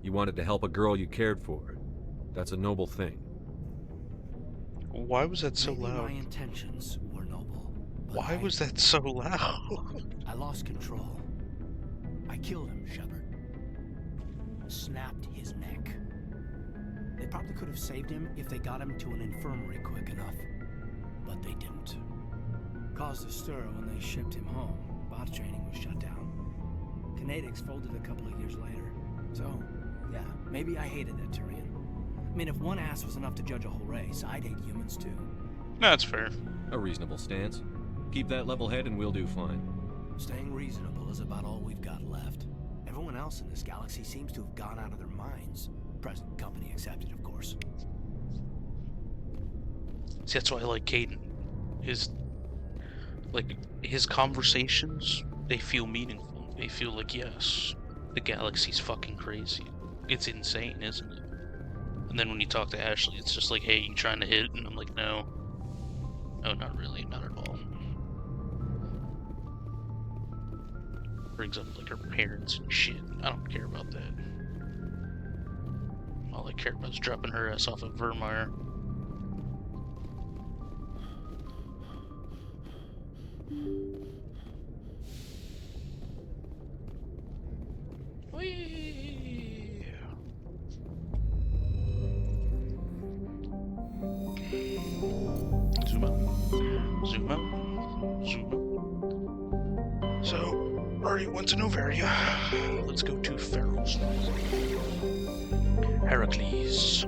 You wanted to help a girl you cared for. That's a noble thing. Why was that so Maybe loud? my intentions were noble. Why was that so loud? I lost control. I killed him, Shepard. Snapped his neck. They probably could have saved him if they got him to an infirmary quick enough. But they didn't. Caused a stir when they shipped him home. Bot training was shut down. Kinetics folded a couple of years later. So, yeah, maybe I hated that Turian. I mean, if one ass was enough to judge a whole race, I'd hate humans too. That's fair. A reasonable stance. Keep that level head and we'll do fine. Staying reasonable is about all we've got left. Everyone else in this galaxy seems to have gone out of their minds. Present company accepted, of course. See, that's why I like Caden. His conversations, they feel meaningful. They feel like, yes, the galaxy's fucking crazy. It's insane, isn't it? And then when you talk to Ashley, it's just like, hey, you trying to hit? And I'm like, no. No, not really, not at all. Brings up, like, her parents and shit. I don't care about that. All I care about is dropping her ass off of Vermeer. Whee! Zoom out. Zoom out. Zoom out. So, already went to Novaria. Let's go to Pharaoh's. Heracles.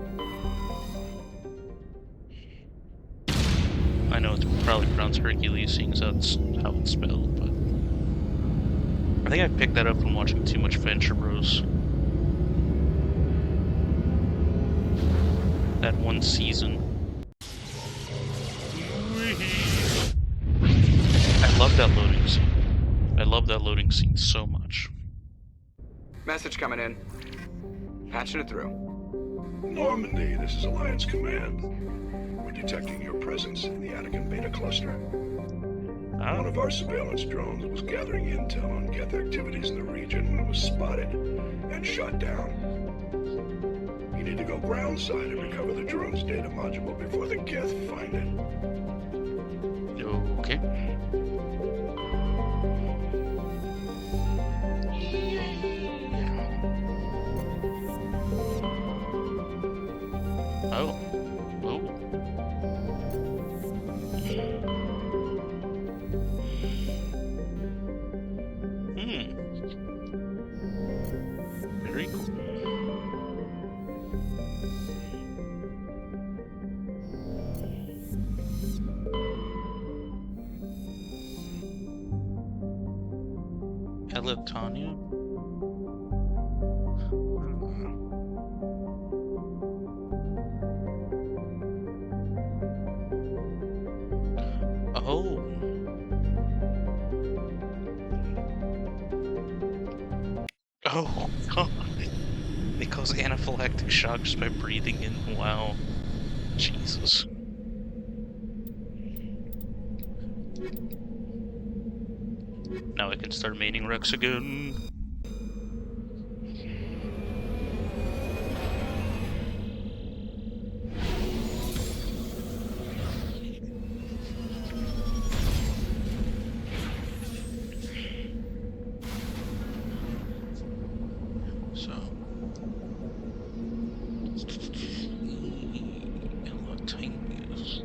I know it's probably pronounced Hercules, seeing as that's how it's spelled, but I think I picked that up from watching too much Venture Bros. That one season. I love that loading scene. I love that loading scene so much. Message coming in. Patching it through. Normandy, this is Alliance Command. We're detecting your presence in the Anakin Beta cluster. One of our surveillance drones was gathering intel on Geth activities in the region when it was spotted and shot down. You need to go groundside and recover the drone's data module before the Geth find it. Okay. Oh. Oh. Very cool. Eletania? Oh. Oh god. They cause anaphylactic shock just by breathing in. Wow. Jesus. Now I can start maining Rex again. So. Elotingus.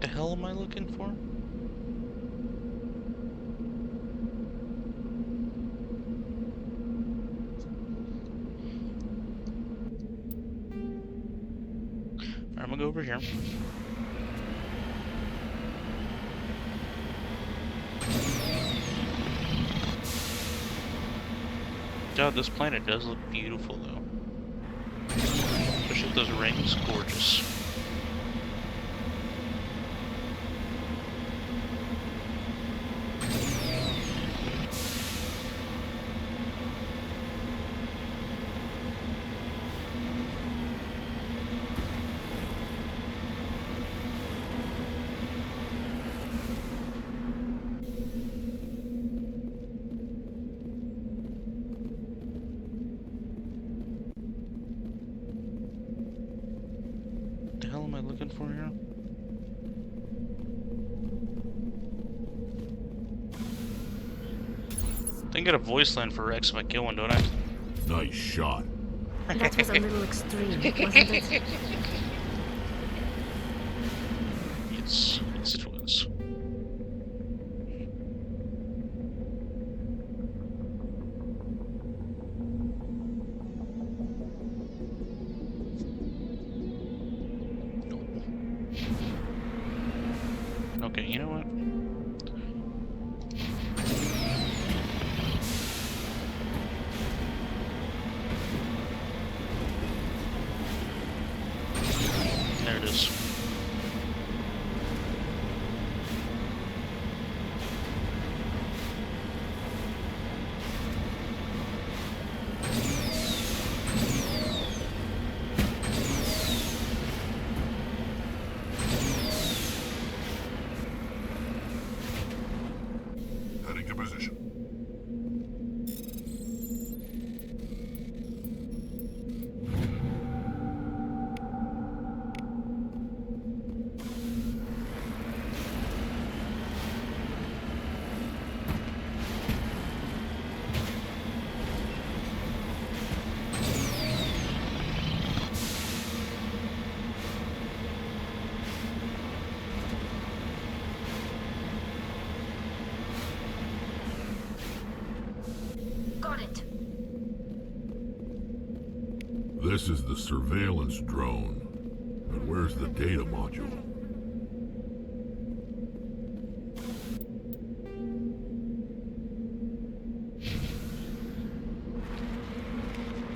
The hell am I looking for? I'm gonna go over here. God, this planet does look beautiful though. Especially with those rings, gorgeous. What the hell am I looking for here? I think I got a voice line for Rex if I kill one, don't I? Nice shot. That was a little extreme, wasn't it? Yes, it was. Okay, you know what? There it is. Heading to position. Got it. This is the surveillance drone. But where's the data module?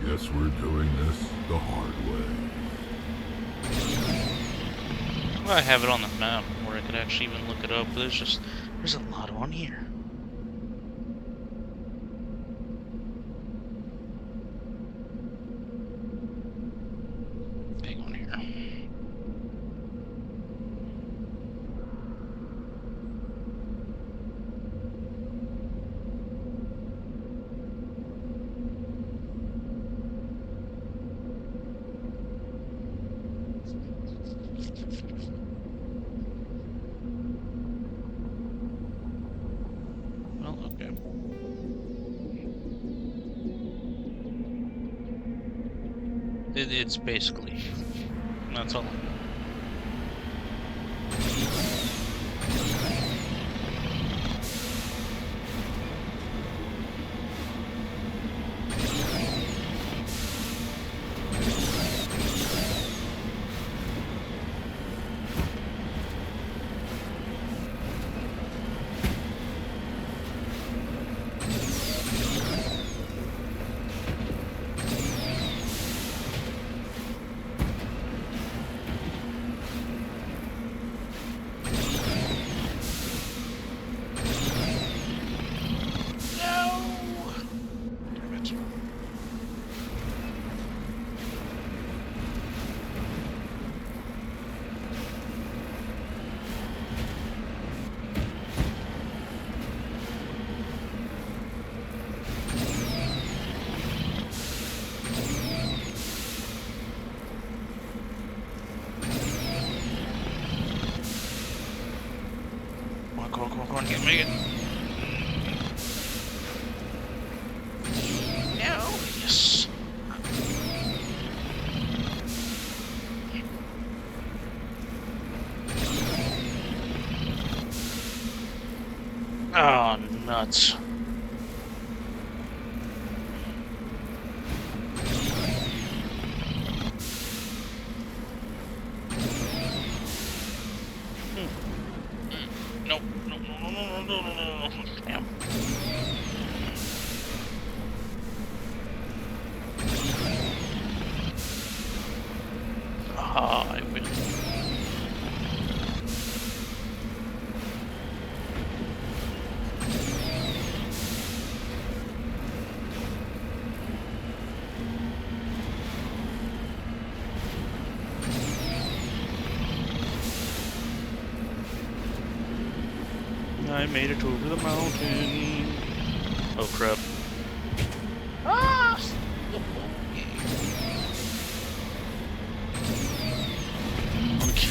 Guess we're doing this the hard way. Well, I have it on the map where I could actually even look it up, but there's a lot on here. Hang on here. Well, okay. It's basically That's all. Come on, make it. No, yes. Oh, nuts. Nope. No. Damn. Ah, I win. I made it over the mountain. Oh crap. Ah! Okay.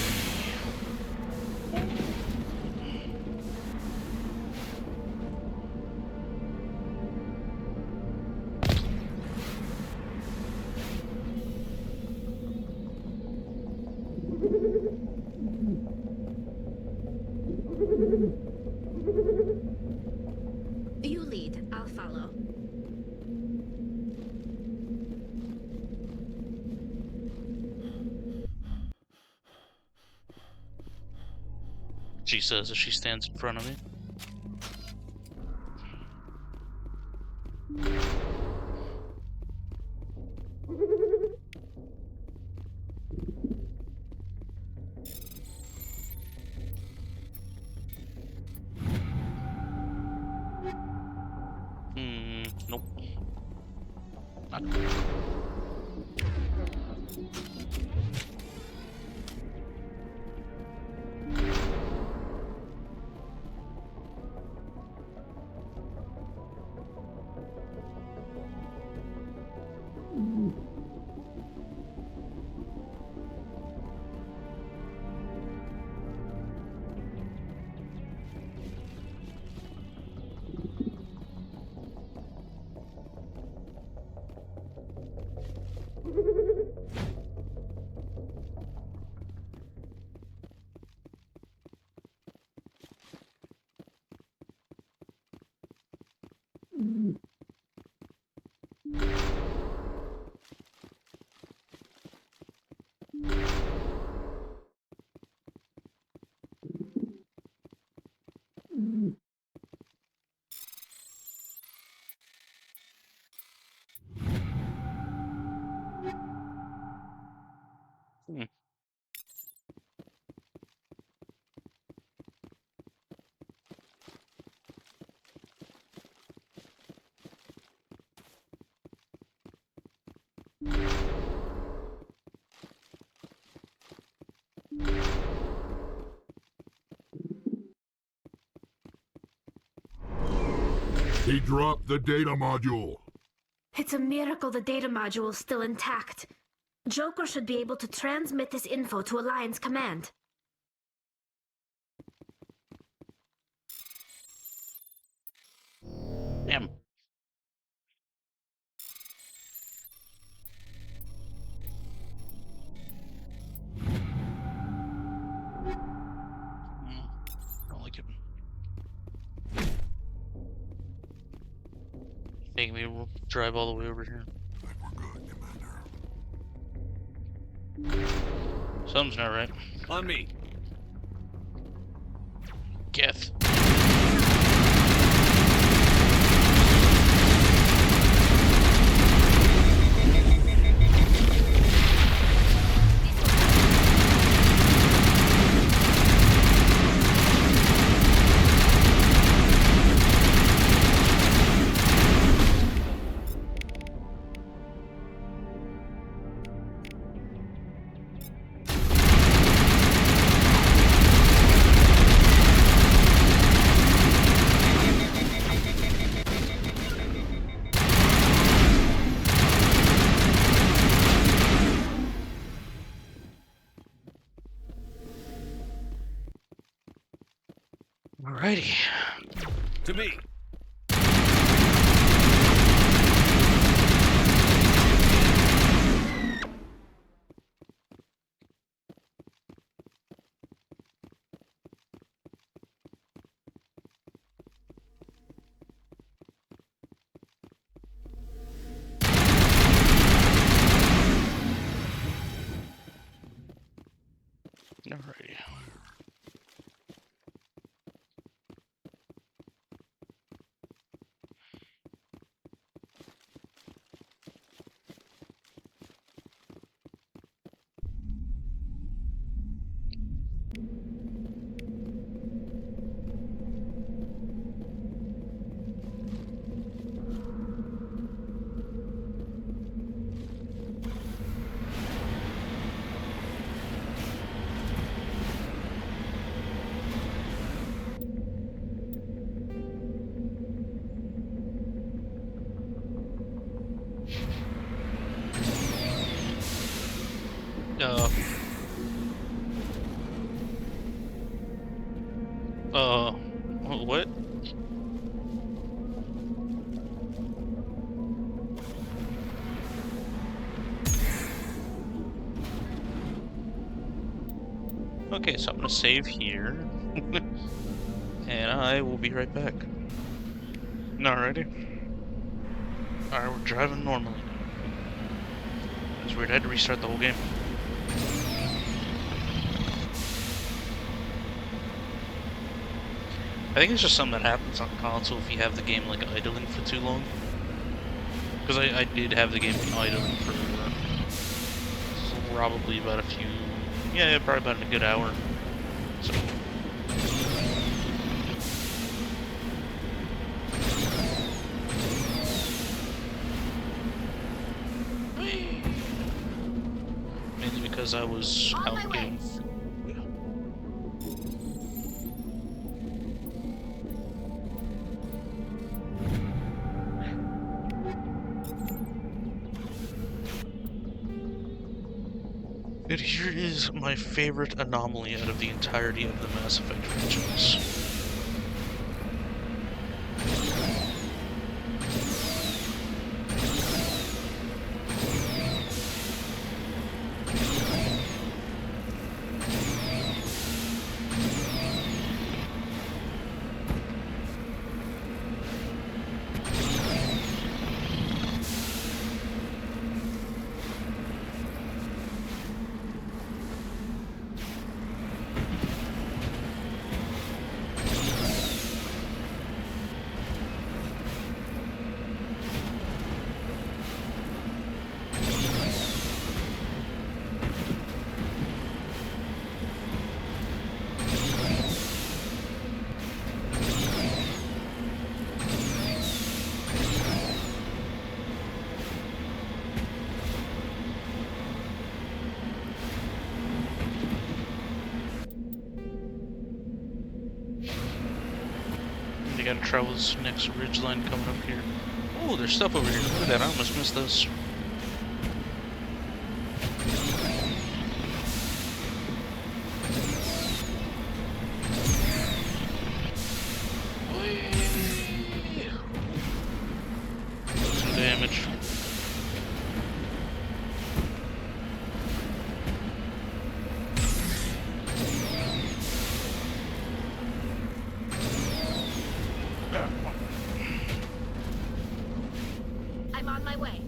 You lead, I'll follow. She says as she stands in front of me. Nope. Not He dropped the data module. It's a miracle the data module is still intact. Joker should be able to transmit this info to Alliance Command. Damn. Maybe we'll drive all the way over here. Something's not right. On me. Geth. Alrighty. To me. Alrighty. What? Okay, so I'm gonna save here. And I will be right back. Alrighty. Alright, we're driving normally now. It's weird, I had to restart the whole game. I think it's just something that happens on console if you have the game like idling for too long. Because I did have the game idling for probably about probably about a good hour. So. Mainly because I was out getting. And here is my favorite anomaly out of the entirety of the Mass Effect franchise. You gotta travel this next ridge line coming up here. Oh, there's stuff over here. Look at that, I almost missed this. Some damage. I'm on my way.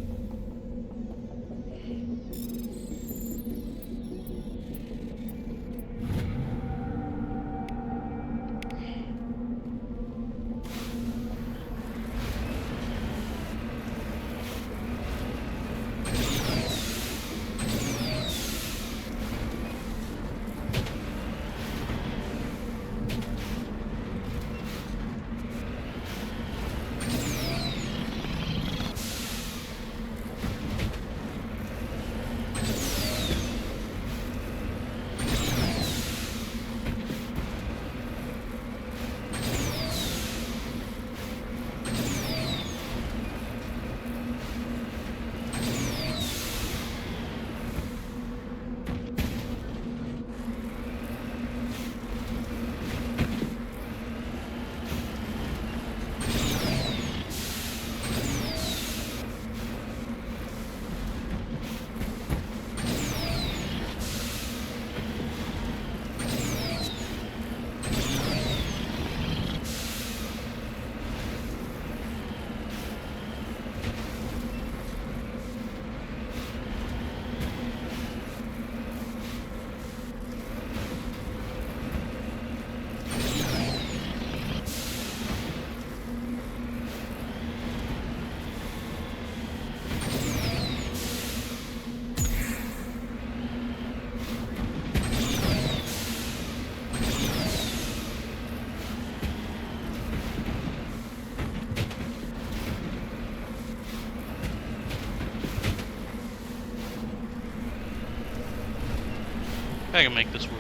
I can make this work.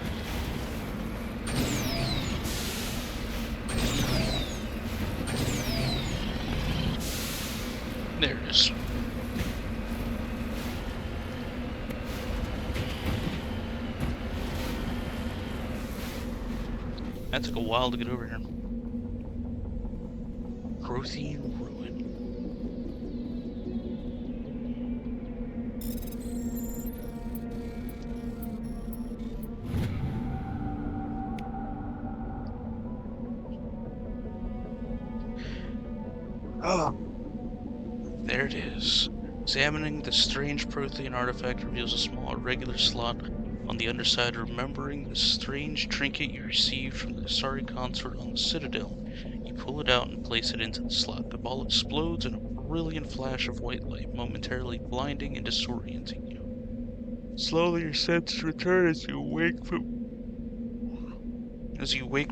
There it is. That took a while to get over here. Prothean ruin. Oh, there it is. Examining the strange Prothean artifact reveals a small irregular slot on the underside, remembering the strange trinket you received from the Asari consort on the Citadel. You pull it out and place it into the slot. The ball explodes in a brilliant flash of white light, momentarily blinding and disorienting you. Slowly your senses return as you wake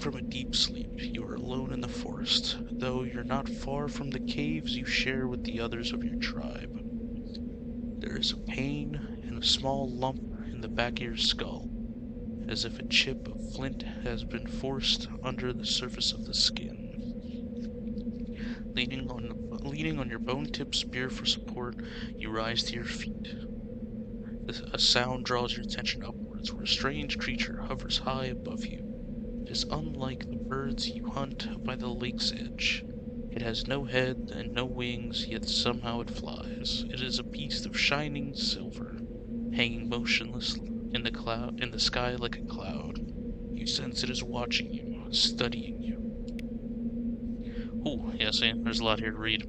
from a deep sleep. You are alone in the forest, though you're not far from the caves you share with the others of your tribe. There is a pain and a small lump in the back of your skull, as if a chip of flint has been forced under the surface of the skin. Leaning on your bone-tipped spear for support, you rise to your feet. A sound draws your attention upwards, where a strange creature hovers high above you. It is unlike the birds you hunt by the lake's edge. It has no head and no wings, yet somehow it flies. It is a beast of shining silver, hanging motionless in the sky like a cloud. You sense it is watching you, studying you. Oh, yeah, see, there's a lot here to read.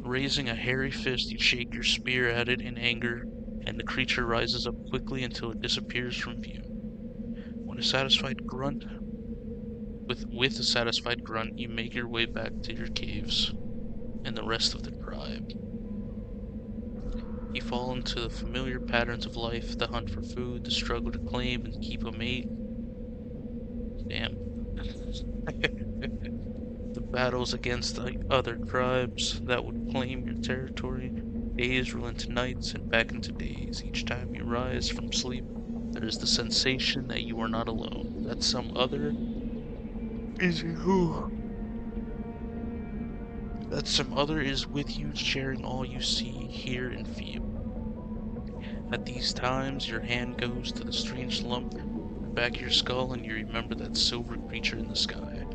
Raising a hairy fist, you shake your spear at it in anger, and the creature rises up quickly until it disappears from view. With a satisfied grunt, you make your way back to your caves and the rest of the tribe. You fall into the familiar patterns of life, the hunt for food, the struggle to claim and keep a mate. Damn. The battles against the other tribes that would claim your territory. Days roll into nights and back into days. Each time you rise from sleep, there is the sensation that you are not alone, that some other is with you, sharing all you see, hear, and feel. At these times, your hand goes to the strange lump in the back of your skull, and you remember that silver creature in the sky.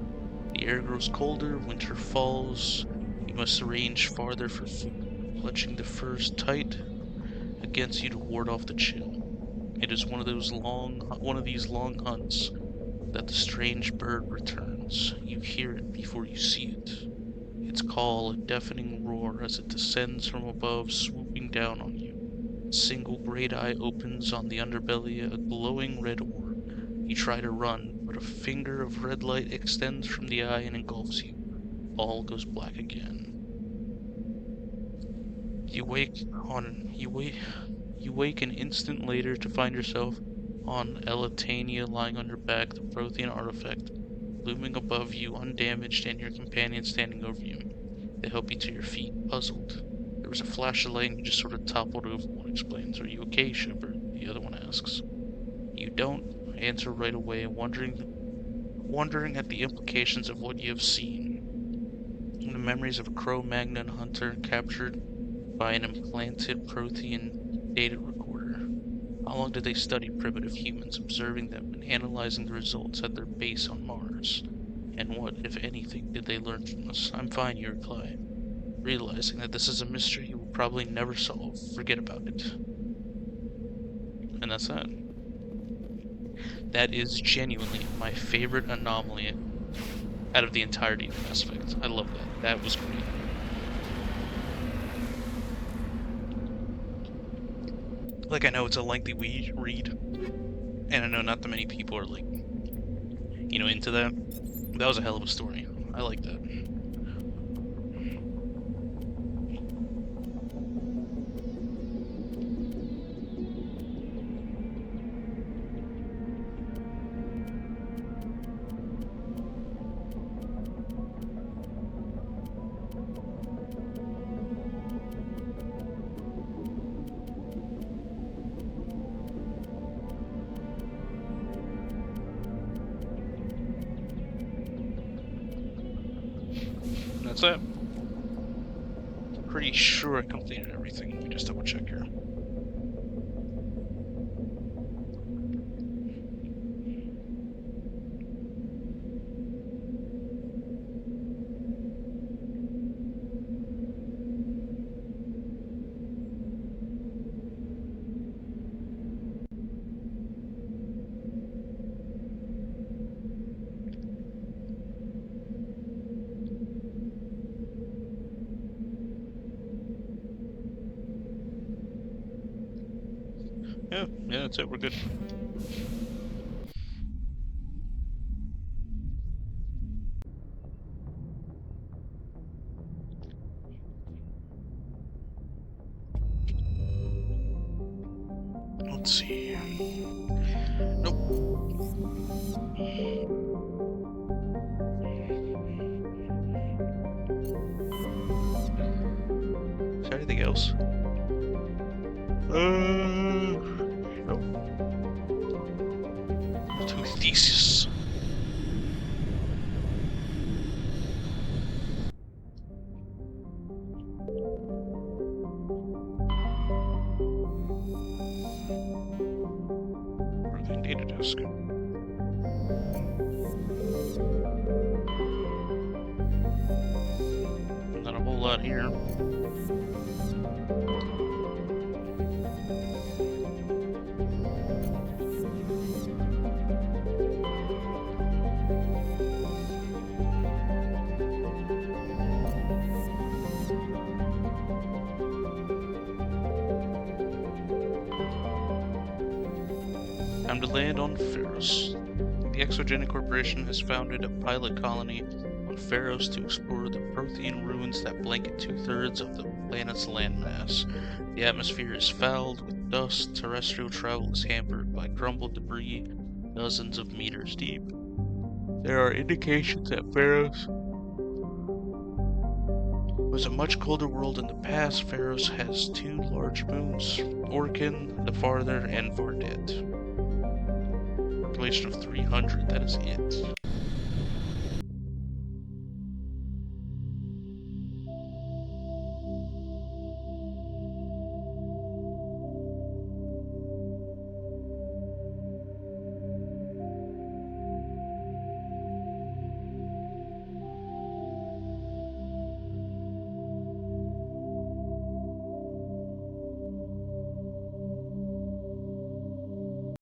The air grows colder, winter falls. You must range farther for food, clutching the furs tight against you to ward off the chill. It is one of these long hunts that the strange bird returns. You hear it before you see it. its call a deafening roar as it descends from above, swooping down on you. A single great eye opens on the underbelly, a glowing red orb. You try to run, but a finger of red light extends from the eye and engulfs you. All goes black again. You wake an instant later to find yourself on Elatania, lying on your back, the Prothean artifact looming above you undamaged, and your companion standing over you. They help you to your feet, puzzled. There was a flash of light and you just sort of toppled over, one explains. Are you okay, Shepard? The other one asks. You don't answer right away, wondering at the implications of what you have seen. The memories of a Cro-Magnon hunter captured by an implanted Prothean data recorder. How long did they study primitive humans, observing them and analyzing the results at their base on Mars? And what, if anything, did they learn from us? I'm fine, you reply, realizing that this is a mystery you will probably never solve. Forget about it. And that's that. That is genuinely my favorite anomaly out of the entirety of Mass Effect. I love that. That was great. Like, I know it's a lengthy read, and I know not that many people are, like, you know, into that. That was a hell of a story. I like that. That's it. Pretty sure I completed everything. Let me just double check here. Yeah, that's it. We're good. Let's see. Nope. Is there anything else? Nope. Two theses. Prothean data disk. Not a whole lot here. Time to land on Pharos. The Exogenic Corporation has founded a pilot colony on Pharos to explore the Prothean ruins that blanket 2/3 of the planet's landmass. The atmosphere is fouled with dust, terrestrial travel is hampered by crumbled debris dozens of meters deep. There are indications that Pharos was a much colder world in the past. Pharos has 2 large moons, Orkin, the farther, and Vardet. Population of 300, that is it.